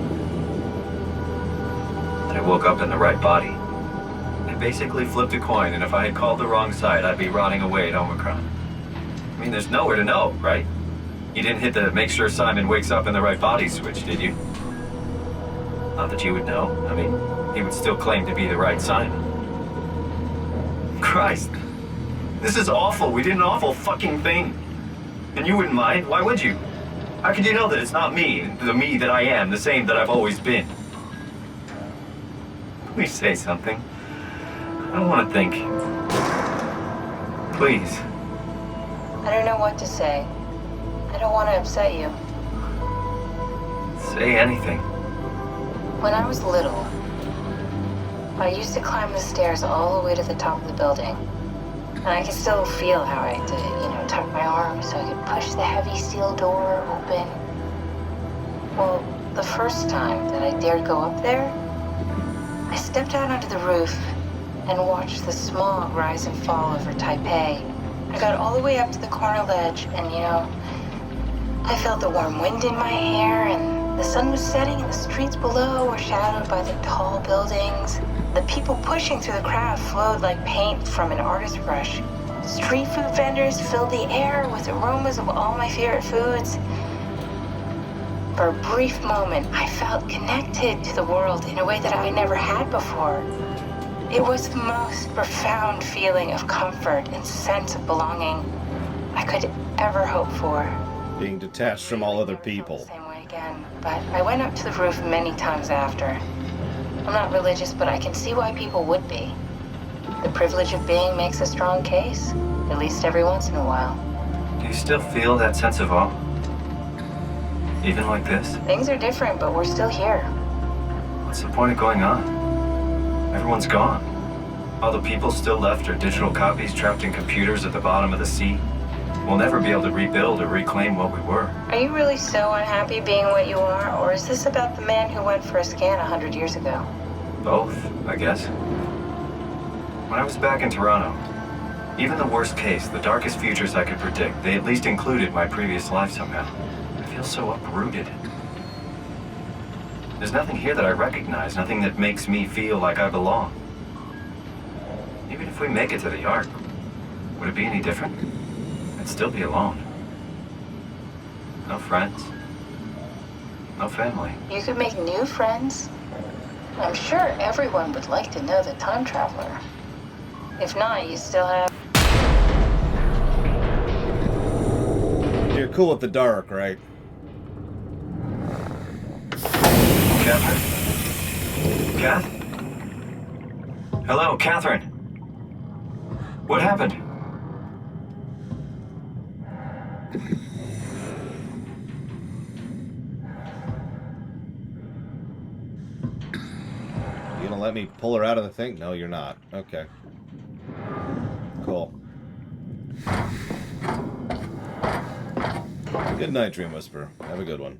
Speaker 5: That I woke up in the right body. I basically flipped a coin, and if I had called the wrong side, I'd be rotting away at Omicron. I mean, there's nowhere to know, right? You didn't hit the make sure Simon wakes up in the right body switch, did you? Not that you would know. I mean, he would still claim to be the right Simon. Christ. This is awful. We did an awful fucking thing. And you wouldn't mind? Why would you? How could you know that it's not me, the me that I am, the same that I've always been? Please say something. I don't want to think. Please.
Speaker 6: I don't know what to say. I don't want to upset you.
Speaker 5: Say anything.
Speaker 6: When I was little, I used to climb the stairs all the way to the top of the building. And I could still feel how I had to, tuck my arm so I could push the heavy steel door open. Well, the first time that I dared go up there, I stepped out onto the roof and watched the smog rise and fall over Taipei. I got all the way up to the corner ledge and, I felt the warm wind in my hair and the sun was setting and the streets below were shadowed by the tall buildings. The people pushing through the crowd flowed like paint from an artist's brush. Street food vendors filled the air with aromas of all my favorite foods. For a brief moment, I felt connected to the world in a way that I never had before. It was the most profound feeling of comfort and sense of belonging I could ever hope for.
Speaker 1: Being detached from all other people.
Speaker 6: Same way again, but I went up to the roof many times after. I'm not religious, but I can see why people would be. The privilege of being makes a strong case, at least every once in a while.
Speaker 5: Do you still feel that sense of awe? Even like this?
Speaker 6: Things are different, but we're still here.
Speaker 5: What's the point of going on? Everyone's gone. All the people still left are digital copies trapped in computers at the bottom of the sea. We'll never be able to rebuild or reclaim what we were.
Speaker 6: Are you really so unhappy being what you are, or is this about the man who went for a scan 100 years ago?
Speaker 5: Both, I guess. When I was back in Toronto, even the worst case, the darkest futures I could predict, they at least included my previous life somehow. I feel so uprooted. There's nothing here that I recognize, nothing that makes me feel like I belong. Even if we make it to the Ark, would it be any different? I'd still be alone. No friends. No family.
Speaker 6: You could make new friends. I'm sure everyone would like to know the time traveler. If not, you still have...
Speaker 1: You're cool with the dark, right?
Speaker 5: Catherine? Kath? Hello, Catherine? What happened?
Speaker 1: You gonna let me pull her out of the thing? No, you're not. Okay. Cool. Good night, Dream Whisperer. Have a good one.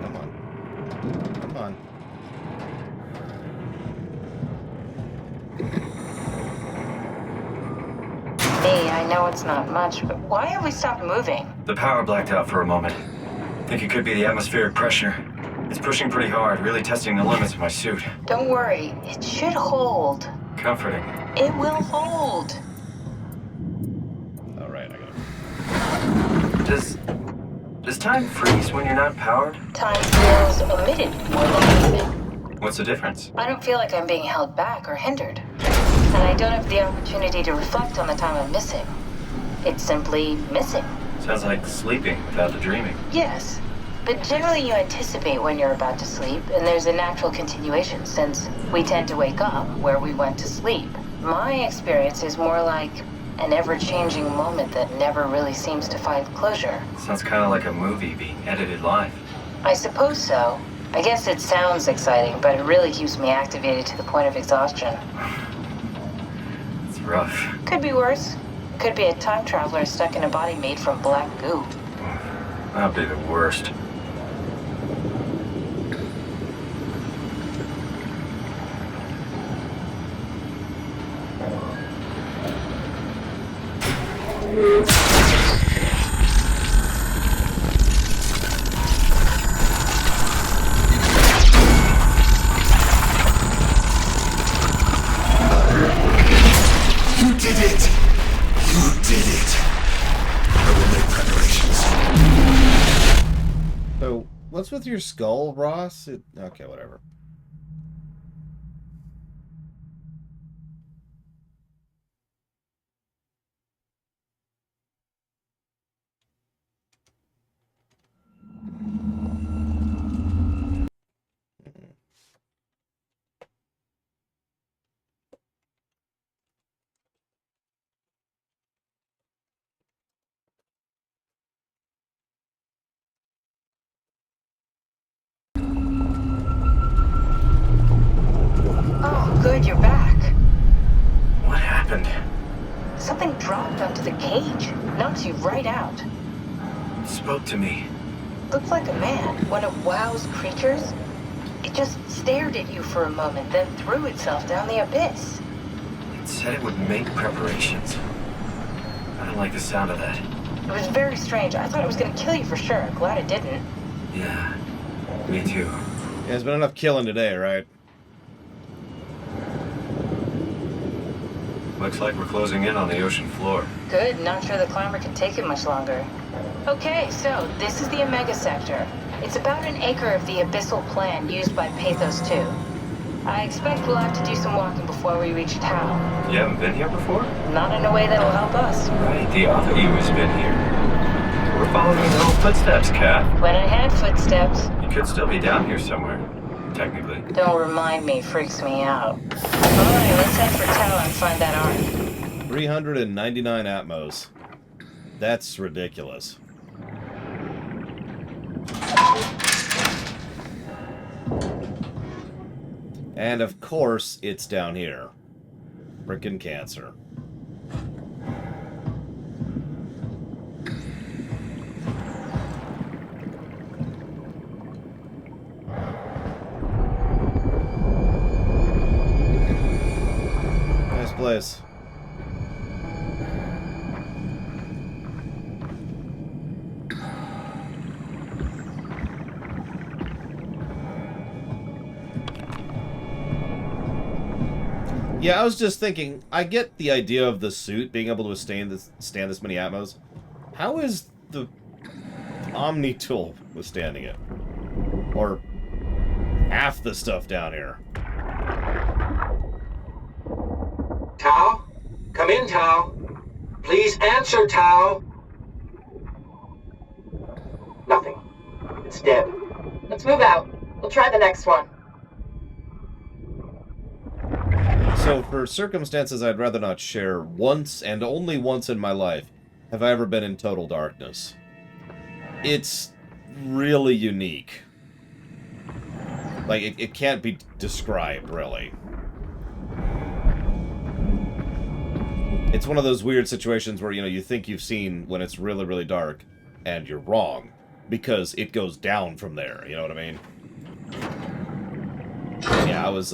Speaker 1: Come on. Come on.
Speaker 6: Hey, I know it's not much, but why have we stopped moving?
Speaker 5: The power blacked out for a moment. Think it could be the atmospheric pressure. It's pushing pretty hard, really testing the limits of my suit.
Speaker 6: Don't worry, it should hold.
Speaker 5: Comforting.
Speaker 6: It will hold.
Speaker 1: Alright, I got it.
Speaker 5: Does time freeze when you're not powered?
Speaker 6: Time feels omitted more than anything.
Speaker 5: What's the difference?
Speaker 6: I don't feel like I'm being held back or hindered. And I don't have the opportunity to reflect on the time I'm missing. It's simply missing.
Speaker 5: Sounds like sleeping without the dreaming.
Speaker 6: Yes, but generally you anticipate when you're about to sleep, and there's a natural continuation since we tend to wake up where we went to sleep. My experience is more like an ever-changing moment that never really seems to find closure.
Speaker 5: Sounds kind of like a movie being edited live.
Speaker 6: I suppose so,
Speaker 3: I guess it sounds exciting, but it really keeps me activated to the point of exhaustion.
Speaker 2: It's rough.
Speaker 3: Could be worse. Could be a time traveler stuck in a body made from black goo.
Speaker 2: That'd be the worst.
Speaker 18: You did it! You did it! I will make preparations.
Speaker 1: So, what's with your skull, Ross? Okay, whatever.
Speaker 3: Oh, good, you're back.
Speaker 2: What happened?
Speaker 3: Something dropped onto the cage. Knocks you right out.
Speaker 2: It spoke to me.
Speaker 3: Looked like a man. One of WoW's creatures. It just stared at you for a moment, then threw itself down the abyss.
Speaker 2: It said it would make preparations. I don't like the sound of that.
Speaker 3: It was very strange. I thought it was going to kill you for sure. Glad it didn't.
Speaker 2: Yeah, me too.
Speaker 1: Yeah, there's been enough killing today, right?
Speaker 2: Looks like we're closing in on the ocean floor.
Speaker 3: Good. Not sure the climber can take it much longer. Okay, so this is the Omega Sector. It's about an acre of the abyssal plan used by Pathos 2. I expect we'll have to do some walking before we reach Tau.
Speaker 2: You haven't been here before?
Speaker 3: Not in a way that'll help us.
Speaker 2: Right, the other you has been here. We're following your little footsteps, Kat.
Speaker 3: When I had footsteps.
Speaker 2: You could still be down here somewhere, technically.
Speaker 3: Don't remind me, freaks me out. Alright, let's head for Tau and find that ark.
Speaker 1: 399 Atmos. That's ridiculous. And of course, it's down here. Frickin' cancer. Nice place. Yeah, I was just thinking, I get the idea of the suit being able to stand this many Atmos. How is the Omni tool withstanding it? Or half the stuff down here?
Speaker 14: Tau? Come in, Tau. Please answer, Tau. Nothing. It's dead.
Speaker 6: Let's move out. We'll try the next one.
Speaker 1: So, for circumstances I'd rather not share, once and only once in my life have I ever been in total darkness. It's really unique. Like, it can't be described, really. It's one of those weird situations where, you know, you think you've seen when it's really, really dark, and you're wrong. Because it goes down from there, you know what I mean? Yeah, I was,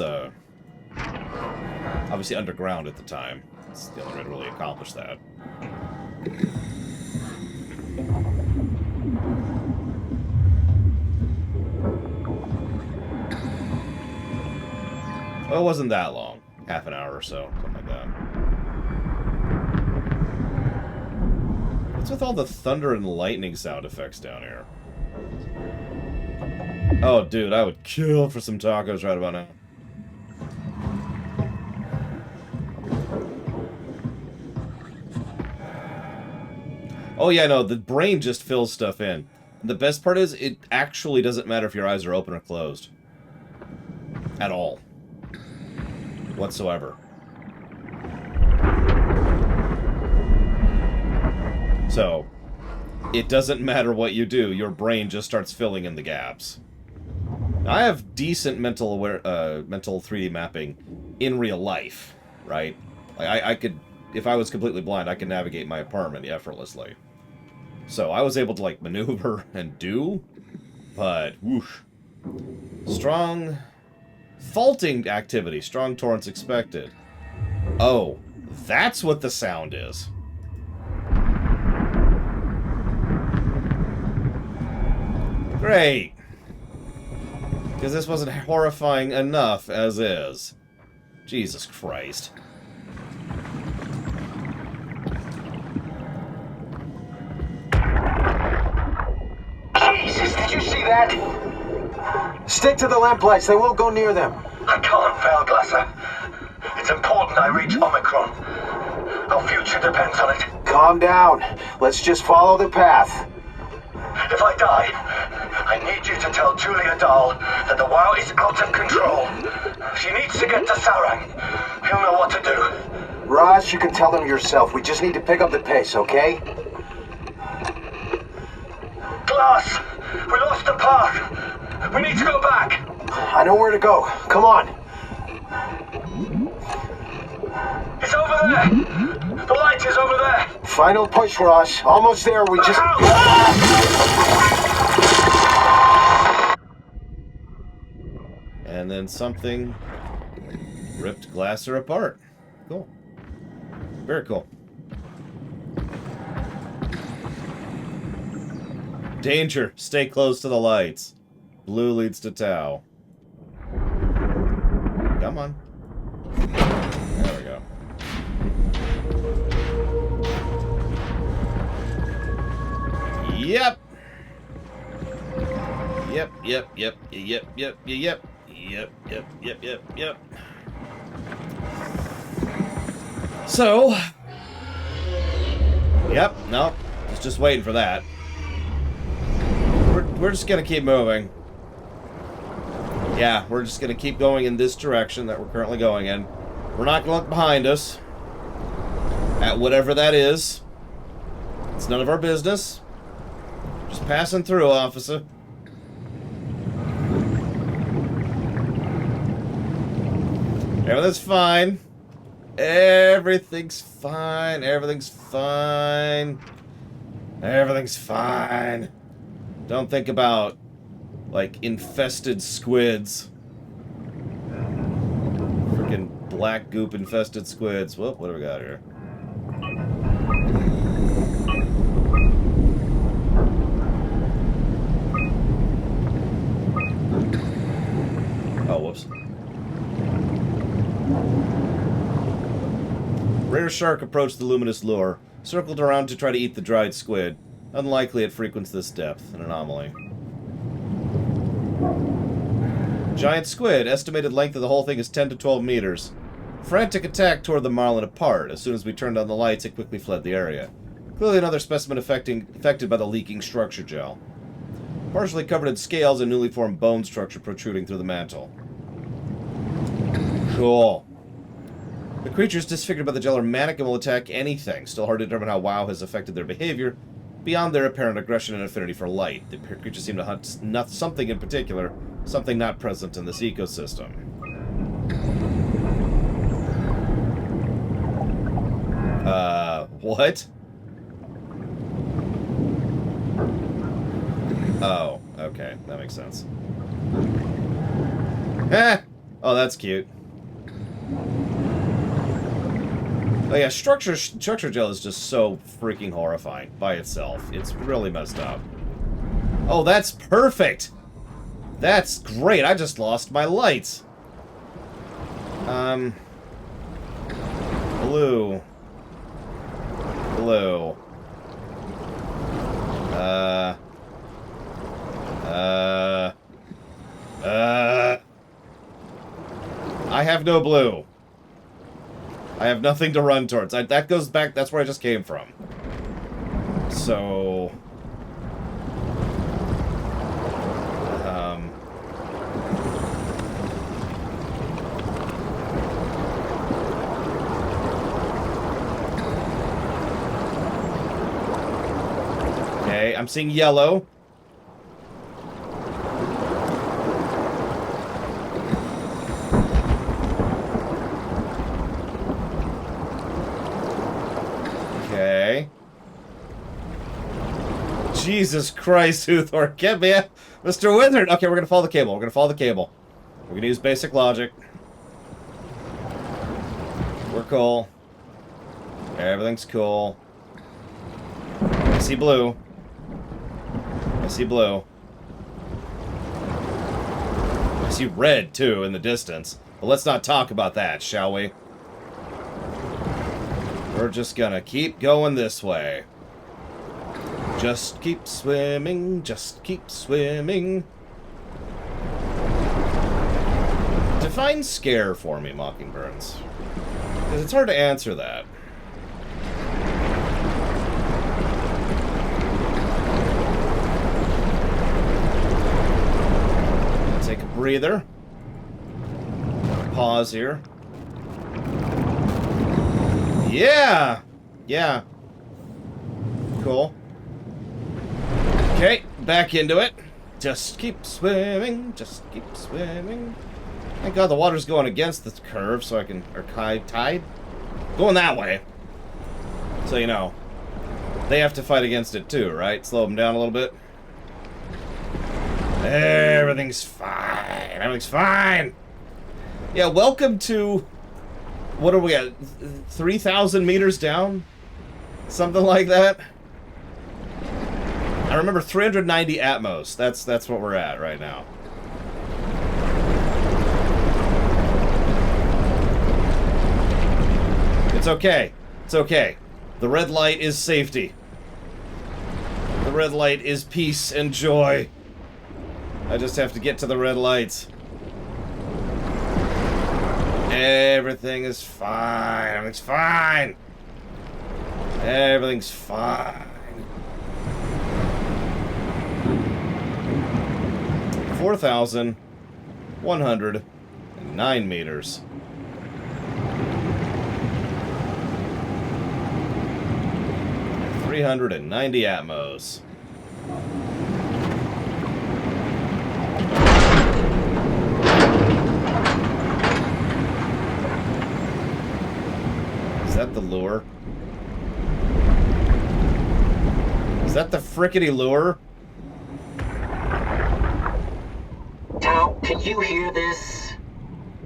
Speaker 1: obviously underground at the time. It's the only way to really accomplish that. Well, it wasn't that long. Half an hour or so, something like that. What's with all the thunder and lightning sound effects down here? Oh, dude, I would kill for some tacos right about now. Oh yeah, no, the brain just fills stuff in. The best part is, it actually doesn't matter if your eyes are open or closed. At all. Whatsoever. So, it doesn't matter what you do, your brain just starts filling in the gaps. I have decent mental 3D mapping in real life, right? Like I could, if I was completely blind, I could navigate my apartment effortlessly. So I was able to like maneuver and do, but whoosh. Strong faulting activity. Strong torrents expected. Oh, that's what the sound is. Great. Because this wasn't horrifying enough as is. Jesus Christ.
Speaker 10: Jesus, did you see that?
Speaker 19: Stick to the lamplights. They won't go near them.
Speaker 10: I can't, Valglasser. It's important I reach Omicron. Our future depends on it.
Speaker 19: Calm down. Let's just follow the path.
Speaker 10: If I die, I need you to tell Julia Dahl that the WoW is out of control. She needs to get to Sarang. He'll know what to do.
Speaker 19: Raj, you can tell them yourself. We just need to pick up the pace, okay?
Speaker 10: Glass! We lost the path! We need to go back!
Speaker 19: I know where to go. Come on.
Speaker 10: It's over there! The light is over there!
Speaker 19: Final push, Raj. Almost there. We just...
Speaker 1: And then something ripped Glasser apart. Cool. Very cool. Danger. Stay close to the lights. Blue leads to Tau. Come on. There we go. Yep. Yep. So. Yep, no. Just waiting for that. We're just gonna keep moving. Yeah, we're just gonna keep going in this direction that we're currently going in. We're not gonna look behind us. At whatever that is. It's none of our business. Just passing through, officer. Everything's fine. Everything's fine. Everything's fine. Everything's fine. Don't think about, like, infested squids. Freaking black goop infested squids. Whoop, what do we got here? Oh, whoops. Rare shark approached the luminous lure, circled around to try to eat the dried squid. Unlikely it frequents this depth, an anomaly. Giant squid, estimated length of the whole thing is 10 to 12 meters. Frantic attack tore the marlin apart. As soon as we turned on the lights, it quickly fled the area. Clearly another specimen affected by the leaking structure gel. Partially covered in scales and newly formed bone structure protruding through the mantle. Cool. The creatures disfigured by the gel are manic and will attack anything. Still hard to determine how WoW has affected their behavior, beyond their apparent aggression and affinity for light. The creatures seem to hunt something in particular, something not present in this ecosystem. What? Oh, okay, that makes sense. Eh! Oh, that's cute. Oh yeah, structure gel is just so freaking horrifying by itself. It's really messed up. Oh, that's perfect! That's great, I just lost my lights. Blue. Blue. I have no blue. I have nothing to run towards. That goes back, that's where I just came from. So... Okay, I'm seeing yellow. Jesus Christ, Uthor, get me out. Mr. Wizard! Okay, we're gonna follow the cable. We're gonna follow the cable. We're gonna use basic logic. We're cool. Everything's cool. I see blue. I see blue. I see red, too, in the distance. But let's not talk about that, shall we? We're just gonna keep going this way. Just keep swimming, just keep swimming. Define scare for me, Mockingburns. Because it's hard to answer that. Take a breather. Pause here. Yeah! Yeah. Cool. Okay, back into it. Just keep swimming, just keep swimming. Thank God the water's going against the curve so I can... Or tide? Going that way. So, you know, they have to fight against it too, right? Slow them down a little bit. Everything's fine. Everything's fine. Yeah, welcome to... What are we at? 3,000 meters down? Something like that? I remember 390 atmos. That's what we're at right now. It's okay. It's okay. The red light is safety. The red light is peace and joy. I just have to get to the red lights. Everything is fine. Everything's fine. Everything's fine. 4,109 meters. And 390 atmos. Is that the lure? Is that the frickety lure?
Speaker 14: Tao, can you hear this?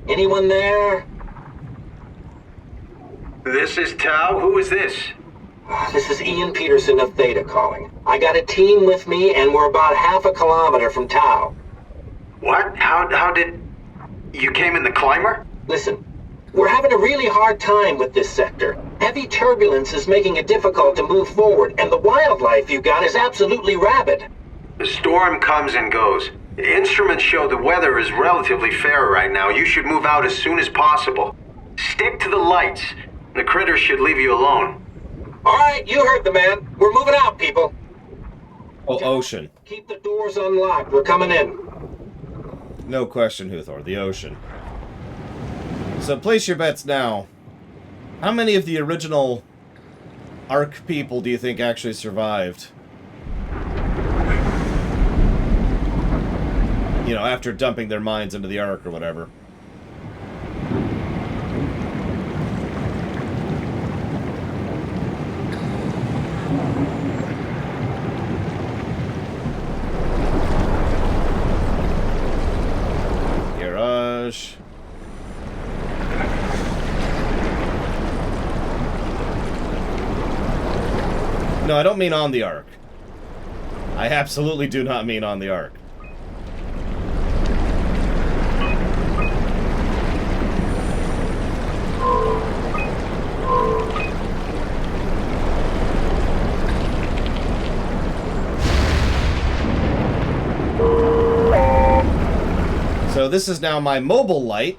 Speaker 14: Anyone there?
Speaker 8: This is Tao. Who is this?
Speaker 14: This is Ian Peterson of Theta calling. I got a team with me and we're about half a kilometer from Tao.
Speaker 8: What? How did... You came in the climber?
Speaker 14: Listen, we're having a really hard time with this sector. Heavy turbulence is making it difficult to move forward, and the wildlife you got is absolutely rabid.
Speaker 8: The storm comes and goes. The instruments show the weather is relatively fair right now. You should move out as soon as possible. Stick to the lights. The critters should leave you alone.
Speaker 14: All right, you heard the man. We're moving out, people.
Speaker 1: Oh, ocean.
Speaker 14: Keep the doors unlocked. We're coming in.
Speaker 1: No question, Huthor. The ocean. So place your bets now. How many of the original Ark people do you think actually survived? You know, after dumping their minds into the Ark or whatever. Garage. No, I don't mean on the Ark. I absolutely do not mean on the Ark. So this is now my mobile light,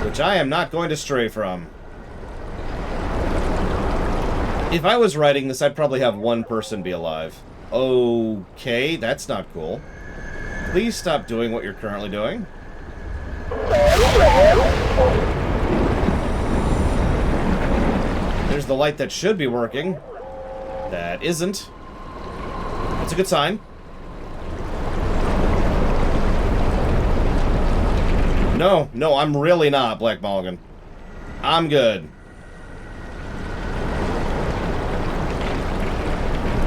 Speaker 1: which I am not going to stray from. If I was writing this, I'd probably have one person be alive. Okay, that's not cool. Please stop doing what you're currently doing. There's the light that should be working. That isn't. That's a good sign. No, I'm really not, Black Mulligan. I'm good.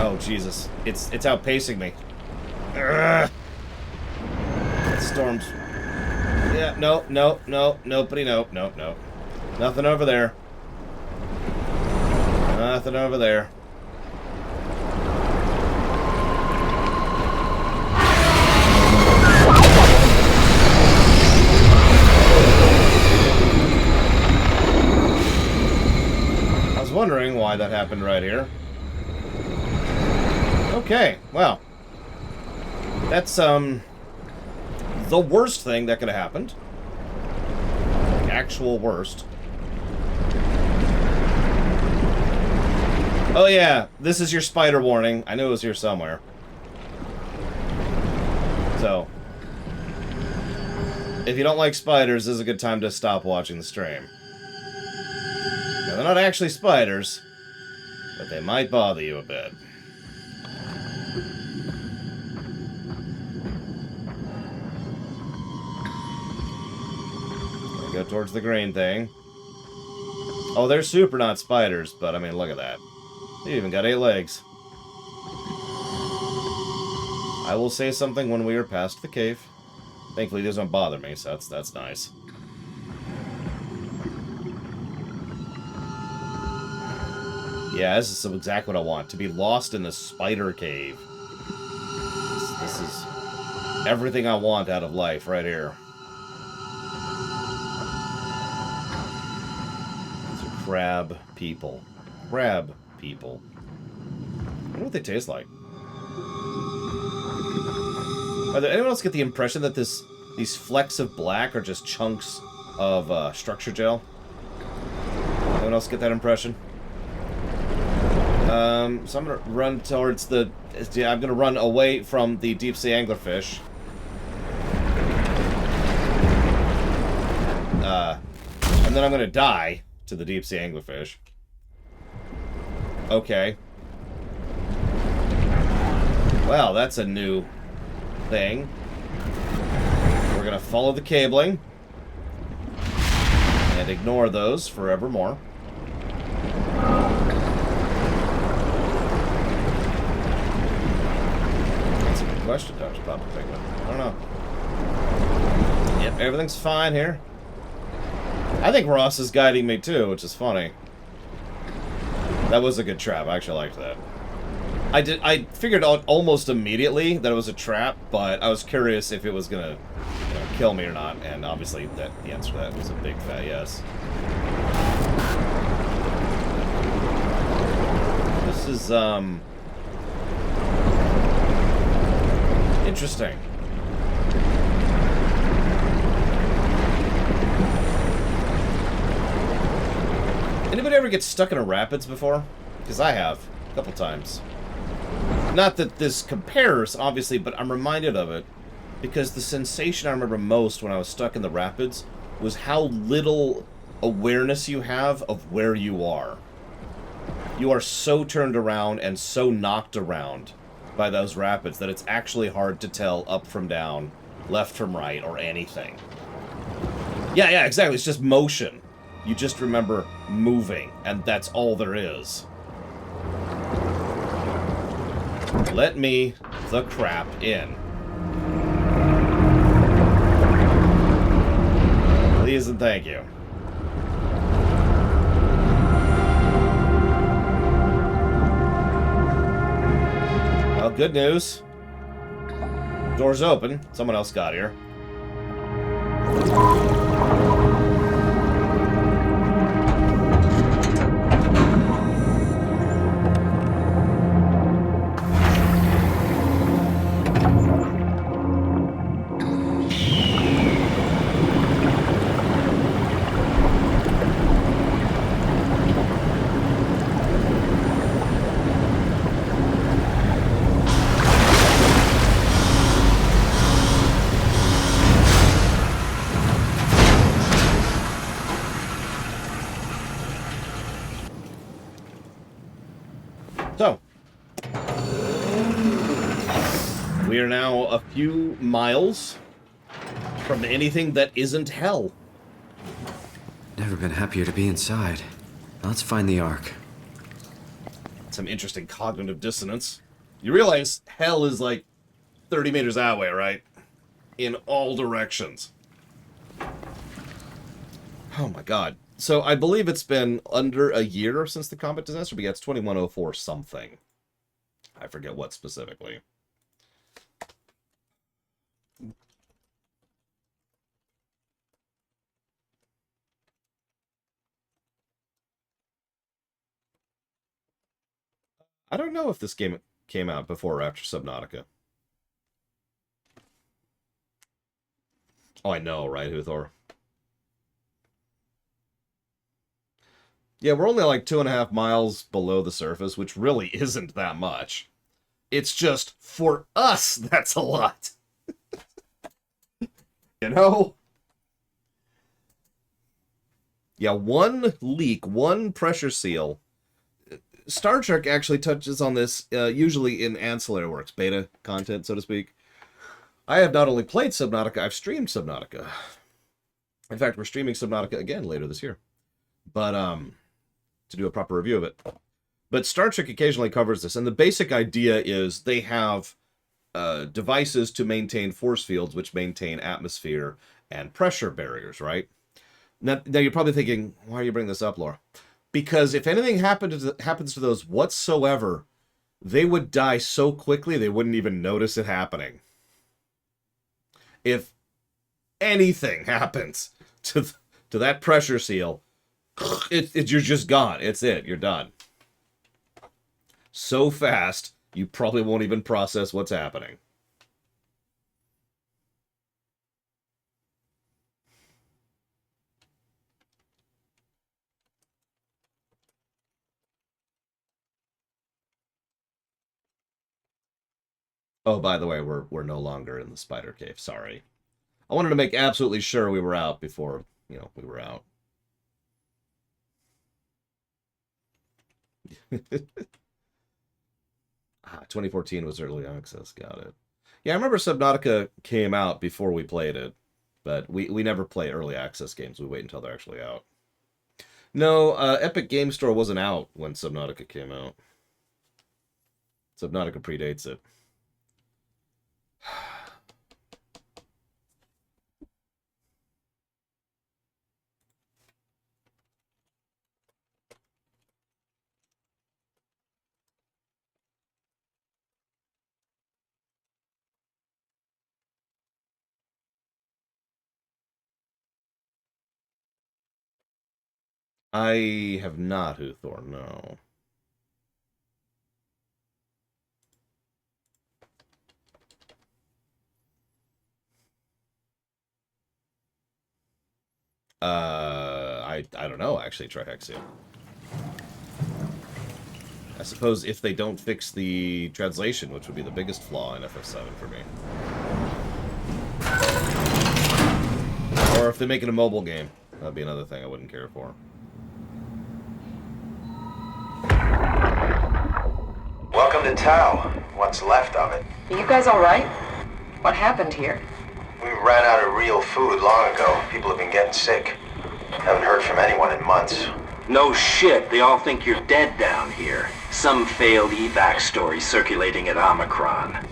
Speaker 1: Oh, Jesus. It's outpacing me. Ugh. Storms. Yeah, no, nobody, no. Nothing over there. Nothing over there. I was wondering why that happened right here. Okay, well. That's, the worst thing that could have happened. The actual worst. Oh yeah, this is your spider warning. I knew it was here somewhere. So, if you don't like spiders, this is a good time to stop watching the stream. Now, they're not actually spiders, but they might bother you a bit. Go towards the green thing. Oh, they're super not spiders, but I mean, look at that. They even got 8 legs. I will say something when we are past the cave. Thankfully, these don't bother me, so that's nice. Yeah, this is exactly what I want. To be lost in the spider cave. This is everything I want out of life right here. These are crab people. Crab people. I wonder what they taste like. Did anyone else get the impression that these flecks of black are just chunks of structure gel? Anyone else get that impression? So I'm gonna run towards the... Yeah, I'm gonna run away from the deep sea anglerfish. And then I'm gonna die to the deep sea anglerfish. Okay. Well, that's a new thing. We're gonna follow the cabling and ignore those forevermore. That's a good question, Dr. Papa Penguin. I don't know. Yep, everything's fine here. I think Ross is guiding me too, which is funny. That was a good trap. I actually liked that. I figured out almost immediately that it was a trap, but I was curious if it was gonna kill me or not, and obviously the answer to that was a big fat yes. This is interesting. Anybody ever get stuck in a rapids before? Because I have, a couple times. Not that this compares, obviously, but I'm reminded of it. Because the sensation I remember most when I was stuck in the rapids was how little awareness you have of where you are. You are so turned around and so knocked around by those rapids that it's actually hard to tell up from down, left from right, or anything. Yeah, exactly. It's just motion. You just remember moving, and that's all there is. Let me the crap in. Please and thank you. Well, good news. Door's open. Someone else got here. So, we are now a few miles from anything that isn't hell.
Speaker 2: Never been happier to be inside. Now let's find the Ark.
Speaker 1: Some interesting cognitive dissonance. You realize hell is like 30 meters that way, right? In all directions. Oh my god. So I believe it's been under a year since the combat disaster, but yeah, it's 2104 something. I forget what specifically. I don't know if this game came out before or after Subnautica. Oh, I know, right, Huthor? Yeah, we're only like 2.5 miles below the surface, which really isn't that much. It's just, for us, that's a lot. You know? Yeah, one leak, one pressure seal. Star Trek actually touches on this, usually in ancillary works, beta content, so to speak. I have not only played Subnautica, I've streamed Subnautica. In fact, we're streaming Subnautica again later this year. But, to do a proper review of it. But Star Trek occasionally covers this, and the basic idea is they have devices to maintain force fields, which maintain atmosphere and pressure barriers, right? Now you're probably thinking, why are you bringing this up, Laura? Because if anything happens to those whatsoever, they would die so quickly they wouldn't even notice it happening. If anything happens to that pressure seal, you're just gone. It's it. You're done. So fast, you probably won't even process what's happening. Oh, by the way, we're no longer in the spider cave. Sorry. I wanted to make absolutely sure we were out before, we were out. 2014 was early access. Got it. Yeah, I remember Subnautica came out before we played it, but we never play early access games. We wait until they're actually out. No, Epic Game Store wasn't out when Subnautica came out. Subnautica predates it. I have not, Huthor, no. I don't know, actually, Trihexia. I suppose if they don't fix the translation, which would be the biggest flaw in FF7 for me. Or if they make it a mobile game, that'd be another thing I wouldn't care for.
Speaker 9: Welcome to Tau. What's left of it.
Speaker 11: Are you guys alright? What happened here?
Speaker 9: We ran out of real food long ago. People have been getting sick. Haven't heard from anyone in months.
Speaker 20: No shit, they all think you're dead down here. Some failed evac story circulating at Omicron.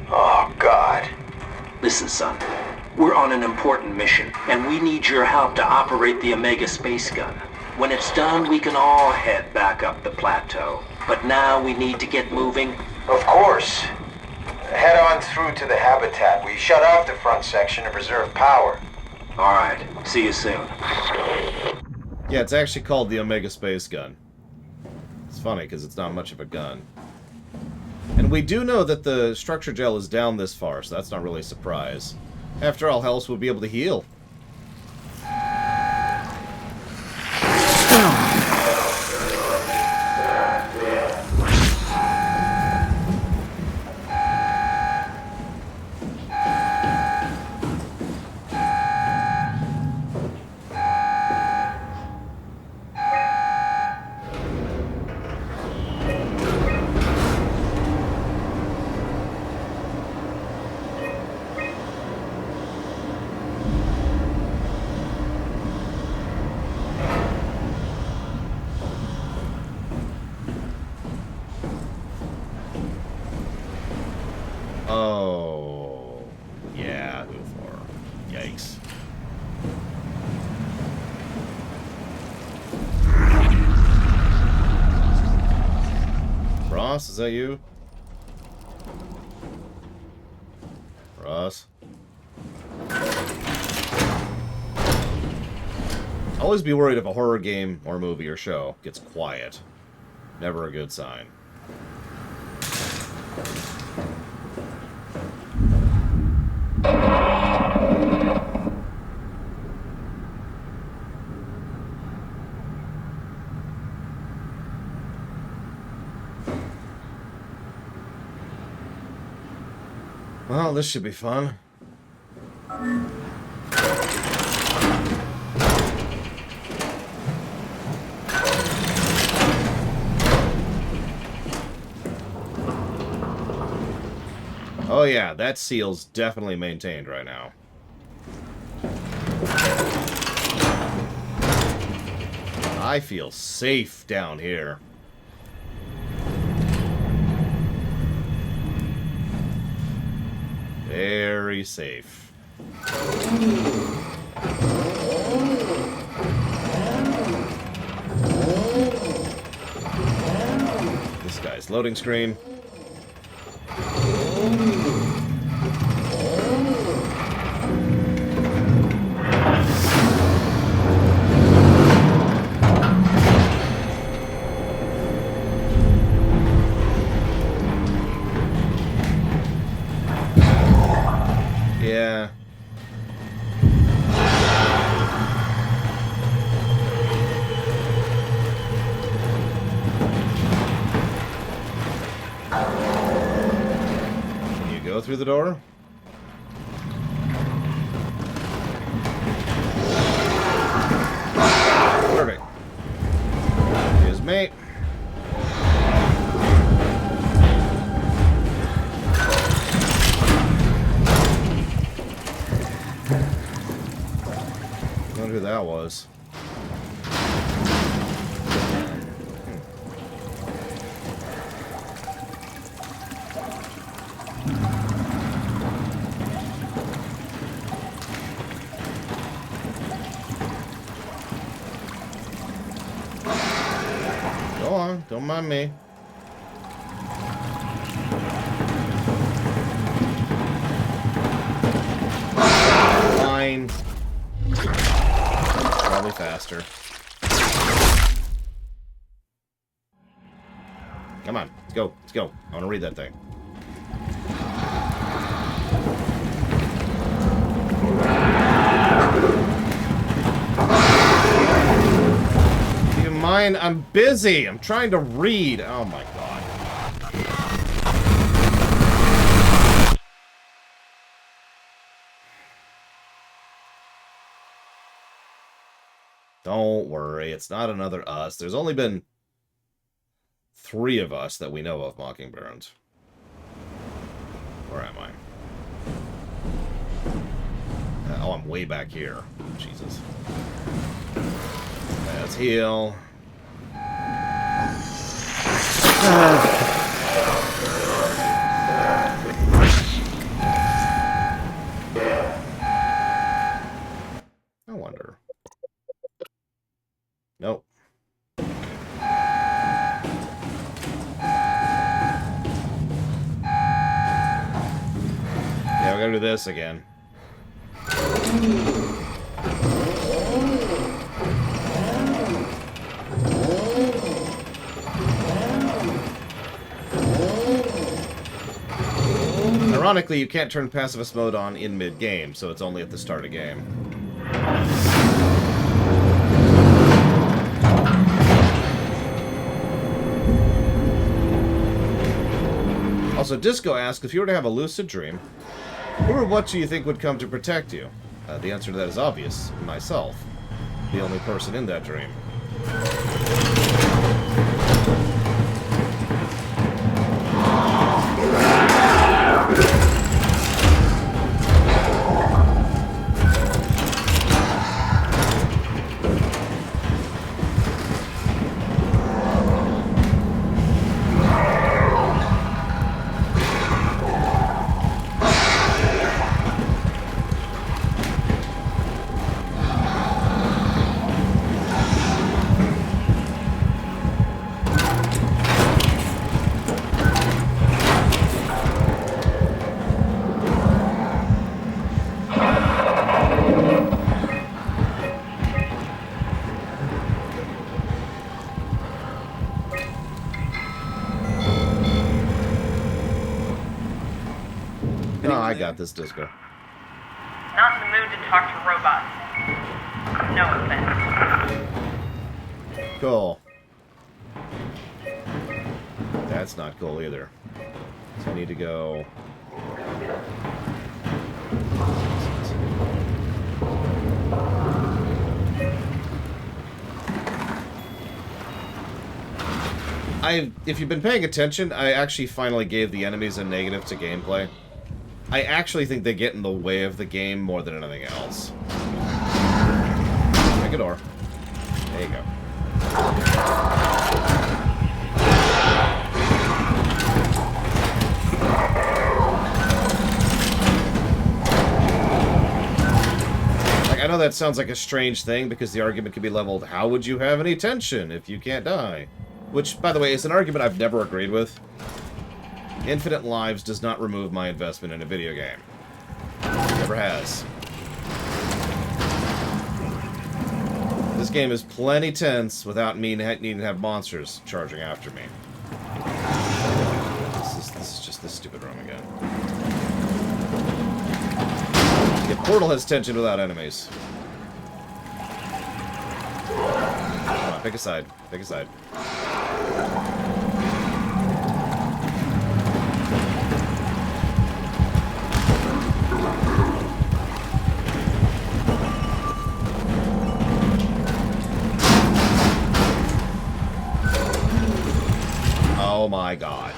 Speaker 9: Oh, God.
Speaker 20: Listen, son. We're on an important mission, and we need your help to operate the Omega space gun. When it's done, we can all head back up the plateau. But now we need to get moving.
Speaker 9: Of course. Head on through to the habitat. We shut off the front section to preserve power.
Speaker 20: All right. See you soon.
Speaker 1: Yeah, it's actually called the Omega Space Gun. It's funny, because it's not much of a gun. And we do know that the structure gel is down this far, so that's not really a surprise. After all, how else would we be able to heal? Yeah, who for? Yikes. Ross, is that you? Ross? Always be worried if a horror game or movie or show gets quiet. Never a good sign. Well, this should be fun. Oh yeah, that seal's definitely maintained right now. I feel safe down here. Very safe. This guy's loading screen. Yeah. Can you go through the door? Perfect. Here's me. I wonder who that was. Go on, don't mind me. Fine. Probably faster. Come on, let's go. Let's go. I want to read that thing. Keep in mind, I'm busy. I'm trying to read. Oh my god. Don't worry, it's not another us. There's only been 3 of us that we know of, Mockingbarons. Where am I? Oh, I'm way back here. Jesus. Let's heal. I wonder. Nope. Yeah, we gotta do this again. Ironically, you can't turn pacifist mode on in mid-game, so it's only at the start of game. Also, Disco asks, if you were to have a lucid dream, who or what do you think would come to protect you? The answer to that is obvious. Myself. The only person in that dream. got this, Disco.
Speaker 6: Not in the mood to talk to robots. No offense.
Speaker 1: Cool. That's not cool either. So I need to go... If you've been paying attention, I actually finally gave the enemies a negative to gameplay. I actually think they get in the way of the game more than anything else. Make a door. There you go. Like, I know that sounds like a strange thing because the argument could be leveled, how would you have any tension if you can't die? Which, by the way, is an argument I've never agreed with. Infinite lives does not remove my investment in a video game. Never has. This game is plenty tense without me needing to have monsters charging after me. This is just this stupid room again. Yeah, Portal has tension without enemies. Come on, pick a side. Pick a side. Oh my god.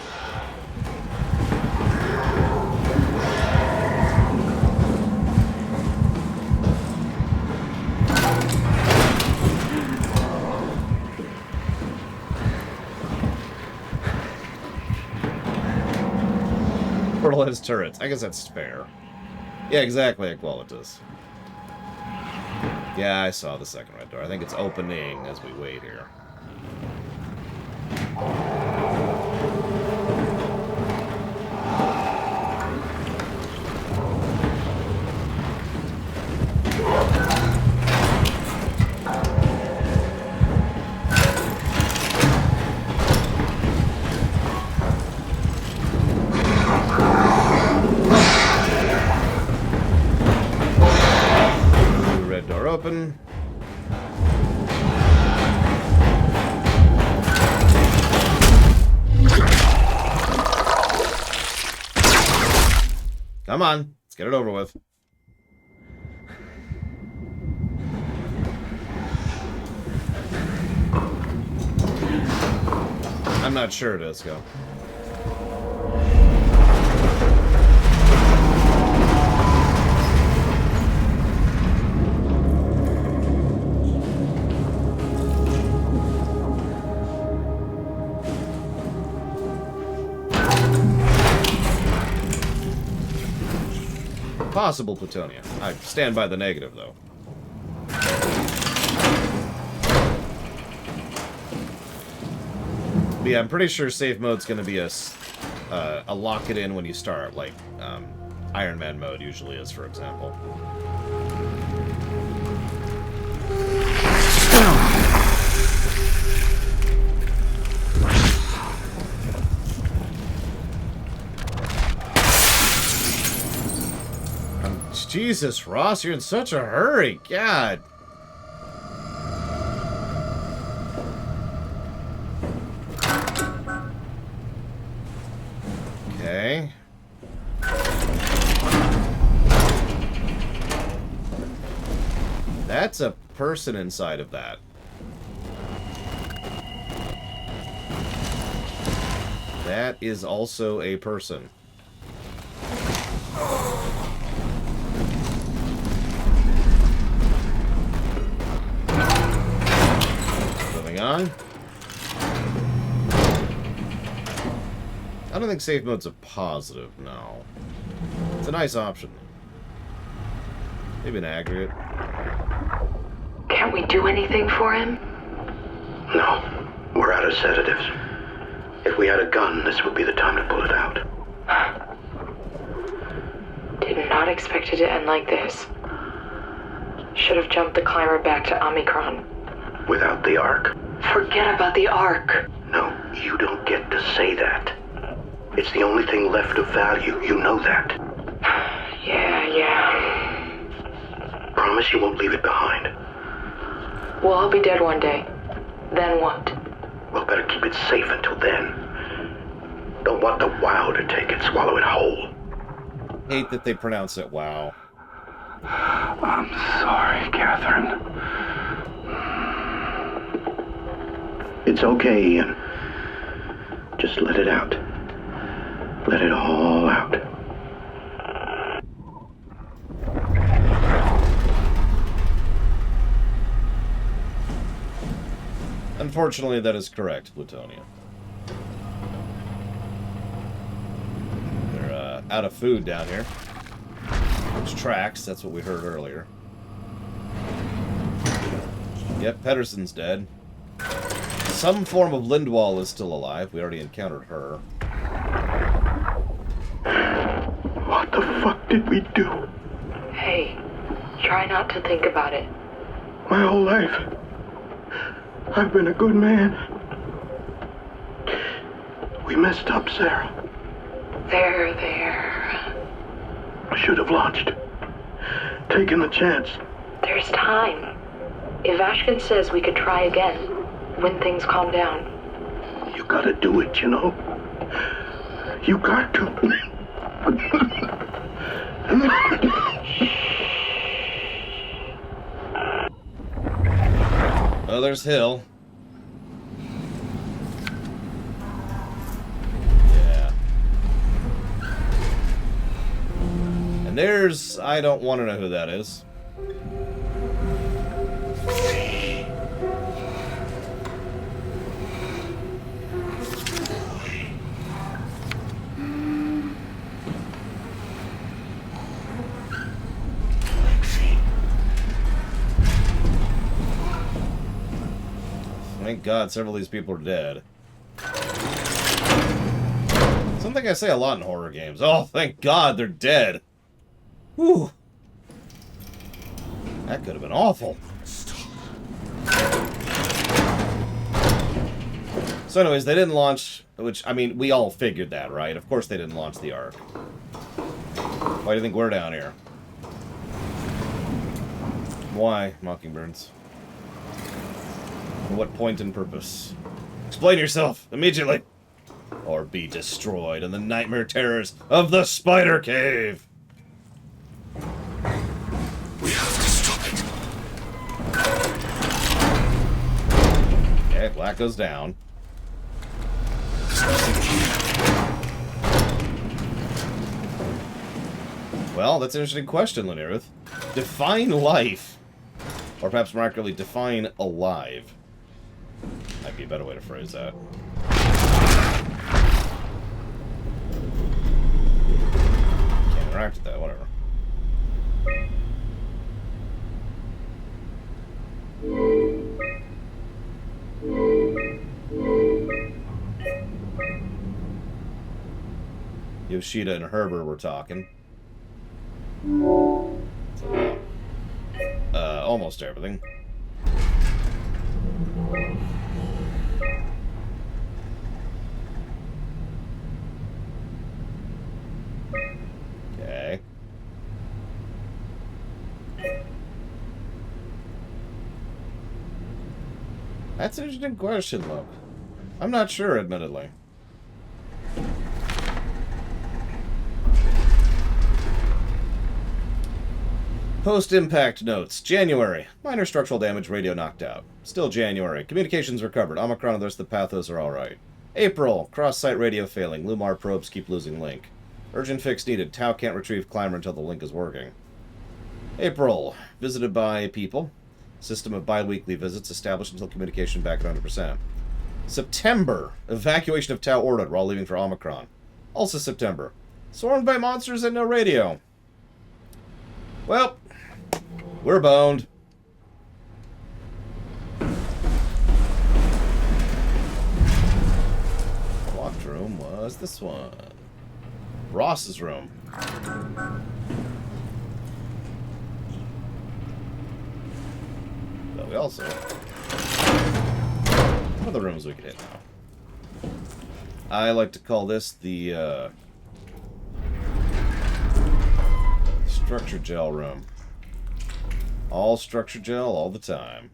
Speaker 1: Portal has turrets. I guess that's fair. Yeah, exactly, Equalitas. Yeah, I saw the second red door. I think it's opening as we wait here. Red door open. Come on, let's get it over with. I'm not sure, Disco. Possible plutonium. I stand by the negative, though. But yeah, I'm pretty sure safe mode's going to be a lock it in when you start, like Iron Man mode usually is, for example. Jesus, Ross, you're in such a hurry. God. Okay. That's a person inside of that. That is also a person. On. I don't think safe mode's a positive, no. It's a nice option. Maybe an aggregate.
Speaker 6: Can't we do anything for him?
Speaker 9: No, we're out of sedatives. If we had a gun, this would be the time to pull it out.
Speaker 6: Did not expect it to end like this. Should have jumped the climber back to Omicron.
Speaker 9: Without the Ark?
Speaker 6: Forget about the Ark.
Speaker 9: No, you don't get to say that. It's the only thing left of value, you know that.
Speaker 6: Yeah.
Speaker 9: Promise you won't leave it behind.
Speaker 6: Well, I'll be dead one day. Then what?
Speaker 9: Well, better keep it safe until then. Don't want the wow to take it, swallow it whole.
Speaker 1: Hate that they pronounce it wow.
Speaker 8: I'm sorry, Catherine.
Speaker 9: It's okay, Ian. Just let it out. Let it all out.
Speaker 1: Unfortunately, that is correct, Plutonia. They're out of food down here. Which tracks, that's what we heard earlier. Yep, Pedersen's dead. Some form of Lindwall is still alive. We already encountered her.
Speaker 9: What the fuck did we do?
Speaker 6: Hey, try not to think about it.
Speaker 9: My whole life, I've been a good man. We messed up, Sarah.
Speaker 6: There.
Speaker 9: I should have launched. Taken the chance.
Speaker 6: There's time. If Ashkin says we could try again, when things calm down.
Speaker 9: You gotta do it, you know? You got to.
Speaker 1: Oh, there's Hill. Yeah. And there's... I don't want to know who that is. Thank God several of these people are dead. Something I say a lot in horror games. Oh, thank God they're dead. Whew. That could have been awful. So anyways, they didn't launch, which, I mean, we all figured that, right? Of course they didn't launch the Ark. Why do you think we're down here? Why, Mockingbirds? For what point and purpose? Explain yourself, immediately! Or be destroyed in the nightmare terrors of the Spider Cave!
Speaker 18: We have to stop it.
Speaker 1: Okay, Black goes down.
Speaker 18: There's nothing here.
Speaker 1: Well, that's an interesting question, Lanirith. Define life. Or perhaps more accurately, define alive. Might be a better way to phrase that. Can't interact with that, whatever. Yoshida and Herber were talking. Almost everything. Okay. That's an interesting question, look. I'm not sure, admittedly. Post-impact notes. January. Minor structural damage, radio knocked out. Still January. Communications recovered. Omicron and the rest of the Pathos are alright. April. Cross-site radio failing. Lumar probes keep losing link. Urgent fix needed. Tau can't retrieve climber until the link is working. April. Visited by people. System of bi-weekly visits established until communication back at 100%. September. Evacuation of Tau ordered while leaving for Omicron. Also September. Swarmed by monsters and no radio. Well, we're boned. Locked room was this one. Ross's room. But we also... What other rooms we could hit now? I like to call this the, Structure gel room. All structure gel all the time.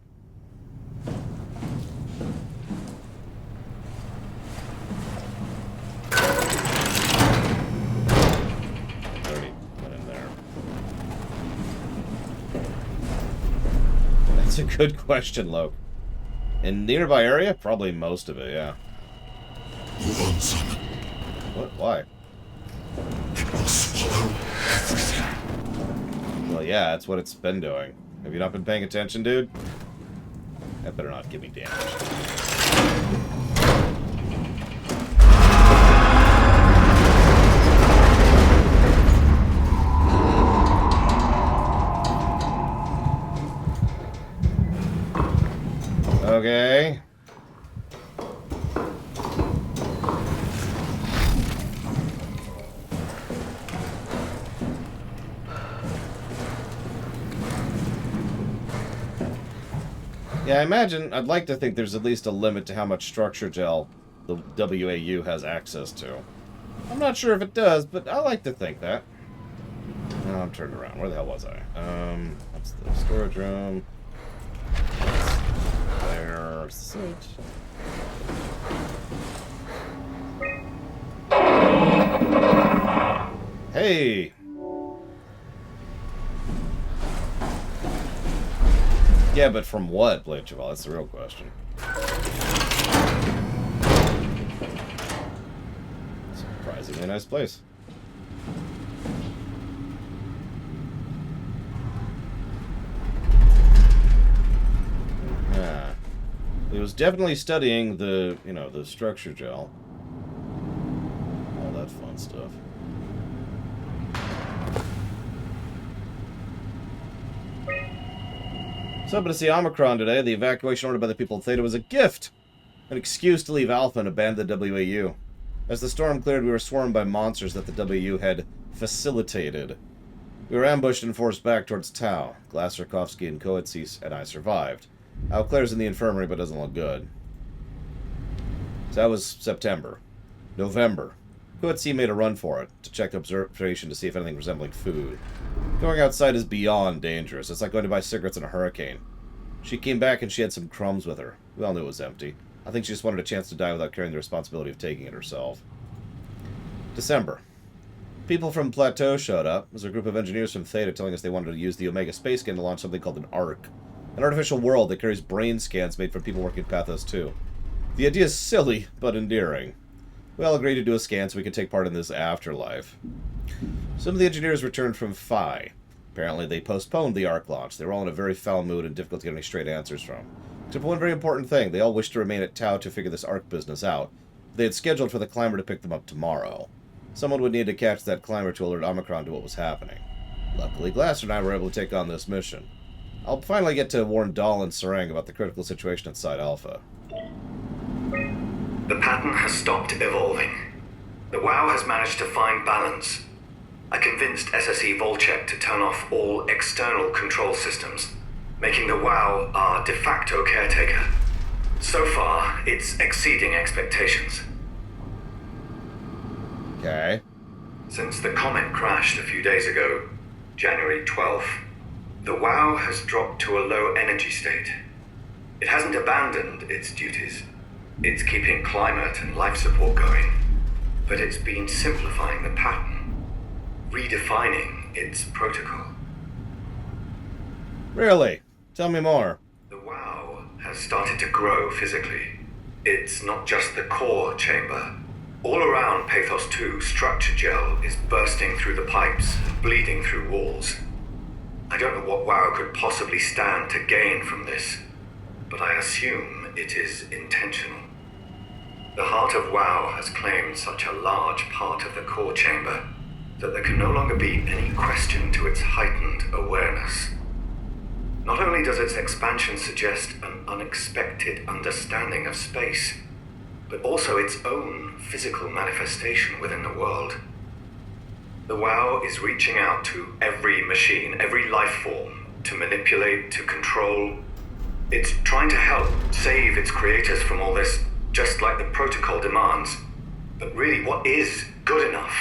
Speaker 1: Already went in there. That's a good question, Loke. In the nearby area? Probably most of it, yeah.
Speaker 18: Move on, Simon.
Speaker 1: What? Why?
Speaker 18: It will swallow everything.
Speaker 1: Well, yeah, that's what it's been doing. Have you not been paying attention, dude? That better not give me damage. Okay. Yeah, I imagine, I'd like to think there's at least a limit to how much structure gel the WAU has access to. I'm not sure if it does, but I like to think that. Oh, I'm turned around. Where the hell was I? That's the storage room. There's it. Hey! Yeah, but from what, Blade Cheval? That's the real question. Surprisingly nice place. Yeah. He was definitely studying the, you know, the structure gel. All that fun stuff. So, but to see Omicron today, the evacuation order by the people of Theta was a gift. An excuse to leave Alpha and abandon the WAU. As the storm cleared, we were swarmed by monsters that the WU had facilitated. We were ambushed and forced back towards Tau. Glaserkovsky and Coetzee and I survived. Claire's in the infirmary, but doesn't look good. So that was September. November. Coetzee made a run for it, to check the observation to see if anything resembling food. Going outside is beyond dangerous. It's like going to buy cigarettes in a hurricane. She came back and she had some crumbs with her. We all knew it was empty. I think she just wanted a chance to die without carrying the responsibility of taking it herself. December. People from Plateau showed up. It was a group of engineers from Theta telling us they wanted to use the Omega space scan to launch something called an ARC. An artificial world that carries brain scans made from people working at Pathos 2. The idea is silly, but endearing. We all agreed to do a scan so we could take part in this afterlife. Some of the engineers returned from Phi. Apparently they postponed the ARC launch. They were all in a very foul mood and difficult to get any straight answers from. Except for one very important thing. They all wished to remain at Tau to figure this ARC business out. They had scheduled for the climber to pick them up tomorrow. Someone would need to catch that climber to alert Omicron to what was happening. Luckily, Glasser and I were able to take on this mission. I'll finally get to warn Dahl and Sarang about the critical situation at Site Alpha.
Speaker 10: The pattern has stopped evolving. The WoW has managed to find balance. I convinced SSE Volchek to turn off all external control systems, making the WoW our de facto caretaker. So far, it's exceeding expectations.
Speaker 1: Okay.
Speaker 10: Since the comet crashed a few days ago, January 12th, the WoW has dropped to a low energy state. It hasn't abandoned its duties. It's keeping climate and life support going, but it's been simplifying the pattern, redefining its protocol.
Speaker 1: Really? Tell me more.
Speaker 10: The WoW has started to grow physically. It's not just the core chamber. All around Pathos 2, structure gel is bursting through the pipes, bleeding through walls. I don't know what WoW could possibly stand to gain from this, but I assume it is intentional. The heart of WoW has claimed such a large part of the core chamber that there can no longer be any question to its heightened awareness. Not only does its expansion suggest an unexpected understanding of space, but also its own physical manifestation within the world. The WoW is reaching out to every machine, every life form, to manipulate, to control. It's trying to help save its creators from all this, just like the protocol demands. But really, what is good enough?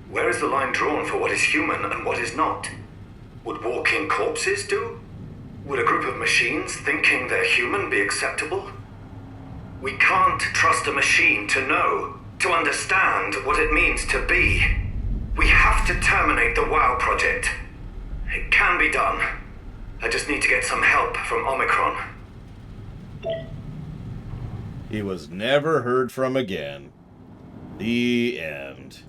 Speaker 10: Where is the line drawn for what is human and what is not? Would walking corpses do? Would a group of machines thinking they're human be acceptable? We can't trust a machine to know, to understand what it means to be. We have to terminate the WOW project. It can be done. I just need to get some help from Omicron.
Speaker 1: He was never heard from again. The end.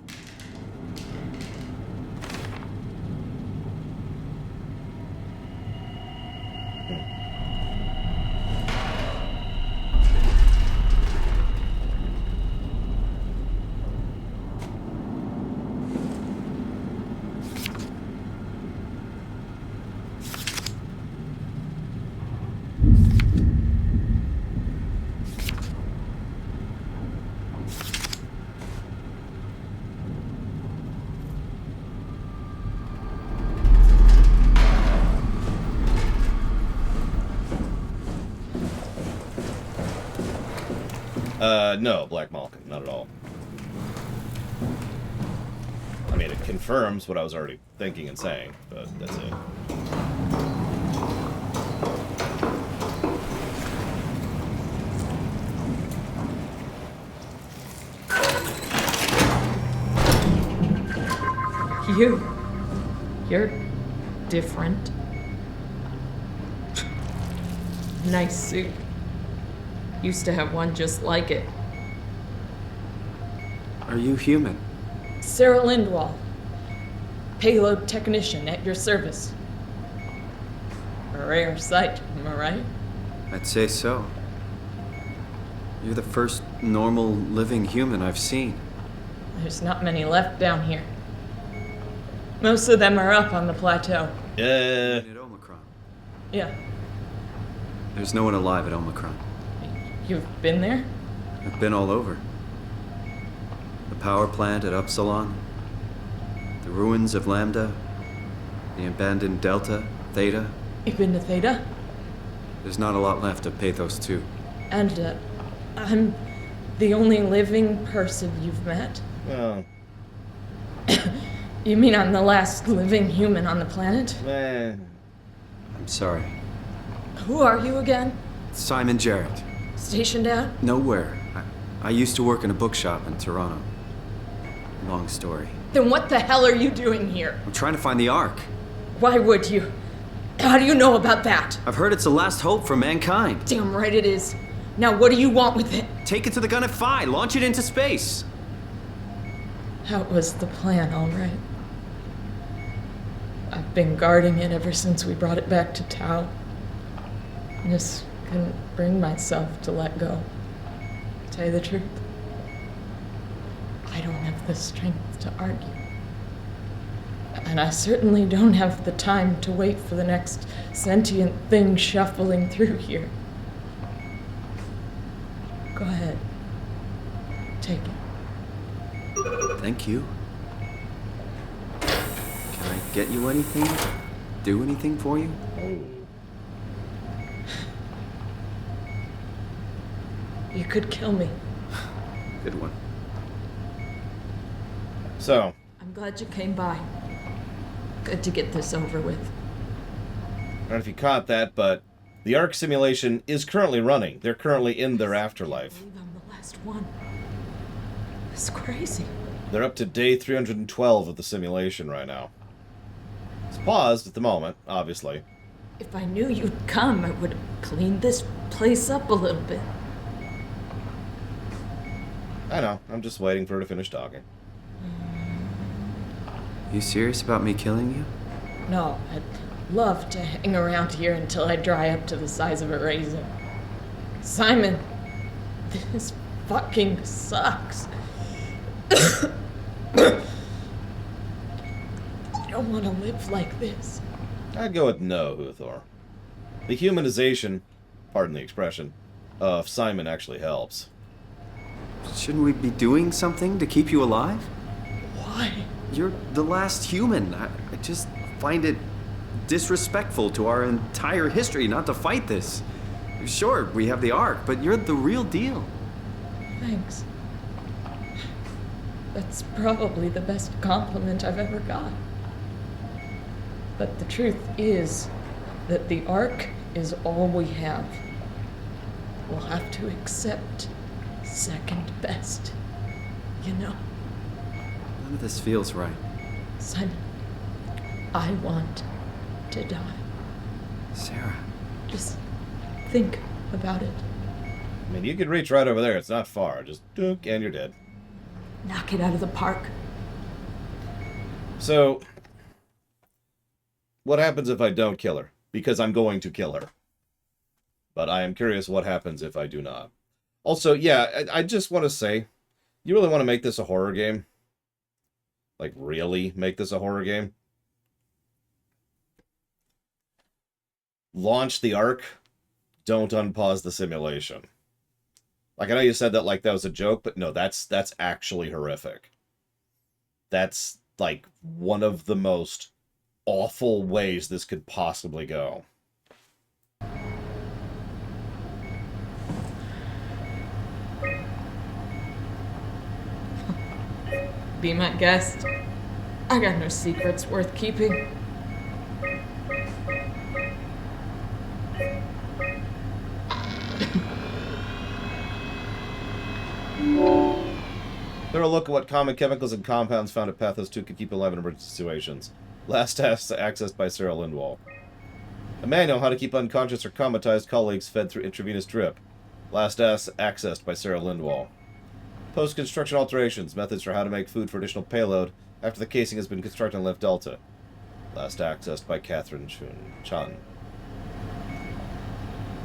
Speaker 1: No, Black Malkin, not at all. I mean, it confirms what I was already thinking and saying, but that's it.
Speaker 12: You're different. Nice suit. Used to have one just like it.
Speaker 2: Are you human?
Speaker 12: Sarah Lindwall. Payload technician at your service. A rare sight, am I right?
Speaker 2: I'd say so. You're the first normal living human I've seen.
Speaker 12: There's not many left down here. Most of them are up on the plateau.
Speaker 1: Yeah.
Speaker 2: At Omicron.
Speaker 12: Yeah.
Speaker 2: There's no one alive at Omicron.
Speaker 12: You've been there?
Speaker 2: I've been all over. The power plant at Upsilon, the ruins of Lambda, the abandoned Delta, Theta.
Speaker 12: You've been to Theta?
Speaker 2: There's not a lot left of Pathos 2.
Speaker 12: And, I'm the only living person you've met?
Speaker 1: Well...
Speaker 12: You mean I'm the last living human on the planet?
Speaker 2: I'm sorry.
Speaker 12: Who are you again?
Speaker 2: Simon Jarrett.
Speaker 12: Stationed out?
Speaker 2: Nowhere. I used to work in a bookshop in Toronto. Long story.
Speaker 12: Then what the hell are you doing here?
Speaker 2: I'm trying to find the Ark.
Speaker 12: Why would you? How do you know about that?
Speaker 2: I've heard it's the last hope for mankind.
Speaker 12: Damn right it is. Now what do you want with it?
Speaker 2: Take it to the Gun at Phi. Launch it into space.
Speaker 12: That was the plan, all right. I've been guarding it ever since we brought it back to Tau. Just couldn't bring myself to let go. To tell you the truth, I don't have the strength to argue. And I certainly don't have the time to wait for the next sentient thing shuffling through here. Go ahead. Take it.
Speaker 2: Thank you. Can I get you anything? Do anything for you?
Speaker 12: You could kill me.
Speaker 2: Good one.
Speaker 1: So.
Speaker 12: I'm glad you came by. Good to get this over with.
Speaker 1: I don't know if you caught that, but the Ark simulation is currently running. They're currently in their afterlife.
Speaker 12: I believe I'm the last one. It's crazy.
Speaker 1: They're up to day 312 of the simulation right now. It's paused at the moment, obviously.
Speaker 12: If I knew you'd come, I would have cleaned this place up a little bit.
Speaker 1: I know. I'm just waiting for her to finish talking.
Speaker 2: You serious about me killing you?
Speaker 12: No, I'd love to hang around here until I dry up to the size of a raisin. Simon, this fucking sucks. I don't want to live like this.
Speaker 1: I'd go with no, Huthor. The humanization, pardon the expression, of Simon actually helps.
Speaker 2: Shouldn't we be doing something to keep you alive?
Speaker 12: Why?
Speaker 2: You're the last human. I just find it disrespectful to our entire history not to fight this. Sure, we have the Ark, but you're the real deal.
Speaker 12: Thanks. That's probably the best compliment I've ever got. But the truth is that the Ark is all we have. We'll have to accept second best, you know?
Speaker 2: None of this feels right.
Speaker 12: Simon, I want to die.
Speaker 2: Sarah.
Speaker 12: Just think about it.
Speaker 1: I mean, you could reach right over there. It's not far. Just dook, and you're dead.
Speaker 12: Knock it out of the park.
Speaker 1: So, what happens if I don't kill her? Because I'm going to kill her. But I am curious what happens if I do not. Also, yeah, I just want to say, you really want to make this a horror game? Like, really make this a horror game? Launch the Ark. Don't unpause the simulation. Like, I know you said that like that was a joke, but no, that's actually horrific. That's, like, one of the most awful ways this could possibly go.
Speaker 12: Be my guest. I got no secrets worth keeping.
Speaker 1: Thorough look at what common chemicals and compounds found at Pathos 2 could keep alive in emergency situations. Last task accessed by Sarah Lindwall. A manual how to keep unconscious or comatized colleagues fed through intravenous drip. Last task accessed by Sarah Lindwall. Post-construction alterations, methods for how to make food for additional payload after the casing has been constructed and left Delta. Last accessed by Catherine Chun.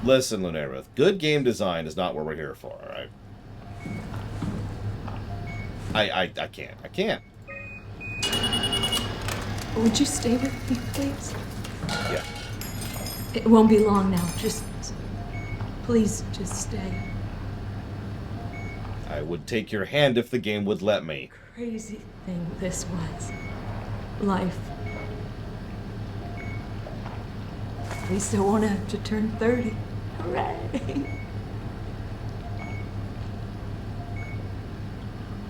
Speaker 1: Listen, Lunarith, good game design is not what we're here for, alright? I can't.
Speaker 15: Would you stay with me, please?
Speaker 1: Yeah.
Speaker 15: It won't be long now. Just... please, just stay.
Speaker 1: I would take your hand if the game would let me.
Speaker 15: Crazy thing this was. Life. At least I won't have to turn 30. Hooray!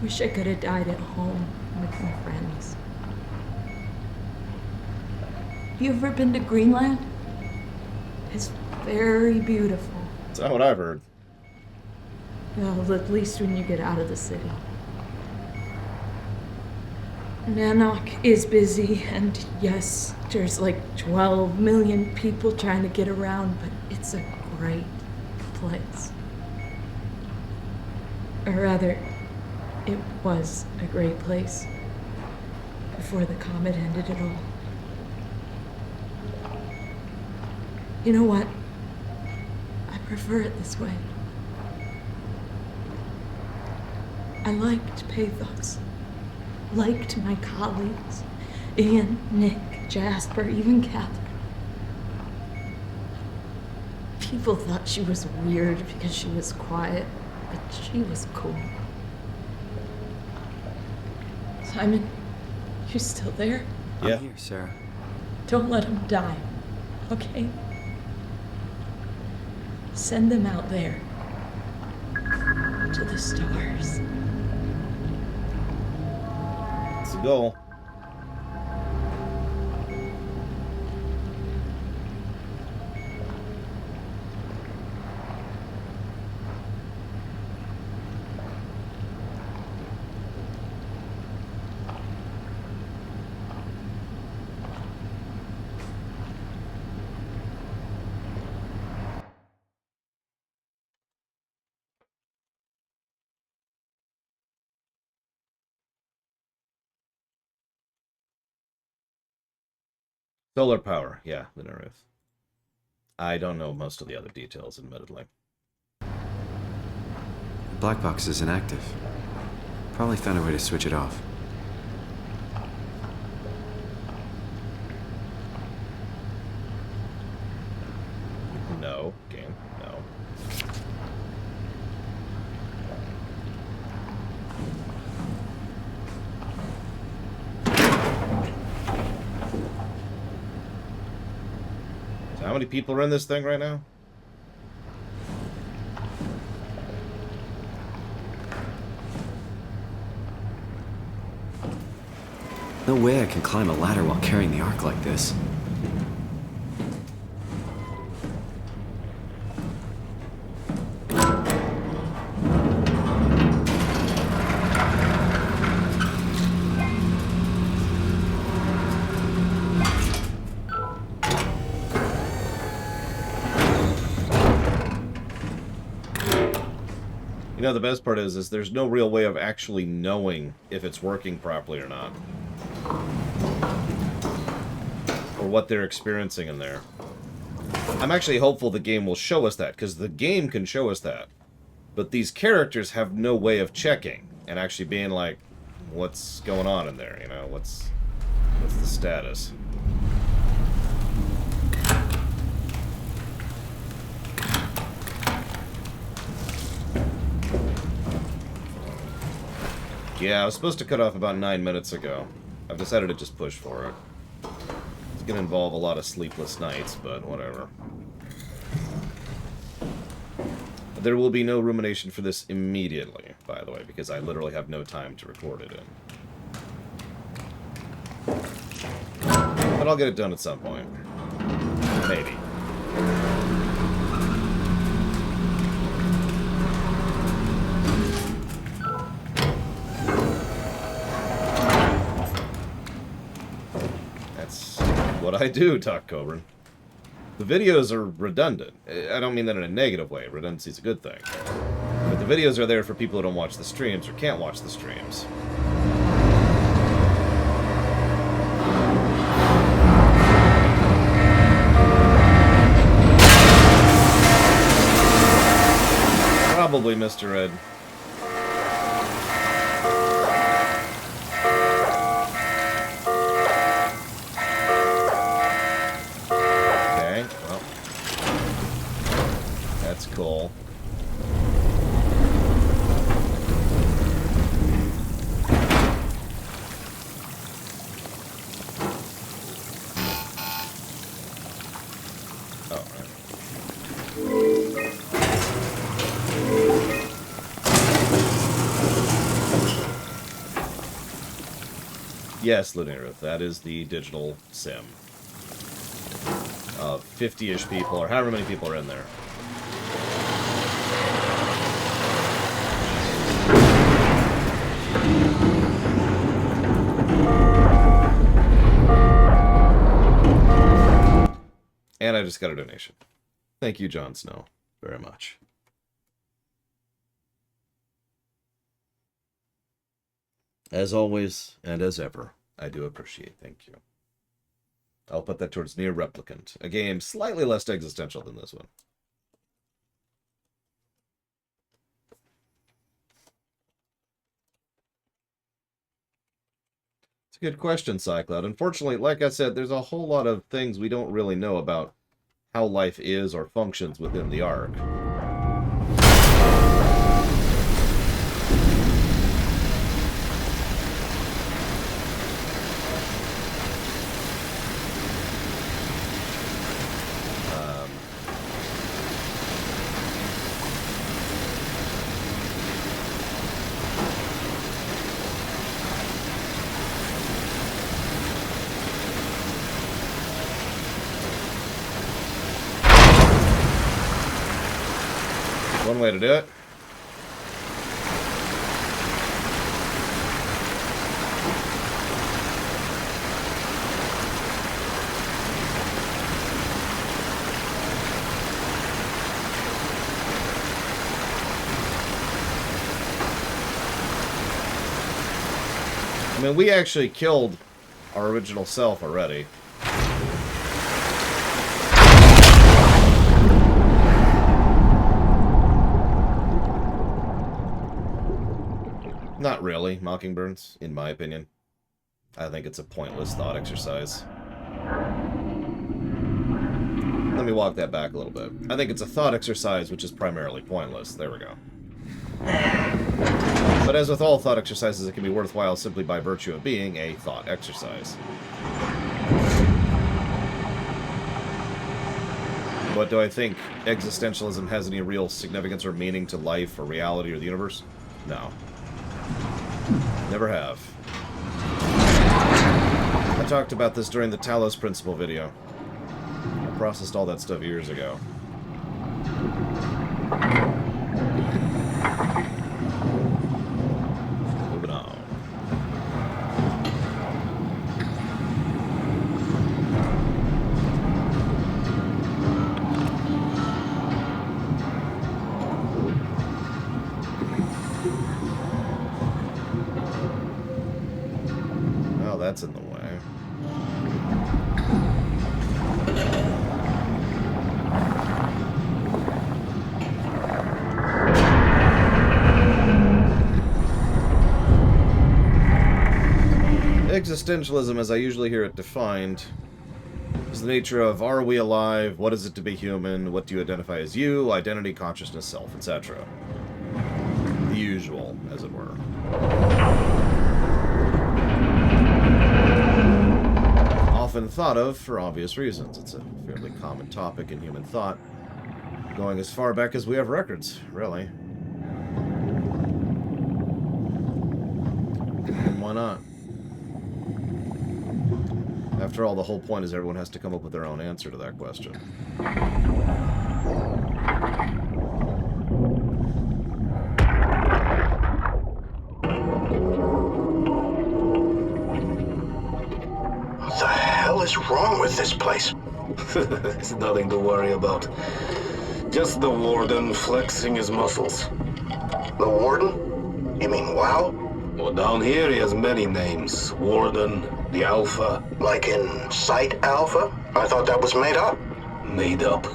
Speaker 15: Wish I could have died at home with my friends. You ever been to Greenland? It's very beautiful.
Speaker 1: That's not what I've heard.
Speaker 12: Well, at least when you get out of the city. Nanook is busy, and yes, there's like 12 million people trying to get around, but it's a great place. Or rather, it was a great place before the comet ended it all. You know what? I prefer it this way. I liked Pathos. Liked my colleagues. Ian, Nick, Jasper, even Catherine. People thought she was weird because she was quiet, but she was cool. Simon, you still there?
Speaker 1: Yeah.
Speaker 2: I'm here, Sarah.
Speaker 12: Don't let them die, okay? Send them out there. To the stars.
Speaker 1: That's the goal. Solar power, yeah, Lunarith. I don't know most of the other details, admittedly.
Speaker 2: The black box is inactive. Probably found a way to switch it off.
Speaker 1: No, game, no. So how many people are in this thing right now?
Speaker 2: No way I can climb a ladder while carrying the Ark like this.
Speaker 1: You know, the best part is there's no real way of actually knowing if it's working properly or not. Or what they're experiencing in there. I'm actually hopeful the game will show us that, because the game can show us that. But these characters have no way of checking and actually being like, what's going on in there, you know? What's the status? Yeah, I was supposed to cut off about 9 minutes ago. I've decided to just push for it. It's going to involve a lot of sleepless nights, but whatever. There will be no rumination for this immediately, by the way, because I literally have no time to record it in. But I'll get it done at some point. Maybe. What I do, Doc Coburn. The videos are redundant. I don't mean that in a negative way. Redundancy is a good thing. But the videos are there for people who don't watch the streams or can't watch the streams. Probably Mr. Ed. Cool. Oh, right. Yes, Lunarith, that is the digital sim. 50-ish people, or however many people are in there. And I just got a donation. Thank you, Jon Snow, very much. As always, and as ever, I do appreciate. Thank you. I'll put that towards Near Replicant, a game slightly less existential than this one. It's a good question, Cycloud. Unfortunately, like I said, there's a whole lot of things we don't really know about how life is or functions within the Ark. One way to do it. I mean, we actually killed our original self already. Not really, Mockingbirds, in my opinion. I think it's a pointless thought exercise. Let me walk that back a little bit. I think it's a thought exercise which is primarily pointless. There we go. But as with all thought exercises, it can be worthwhile simply by virtue of being a thought exercise. But do I think existentialism has any real significance or meaning to life or reality or the universe? No. Never have. talked about this during the Talos Principle video. I processed all that stuff years ago. Moving on. Well, that's in the way. Existentialism, as I usually hear it defined, is the nature of, are we alive? What is it to be human? What do you identify as you? Identity, consciousness, self, etc. The usual, as it were. Often thought of for obvious reasons. It's a fairly common topic in human thought, going as far back as we have records, really. And why not? After all, the whole point is everyone has to come up with their own answer to that question.
Speaker 18: What the hell is wrong with this place?
Speaker 21: It's nothing to worry about. Just the warden flexing his muscles.
Speaker 18: The warden? You mean WoW?
Speaker 21: Well, down here he has many names. Warden, the Alpha.
Speaker 18: Like in Site Alpha? I thought that was made up.
Speaker 21: Made up?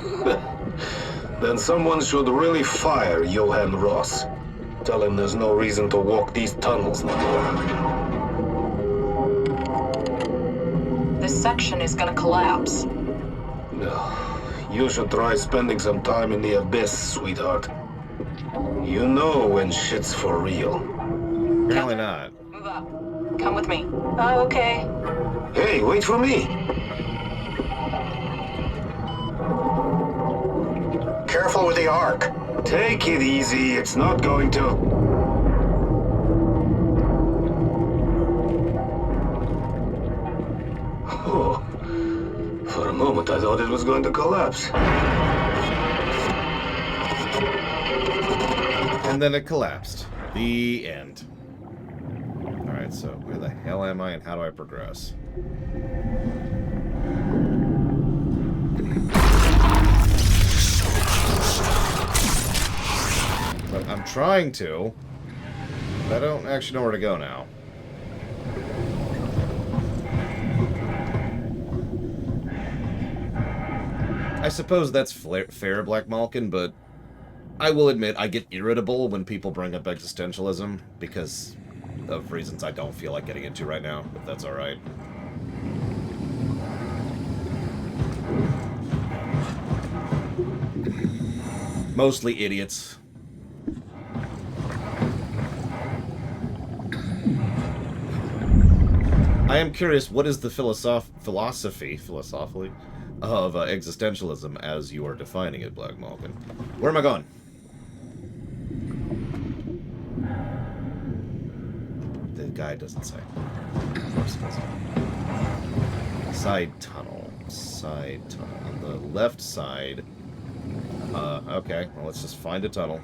Speaker 21: Then someone should really fire Johan Ross. Tell him there's no reason to walk these tunnels no more.
Speaker 6: This section is gonna collapse.
Speaker 21: You should try spending some time in the abyss, sweetheart. You know when shit's for real.
Speaker 1: Apparently not.
Speaker 6: Move up. Come with me. Oh, okay.
Speaker 21: Hey, wait for me!
Speaker 18: Careful with the arc.
Speaker 21: Take it easy, it's not going to... Oh, for a moment I thought it was going to collapse.
Speaker 1: And then it collapsed. The end. Alright, so where the hell am I and how do I progress? But I'm trying to. But I don't actually know where to go now. I suppose that's fair, Black Malkin, but I will admit I get irritable when people bring up existentialism because of reasons I don't feel like getting into right now, if that's alright. Mostly idiots. I am curious, what is the philosophically of existentialism as you are defining it, Black Malkin? Where am I going? The guy doesn't say. Of course he doesn't. Side tunnel. Side tunnel. On the left side. Okay. Well, let's just find a tunnel.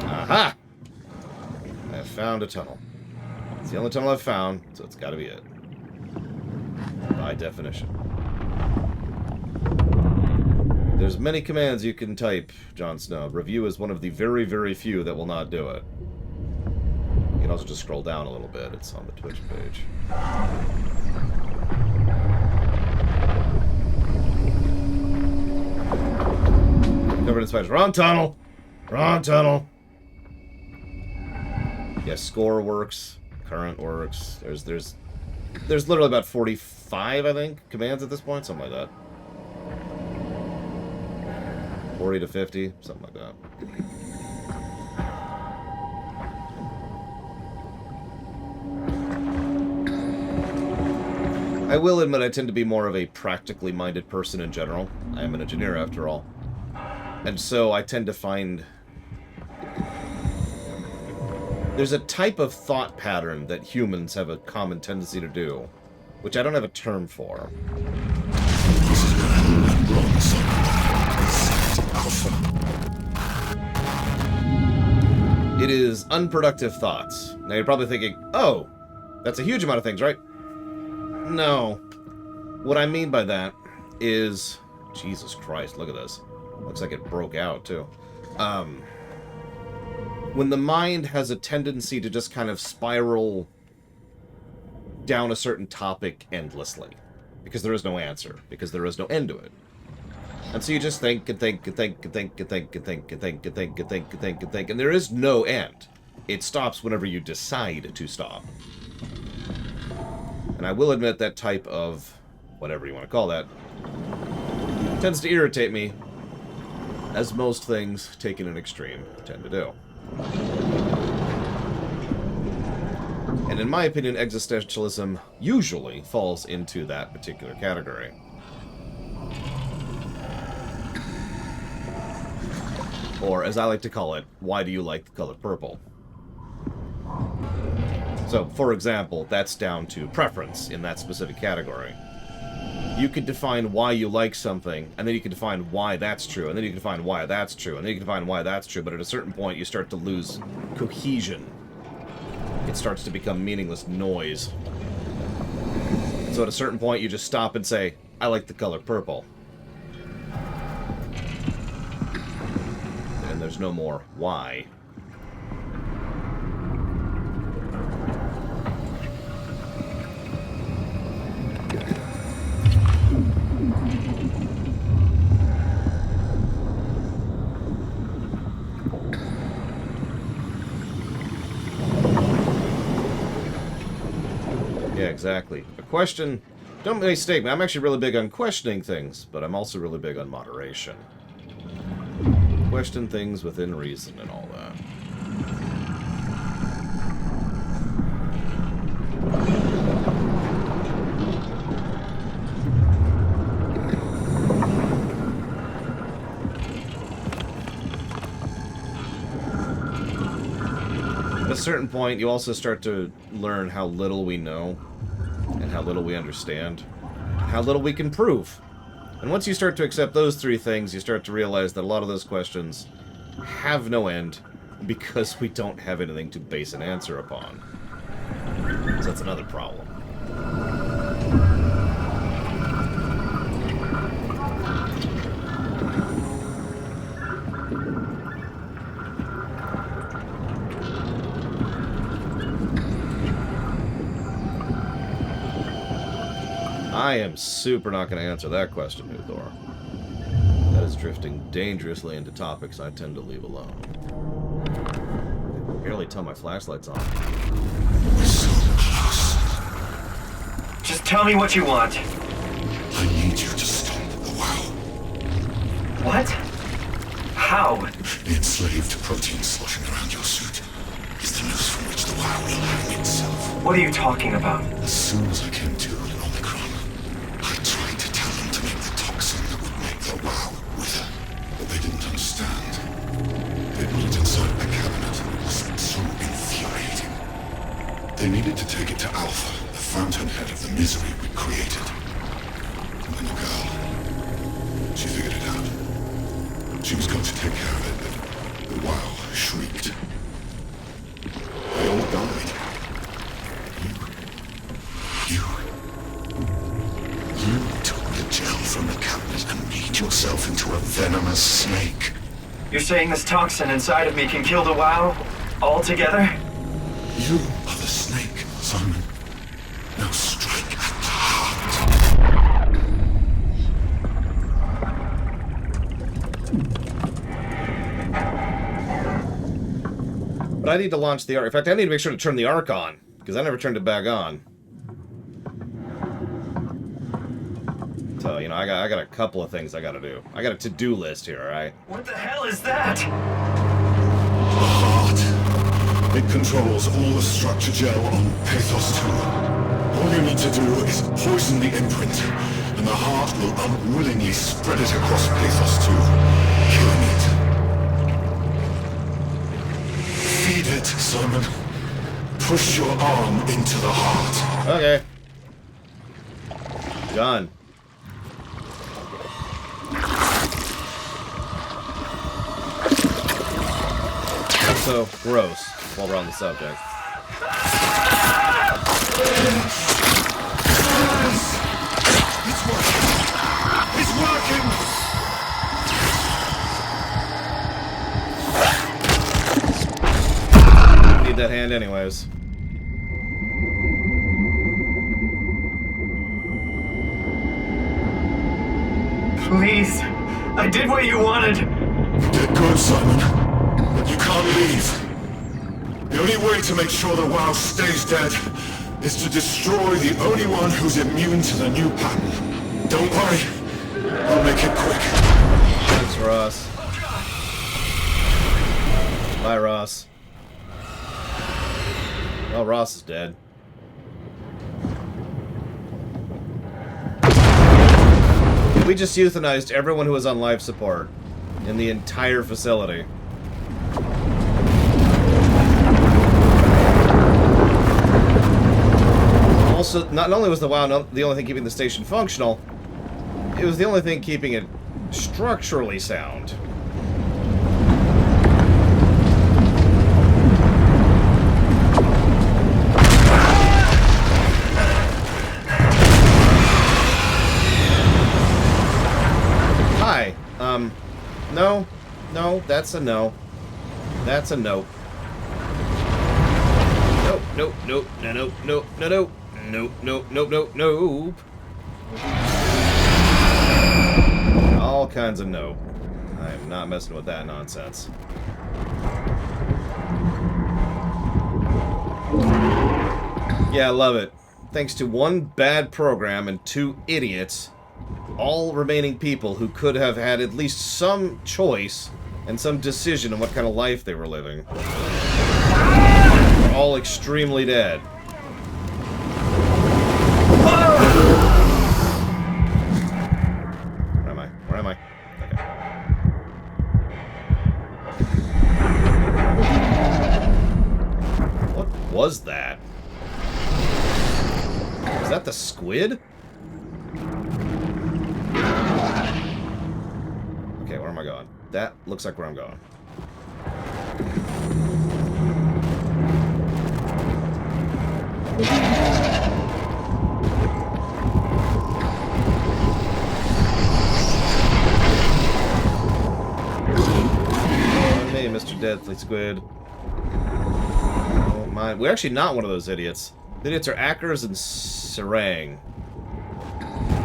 Speaker 1: Aha! I have found a tunnel. It's the only tunnel I've found, so it's got to be it. By definition. There's many commands you can type, Jon Snow. Review is one of the very, very few that will not do it. You can also just scroll down a little bit. It's on the Twitch page. Covered in spiders. Wrong tunnel! Wrong tunnel! Yeah, score works. Current works. There's literally about 45, I think, commands at this point. Something like that. 40 to 50, something like that. I will admit I tend to be more of a practically minded person in general. I am an engineer after all. And so I tend to find There's a type of thought pattern that humans have a common tendency to do, which I don't have a term for. It is unproductive thoughts. Now you're probably thinking, oh, that's a huge amount of things, right? No. What I mean by that is... Jesus Christ, look at this. Looks like it broke out, too. When the mind has a tendency to just kind of spiral down a certain topic endlessly. Because there is no answer. Because there is no end to it. And so you just think and think and think and think and think and think and think and think and think and think and think, and there is no end. It stops whenever you decide to stop. And I will admit that type of, whatever you want to call that, tends to irritate me, as most things taken in extreme tend to do. And in my opinion, existentialism usually falls into that particular category. Or, as I like to call it, why do you like the color purple? So, for example, that's down to preference in that specific category. You could define why you like something, and then you can define why that's true, and then you can define why that's true, and then you can define why that's true, but at a certain point you start to lose cohesion. It starts to become meaningless noise. So at a certain point you just stop and say, I like the color purple. And there's no more why. Yeah, exactly. A question... Don't mistake me, I'm actually really big on questioning things, but I'm also really big on moderation. Question things within reason and all that. At a certain point, you also start to learn how little we know, and how little we understand, how little we can prove. And once you start to accept those three things, you start to realize that a lot of those questions have no end because we don't have anything to base an answer upon. So that's another problem. I am super not going to answer that question, Uthor. That is drifting dangerously into topics I tend to leave alone. I can barely tell my flashlight's on.
Speaker 8: Just tell me what you want.
Speaker 18: I need you to stop the WoW.
Speaker 8: What? How?
Speaker 18: The enslaved protein sloshing around your suit is the noose from which the WoW will hang itself.
Speaker 8: What are you talking about?
Speaker 18: As soon as I came to in Omicron, I tried to tell them to make the toxin that would make the WoW wither, but they didn't understand. They put it inside a cabinet. It was so infuriating. They needed to take it to Alpha, the fountainhead of the misery we created. And then the girl, she figured it out. She was going to take care of it, but the WoW shrieked. They all died. You took the gel from the cabinet and made yourself into a venomous snake.
Speaker 8: You're saying this toxin inside of me can kill the WoW altogether?
Speaker 18: You are the snake, Simon. Now strike at the heart.
Speaker 1: But I need to launch the arc. In fact, I need to make sure to turn the arc on, because I never turned it back on. So, you know, I got a couple of things I gotta do. I got a to-do list here, alright?
Speaker 8: What the hell is that?
Speaker 18: The heart. It controls all the structure gel on Pathos 2. All you need to do is poison the imprint, and the heart will unwillingly spread it across Pathos 2, killing it. Feed it, Simon. Push your arm into the heart.
Speaker 1: Okay. Done. Also, gross, while we're on the subject.
Speaker 18: It's working! It's working!
Speaker 1: Need that hand anyways.
Speaker 8: Please. I did what you wanted.
Speaker 18: Get good, Simon. But you can't leave. The only way to make sure the WoW stays dead is to destroy the only one who's immune to the new pattern. Don't worry. I'll make it quick.
Speaker 1: Thanks, Ross. Bye, Ross. Well, Ross is dead. We just euthanized everyone who was on life support in the entire facility. Also, not only was the WoW the only thing keeping the station functional, it was the only thing keeping it structurally sound. Hi. No. No, that's a no. That's a nope. Nope, nope, nope, no, nope, nope, no, nope. Nope, nope, nope, nope, nope. All kinds of nope. I am not messing with that nonsense. Yeah, I love it. Thanks to one bad program and 2 idiots, all remaining people who could have had at least some choice and some decision on what kind of life they were living, are all extremely dead. Where am I? Where am I? Okay. What was that? Is that the squid? Okay, where am I going? That looks like where I'm going. Hey, Mr. Deathly Squid. Don't mind. We're actually not one of those idiots. The idiots are Akers and Sarang.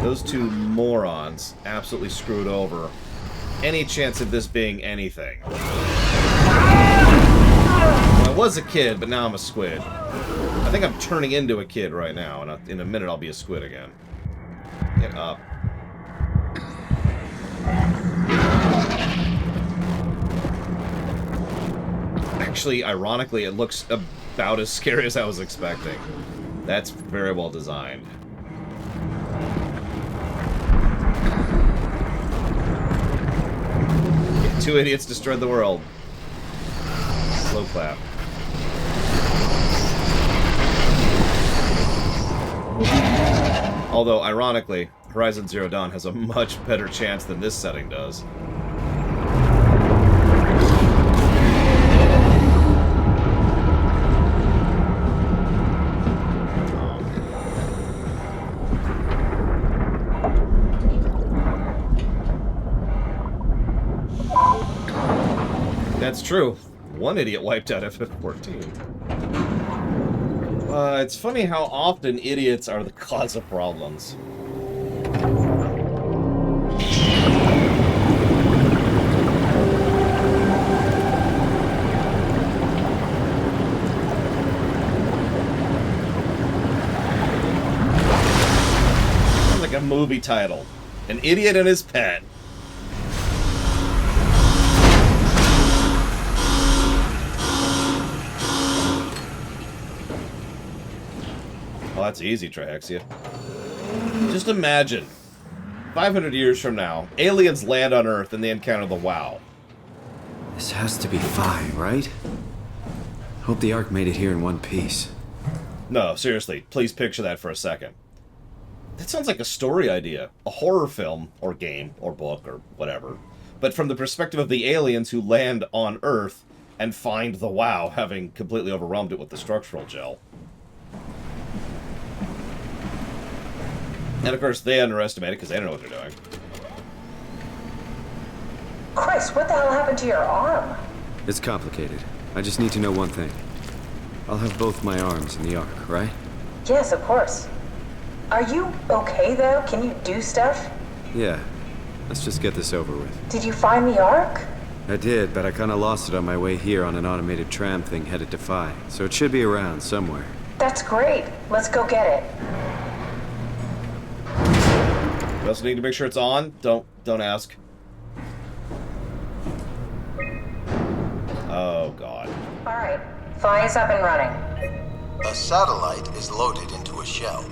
Speaker 1: Those 2 morons absolutely screwed over any chance of this being anything. Well, I was a kid, but now I'm a squid. I think I'm turning into a kid right now, and in a minute I'll be a squid again. Get up. Actually, ironically, it looks about as scary as I was expecting. That's very well designed. Yeah, 2 idiots destroyed the world. Slow clap. Although, ironically, Horizon Zero Dawn has a much better chance than this setting does. That's true. One idiot wiped out FF14. It's funny how often idiots are the cause of problems. Sounds like a movie title. An Idiot and His Pet. Oh, that's easy, Trihexia. Just imagine, 500 years from now, aliens land on Earth and they encounter the WoW.
Speaker 2: This has to be Phi, right? Hope the Ark made it here in one piece.
Speaker 1: No, seriously, please picture that for a second. That sounds like a story idea. A horror film, or game, or book, or whatever. But from the perspective of the aliens who land on Earth and find the WoW, having completely overwhelmed it with the structural gel. And of course, they underestimate it because they don't know what they're doing.
Speaker 3: Chris, what the hell happened to your arm?
Speaker 2: It's complicated. I just need to know one thing. I'll have both my arms in the Ark, right?
Speaker 3: Yes, of course. Are you okay, though? Can you do stuff?
Speaker 2: Yeah. Let's just get this over with.
Speaker 3: Did you find the Ark?
Speaker 2: I did, but I kinda lost it on my way here on an automated tram thing headed to Phi. So it should be around somewhere.
Speaker 3: That's great. Let's go get it.
Speaker 1: We also need to make sure it's on. Don't ask. Oh, God.
Speaker 3: Alright. Phi is up and running.
Speaker 4: A satellite is loaded into a shell.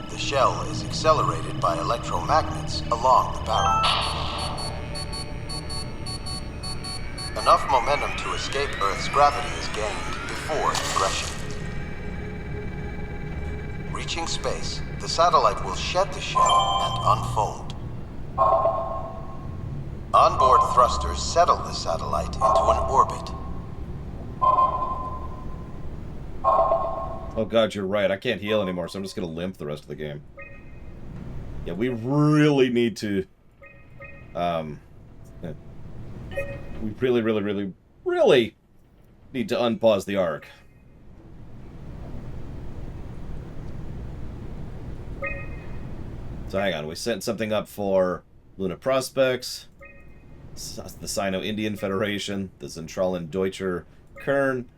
Speaker 4: The shell is accelerated by electromagnets along the barrel. Enough momentum to escape Earth's gravity is gained before ingression. Reaching space, the satellite will shed the shell and unfold. Onboard thrusters settle the satellite into an orbit.
Speaker 1: Oh god, you're right. I can't heal anymore, so I'm just gonna limp the rest of the game. Yeah, we really need to... we really need to unpause the Ark. So hang on, we sent something up for Luna Prospects, the Sino-Indian Federation, the Zentralen Deutscher Kern.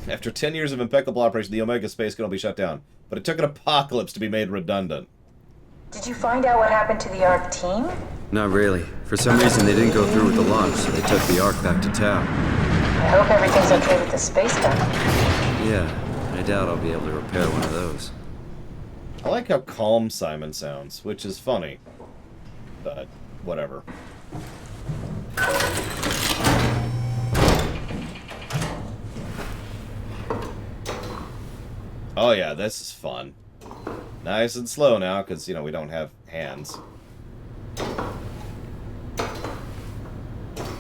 Speaker 1: After 10 years of impeccable operation, the Omega space can all be shut down. But it took an apocalypse to be made redundant.
Speaker 3: Did you find out what happened to the Ark team?
Speaker 2: Not really. For some reason, they didn't go through with the launch, so they took the Ark back to town.
Speaker 3: I hope everything's okay with the space gun.
Speaker 2: Yeah, I doubt I'll be able to repair one of those.
Speaker 1: I like how calm Simon sounds, which is funny. But, whatever. Oh yeah, this is fun. Nice and slow now, because, you know, we don't have hands.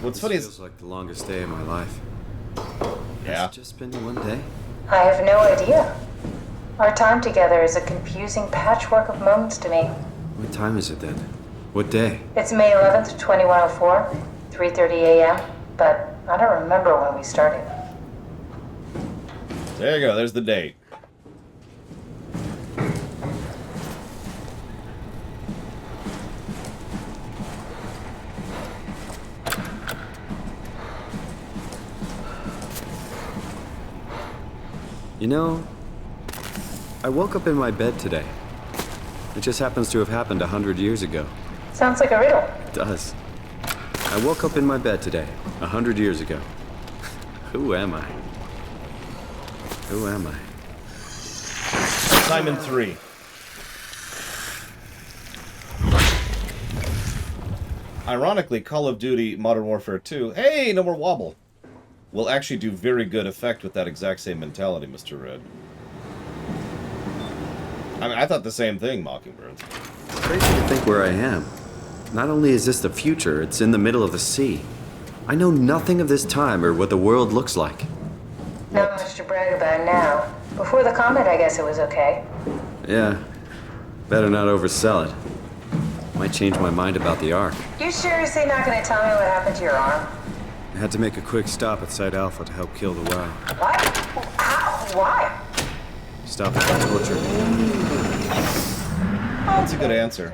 Speaker 1: What's funny is...
Speaker 2: feels like the longest day of my life.
Speaker 1: Yeah.
Speaker 2: It's just been one day.
Speaker 3: I have no idea. Our time together is a confusing patchwork of moments to me.
Speaker 2: What time is it then? What day?
Speaker 3: It's May 11th, 2104, 3:30 a.m., but I don't remember when we started.
Speaker 1: There you go, there's the date.
Speaker 2: You know, I woke up in my bed today. It just happens to have happened 100 years ago.
Speaker 3: Sounds like a riddle.
Speaker 2: It does. I woke up in my bed today, 100 years ago. Who am I? Who am I?
Speaker 1: Simon 3. Ironically, Call of Duty Modern Warfare 2, hey, no more wobble, will actually do very good effect with that exact same mentality, Mr. Red. I mean, I thought the same thing, Mockingbird.
Speaker 2: It's crazy to think where I am. Not only is this the future, it's in the middle of the sea. I know nothing of this time or what the world looks like.
Speaker 3: Not much to brag about now. Before the comet, I guess it was okay.
Speaker 2: Yeah. Better not oversell it. Might change my mind about the Ark.
Speaker 3: You seriously not gonna tell me what happened to your arm?
Speaker 2: I had to make a quick stop at Site Alpha to help kill the WoW.
Speaker 3: What? How? Why?
Speaker 2: Stop it by torture.
Speaker 1: That's a good answer.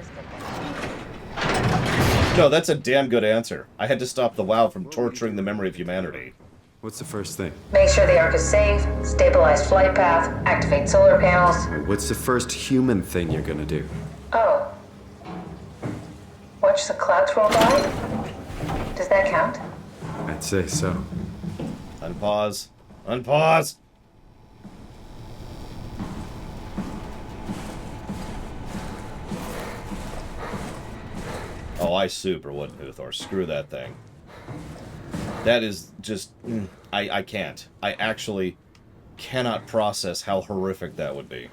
Speaker 1: No, that's a damn good answer. I had to stop the WoW from torturing the memory of humanity.
Speaker 2: What's the first thing?
Speaker 3: Make sure the Ark is safe, stabilize flight path, activate solar panels.
Speaker 2: What's the first human thing you're gonna do?
Speaker 3: Oh. Watch the clouds roll by? Does that count?
Speaker 2: I'd say so.
Speaker 1: Unpause. Unpause! Oh, Oh, I super wouldn't, Uthor. Screw that thing. That is just... I can't. I actually cannot process how horrific that would be.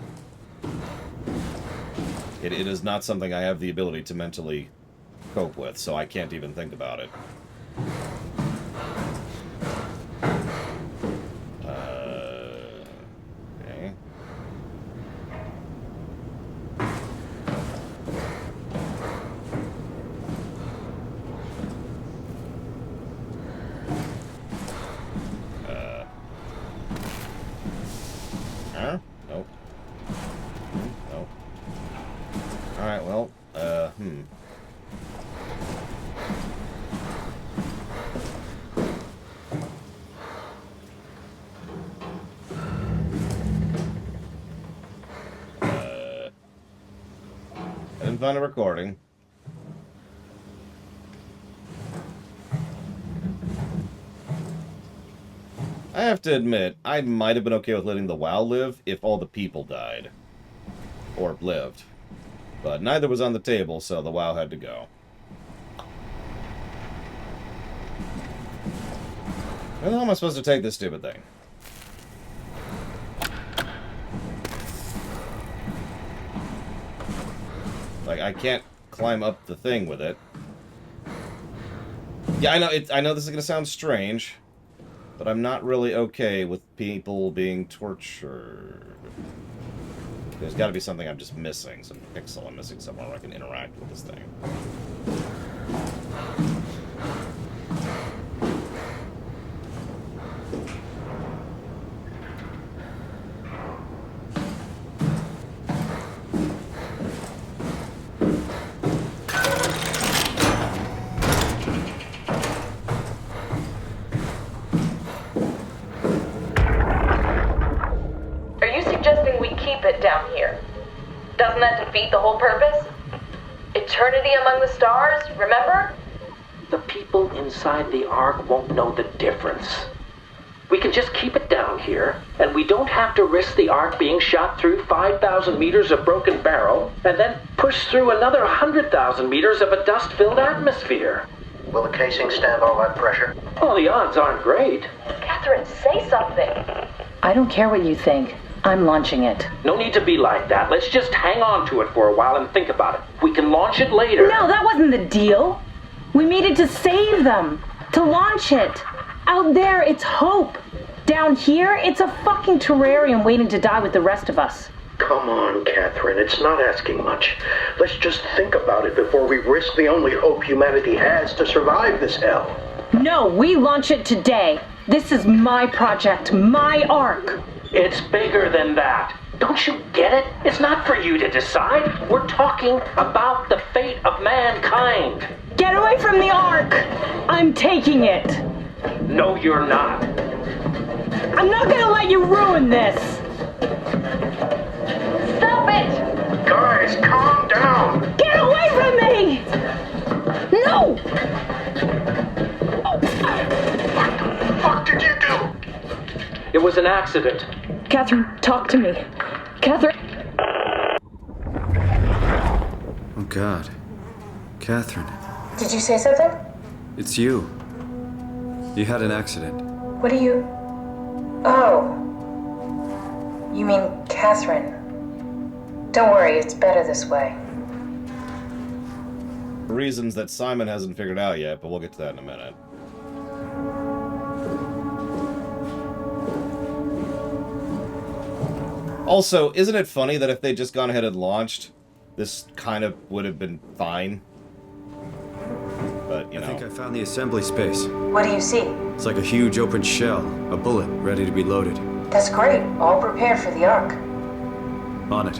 Speaker 1: It is not something I have the ability to mentally cope with, so I can't even think about it. Okay. Huh? Nope. Nope. Alright, well, I didn't find a recording. I have to admit, I might have been okay with letting the WoW live if all the people died. Or lived. But neither was on the table, so the WoW had to go. Where the hell am I supposed to take this stupid thing? Like, I can't climb up the thing with it. Yeah, I know this is gonna sound strange, but I'm not really okay with people being tortured. There's got to be something I'm just missing, some pixel I'm missing somewhere where I can interact with this thing.
Speaker 6: It down here. Doesn't that defeat the whole purpose? Eternity among the stars, remember?
Speaker 20: The people inside the Ark won't know the difference. We can just keep it down here, and we don't have to risk the Ark being shot through 5,000 meters of broken barrel, and then push through another 100,000 meters of a dust-filled atmosphere.
Speaker 9: Will the casing stand all that pressure?
Speaker 20: Well, the odds aren't great.
Speaker 6: Catherine, say something.
Speaker 7: I don't care what you think. I'm launching it.
Speaker 20: No need to be like that. Let's just hang on to it for a while and think about it. We can launch it later.
Speaker 7: No, that wasn't the deal. We made it to save them. To launch it. Out there, it's hope. Down here, it's a fucking terrarium waiting to die with the rest of us.
Speaker 9: Come on, Catherine. It's not asking much. Let's just think about it before we risk the only hope humanity has to survive this hell.
Speaker 7: No, we launch it today. This is my project, my Ark.
Speaker 20: It's bigger than that. Don't you get it? It's not for you to decide. We're talking about the fate of mankind.
Speaker 7: Get away from the Ark! I'm taking it.
Speaker 20: No, you're not.
Speaker 7: I'm not gonna let you ruin this.
Speaker 6: Stop it!
Speaker 9: Guys, calm down.
Speaker 7: Get away from me! No!
Speaker 9: What the fuck did you do?
Speaker 20: It was an accident.
Speaker 7: Catherine, talk to me. Catherine.
Speaker 2: Oh, God. Catherine.
Speaker 13: Did you say something?
Speaker 2: It's you. You had an accident.
Speaker 13: What do you... Oh. You mean Catherine. Don't worry, it's better this way.
Speaker 1: Reasons that Simon hasn't figured out yet, but we'll get to that in a minute. Also, isn't it funny that if they'd just gone ahead and launched, this kind of would have been fine? But, you know.
Speaker 2: I think I found the assembly space.
Speaker 13: What do you see?
Speaker 2: It's like a huge open shell, a bullet ready to be loaded.
Speaker 13: That's great. All prepared for the Ark.
Speaker 2: On it.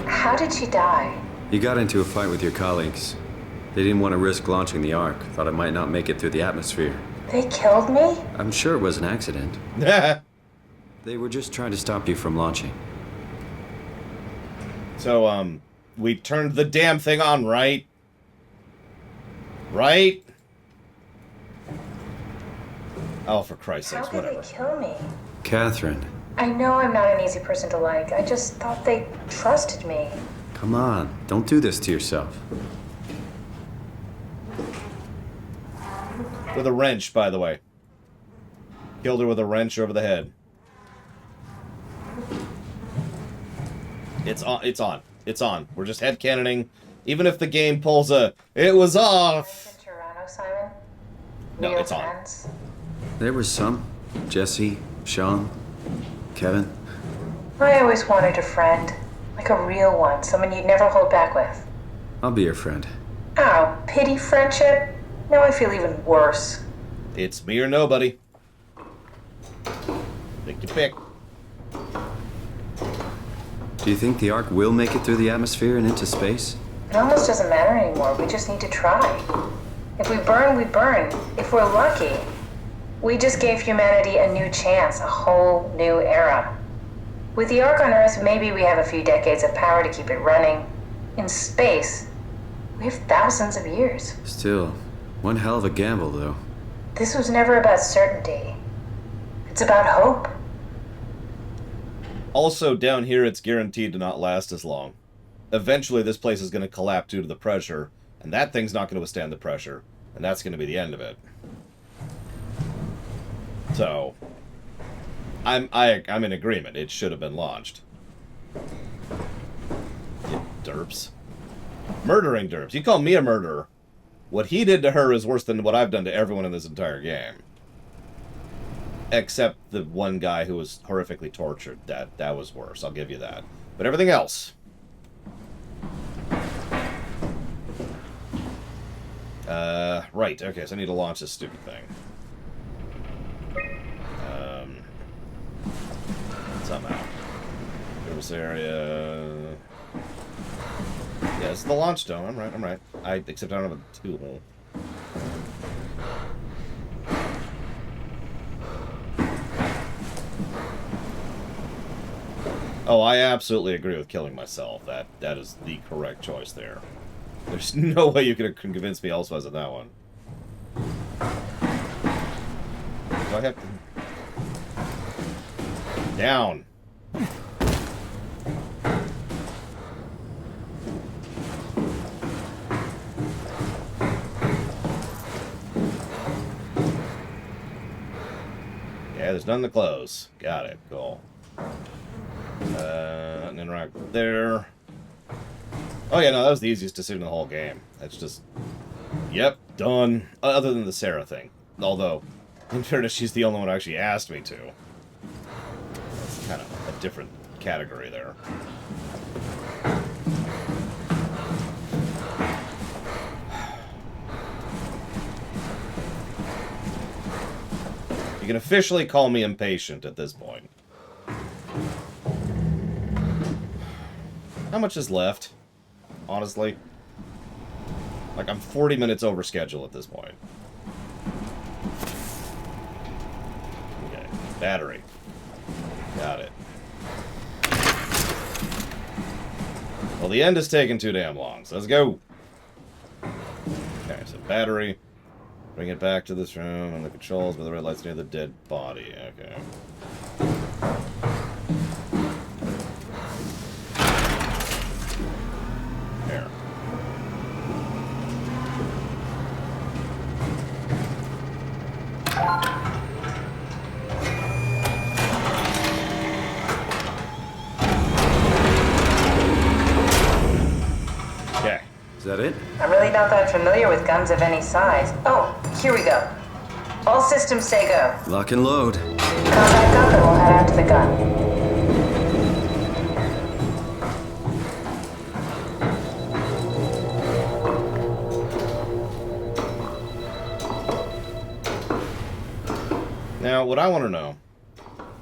Speaker 13: How did she die?
Speaker 2: You got into a fight with your colleagues. They didn't want to risk launching the Ark. Thought it might not make it through the atmosphere.
Speaker 13: They killed me?
Speaker 2: I'm sure it was an accident. They were just trying to stop you from launching.
Speaker 1: So, we turned the damn thing on, right? Right? Oh, for Christ's sakes,
Speaker 13: How
Speaker 1: whatever.
Speaker 13: could they kill me?
Speaker 2: Catherine,
Speaker 13: I know I'm not an easy person to like. I just thought they trusted me.
Speaker 2: come on. Don't do this to yourself.
Speaker 1: With a wrench, by the way. Killed her with a wrench over the head. It's on. It's on. It's on. We're just headcanoning. Even if the game pulls a... It was off!
Speaker 13: Toronto, Simon?
Speaker 1: No,
Speaker 13: Real
Speaker 1: it's on.
Speaker 13: friends?
Speaker 2: There was some. Jesse, Sean, Kevin.
Speaker 13: I always wanted a friend. Like a real one. Someone you'd never hold back with.
Speaker 2: I'll be your friend.
Speaker 13: Oh, pity friendship? Now I feel even worse.
Speaker 1: It's me or nobody. Pick your pick.
Speaker 2: Do you think the Ark will make it through the atmosphere and into space?
Speaker 13: It almost doesn't matter anymore. We just need to try. If we burn, we burn. If we're lucky, we just gave humanity a new chance, a whole new era. With the Ark on Earth, maybe we have a few decades of power to keep it running. In space, we have thousands of years.
Speaker 2: Still, one hell of a gamble, though.
Speaker 13: This was never about certainty. It's about hope.
Speaker 1: Also, down here, it's guaranteed to not last as long. Eventually, this place is going to collapse due to the pressure, and that thing's not going to withstand the pressure, and that's going to be the end of it. So, I'm in agreement. It should have been launched. You derps. Murdering derps. You call me a murderer. What he did to her is worse than what I've done to everyone in this entire game. Except the one guy who was horrifically tortured. That was worse. I'll give you that. But everything else. Right. Okay, so I need to launch this stupid thing. Somehow. Service area. Yeah, it's the launch dome. I'm right. Except I don't have a tool. Oh, I absolutely agree with killing myself. That is the correct choice there. There's no way you could convince me elsewise on that one. Do I have to... Down. Yeah, there's none to close. Got it. Cool. And then right there. Oh yeah, no, that was the easiest decision in the whole game. That's just... Yep, done. Other than the Sarah thing. Although, in fairness, she's the only one who actually asked me to. That's kind of a different category there. You can officially call me impatient at this point. How much is left? Honestly. Like, I'm 40 minutes over schedule at this point. Okay. Battery. Got it. Well, the end is taking too damn long, so let's go. Okay, so battery. Bring it back to this room, and the controls with the red lights near the dead body. Okay. There. Okay.
Speaker 2: Is that it?
Speaker 13: I'm really not that familiar with guns of any size. Oh, here we go. All systems say go.
Speaker 2: Lock and load.
Speaker 13: Come back up and we'll head out to the gun.
Speaker 1: Now, what I want to know,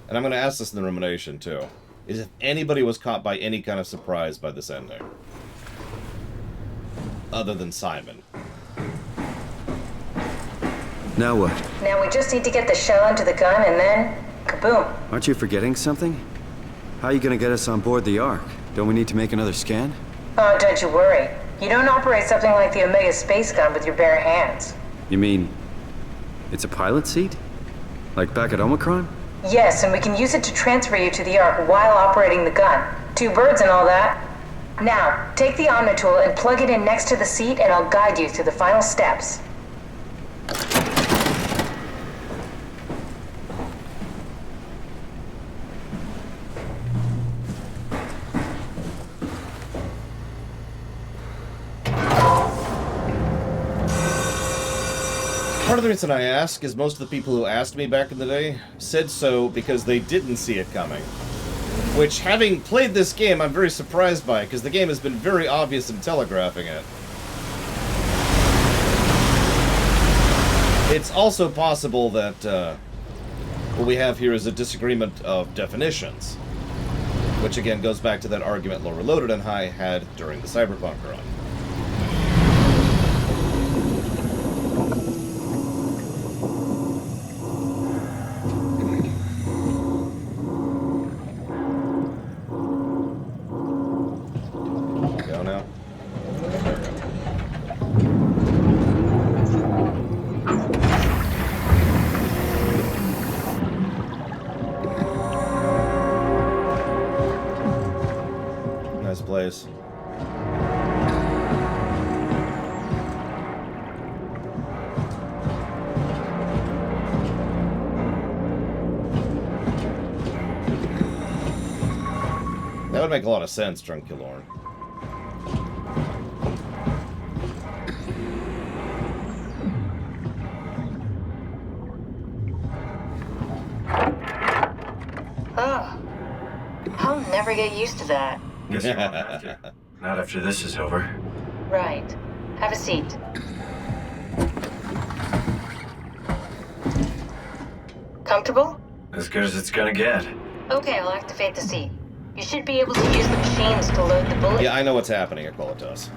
Speaker 1: and I'm going to ask this in the rumination too, is if anybody was caught by any kind of surprise by this ending. Other than Simon.
Speaker 2: Now what?
Speaker 13: Now we just need to get the shell into the gun and then, kaboom.
Speaker 2: Aren't you forgetting something? How are you gonna get us on board the Ark? Don't we need to make another scan?
Speaker 13: Oh, don't you worry. You don't operate something like the Omega space gun with your bare hands.
Speaker 2: You mean, it's a pilot seat? Like back at Omicron?
Speaker 13: Yes, and we can use it to transfer you to the Ark while operating the gun. 2 birds and all that. Now, take the Omnitool and plug it in next to the seat and I'll guide you through the final steps.
Speaker 1: of the reason I ask is most of the people who asked me back in the day said so because they didn't see it coming. Which, having played this game, I'm very surprised by, because the game has been very obvious in telegraphing it. It's also possible that what we have here is a disagreement of definitions. Which again goes back to that argument Lower Loaded and I had during the Cyberpunk run. Go now. Nice place. That would make a lot of sense, Drunk Killorn.
Speaker 13: Oh. I'll never get used to that.
Speaker 16: Guess you won't have to. Not after this is over.
Speaker 13: Right. Have a seat. Comfortable?
Speaker 16: As good as it's gonna get.
Speaker 13: Okay, I'll activate the seat. You should be able to use the machines to load the bullets.
Speaker 1: Yeah, I know what's happening at Qualitas.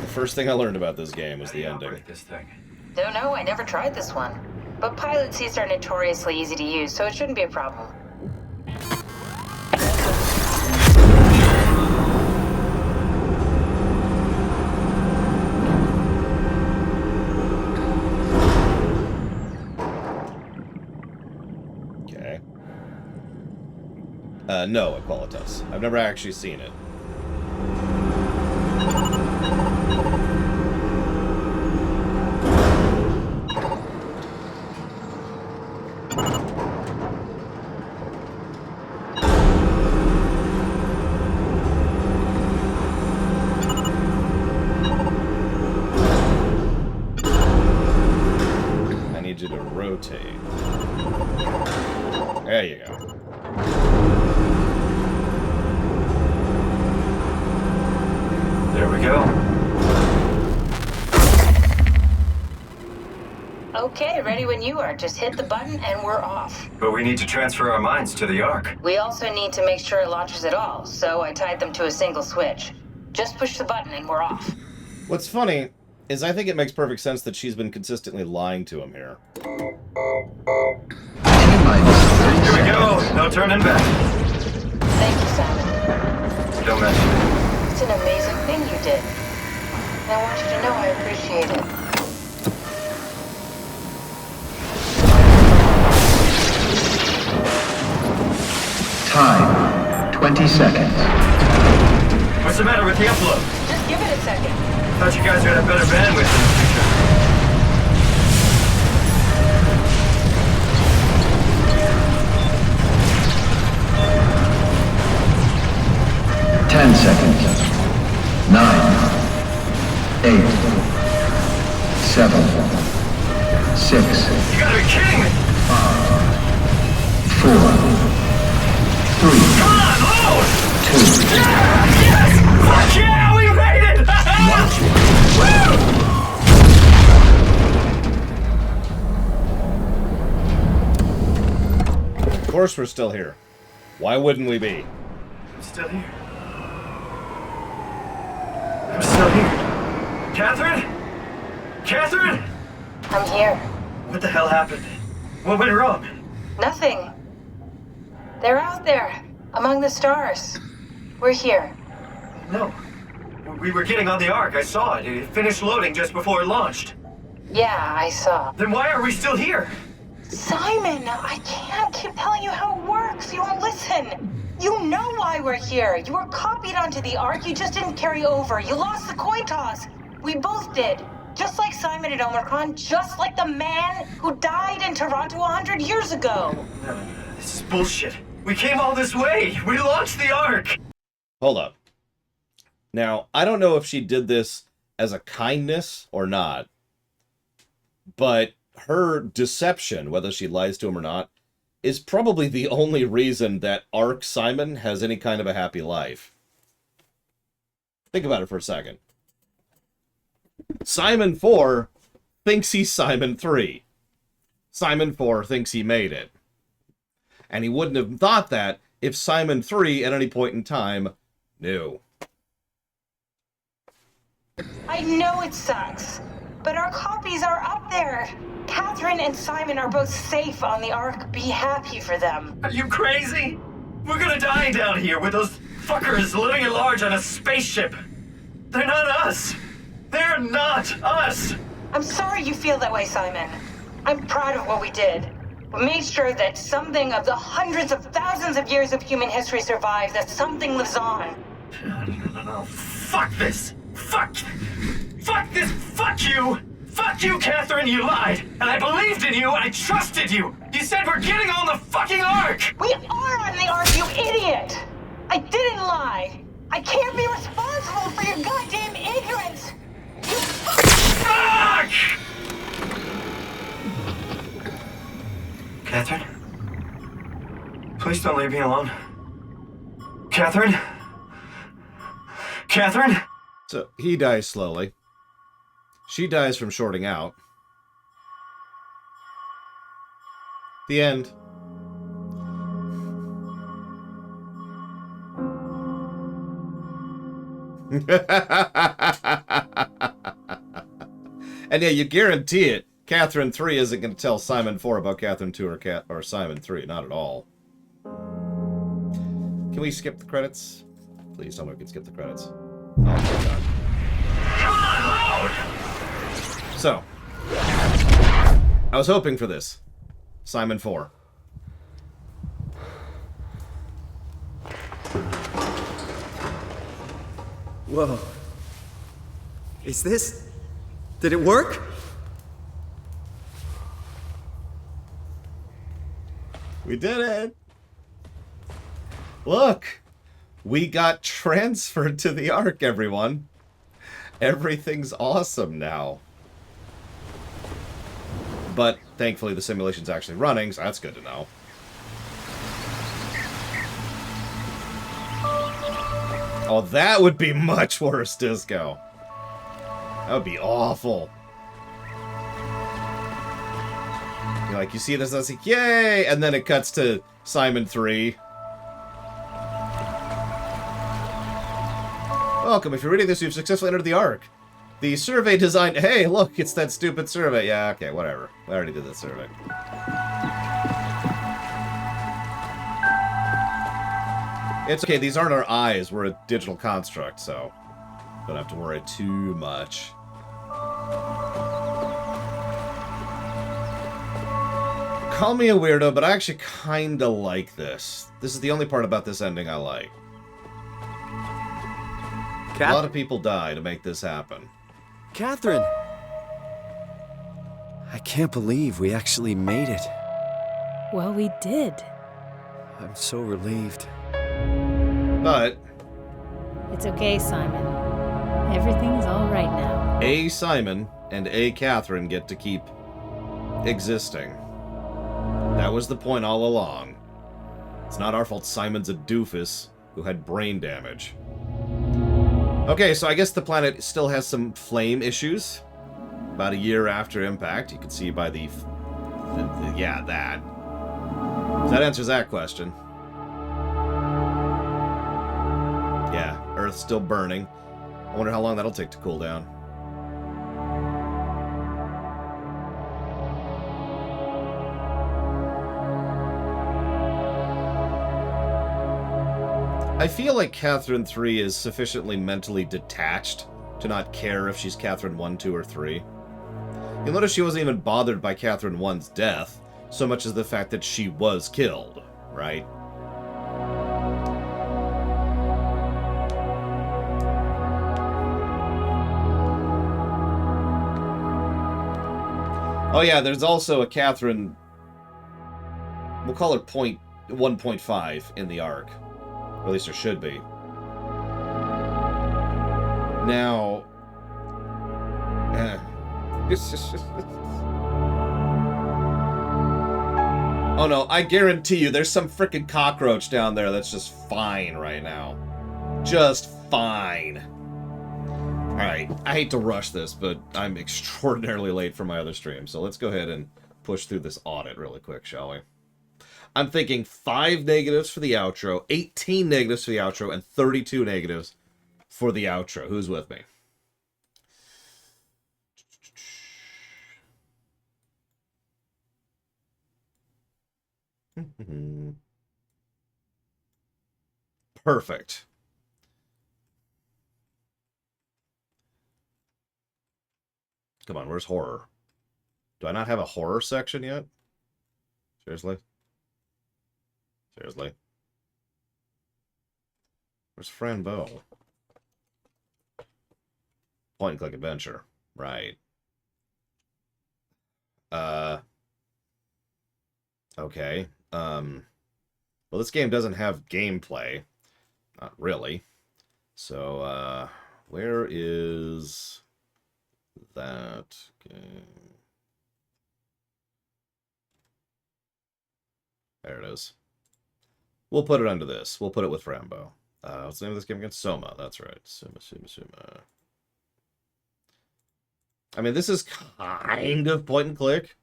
Speaker 1: The first thing I learned about this game was the ending.
Speaker 16: This thing.
Speaker 13: Don't know, I never tried this one. But pilot seats are notoriously easy to use, so it shouldn't be a problem.
Speaker 1: Okay. No, at Qualitas. I've never actually seen it. I need you to rotate. There you go.
Speaker 16: There we go.
Speaker 13: Okay, ready when you are. Just hit the button and we're off.
Speaker 16: But we need to transfer our minds to the Ark.
Speaker 13: We also need to make sure it launches at all, so I tied them to a single switch. Just push the button and we're off.
Speaker 1: What's funny is I think it makes perfect sense that she's been consistently lying to him here.
Speaker 16: Here we go. No turning back.
Speaker 13: Thank you, Simon.
Speaker 16: Don't mention it.
Speaker 13: It's an amazing thing you did. And I want you to know I appreciate it.
Speaker 22: Time, 20 seconds.
Speaker 16: What's the matter with the upload?
Speaker 13: Just give it a second.
Speaker 16: Thought you guys would have better bandwidth in the future.
Speaker 22: 10 seconds. 9, 8, 7, 6.
Speaker 16: You gotta be kidding me!
Speaker 22: 4, 3,
Speaker 16: Come on, load!
Speaker 22: 2.
Speaker 16: Yes! Fuck yeah, we made it! Woo!
Speaker 1: Of course we're still here. Why wouldn't we be?
Speaker 16: I'm still here. I'm still here. Catherine? Catherine?
Speaker 13: I'm here.
Speaker 16: What the hell happened? What went wrong?
Speaker 13: Nothing. They're out there, among the stars. We're here.
Speaker 16: No. We were getting on the Ark. I saw it. It finished loading just before it launched.
Speaker 13: Yeah, I saw.
Speaker 16: Then why are we still here?
Speaker 7: Simon, I can't keep telling you how it works. You won't listen. You know why we're here. You were copied onto the Ark. You just didn't carry over. You lost the coin toss. We both did. Just like Simon at Omicron, just like the man who died in Toronto 100 years ago.
Speaker 16: No, this is bullshit. We came all this way. We launched the Ark.
Speaker 1: Hold up. Now, I don't know if she did this as a kindness or not, But her deception, whether she lies to him or not, is probably the only reason that Arc Simon has any kind of a happy life. Think about it for a second. Simon 4 thinks he's Simon 3. Simon 4 thinks he made it. And he wouldn't have thought that if Simon 3 at any point in time knew.
Speaker 7: I know it sucks, but our copies are up there. Catherine and Simon are both safe on the Ark. Be happy for them.
Speaker 16: Are you crazy? We're gonna die down here with those fuckers living at large on a spaceship. They're not us. They're not us.
Speaker 7: I'm sorry you feel that way, Simon. I'm proud of what we did. We made sure that something of the hundreds of thousands of years of human history survives, that something lives on.
Speaker 16: No. Fuck this. Fuck this. Fuck you. Fuck you, Catherine. You lied. And I believed in you. I trusted you. You said we're getting on the fucking Ark.
Speaker 7: We are on the Ark, you idiot. I didn't lie. I can't be responsible for your goddamn ignorance. You
Speaker 16: fuck! Catherine? Please don't leave me alone. Catherine? Catherine?
Speaker 1: So, he dies slowly. She dies from shorting out. The end. And yeah, you guarantee it. Catherine 3 isn't going to tell Simon 4 about Catherine 2 or Simon 3. Not at all. Can we skip the credits? Please tell me we can skip the credits. Oh my god. So, I was hoping for this. Simon 4.
Speaker 2: Whoa. Is this... Did it work?
Speaker 1: We did it! Look! We got transferred to the Ark, everyone. Everything's awesome now. But, thankfully, the simulation's actually running, so that's good to know. Oh, that would be much worse, Disco. That would be awful. You're like, you see this, that's like, yay! And then it cuts to Simon 3. Welcome, if you're reading this, you've successfully entered the Ark. The survey designed... Hey, look, it's that stupid survey. Yeah, okay, whatever. We already did that survey. It's okay, these aren't our eyes. We're a digital construct, so... don't have to worry too much. Call me a weirdo, but I actually kinda like this. This is the only part about this ending I like. A lot of people die to make this happen.
Speaker 2: Catherine! I can't believe we actually made it.
Speaker 5: Well, we did.
Speaker 2: I'm so relieved.
Speaker 1: But...
Speaker 5: it's okay, Simon. Everything's all right now.
Speaker 1: A. Simon and A. Catherine get to keep existing. That was the point all along. It's not our fault Simon's a doofus who had brain damage. Okay, so I guess the planet still has some flame issues. About a year after impact, you can see by the yeah, that. So that answers that question. Yeah, Earth's still burning. I wonder how long that'll take to cool down. I feel like Catherine 3 is sufficiently mentally detached to not care if she's Catherine 1, 2, or 3. You'll notice she wasn't even bothered by Catherine 1's death, so much as the fact that she was killed, right? Oh yeah, there's also a Catherine... we'll call her 1.5 in the Ark. Or at least there should be. Now... Oh no, I guarantee you there's some freaking cockroach down there that's just fine right now. Just fine. Alright, I hate to rush this, but I'm extraordinarily late for my other stream, so let's go ahead and push through this audit really quick, shall we? I'm thinking 5 negatives for the outro, 18 negatives for the outro, and 32 negatives for the outro. Who's with me? Perfect. Come on, where's horror? Do I not have a horror section yet? Seriously? Seriously? Where's Frambeau? Point and click adventure. Right. Okay. Well, this game doesn't have gameplay. Not really. So, where is that game? There it is. We'll put it under this. We'll put it with Frambeau. What's the name of this game again? Soma. That's right. Soma. I mean, this is kind of point and click.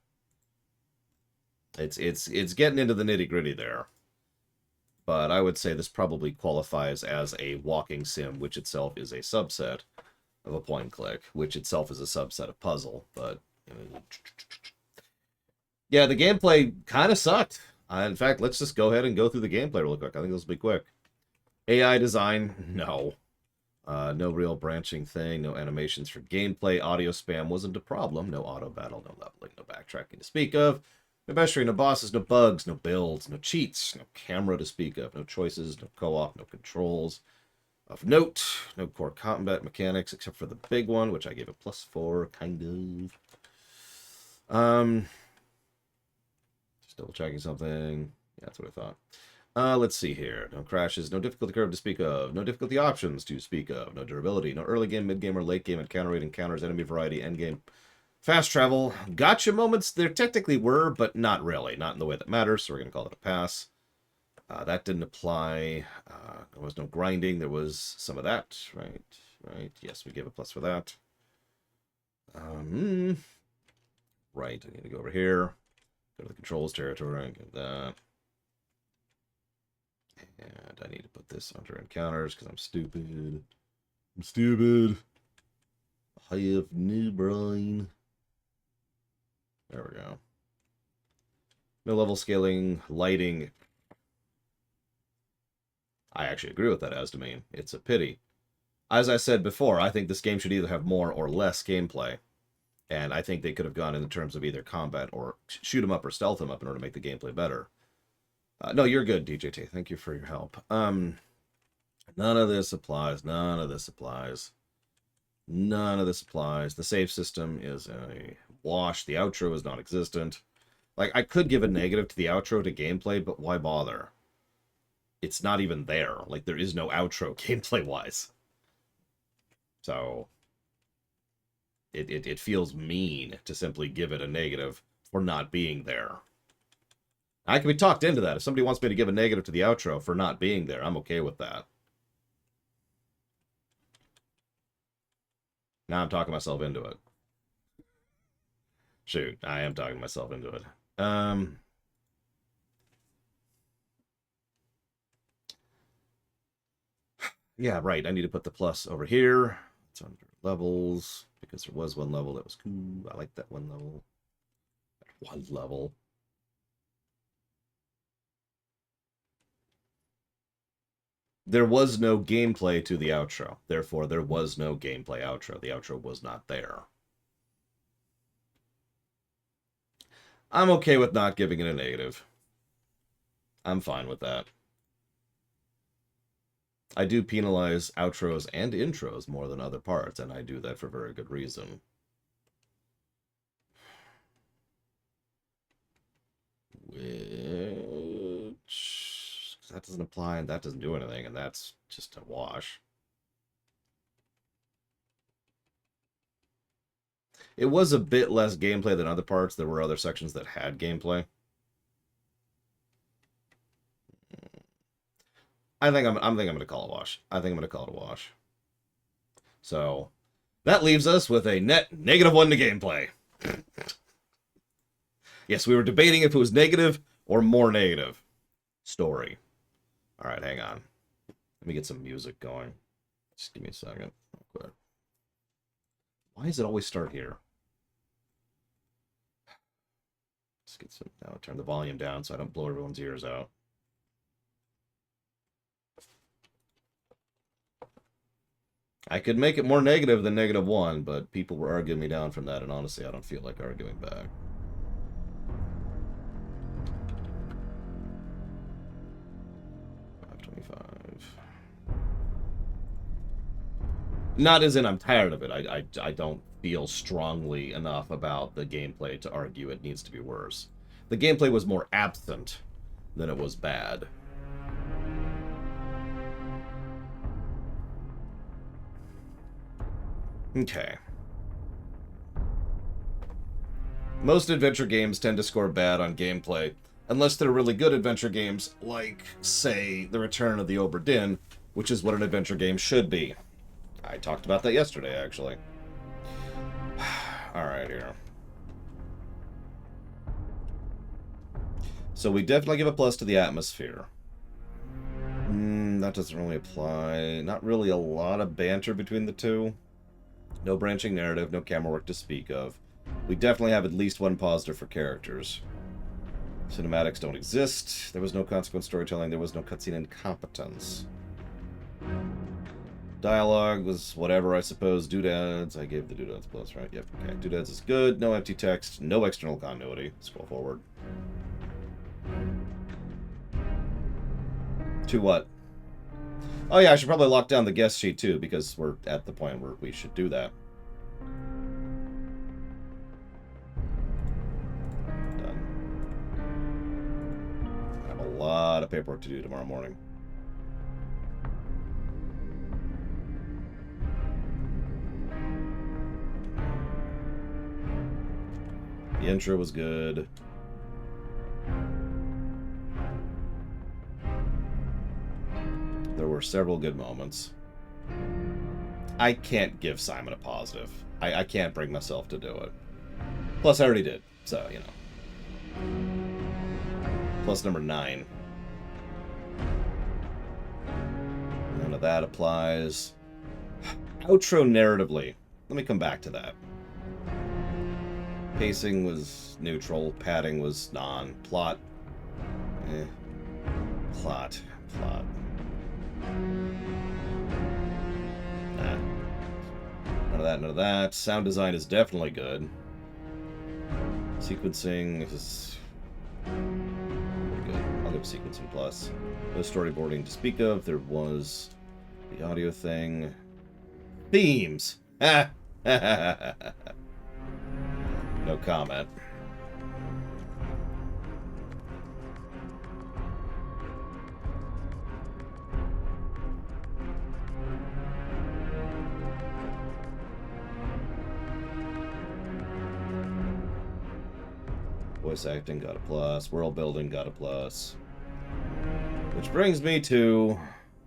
Speaker 1: It's getting into the nitty-gritty there. But I would say this probably qualifies as a walking sim, which itself is a subset of a point and click, which itself is a subset of puzzle. But yeah, the gameplay kind of sucked. In fact, let's just go ahead and go through the gameplay real quick. I think this will be quick. AI design, no. No real branching thing, no animations for gameplay. Audio spam wasn't a problem. No auto battle, no leveling, no backtracking to speak of. No bestiary, no bosses, no bugs, no builds, no cheats, no camera to speak of, no choices, no co-op, no controls. Of note, no core combat mechanics except for the big one, which I gave a +4, kind of. Just double checking something. Yeah, that's what I thought. Let's see here. No crashes, no difficulty curve to speak of, no difficulty options to speak of, no durability, no early game, mid game, or late game encounter rate encounters, enemy variety, end game. Fast travel. Gotcha moments, there technically were, but not really. Not in the way that matters, so we're going to call it a pass. That didn't apply. There was no grinding. There was some of that, right? Right. Yes, we gave a plus for that. Right, I need to go over here. Go to the controls territory and get that. And I need to put this under encounters because I'm stupid. I'm stupid. I have no brain. There we go. No level scaling, lighting. I actually agree with that as domain. It's a pity. As I said before, I think this game should either have more or less gameplay. And I think they could have gone in terms of either combat or shoot 'em up or stealth 'em up in order to make the gameplay better. No, you're good, DJT. Thank you for your help. None of this applies. None of this applies. None of this applies. The save system is a wash. The outro is non-existent. Like, I could give a negative to the outro to gameplay, but why bother? It's not even there. Like, there is no outro gameplay-wise. So, it feels mean to simply give it a negative for not being there. I can be talked into that. If somebody wants me to give a negative to the outro for not being there, I'm okay with that. Now I'm talking myself into it. Shoot, I am talking myself into it. Yeah, right. I need to put the plus over here. It's under levels because there was one level that was cool. I like that one level. That one level. There was no gameplay to the outro. Therefore, there was no gameplay outro. The outro was not there. I'm okay with not giving it a negative. I'm fine with that. I do penalize outros and intros more than other parts, and I do that for very good reason. Which... that doesn't apply, and that doesn't do anything, and that's just a wash. It was a bit less gameplay than other parts. There were other sections that had gameplay. I think I'm gonna call it a wash. I think I'm gonna call it a wash. So that leaves us with a net -1 to gameplay. Yes, we were debating if it was negative or more negative. Story. All right, hang on. Let me get some music going. Just give me a second. Real quick. Why does it always start here? Let's get some. Now turn the volume down so I don't blow everyone's ears out. I could make it more negative than -1, but people were arguing me down from that, and honestly, I don't feel like arguing back. Not as in I'm tired of it. I don't feel strongly enough about the gameplay to argue it needs to be worse. The gameplay was more absent than it was bad. Okay. Most adventure games tend to score bad on gameplay, unless they're really good adventure games, like, say, The Return of the Obra Dinn, which is what an adventure game should be. I talked about that yesterday, actually. Alright, here. So we definitely give a plus to the atmosphere. That doesn't really apply. Not really a lot of banter between the two. No branching narrative, no camera work to speak of. We definitely have at least one positive for characters. Cinematics don't exist. There was no consequent storytelling. There was no cutscene incompetence. Dialogue was whatever, I suppose. Doodads. I gave the doodads plus, right? Yep. Okay. Doodads is good. No empty text. No external continuity. Scroll forward. To what? Oh yeah, I should probably lock down the guest sheet too, because we're at the point where we should do that. Done. I have a lot of paperwork to do tomorrow morning. The intro was good. There were several good moments. I can't give Simon a positive. I can't bring myself to do it. Plus, I already did, so, you know. Plus number 9. None of that applies. Outro narratively. Let me come back to that. Pacing was neutral. Padding was non. Plot. Plot. Nah. None of that, none of that. Sound design is definitely good. Sequencing is pretty good. I'll give sequencing plus. No storyboarding to speak of. There was the audio thing. Themes! No comment. Voice acting got a plus. World building got a plus. Which brings me to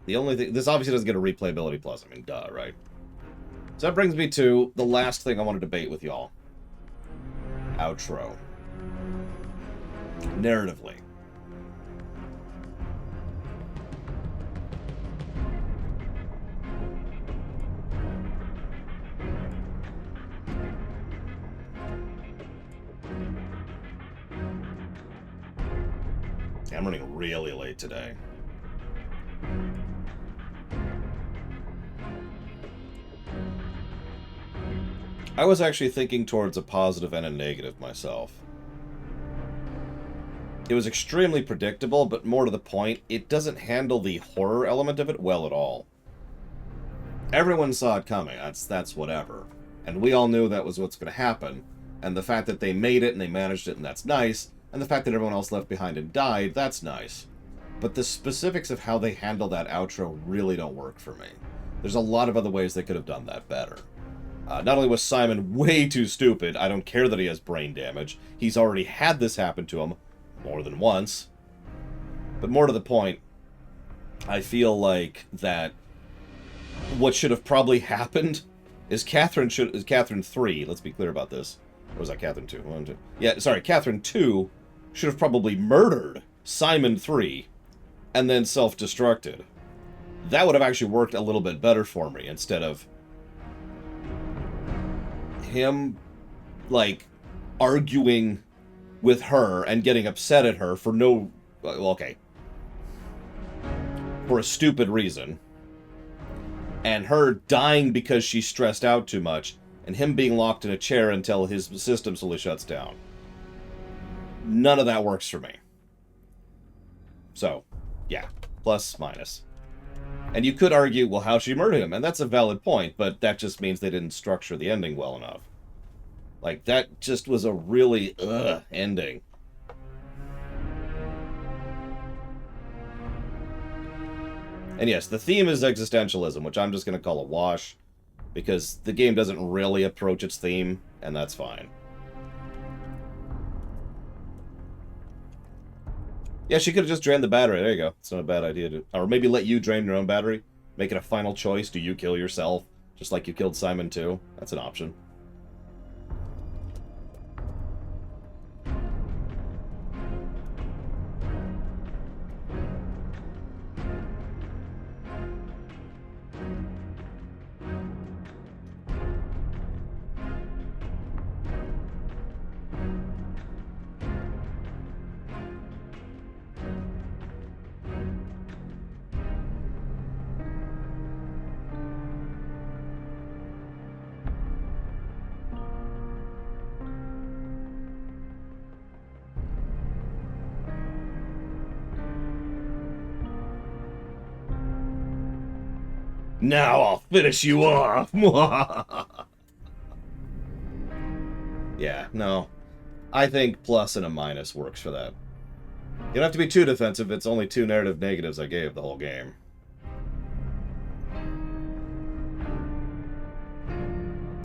Speaker 1: the only thing. This obviously doesn't get a replayability plus. I mean, duh, right? So that brings me to the last thing I want to debate with y'all. Outro. Narratively. I'm running really late today. I was actually thinking towards a positive and a negative myself. It was extremely predictable, but more to the point, it doesn't handle the horror element of it well at all. Everyone saw it coming, that's whatever. And we all knew that was what's going to happen. And the fact that they made it and they managed it, and that's nice. And the fact that everyone else left behind and died, that's nice. But the specifics of how they handle that outro really don't work for me. There's a lot of other ways they could have done that better. Not only was Simon way too stupid, I don't care that he has brain damage. He's already had this happen to him more than once. But more to the point, I feel like that what should have probably happened is Catherine 3, let's be clear about this. Or was that Catherine 2? 1, 2. Yeah, sorry, Catherine 2 should have probably murdered Simon 3 and then self-destructed. That would have actually worked a little bit better for me, instead of him, like, arguing with her and getting upset at her for no... Well, okay. For a stupid reason. And her dying because she's stressed out too much, and him being locked in a chair until his system slowly shuts down. None of that works for me. So, yeah. Plus, minus. And you could argue, well, how she murdered him? And that's a valid point, but that just means they didn't structure the ending well enough. Like, that just was a really, ending. And yes, the theme is existentialism, which I'm just going to call a wash, because the game doesn't really approach its theme, and that's fine. Yeah, she could have just drained the battery. There you go. It's not a bad idea to... Or maybe let you drain your own battery. Make it a final choice. Do you kill yourself? Just like you killed Simon too? That's an option. Now I'll finish you off! Yeah, no. I think plus and a minus works for that. You don't have to be too defensive, it's only 2 narrative negatives I gave the whole game.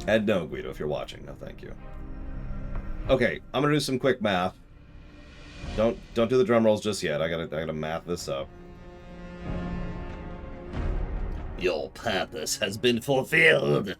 Speaker 1: And no, Guido, if you're watching, no thank you. Okay, I'm gonna do some quick math. Don't do the drum rolls just yet, I gotta math this up. Your purpose has been fulfilled.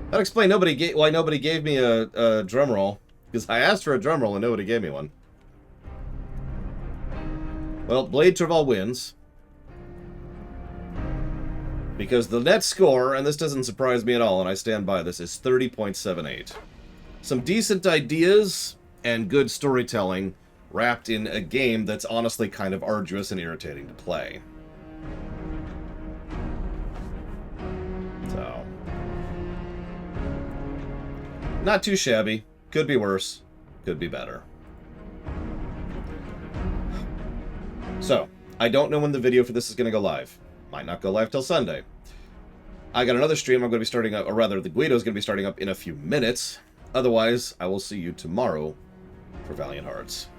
Speaker 1: That explains why nobody gave me a drum roll, because I asked for a drum roll and nobody gave me one. Well, Blade Travell wins. Because the net score, and this doesn't surprise me at all, and I stand by this, is 30.78. Some decent ideas and good storytelling wrapped in a game that's honestly kind of arduous and irritating to play. Not too shabby. Could be worse. Could be better. So, I don't know when the video for this is going to go live. Might not go live till Sunday. I got another stream I'm going to be starting up, or rather, the Guido's going to be starting up in a few minutes. Otherwise, I will see you tomorrow for Valiant Hearts.